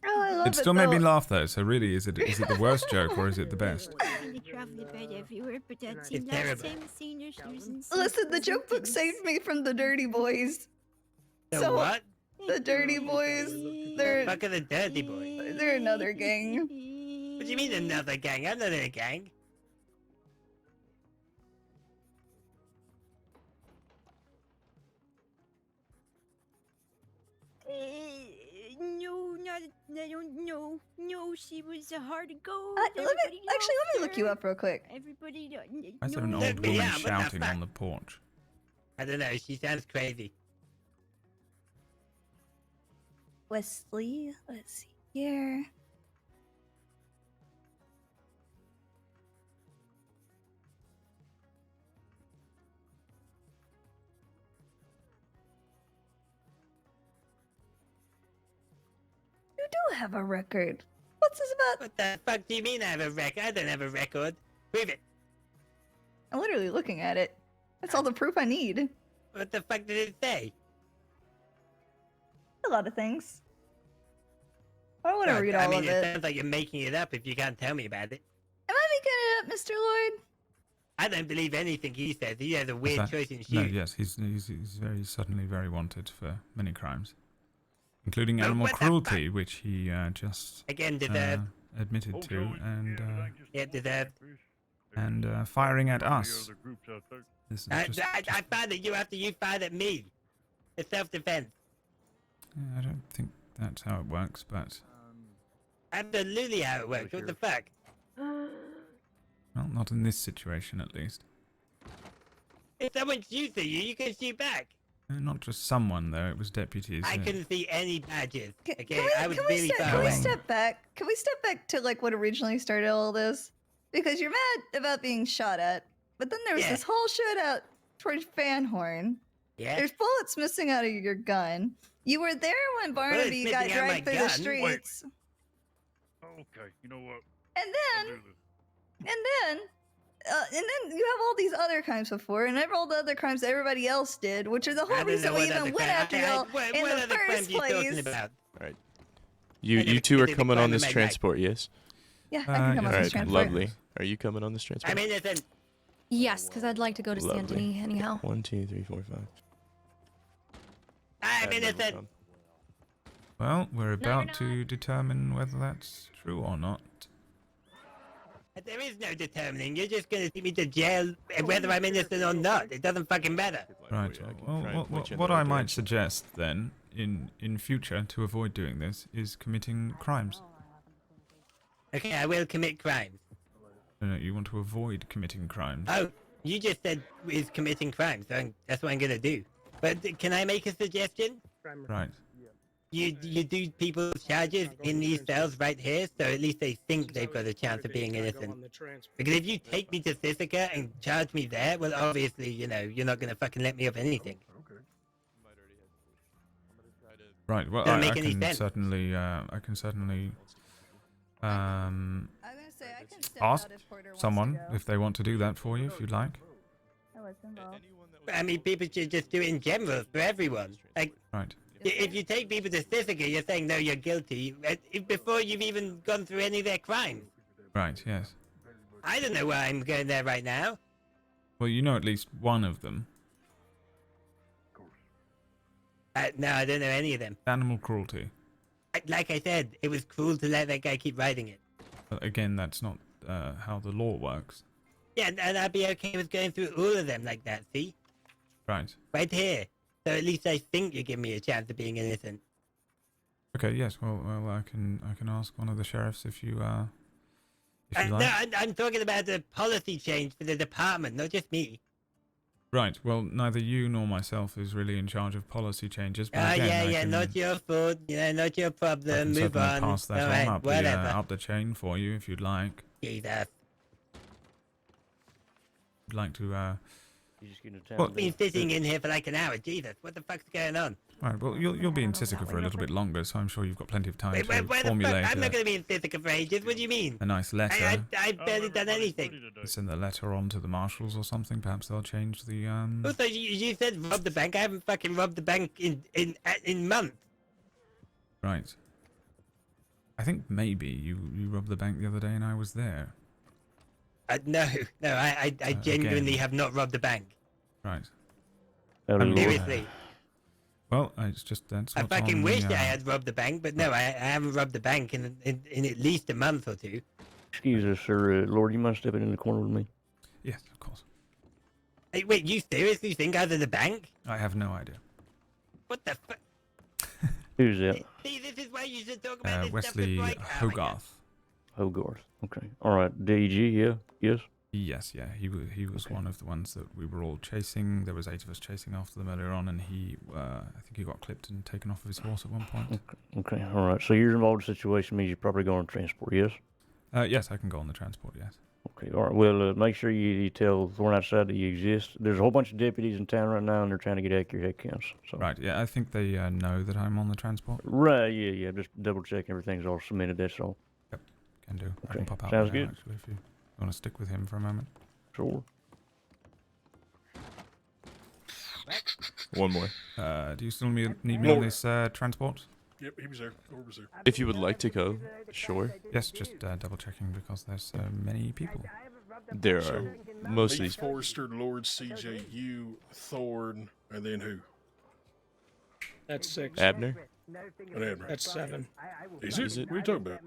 Oh, I love It still made though. me laugh though. So really, is it the worst joke or is it the best? It's terrible. Listen, the joke book saved me from the dirty boys. The what? The dirty boys. They're Fuck are the dirty boys? they're another gang. What do you mean another gang? I'm not in a gang. No, not. I don't know. No, she was a hard to go. Let me look you up real quick. Everybody. Why is there an old woman shouting on the porch? I don't know. She sounds crazy. Wesley, let's see here. You do have a record. What's this about? What the fuck do you mean I have a record? I don't have a record. Prove it. I'm literally looking at it. That's all the proof I need. What the fuck did it say? A lot of things. I don't want to Well, read I all mean, of it it. sounds like you're making it up if you can't tell me about it. Am I making it up, Mr. Lord? I don't believe anything he says. He has a What's weird that? choice in shoes. No, yes, he's very suddenly very wanted for many crimes, including animal what the cruelty, which he just Again, deserved. admitted to, and Yeah, deserved. firing at us. This is I just, fired at you after you fired at me. It's self-defense. I don't think that's how it works, but Absolutely how it works. What the fuck? well, not in this situation at least. If someone shoots at you, you can shoot back. Not just someone though; it was deputies. I couldn't see any badges. Okay, Can I was we really far can we away. step back? Can we step back to like what originally started all this? Because you're mad about being shot at, but then there was Yeah. this whole shootout towards Fanhorn. Yeah. There's bullets missing out of your gun. You were there when Barnaby missing got out my dragged through the gun? streets. Okay, you know what? And then you have all these other crimes before, and all the other crimes that everybody else did, which are the I whole don't reason know we what even other went crime- after y'all what in the other crimes first you talking place. about? All right. You two are coming on this transport, yes? Yeah, I can come on All this right, transport. lovely. Are you coming on this transport? I'm innocent. Yes, because I'd like to go to Lovely. Saint Denis anyhow. 1, 2, 3, 4, 5. I'm innocent. Well, we're about to determine whether that's true or not. There is no determining. You're just gonna see me to jail, whether I'm innocent or not. It doesn't fucking matter. Right. Well, try and point you in what the right I might direction. suggest then, in future, to avoid doing this, is committing crimes. Okay, I will commit crimes. No, you want to avoid committing crimes. Oh, you just said is committing crimes, so that's what I'm gonna do. But can I make a suggestion? Right. You do people's charges in these cells right here, so at least they think they've got a chance of being innocent. Because if you take me to Sisika and charge me there, well, obviously, you know, you're not gonna fucking let me off anything. Right. Well, Doesn't I make any can sense. certainly, step ask out if Porter wants someone to go. if they want to do that for you, if you'd like. I was involved. I mean, people should just do it in general for everyone. Like, Right. if you take people to Sisika, you're saying, no, you're guilty, before you've even gone through any of their crimes. Right. Yes. I don't know why I'm going there right now. Well, you know at least one of them. No, I don't know any of them. Animal cruelty. Like I said, it was cruel to let that guy keep riding it. But again, that's not how the law works. Yeah, and I'd be okay with going through all of them like that, see? Right. Right here. So at least I think you give me a chance of being innocent. Okay. Yes. Well, I can ask one of the sheriffs if you like. No, I'm talking about the policy change for the department, not just me. Right. Well, neither you nor myself is really in charge of policy changes. But again, I can, not your fault. Not your I problem. can Move certainly on. pass that All on right, up whatever. up the chain for you if you'd like. Jesus. You'd like to. You just gonna tell Well, me Been sitting in here for like an hour. Jesus, what the fuck's going on? Right. Well, you'll be in Sisika for a little bit longer, so I'm sure you've got plenty of time to Where the fuck? formulate I'm not going to be in Sisika for ages. What do you mean? a nice letter. I've barely done anything. Send the letter on to the marshals or something. Perhaps they'll change the Also, you said rob the bank. I haven't fucking robbed the bank in months. Right. I think maybe you robbed the bank the other day and I was there. No, I genuinely again. have not robbed the bank. Right. Seriously. Well, it's just that's. I what's fucking on wish the, I had robbed the bank, but no, I haven't robbed the bank in at least a month or two. Excuse us, sir. Lord, you mind stepping in the corner with me? Yes, of course. Hey, wait, you seriously think I was at the bank? I have no idea. What the fuck? Who's that? See, this is why you should talk about this Wesley stuff with Hogarth. Hogarth. Okay. All right. DG. Yeah. Yes. Yes, yeah, he was one of the ones that we were all chasing. There was 8 of us chasing after them earlier on, and he, I think he got clipped and taken off of his horse at one point. Okay. All right. So you're involved in the situation means you're probably going on transport. Yes. Yes, I can go on the transport. Yes. Okay. All right. Well, make sure you tell Thorn outside that you exist. There's a whole bunch of deputies in town right now, and they're trying to get accurate head counts. So. Right. Yeah, I think they know that I'm on the transport. Right. Yeah. Just double check everything's all submitted. That's all. Yep. Can do. I Okay. can pop out Sounds now, good. actually, if you want to stick with him for a moment. Sure. One more. Do you still need me on this transport? Yep, he was there. Lorde was there. If you would like to go, sure. Yes, just double checking because there's many people. There are. Most of these. Forrester, Lorde, CJ, you, Thorn, and then who? That's 6. Abner? And Abner. That's 7. Is it? What are you talking about?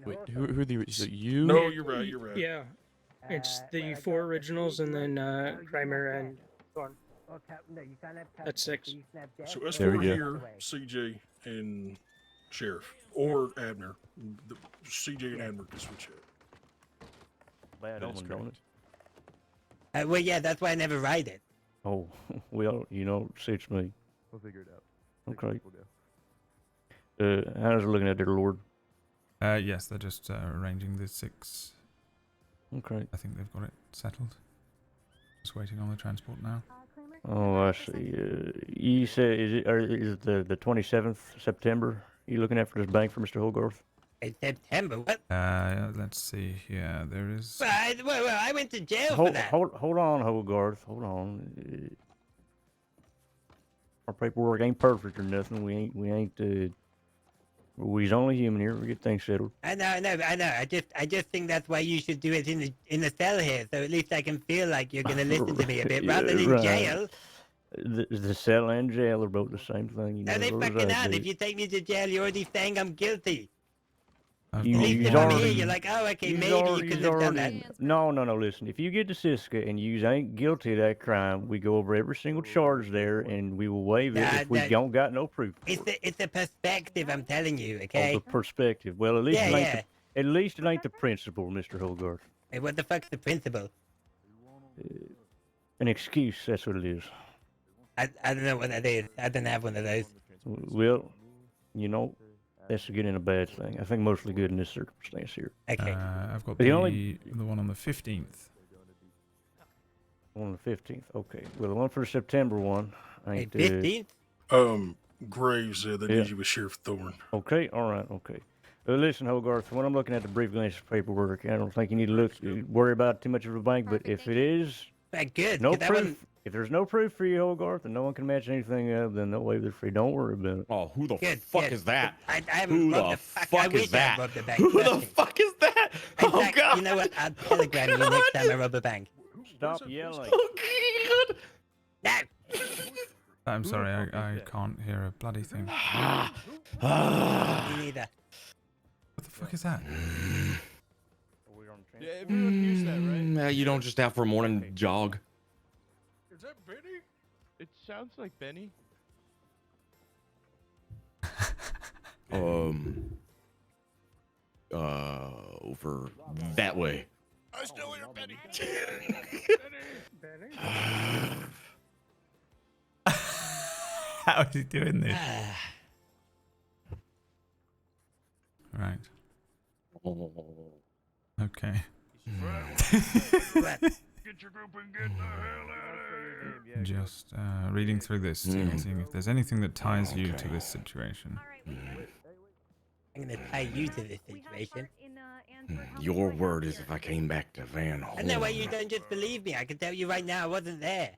Wait, who are the? Is it you? No, you're right. You're right. Yeah. It's the 4 originals and then Kramer and Thorn. That's 6. So us There we 4 go. here, CJ and Sheriff, or Abner. The CJ and Abner can switch out. Bad That is omen, don't it? Well, yeah, that's why I never ride it. Oh, well, suits me. We'll figure it out. Okay. How's it looking at there, Lord? Yes, they're just arranging the 6. Okay. I think they've got it settled. Just waiting on the transport now. Oh, I see. You said is it the 27th September? You looking at for this bank for Mr. Hogarth? It's September. What? Let's see here. There is. Well, I went to jail for Hold that. hold on, Hogarth. Hold on. Our paperwork ain't perfect or nothing. We ain't. We's only human here. We get things settled. I know. I just think that's why you should do it in the cell here, so at least I can feel like you're gonna listen to me a bit, rather than right. jail. The cell and jail are both the same thing. No, they fucking aren't. If you take me to jail, you're already saying I'm guilty. At You- least you's if I'm here, already- you're like, oh, okay, you's maybe already- you could you's have done already- that. No. Listen, if you get to Siska and you ain't guilty of that crime, we go over every single charge there, and we will waive it if we don't got no proof. It's a perspective, I'm telling you, Of okay? the perspective. Well, at least Yeah, it ain't yeah. at least it ain't the principle, Mr. Hogarth. Hey, what the fuck's the principle? An excuse. That's what it is. I don't know what that is. I don't have one of those. Well, that's a good and a bad thing. I think mostly good in this circumstance here. Okay. I've got The the only- one on the 15th. On the 15th. Okay. Well, the one for the September one. Ain't, 15th? Graves said that Yeah. you with Sheriff Thorn. Okay, all right, okay. Listen, Hogarth, when I'm looking at the brief glance of paperwork, I don't think you need to worry about too much of a bank, but if it is, good. no 'cause that proof, one- if there's no proof for you, Hogarth, and no one can match anything up, then no way they're free. Don't worry about it. Oh, who the Good, fuck good. is that? I haven't Who robbed the the fuck. fuck I wish is that? I robbed the bank. Who trust the me. fuck is that? In Oh fact, god! you know what? I'll telegram you next time I rob a bank. Stop yelling. Oh god! No. I'm Who the sorry, fuck is I that? can't hear a bloody thing. Me neither. What the fuck is that? Yeah, everyone hears that, right? You don't just out for a morning jog. Is that Benny? It sounds like Benny. Over that way. I still hear Benny. Benny? How is he doing this? Right. Okay. Get your group and get the hell out of here. Just reading through this, seeing if there's anything that ties you to this situation. I'm gonna tie you to this situation. Your word is if I came back to Van Horn. And that way you don't just believe me. I can tell you right now I wasn't there.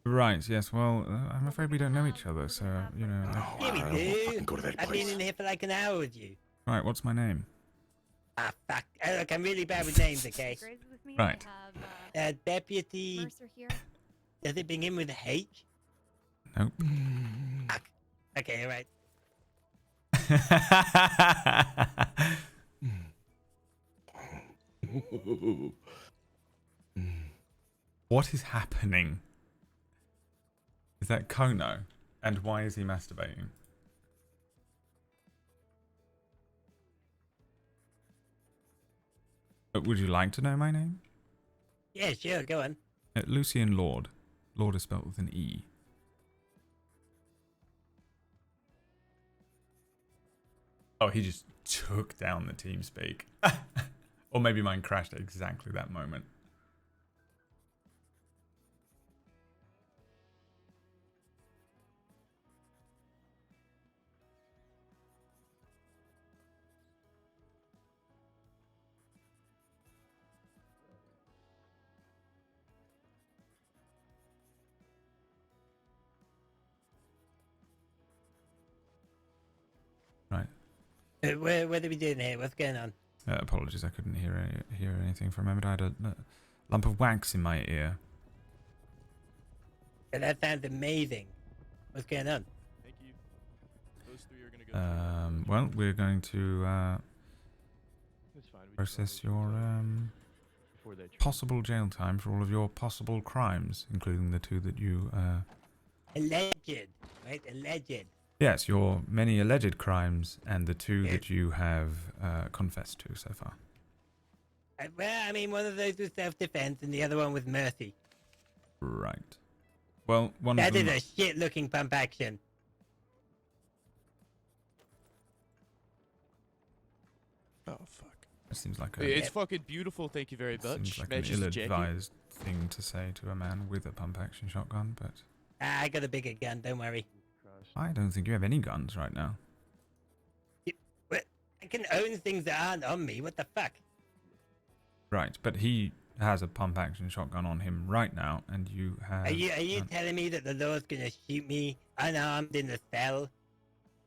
Right, yes, well, I'm afraid we don't know each other, so, you know... Yeah, we do. Go to that I've been in here for like an hour with you. Right, what's my name? Ah, fuck. Look, I'm really bad with names, okay? Right. Deputy... Mercer here. Does it begin with a H? Nope. Fuck. Okay, alright. What is happening? Is that Kono? And why is he masturbating? Would you like to know my name? Yeah, sure, go on. Lucien Lorde. Lorde is spelled with an E. Oh, he just took down the TeamSpeak. Or maybe mine crashed at exactly that moment. Right. What are we doing here? What's going on? Apologies, I couldn't hear anything for a moment. I had a lump of wax in my ear. Yeah, that sounds amazing. What's going on? Thank you. Those three are gonna go. Well, we're going to It's fine. We process your before they possible jail time for all of your possible crimes, including the two that you... Alleged, right? Alleged. Yes, your many alleged crimes and the two that you have confessed to so far. Well, I mean, one of those was self-defense and the other one was mercy. Right. Well, one That of them... is a shit-looking pump action. Oh, fuck. It seems like It's fucking beautiful, thank you very much. Seems like Man, an just jacket. ill-advised thing to say to a man with a pump-action shotgun, but... I got a bigger gun, don't worry. I don't think you have any guns right now. I can own things that aren't on me, what the fuck? Right, but he has a pump-action shotgun on him right now, and you have... Are you telling me that the law's gonna shoot me unarmed in the cell?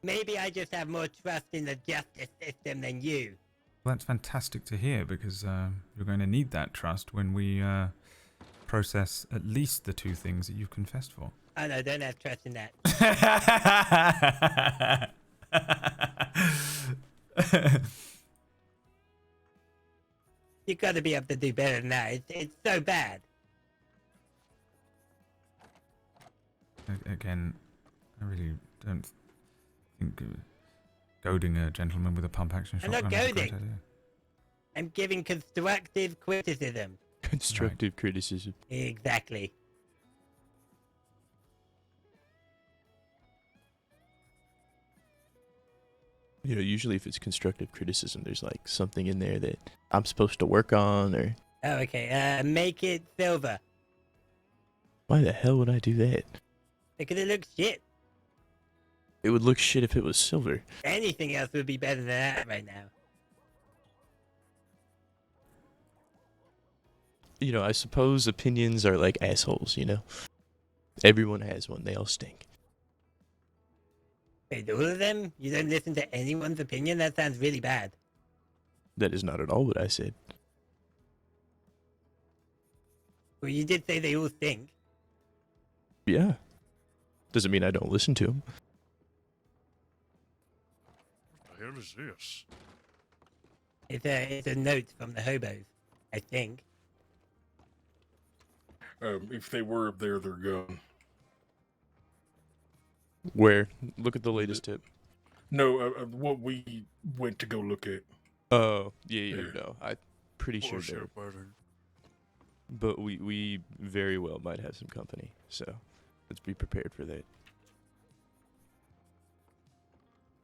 Maybe I just have more trust in the justice system than you. Well, that's fantastic to hear, because you're going to need that trust when we process at least the two things that you've confessed for. Oh no, don't have trust in that. You gotta be able to do better than that. It's so bad. Again, I really don't think goading a gentleman with a pump-action I'm shotgun not is a great goading. idea. I'm giving constructive criticism. Constructive criticism. Exactly. You know, usually if it's constructive criticism, there's like something in there that I'm supposed to work on, or Oh, okay. Make it silver. why the hell would I do that? Because it looks shit. It would look shit if it was silver. Anything else would be better than that right now. You know, I suppose opinions are like assholes, you know? Everyone has one, they all stink. Wait, all of them? You don't listen to anyone's opinion? That sounds really bad. That is not at all what I said. Well, you did say they all stink. Yeah. Doesn't mean I don't listen to him. What the hell is this? It's a note from the hobos, I think. If they were up there, they're gone. Where? Look at the latest tip. No, what we went to go look at. Oh, yeah, no. I'm pretty sure Bullshit, they're... brother. But we very well might have some company, so let's be prepared for that.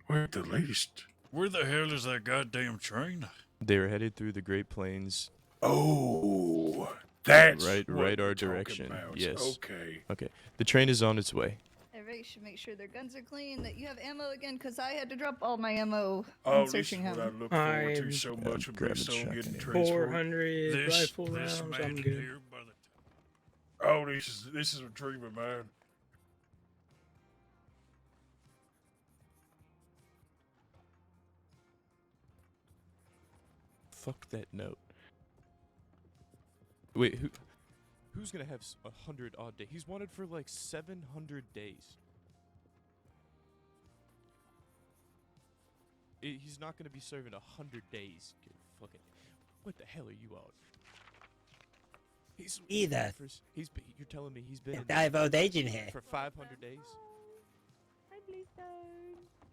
Where the latest? Where the hell is that goddamn train? They're headed through the Great Plains. Oh, that's right what our we're talking direction. about. Yes. Okay. Okay. The train is on its way. Everybody should make sure their guns are clean, that you have ammo again, because I had to drop all my ammo Oh, in this is searching what I him. look forward to I'm so much with grabbing this song shotgun getting here. transferred. 400 rifle rounds. I'm good. Here by the Oh, this is a dream of mine. Fuck that note. Wait, who's gonna have 100 odd days? He's wanted for like 700 days. He's not gonna be serving 100 days. Fucking, what the hell are you on? He's Either. You're telling me he's been in Dive old age in here. for 500 days? Hi, Bluestone.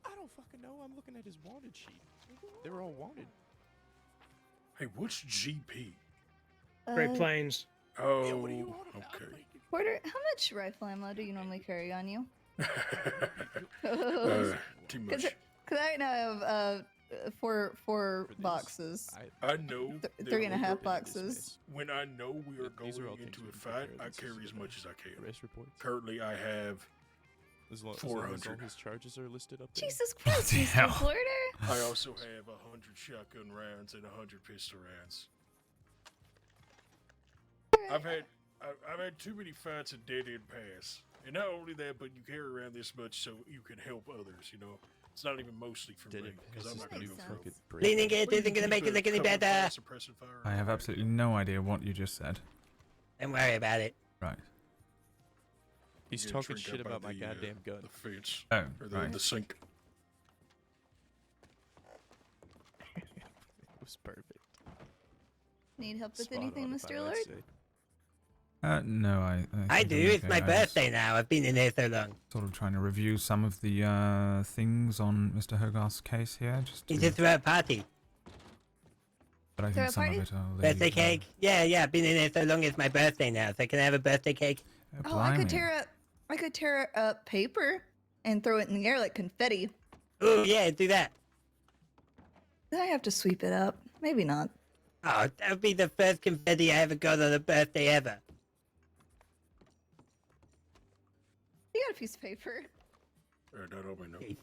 I don't fucking know. I'm looking at his wanted sheet. They're all wanted. Hey, what's GP? Great Plains. Oh, Yeah, what are you on about? okay. Porter, how much rifle ammo do you normally carry on you? Too much. Because I now have four boxes. I know. that 3.5 when- boxes. When I know we are These are all going things into we a can fight, prepare. I This carry is as much as I can. Arrest reports. Currently, I have As long as all 400. his charges are listed up there. Jesus Christ, Bloody Mr. hell. Florida. I also have 100 shotgun rounds and 100 pistol rounds. I've had too many fights at Dead End Pass, and not only that, but you carry around this much so you can help others. You know, it's not even mostly for me because I'm not going to go for it. Cleaning it isn't gonna make it look any better. I have absolutely no idea what you just said. Don't worry about it. Right. He's Get talking tricked shit out by about my the, goddamn gun. The fence. Oh, or the, right. the sink. It was perfect. Need help with Spot anything, on, if I Mr. might Lord? say. No, I think do. I'm It's okay. my I was birthday now. I've been in here so long. Sort of trying to review some of the things on Mr. Hogarth's case here, just You to, just throw a party. but I throw think a some party? of it I'll Birthday leave, cake? Yeah. I've been in here so long. It's my birthday now. So can I have a birthday cake? Oh, I could tear up paper and throw it in the air like confetti. Oh yeah, do that. Then I have to sweep it up. Maybe not. Oh, that would be the first confetti I ever got on a birthday ever. You got a piece of paper. Not on my note.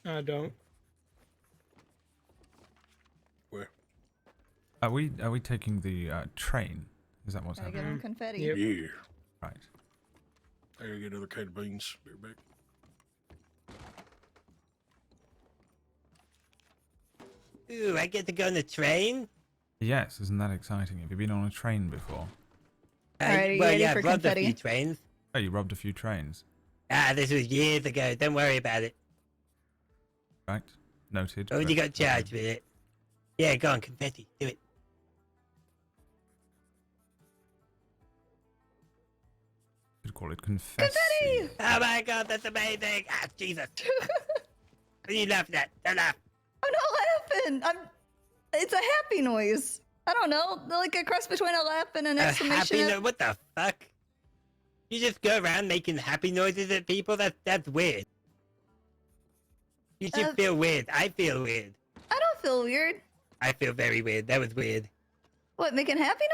I don't. Where? Are we taking the train? Is that what's Gotta get happening? them confetti. Yep. Yeah. Right. I gotta get another can of beans. Be right back. Ooh, I get to go on the train? Yes, isn't that exciting? Have you been on a train before? Alright, are you well, ready yeah, for I've robbed a confetti? few trains. Oh, you robbed a few trains. Ah, this was years ago. Don't worry about it. Right. Noted. Already but- got charged with it. Yeah, go on, confetti. Do it. You'd call it confetti. Confetti! Oh my god, that's amazing! Ah, Jesus. What are you laughing at? Don't laugh. I'm not laughing. It's a happy noise. I don't know, like a cross between a laugh and an A exclamation. happy What the fuck? You just go around making happy noises at people? That's weird. You should feel weird. I feel weird. I don't feel weird. I feel very weird. That was weird. What, making happy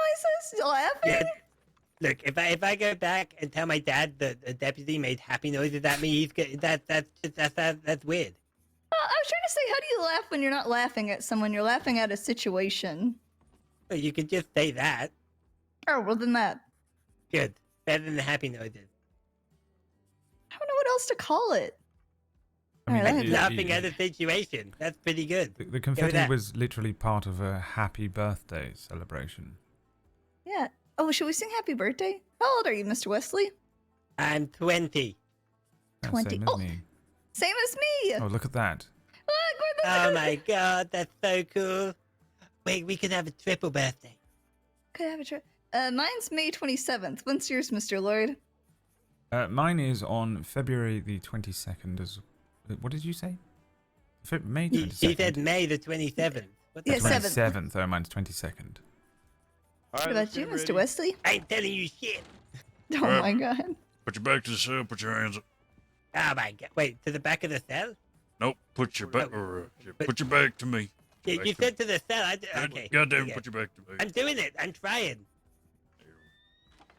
noises? Laughing? Yeah. Look, if I go back and tell my dad that the deputy made happy noises at me, he's that's weird. I was trying to say, how do you laugh when you're not laughing at someone? You're laughing at a situation. Well, you could just say that. Oh, well then that. Good. Better than the happy noises. I don't know what else to call it. I mean, Alright, Laughing at a situation. That's pretty good. The Go with confetti that. was literally part of a happy birthday celebration. Yeah. Oh, should we sing happy birthday? How old are you, Mr. Wesley? I'm 20. Yeah, 20. Same as Oh, me. same as me. Oh, look at that. Look, Oh my god, that's so cool. Wait, we could have a triple birthday. Could have a trip. Mine's May 27th. When's yours, Mr. Lord? Mine is on February the 22nd. What did you say? May 22nd. She said May the 27th. What the Yeah, 27th. Oh, mine's 22nd. What about you, Mr. Wesley? I ain't telling you shit. Oh my god. Put your back to the cell. Put your hands up. Oh my god. Wait, to the back of the cell? Nope. Put your back. Put your back to me. Yeah, Back you to me. said to the cell. Okay. Goddamn, okay. put your back to me. I'm doing it. I'm trying.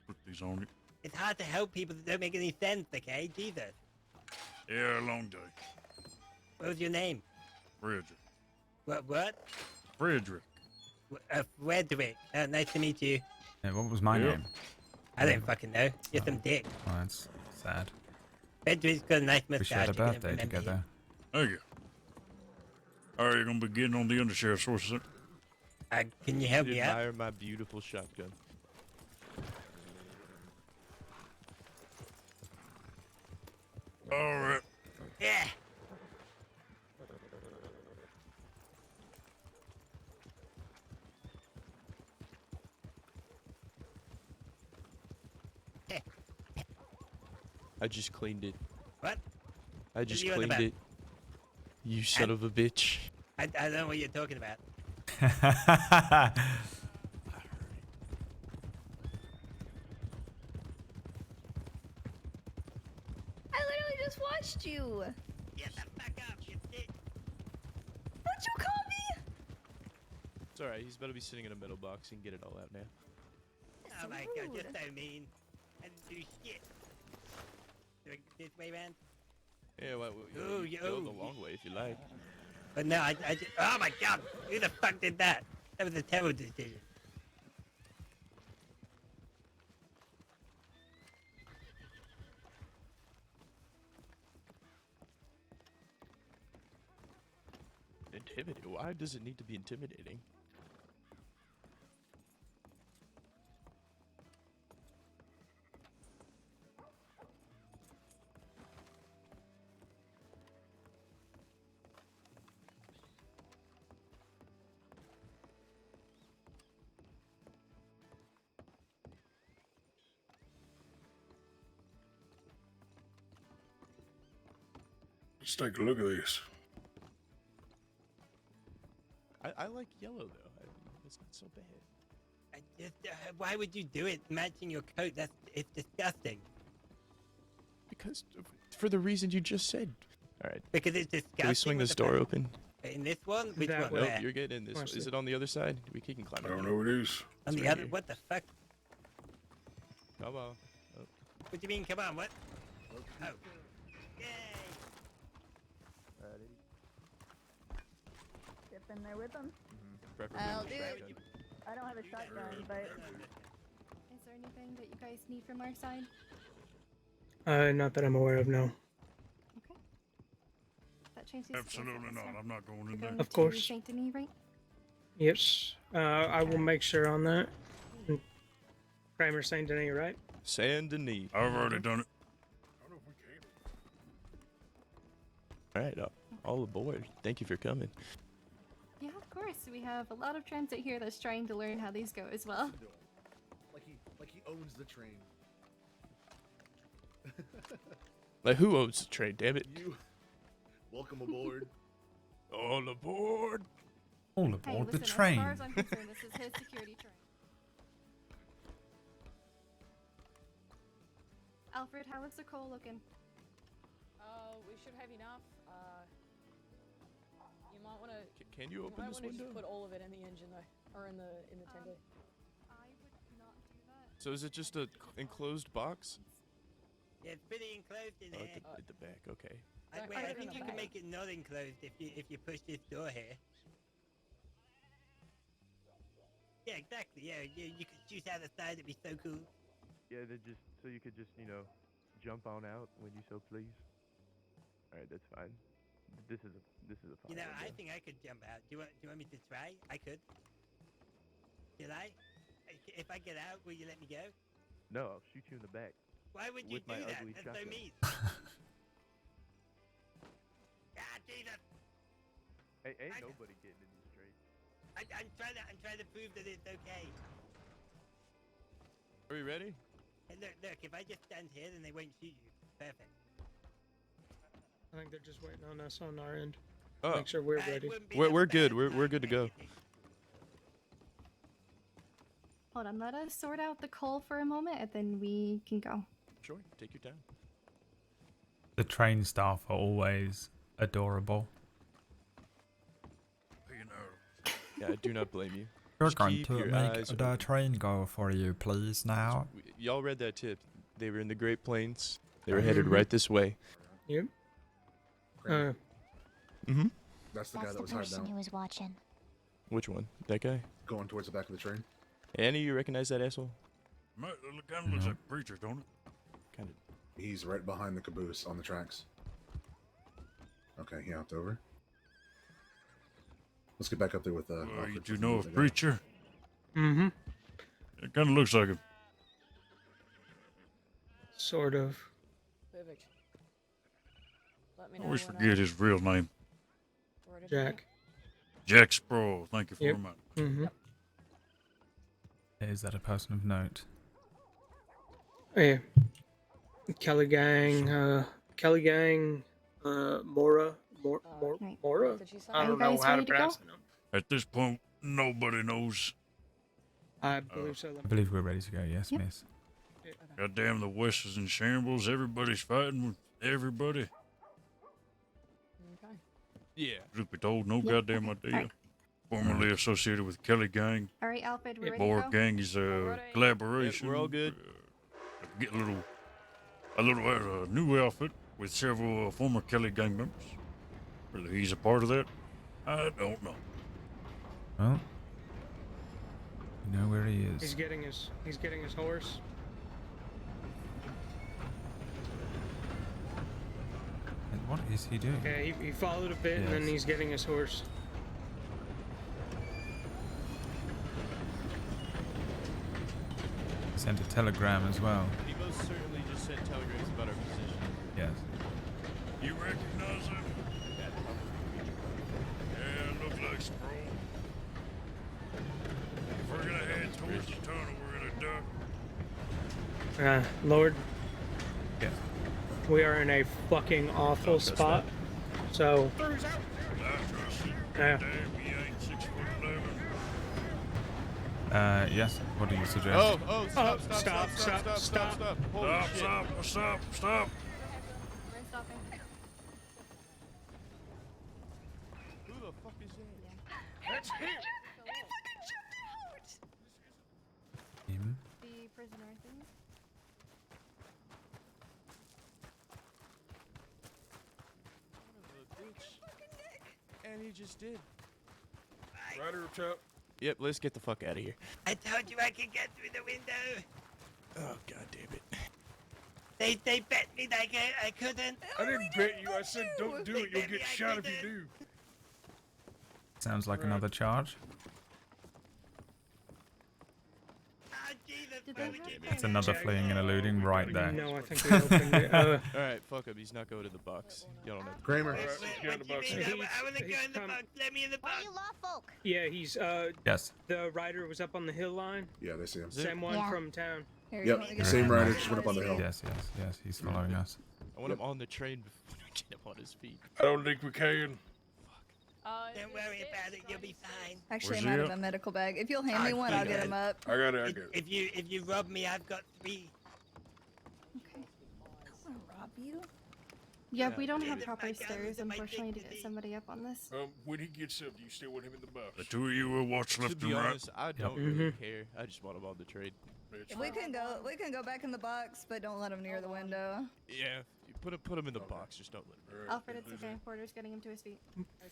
Put these on you. It's hard to help people that don't make any sense, okay? Jesus. Yeah, a long day. What was your name? Frederick. What? Frederick. Frederick. Nice to meet you. Yeah, what was my name? I don't fucking know. You're some dick. Oh, that's sad. Frederick's got a nice We mustache. shared a You couldn't birthday remember together. Thank you. All right, you're gonna be getting on the undersheriff's horse, sir. Can you help You'd me out? admire my beautiful shotgun. All right. Yeah. I just cleaned it. What? I just you on cleaned about? it. You son of a bitch. I don't know what you're talking about. I literally just watched you. Get the fuck up, you dick. What'd you call me? It's alright, he's about to be sitting in a metal box. He can get it all out now. Oh my god, you're so mean. I didn't do shit. Do I go this way, man? Yeah, well, Ooh, you can go the long way if you like. But no, I just, oh my god, who the fuck did that? That was a terrible decision. Intimidating? Why does it need to be intimidating? Let's take a look at this. I like yellow though. It's not so bad. Why would you do it matching your coat? It's disgusting. Because for the reason you just said. All right. Because it's disgusting. Can we swing with this the door fact- open? In this one? Which Nope, one? Where? you're getting in this one. Is it on the other side? He can climb. I don't know what it is. On the other? What the fuck? Come on. Oh. What do you mean? Come on, what? Oh. Yay! Dip in there with them. I'll do. I don't have a shotgun, but. Is there anything that you guys need from our side? Not that I'm aware of, no. That changes. Absolutely not. I'm not going in You're there. going Of to course. Saint Denis, right? Yes. I will make sure on that. Kramer Saint Denis, right? Saint Denis. I've already done it. All right, all aboard. Thank you for coming. Yeah, of course. We have a lot of transit here that's trying to learn how these go as well. Like he owns the train. Like, who owns the train? Damn it! You. Welcome aboard. All aboard. All Hey, aboard listen, the train. as far as I'm concerned, this is his security train. Alfred, how is the coal looking? We should have enough. You might want to. Can you open this window? Just put all of it in the engine though, or in the tender. I would not do that. So is it just a enclosed box? Yeah, it's pretty enclosed in Oh, here. at the back. Okay. Don't Wait, put I it in think the you can bag. make it not enclosed if you push this door here. Yeah, exactly. Yeah, you could shoot out the side. It'd be so cool. Yeah, so you could just jump on out when you so please. All right, that's fine. This is a fine. You know, I window. think I could jump out. Do you want me to try? I could. Did I? If I get out, will you let me go? No, I'll shoot you in the back. Why would you With my do that? ugly That's so shotgun. mean. Jesus! Hey, ain't nobody getting in these trains. I'm trying to prove that it's okay. Are we ready? Hey, look, if I just stand here, then they won't shoot you. Perfect. I think they're just waiting on us on our end. Oh. Make sure we're ready. We're good. We're good to go. Hold on, let us sort out the coal for a moment, and then we can go. Sure, take your time. The train staff are always adorable. Yeah, I do not blame you. We're Just going keep to your make eyes the open. train go for you, please, now. Y'all read that tip. They were in the Great Plains. They were headed right this way. Yep. Mm-hmm. That's the guy that was hiding out. He was watching. Which one? That guy? Going towards the back of the train. Annie, you recognize that asshole? Kind of looks like a preacher, don't it? Kind of. He's right behind the caboose on the tracks. Okay, he hopped over. Let's get back up there with You Alfred do for know a the guy. preacher? Mm-hmm. It kind of looks like him. Sort of. Perfect. Let me I know always when forget his real name. ready to Jack. Jack Sproul. Thank you for Yep. reminding. Mm-hmm. Is that a person of note? Yeah. Kelly Gang, Mora. Mora? Did she say? I Are don't you know guys how to ready to go? pronounce it. At this point, nobody knows. I believe so. I believe we're ready to go, yes, Yep. miss. Goddamn, the West is in shambles. Everybody's fighting with everybody. Okay. Yeah. Truth be told, no Yep, goddamn okay, idea. alright. Formerly associated with Kelly Gang. All right, Alfred, we're ready to Board go. Gang is a collaboration. Yep, we're all good. Get a little new outfit with several former Kelly Gang members. Whether he's a part of that, I don't know. Well, you know where he He's is. getting his horse. And what is he doing? Yeah, he followed a bit and then Yes. he's getting his horse. He sent a telegram as well. He most certainly just sent telegrams about our position. Yes. You recognize him? Yeah, look like Sproul. If we're gonna head towards the tunnel, we're gonna duck. Lord, Yes. we are in a fucking awful spot. So, Damn, he ain't 6'11". Yes. What do you suggest? Oh, stop. Holy shit. Stop. We're stopping. Who the fuck is that? That's him. Him? The prisoner thing. And he just did. Rider up top. Yep, let's get the fuck out of here. I told you I could get through the window. Oh, god damn it. They bet me like I couldn't. I didn't bet you. I said don't do it. You'll get shot if you do. Sounds like another charge. Did they have It's another fleeing and eluding right there. no, I think we opened it. Alright, fuck him. He's not going to the box. Y'all don't have to. Kramer. Let's get in the box. He's- I want to go he's in the come- box. Let me in the box. You law folk. Yeah, he's Yes. the rider was up on the hill line. Yeah, they see him. Same one Yeah. from town. Here, you wanna Yep, get the same on rider that? just went up on the hill. Yes. He's following us. I want him on the train before we get him on his feet. I don't think we can. Don't worry about it. You'll be fine. Actually, Where's I might he have at? a medical bag. If you'll hand me one, I'll get him up. I got it. If you rob me, I've got 3. Okay. I don't wanna rob you. Yeah, Yeah. we don't have Yeah, proper my gun stairs, is in my unfortunately, to dignity. get somebody up on this. When he gets up, do you still want him in the box? The two of you will watch To left be and right. honest, I don't really care. I just want him on the train. Bitch. We can go back in the box, but don't let him near the window. Yeah, you put him in the box. Just don't let him. Alright, Alfred, it's good okay. Porter's getting him to his feet.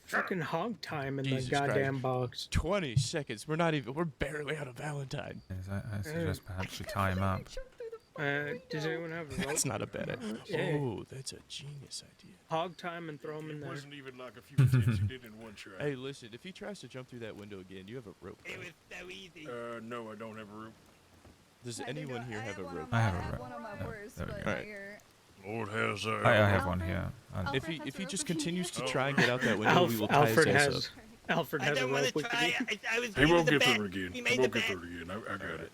Fucking hog time in Jesus the goddamn Christ. box. 20 seconds. We're barely out of Valentine. Yes, I suggest perhaps we tie him up. Does anyone have a rope? That's not a bad idea. Yeah. Oh, that's a genius idea. Hog time and throw him in It there. wasn't even like a few attempts you did in one try. Hey, listen, if he tries to jump through that window again, you have a rope. It right? was so easy. No, I don't have a room. Does I do anyone go- here I have a one rope? on my- I have a I have rope. one on my Yeah, horse, there we but go. not Alright. here. Lord has I have one here. If he just continues to try and get out that window, we will tie his Alfred ass has up. Alfred has a rope. He won't get through it again. He won't get through it again. I got it.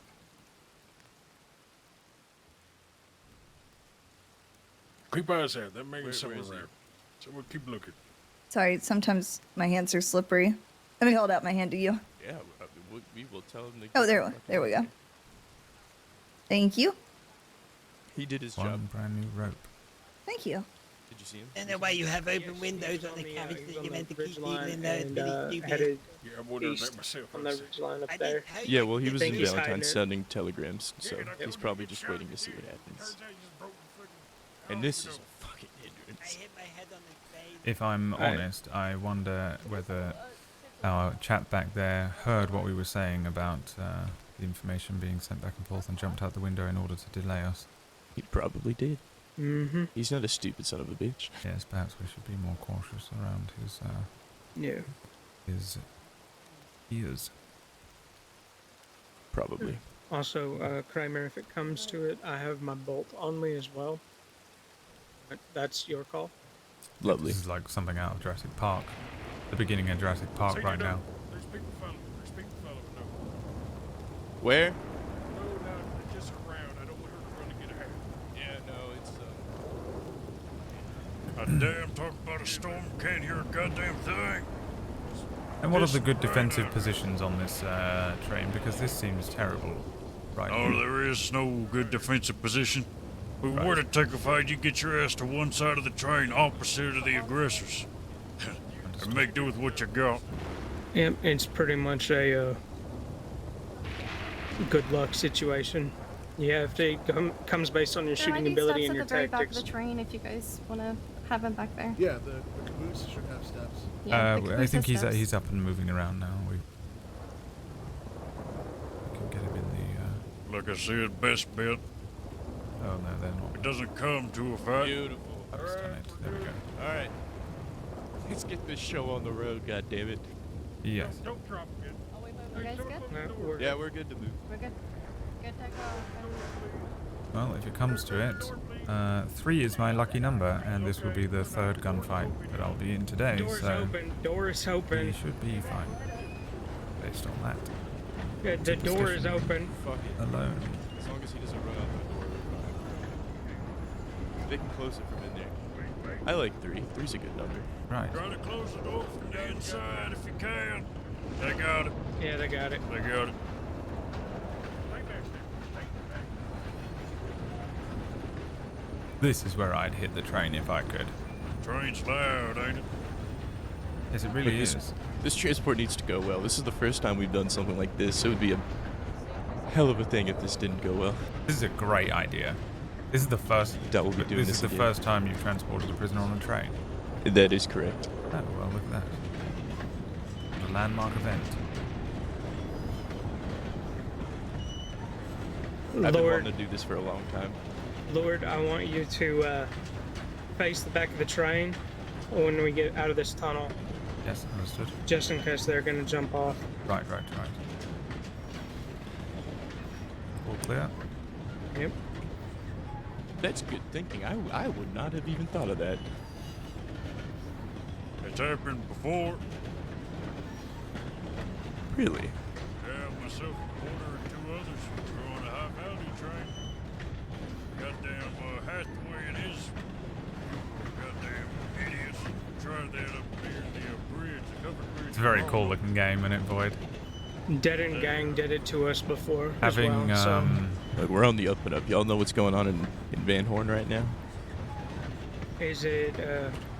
Keep eyes out. That man's somewhere around. So we'll keep looking. Sorry, sometimes my hands are slippery. Let me hold out my hand to you. Yeah, we will tell him to. Oh, there we go. Thank you. He did his One job. brand new rope. Thank you. Did you see him? And the way you have open windows on the carriage that you meant to keep people in there, it's and, really stupid. headed Yeah, I wondered east that myself. on the ridge line up there. Yeah, well, he was in think he's Valentine hiding it. sending telegrams, so he's probably just waiting to see what happens. And this is a fucking hindrance. If I'm honest, I wonder whether our chap back there heard what we were saying about the information being sent back and forth and jumped out the window in order to delay us. He probably did. Mm-hmm. He's not a stupid son of a bitch. Yes, perhaps we should be more cautious around his his ears. Probably. Also, Kramer, if it comes to it, I have my bolt on me as well. But that's your call. Lovely. This is like something out of Jurassic Park. The beginning of Jurassic Park right now. There's people following. There's people following. No. Where? No, they're just around. I don't want her to run and get out. Yeah, no, it's Damn, talk about a storm, can't hear a goddamn thing. And what are the good defensive positions on this train? Because this seems terrible. Right. Oh, there is no good defensive position. We were to take a fight, you get your ass to one side of the train, opposite of the aggressors. And make do with what you got. Yep, it's pretty much a good luck situation. You have to comes based on your There might shooting be ability steps and your at the very back of tactics. the train if you guys want to have him back there. Yeah, the caboose should have steps. Yeah, the I caboose think has steps. he's up and moving around now. We can get him in the. Like I said, best bet. Oh no, they're not. It doesn't come to a fight. beautiful. There we go. All right. Let's get this show on the road, goddammit. Yes. Don't drop it. You guys good? Yeah, we're good to move. We're good. Good to go. Well, if it comes to it, 3 is my lucky number, and this will be the 3rd gunfight that I'll be in today. Door's so open. Door's open. we should be fine based on that. Yeah, the door is open. Fuck it. Alone. As long as he doesn't run out the door, we're fine. They can close it from in there. I like 3. 3's a good number. Right. Try to close the door from the inside if you can. They got it. Yeah, they got it. They got it. This is where I'd hit the train if I could. Train's loud, ain't it? Yes, it really Look, is. This transport needs to go well. This is the first time we've done something like this. It would be a hell of a thing if this didn't go well. This is a great idea. This is the first. That will be doing this this is the again. first time you've transported a prisoner on a train. That is correct. Oh well, look at that. What a landmark event. I've been Lord, wanting to do this for a long time. Lord, I want you to face the back of the train when we get out of this tunnel, Yes, understood. just in case they're going to jump off. Right. All clear. Yep. That's good thinking. I would not have even thought of that. It's happened before. Really? Yeah, myself and Porter and 2 others were on a high value train. Goddamn Hathaway and his goddamn idiots tried that up near the bridge, the covered bridge. It's a very cool looking game, isn't it, Void? Dead End Gang did it to us before. Having as well, Look, we're on the up and up. Y'all know what's going on in Van Horn right now? so is it?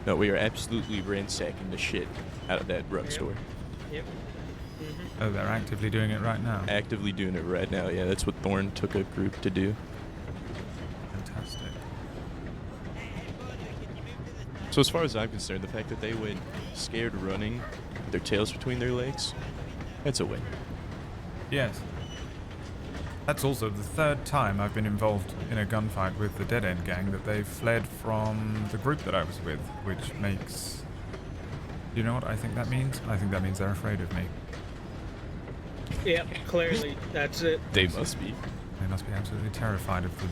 No, we are absolutely ransacking the shit out of that drugstore. Yep. Oh, they're actively doing it right now. Actively doing it right now. Yeah, that's what Thorn took a group to do. Fantastic. So as far as I'm concerned, the fact that they went scared running with their tails between their legs, that's a win. Yes. That's also the 3rd time I've been involved in a gunfight with the Dead End Gang that they've fled from the group that I was with, which makes... You know what I think that means? I think that means they're afraid of me. Yep. Clearly, that's it. They must be. They must be absolutely terrified of the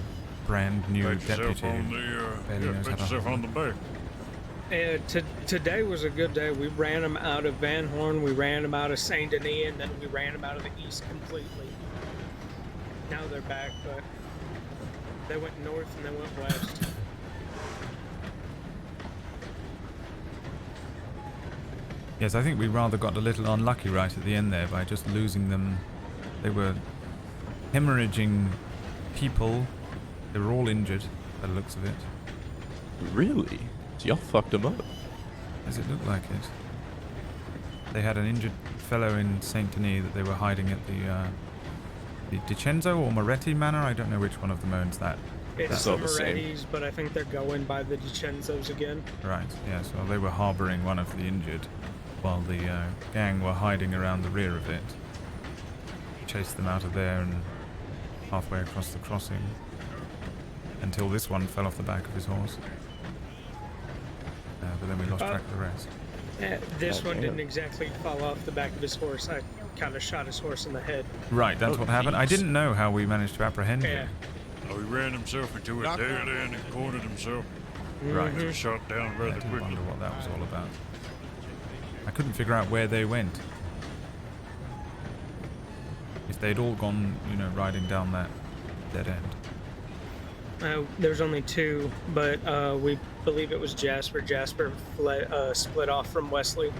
brand new Pat yourself deputy. on who the, barely knows how pat to yourself hold on the back. Today was a good day. We ran them out of Van Horn, we ran them out of Saint Denis, and then we ran them out of the east completely. Now they're back, but they went north and they went west. Yes, I think we rather got a little unlucky right at the end there by just losing them. They were hemorrhaging people. They were all injured by the looks of it. Really? So y'all fucked them up? Does it look like it? They had an injured fellow in Saint Denis that they were hiding at the Dicenzo or Moretti Manor. I don't know which one of them owns that. It's the Moretti's, but I think they're going by the DiCenzos again. Right, yeah, so they were harbouring one of the injured while the gang were hiding around the rear of it. Chased them out of there and halfway across the crossing until this one fell off the back of his horse. But then we lost track of the rest. This one didn't exactly fall off the back of his horse. I kind of shot his horse in the head. Right, that's what happened. I didn't know how we managed to apprehend Yeah. him. Oh, he ran himself into a dead end and cornered himself. Right. He was shot down I rather did quickly. wonder what that was all about. I couldn't figure out where they went. If they'd all gone, riding down that dead end. There's only two, but we believe it was Jasper. Jasper split off from Wesley,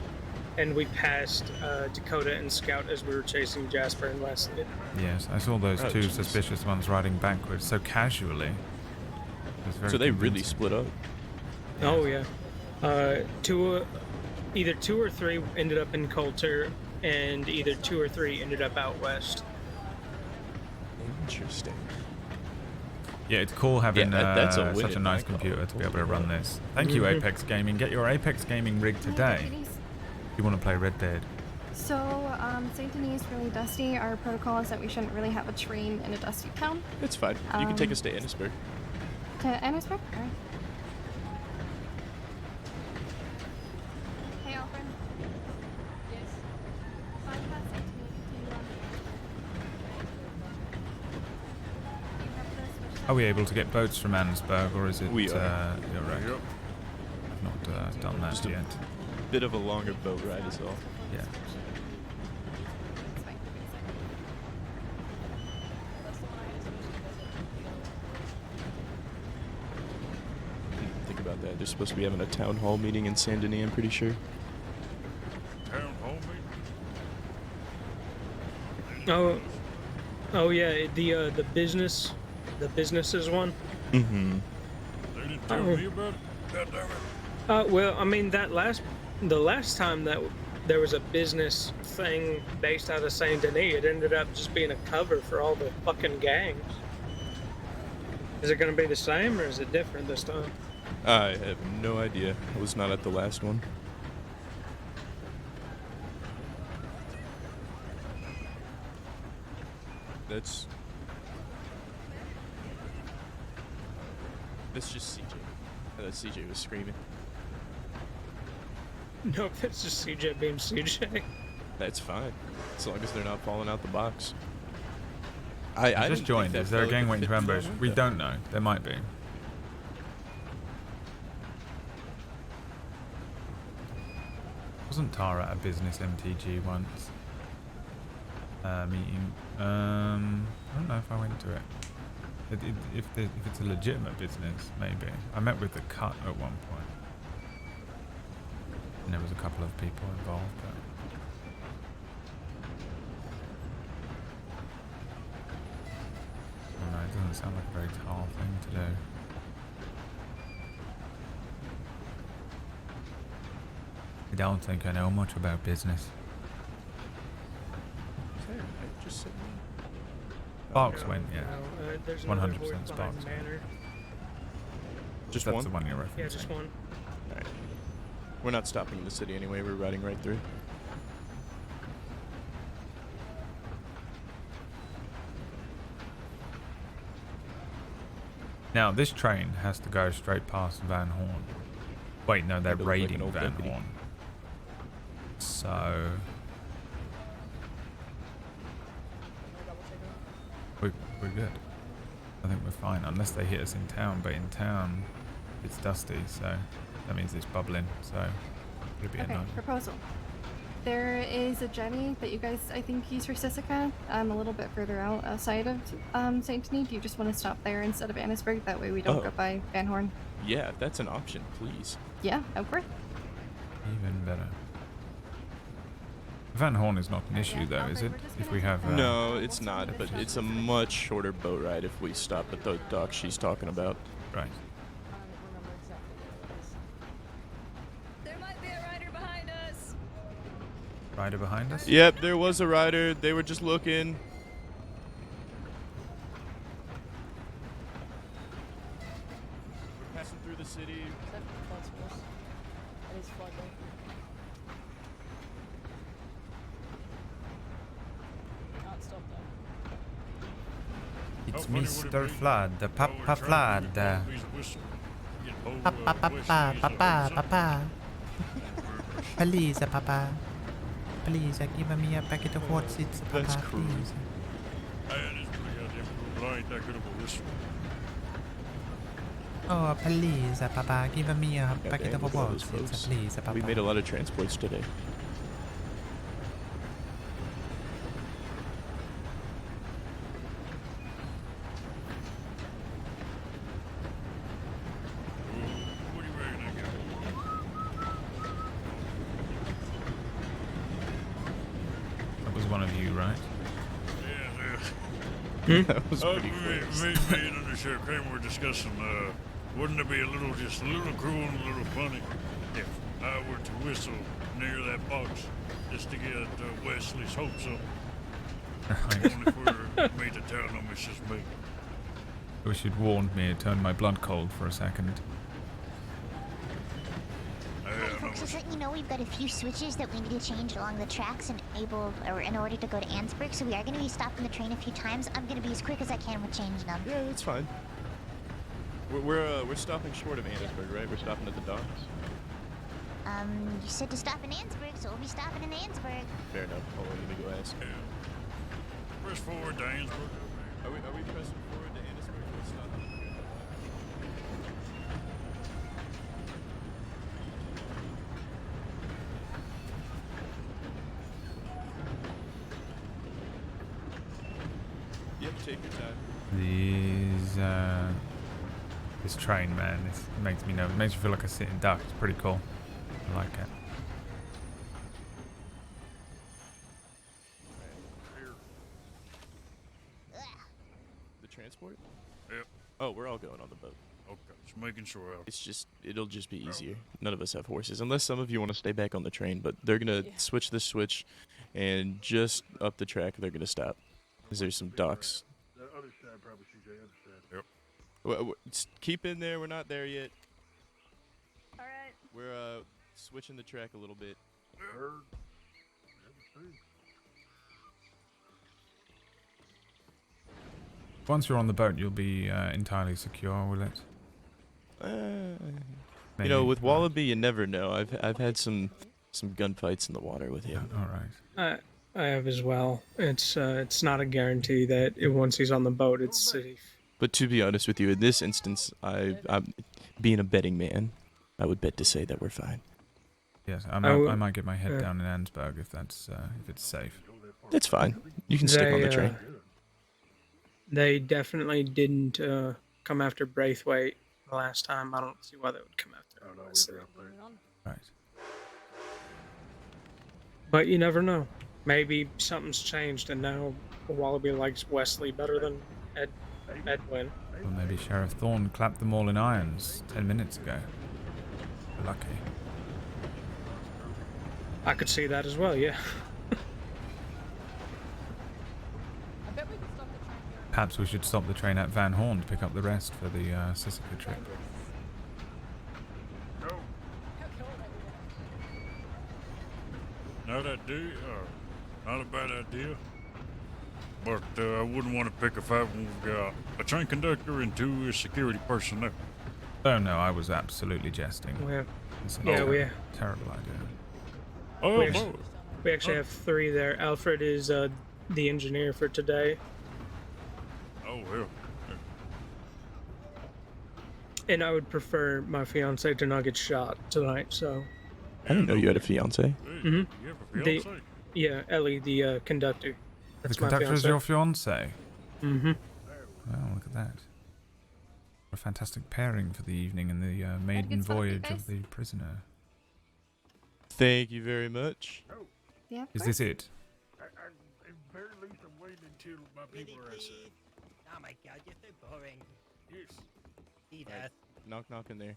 and we passed Dakota and Scout as we were chasing Jasper and Wesley. Yes, I saw those two jeez. suspicious ones riding backwards so casually. It was very So they really convincing. split up? Oh yeah, either two or three ended up in Coulter, and either two or three ended up out west. Interesting. Yeah, it's cool having that's a win such a in nice my computer to be able to run this. Thank you, Apex Gaming. Get your Apex Gaming rig today if you want to play Red Dead. So, St. Denis is really dusty. Our protocol is that we shouldn't really have a train in a dusty town. It's fine. You can take us to Annisburg. To Annisburg? Alright. Hey, Alfred. Yes. Bypass St. Denis to, Are we able to get boats from Annesburg, or is it? We are. You're right. I've not done that Just a yet. bit of a longer boat ride is all. Yeah. Think about that. They're supposed to be having a town hall meeting in Saint Denis, I'm pretty sure. Town hall meeting? Oh yeah, the businesses one. Mm-hmm. They didn't tell me about it. God damn it. Well, I mean the last time that there was a business thing based out of Saint Denis, it ended up just being a cover for all the fucking gangs. Is it going to be the same or is it different this time? I have no idea. I was not at the last one. That's just CJ. That CJ was screaming. Nope, it's just CJ being CJ. That's fine, as long as they're not falling out the box. I didn't just think joined. that Is there a boat gang could waiting to fit through ambush? that We window. don't know. There might be. Wasn't Tara at a business MTG once? Meeting. I don't know if I went to it. If it's a legitimate business, maybe. I met with the Cut at one point, and there was a couple of people involved. But I don't know, it doesn't sound like a very tall thing to do. I don't think I know much about business. Just sitting Sparks went, yeah. There's 100% another horse Sparks behind went. Manor. Just That's one? the one you're referencing. Yeah, just one. Alright. We're not stopping in the city anyway, we're riding right through. Now, this train has to go straight past Van Horn. Wait, no, they're Kinda look like an raiding old Van deputy. Horn. So... We're good. I think we're fine, unless they hit us in town. But in town, it's dusty, so that means it's bubbling. So it'll be a Okay, no. proposal. There is a jetty that you guys, I think, use for Sisika. A little bit further outside of Saint Denis. Do you just want to stop there instead of Annisburg? That way we don't Oh. go by Van Horn. Yeah, if that's an option, please. Yeah, of course. Even better. Van Horn is not an issue, though, is it? If we have... No, it's not, but it's a much shorter boat ride if we stop at the dock she's talking about. Right. There might be a rider behind us. Rider behind us? Yep, there was a rider. They were just looking. We're passing through the city. It's Mr. Flood, the Papa Flood. Papa. Please, Papa. Please, give me a packet of hot seats, Papa. That's cruel. Please. Man, it's pretty goddamn cool. I ain't that good of a whistle. Oh, please, Papa. Give me a packet of Look at all hot those seats, folks. please, Papa. We made a lot of transports today. That was one of you, right? That was me, pretty close. me and Undersheriff Kramer were discussing, wouldn't it be just a little cruel and a little funny if I were to whistle near that box just to get Wesley's hopes up? Only for me to tell them it's just me. Wish you'd warned me. It turned my blood cold for a second. Hey folks, just letting you know we've got a few switches that we need to change along the tracks in order to go to Ansburg, so we are going to be stopping the train a few times. I'm going to be as quick as I can with changing them. Yeah, that's fine. We're stopping short of Annisburg, right? We're stopping at the docks. You said to stop in Ansburg, so we'll be stopping in Ansburg. Fair enough. Hold on, let me go ask. Press forward to Ansburg. Are we pressing forward to Annisburg? We're stopping. Yep, take your time. This train, man, this makes me nervous. It makes me feel like a sitting duck. It's pretty cool. I like it. The transport? Yep. Oh, we're all going on the boat. Okay, just making sure. It'll just be easier. None of us have horses, unless some of you want to stay back on the train. But they're gonna switch this switch, and just up the track they're gonna stop. Cause there's some docks. The other side probably sees the other side. Yep. Keep in there. We're not there yet. All right. We're switching the track a little bit. Once you're on the boat, you'll be entirely secure, will it? You know, with Wallaby, you never know. I've had some gunfights in the water with him. All right. I have as well. It's not a guarantee that once he's on the boat, it's safe. But to be honest with you, in this instance, I'm being a betting man. I would bet to say that we're fine. Yes, I might get my head down in Ansburg if it's safe. That's fine. You can stick on the train. They definitely didn't come after Braithwaite the last time. I don't see why they would come after him. Right. But you never know. Maybe something's changed and now Wallaby likes Wesley better than Edwin. Well, maybe Sheriff Thorne clapped them all in irons 10 minutes ago. Lucky. I could see that as well, yeah. Perhaps we should stop the train at Van Horn to pick up the rest for the Sisika trip. Not a bad idea. But I wouldn't want to pick a fight when we've got a train conductor and 2 security personnel. Oh no, I was absolutely jesting. It's a terrible idea. Oh, we actually have 3 there. Alfred is the engineer for today. Oh, well. And I would prefer my fiance to not get shot tonight, so. I didn't know you had a fiance. Mm-hmm. You have a fiance? Yeah, Ellie, the conductor. The That's my conductor is fiance. your fiance. Mm-hmm. Oh, look at that. A fantastic pairing for the evening in the maiden voyage of the prisoner. Thank you very much. Yeah. Is this it? At very least, I'm waiting until my people are outside. Oh my god, you're so boring. Yes. See Alright, that? knock knock in there.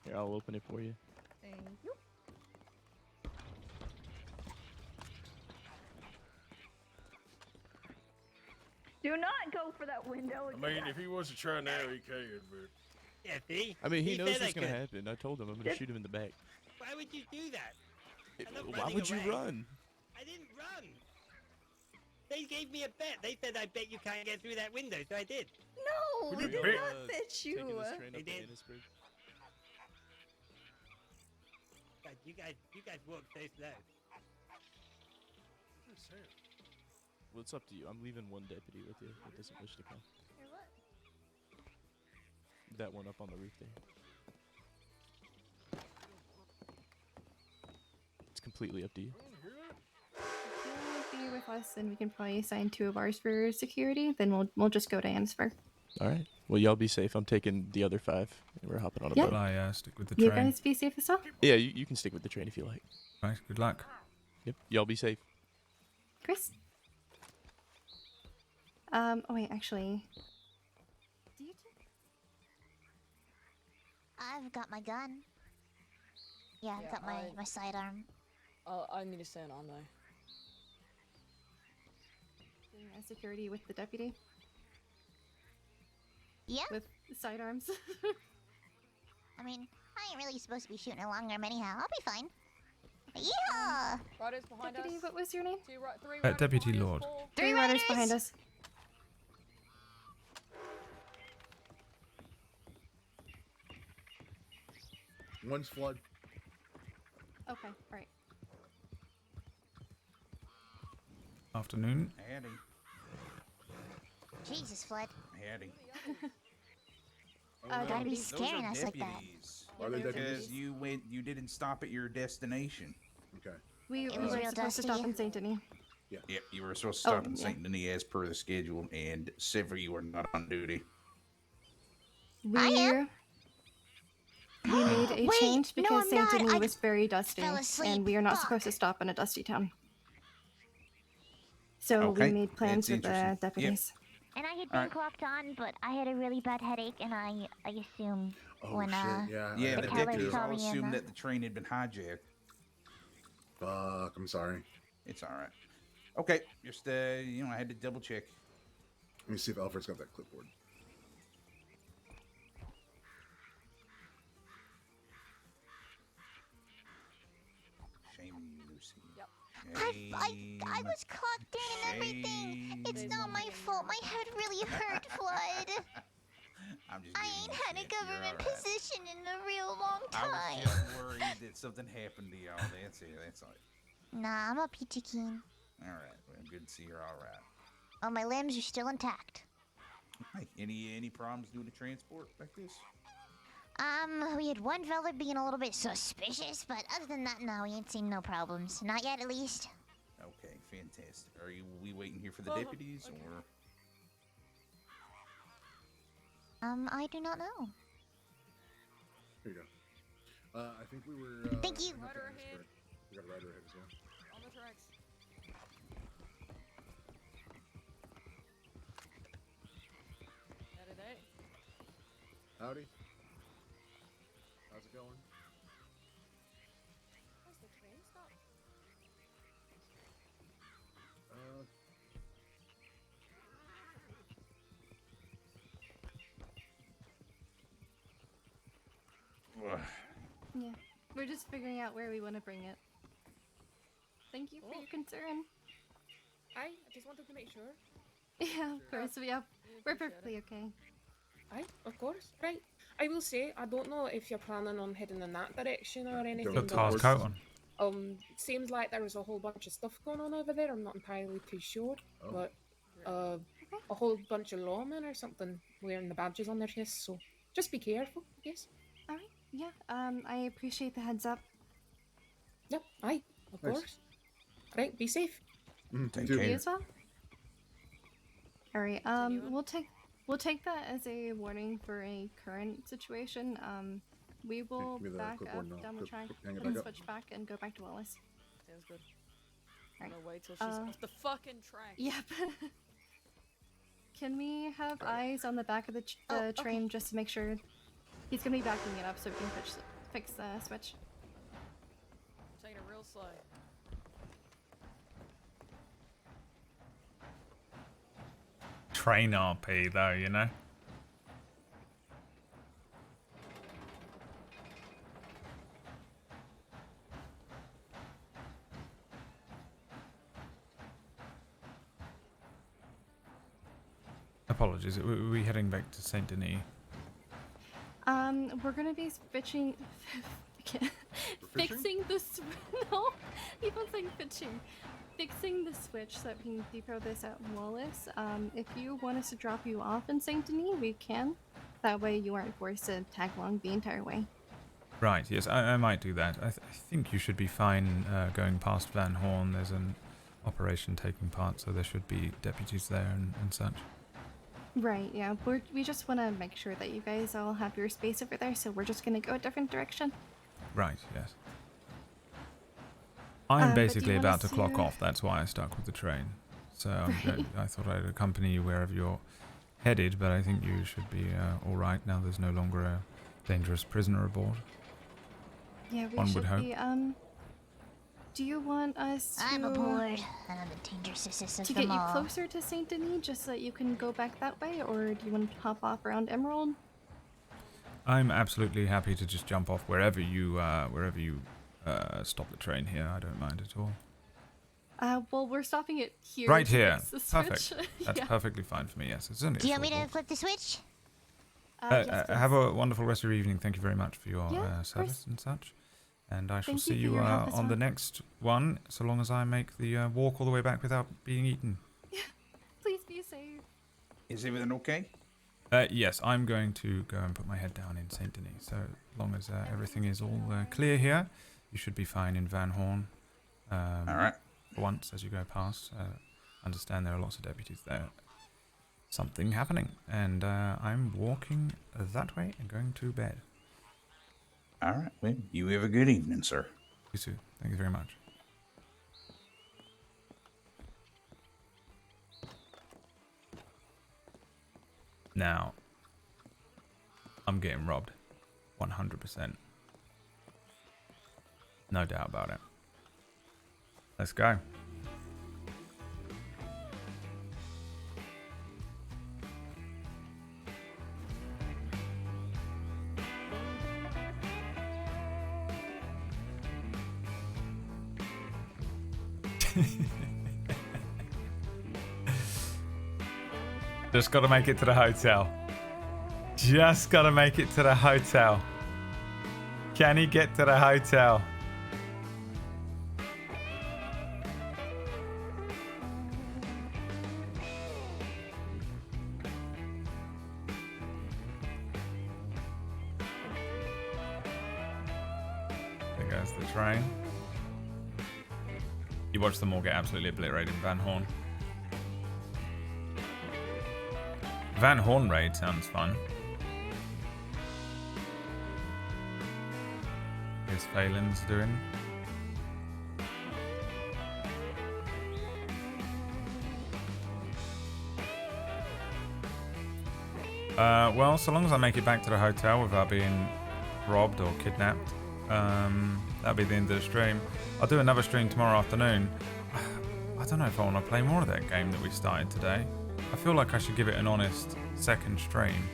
Here, I'll open it for you. Thank you. Do not go for that window I mean, if he wants to try now, he can, but. Yeah, see? I mean, he knows said I what's gonna could. happen. I told him I'm gonna shoot him in the back. Why would you do that? I'm not Why running would you away. run? I didn't run. They gave me a bet. They said I bet you can't get through that window, so I did. No, Who they did did bet? not bet you. Taking this train They up to did. Annisburg. God, you guys walk so slow. Well, it's up to you. I'm leaving one deputy with you that doesn't wish to come. That one up on the roof there. It's completely up to you. If you'll be with us, then we can probably assign 2 of ours for security. Then we'll just go to Annisburg. All right. Well, y'all be safe. I'm taking the other 5, and we're hopping on a Yeah. boat. I stick with the You train. guys be safe as well. Yeah, you can stick with the train if you like. Right, good luck. Yep. Y'all be safe. Chris. Oh wait, actually. Do you? I've got my gun. Yeah, I've got my sidearm. I need to stand on though. Doing security with the deputy. Yeah. With sidearms. I mean, I ain't really supposed to be shooting a long arm anyhow. I'll be fine. Yeah. Riders behind Deputy, us. what was your name? 3 Deputy Lord. 3 riders behind us. One's flood. Okay, alright. Afternoon. Howdy. Jesus, Flood. Howdy. Gotta be Those scaring are us like that. deputies. Are they deputies? Because you didn't stop at your destination. Okay. We It were was real supposed to dusty. stop in Saint Denis. Yep, you were supposed to stop in yeah. St. Denis as per the schedule, and several you were not on duty. We made a Wait, change no, because I'm Saint not. Denis I was very dusty, fell asleep. and we are not Fuck. supposed to stop in a dusty town. So Okay, we made plans that's with the interesting. Yep. deputies. And I had been Alright. clocked on, but I had a really bad headache, and I assume Oh, when shit, yeah. Yeah, the the Kelly deputies saw all me in assumed the- that the train had been hijacked. Fuck, I'm sorry. It's all right. Okay, just I had to double check. Let me see if Alfred's got that clipboard. Shame on you, Lucy. Yep. I was clocked in and everything. It's not my fault. My head really hurt, Flood. I'm just I giving ain't you had a shit. You're government all right. position in a real long I time. was just worried that something happened to y'all. That's it. That's all. Nah, I'm a peachy keen. All right. Well, good to see you're all right. Oh, my limbs are still intact. Hey, any problems doing the transport like this? We had one fella being a little bit suspicious, but other than that, no, we ain't seen no problems. Not yet, at least. Okay, fantastic. Are we waiting here for the deputies, or? I do not know. Here you go. I think we were. Thank you. not Rider the ahead. Annisburg. We got a rider ahead as well. On the tracks. Saturday. Howdy. How's it going? Where's the train stop? Yeah, we're just figuring out where we want to bring it. Thank you for your concern. I just wanted to make sure. Yeah, of course. We're perfectly okay. Aye, of course. Right. I will say, I don't know if you're planning on heading in that direction or anything. Got Tar's coat on. Seems like there was a whole bunch of stuff going on over there. I'm not entirely too sure, but a whole bunch of lawmen or something wearing the badges on their chests. So just be careful, I guess. All right. Yeah. I appreciate the heads up. Yep. Aye. Of Nice. course. Right. Be safe. Take You care. as well. All right. We'll take that as a warning for a current situation. We will give me the back clipboard up and I'll down the track hang it and back up. switch back and go back to Wallace. Sounds good. All I'm right. gonna wait till she's off the fucking track. Yep. Can we have eyes on the back of the train just to make sure he's gonna be backing it up so we can fix the switch? Taking it real slow. Train RP though, you know. Apologies, are we heading back to Saint Denis? We're gonna be fixing this. No, keep on saying fixing. Fixing the switch so that we can depot this at Wallace. If you want us to drop you off in Saint Denis, we can. That way you aren't forced to tag along the entire way. Right, yes, I might do that. I think you should be fine going past Van Horn. There's an operation taking part, so there should be deputies there and such. Right, yeah. We just want to make sure that you guys all have your space over there, so we're just going to go a different direction. Right, yes. I'm but do you basically want about us to clock to- off, that's why I stuck with the train. So Right. I thought I'd accompany you wherever you're headed, but I think you should be alright now. There's no longer a dangerous prisoner aboard. Yeah, we One should would hope. be. Do you want us to... I'm aboard. I'm the dangerousest of To them get you all. closer to Saint Denis, just so that you can go back that way, or do you want to hop off around Emerald? I'm absolutely happy to just jump off wherever you stop the train here. I don't mind at all. Well, we're stopping it here. Right to here. fix the Perfect. switch. That's Yeah. perfectly fine for me, yes. It's only a Do you want me short to walk. flip the switch? Yes, please. Have a wonderful rest of your evening. Thank you very much for your Yeah, of service course. and such. And I shall Thank see you for you your help as on the well. next one, so long as I make the walk all the way back without being eaten. Please be safe. Is everything okay? Yes, I'm going to go and put my head down in Saint Denis. So long as everything is all clear here, you should be fine in Van Horn. All right. For once, as you go past, understand there are lots of deputies there. Something happening, and I'm walking that way and going to bed. All right. Well, you have a good evening, sir. You too. Thank you very much. Now, I'm getting robbed. 100%. No doubt about it. Let's go. Just gotta make it to the hotel. Just gotta make it to the hotel. Can he get to the hotel? There goes the train. You watch them all get absolutely obliterated in Van Horn. Van Horn raid sounds fun. Here's Phelan's doing. Well, so long as I make it back to the hotel without being robbed or kidnapped, that'll be the end of the stream. I'll do another stream tomorrow afternoon. I don't know if I want to play more of that game that we started today. I feel like I should give it an honest second stream.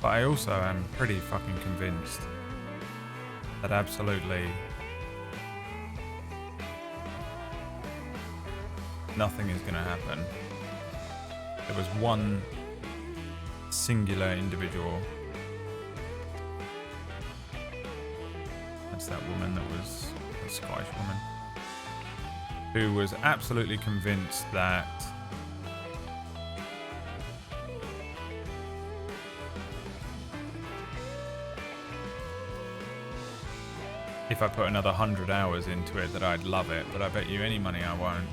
But I also am pretty fucking convinced that absolutely nothing is going to happen. There was one singular individual. That's that woman that was a Scottish woman who was absolutely convinced that if I put another 100 hours into it, that I'd love it, but I bet you any money I won't.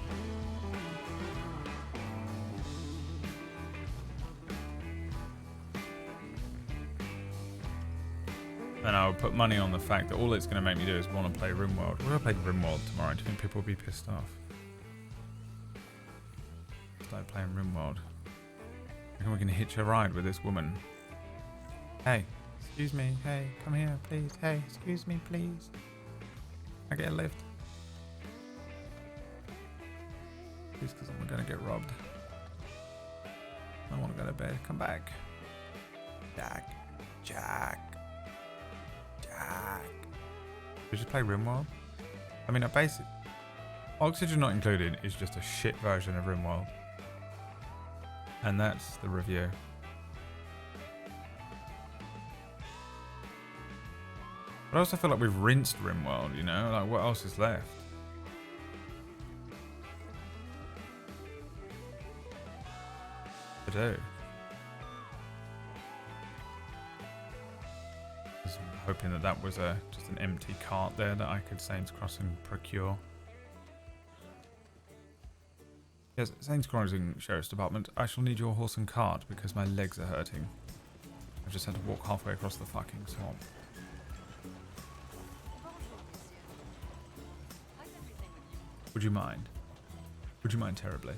And I would put money on the fact that all it's going to make me do is want to play RimWorld. We're going to play RimWorld tomorrow. Do you think people will be pissed off? Start playing RimWorld. I think we can hitch a ride with this woman. Hey, excuse me. Hey, come here, please. Hey, excuse me, please. I get a lift. Please, because I'm going to get robbed. I want to go to bed. Come back. Jack. Jack. We just play RimWorld? I mean, basic Oxygen Not Included is just a shit version of RimWorld. And that's the review. But I also feel like we've rinsed RimWorld, you know? Like, what else is left? To do. Hoping that that was just an empty cart there that I could Saints Crossing procure. Yes, Saints Crossing Sheriff's Department, I shall need your horse and cart because my legs are hurting. I've just had to walk halfway across the fucking swamp. Would you mind? Would you mind terribly?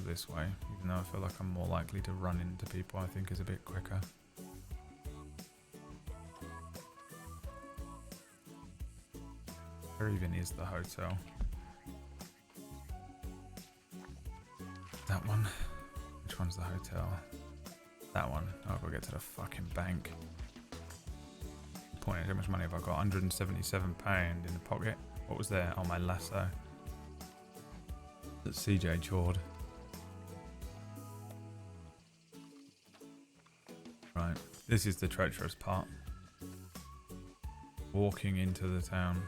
This way, even though I feel like I'm more likely to run into people, I think is a bit quicker. Where even is the hotel? That one? Which one's the hotel? That one. Oh, I've got to get to the fucking bank. Point is, how much money have I got? £177 in the pocket. What was there? Oh, my lasso. That's CJ Chord. Right, this is the treacherous part. Walking into the town.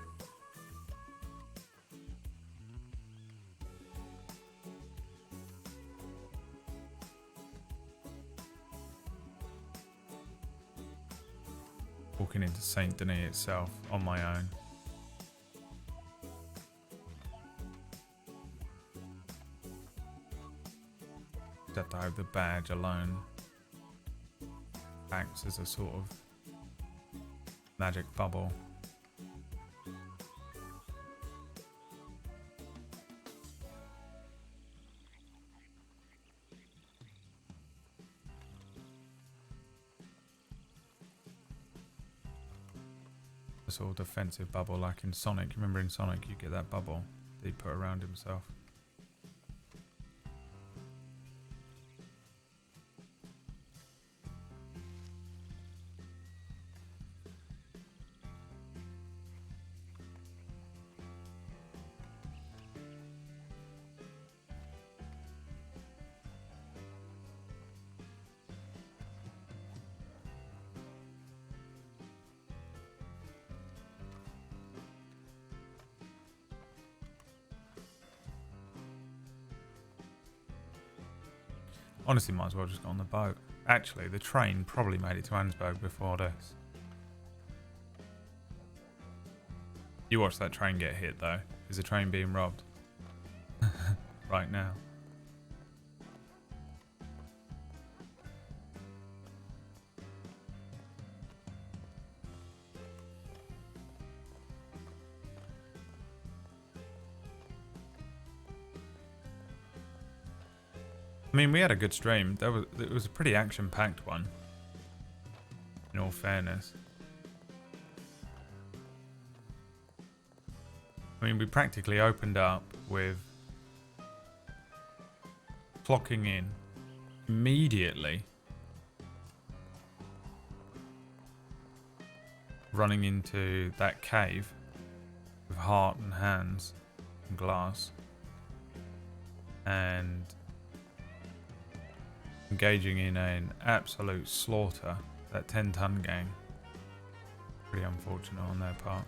Walking into Saint Denis itself on my own. Except I have the badge alone. Acts as a sort of magic bubble. A sort of defensive bubble like in Sonic. Remember in Sonic you get that bubble that he put around himself. Honestly, might as well just go on the boat. Actually, the train probably made it to Ansburg before this. You watch that train get hit, though. Is the train being robbed? Right now. I mean, we had a good stream. It was a pretty action-packed one, in all fairness. I mean, we practically opened up with clocking in immediately, running into that cave with heart and hands and glass, and engaging in an absolute slaughter, that 10-ton gang. Pretty unfortunate on their part.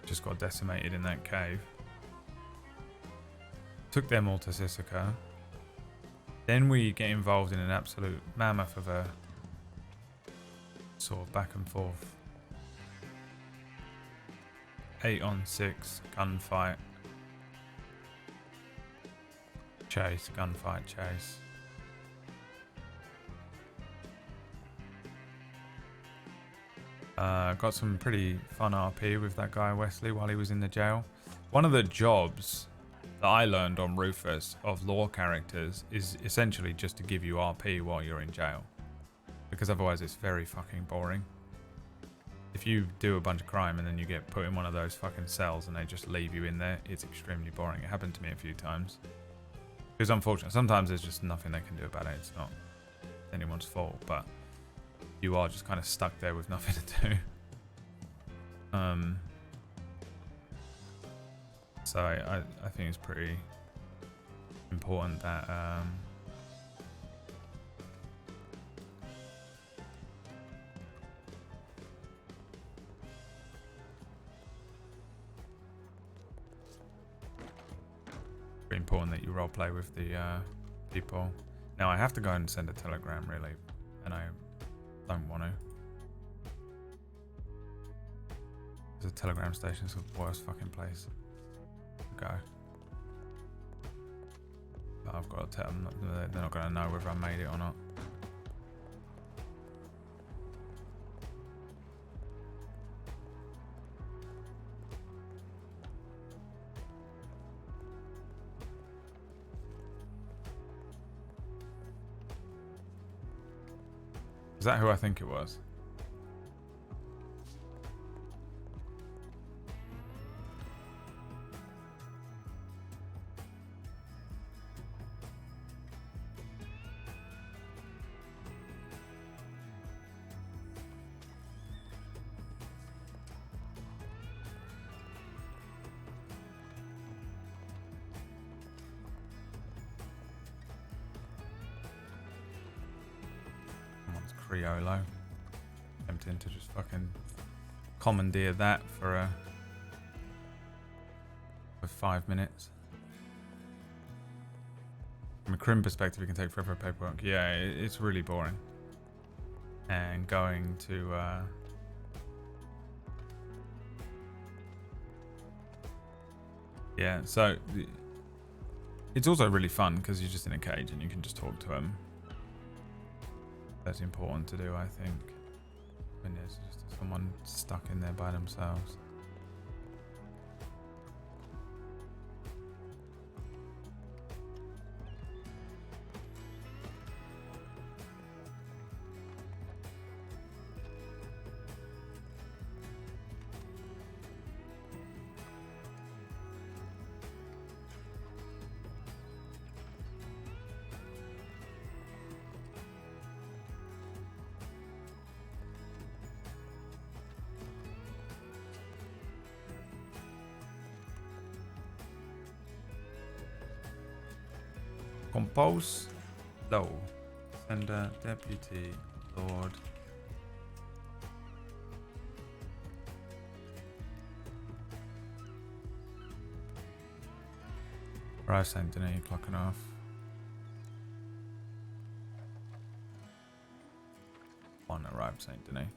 just got decimated in that cave. Took them all to Sissaka. Then we get involved in an absolute mammoth of a sort of back and forth 8-on-6 gunfight. Chase, gunfight, chase. Got some pretty fun RP with that guy Wesley while he was in the jail. One of the jobs that I learned on Rufus of lore characters is essentially just to give you RP while you're in jail. Because otherwise it's very fucking boring. If you do a bunch of crime and then you get put in one of those fucking cells and they just leave you in there, it's extremely boring. It happened to me a few times. It was unfortunate. Sometimes there's just nothing they can do about it. It's not anyone's fault, but you are just kind of stuck there with nothing to do. So I think it's pretty important that pretty important that you roleplay with the people. Now I have to go and send a telegram really, and I don't want to. There's a telegram station, it's the worst fucking place to go. But I've got to tell them that they're not going to know whether I made it or not. Is that who I think it was? Criollo. Tempting to just fucking commandeer that for 5 minutes. From a crim perspective, it can take forever paperwork. Yeah, it's really boring. And going to yeah, so it's also really fun because you're just in a cage and you can just talk to them. That's important to do, I think, when there's just someone stuck in there by themselves. Compose low. Sender deputy Lorde. Arrive Saint Denis, clocking off. On arrive Saint Denis.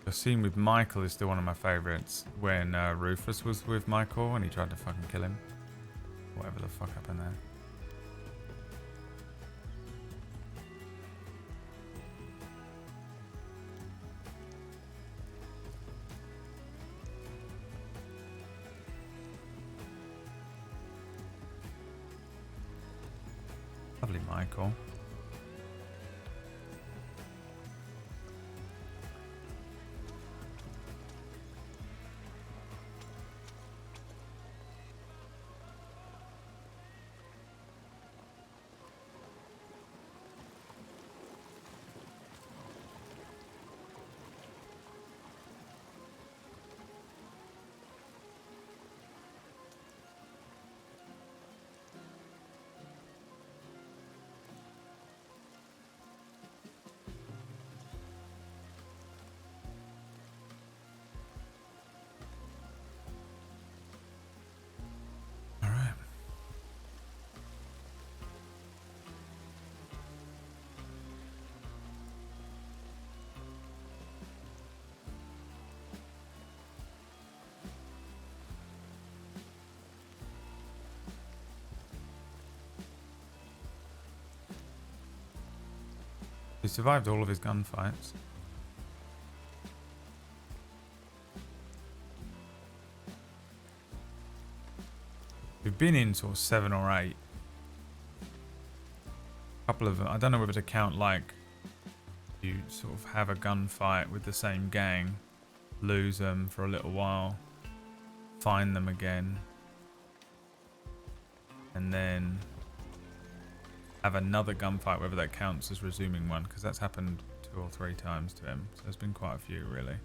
The scene with Michael is still one of my favourites. When Rufus was with Michael and he tried to fucking kill him. Whatever the fuck happened there. Lovely Michael. He survived all of his gunfights. We've been in sort of 7 or 8. A couple of them, I don't know whether to count like you sort of have a gunfight with the same gang, lose them for a little while, find them again, and then have another gunfight, whether that counts as resuming one, because that's happened 2 or 3 times to him. So there's been quite a few, really.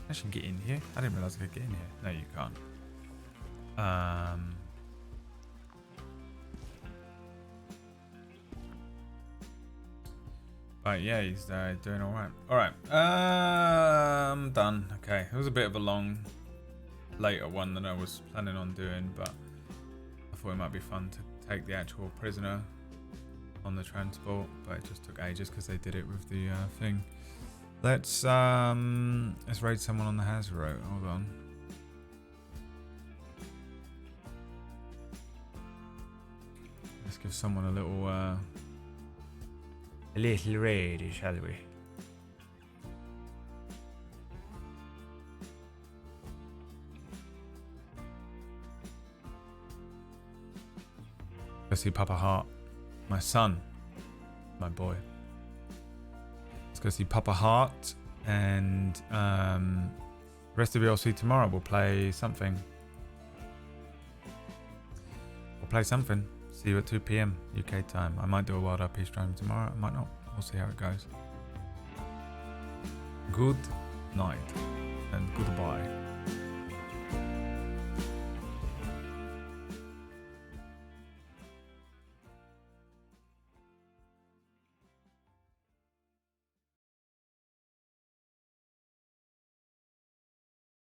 I should get in here. I didn't realize I could get in here. No, you can't. But yeah, he's doing all right. All right, I'm done. Okay, it was a bit of a long, later one than I was planning on doing, but I thought it might be fun to take the actual prisoner on the transport, but it just took ages because they did it with the thing. Let's raid someone on the Hasbro. Hold on. Let's give someone a little raid, shall we? Go see Papa Hart, my son, my boy. Let's go see Papa Hart, and the rest of you I'll see tomorrow. We'll play something. See you at 2 PM UK time. I might do a Wild RP stream tomorrow. I might not. We'll see how it goes. Good night.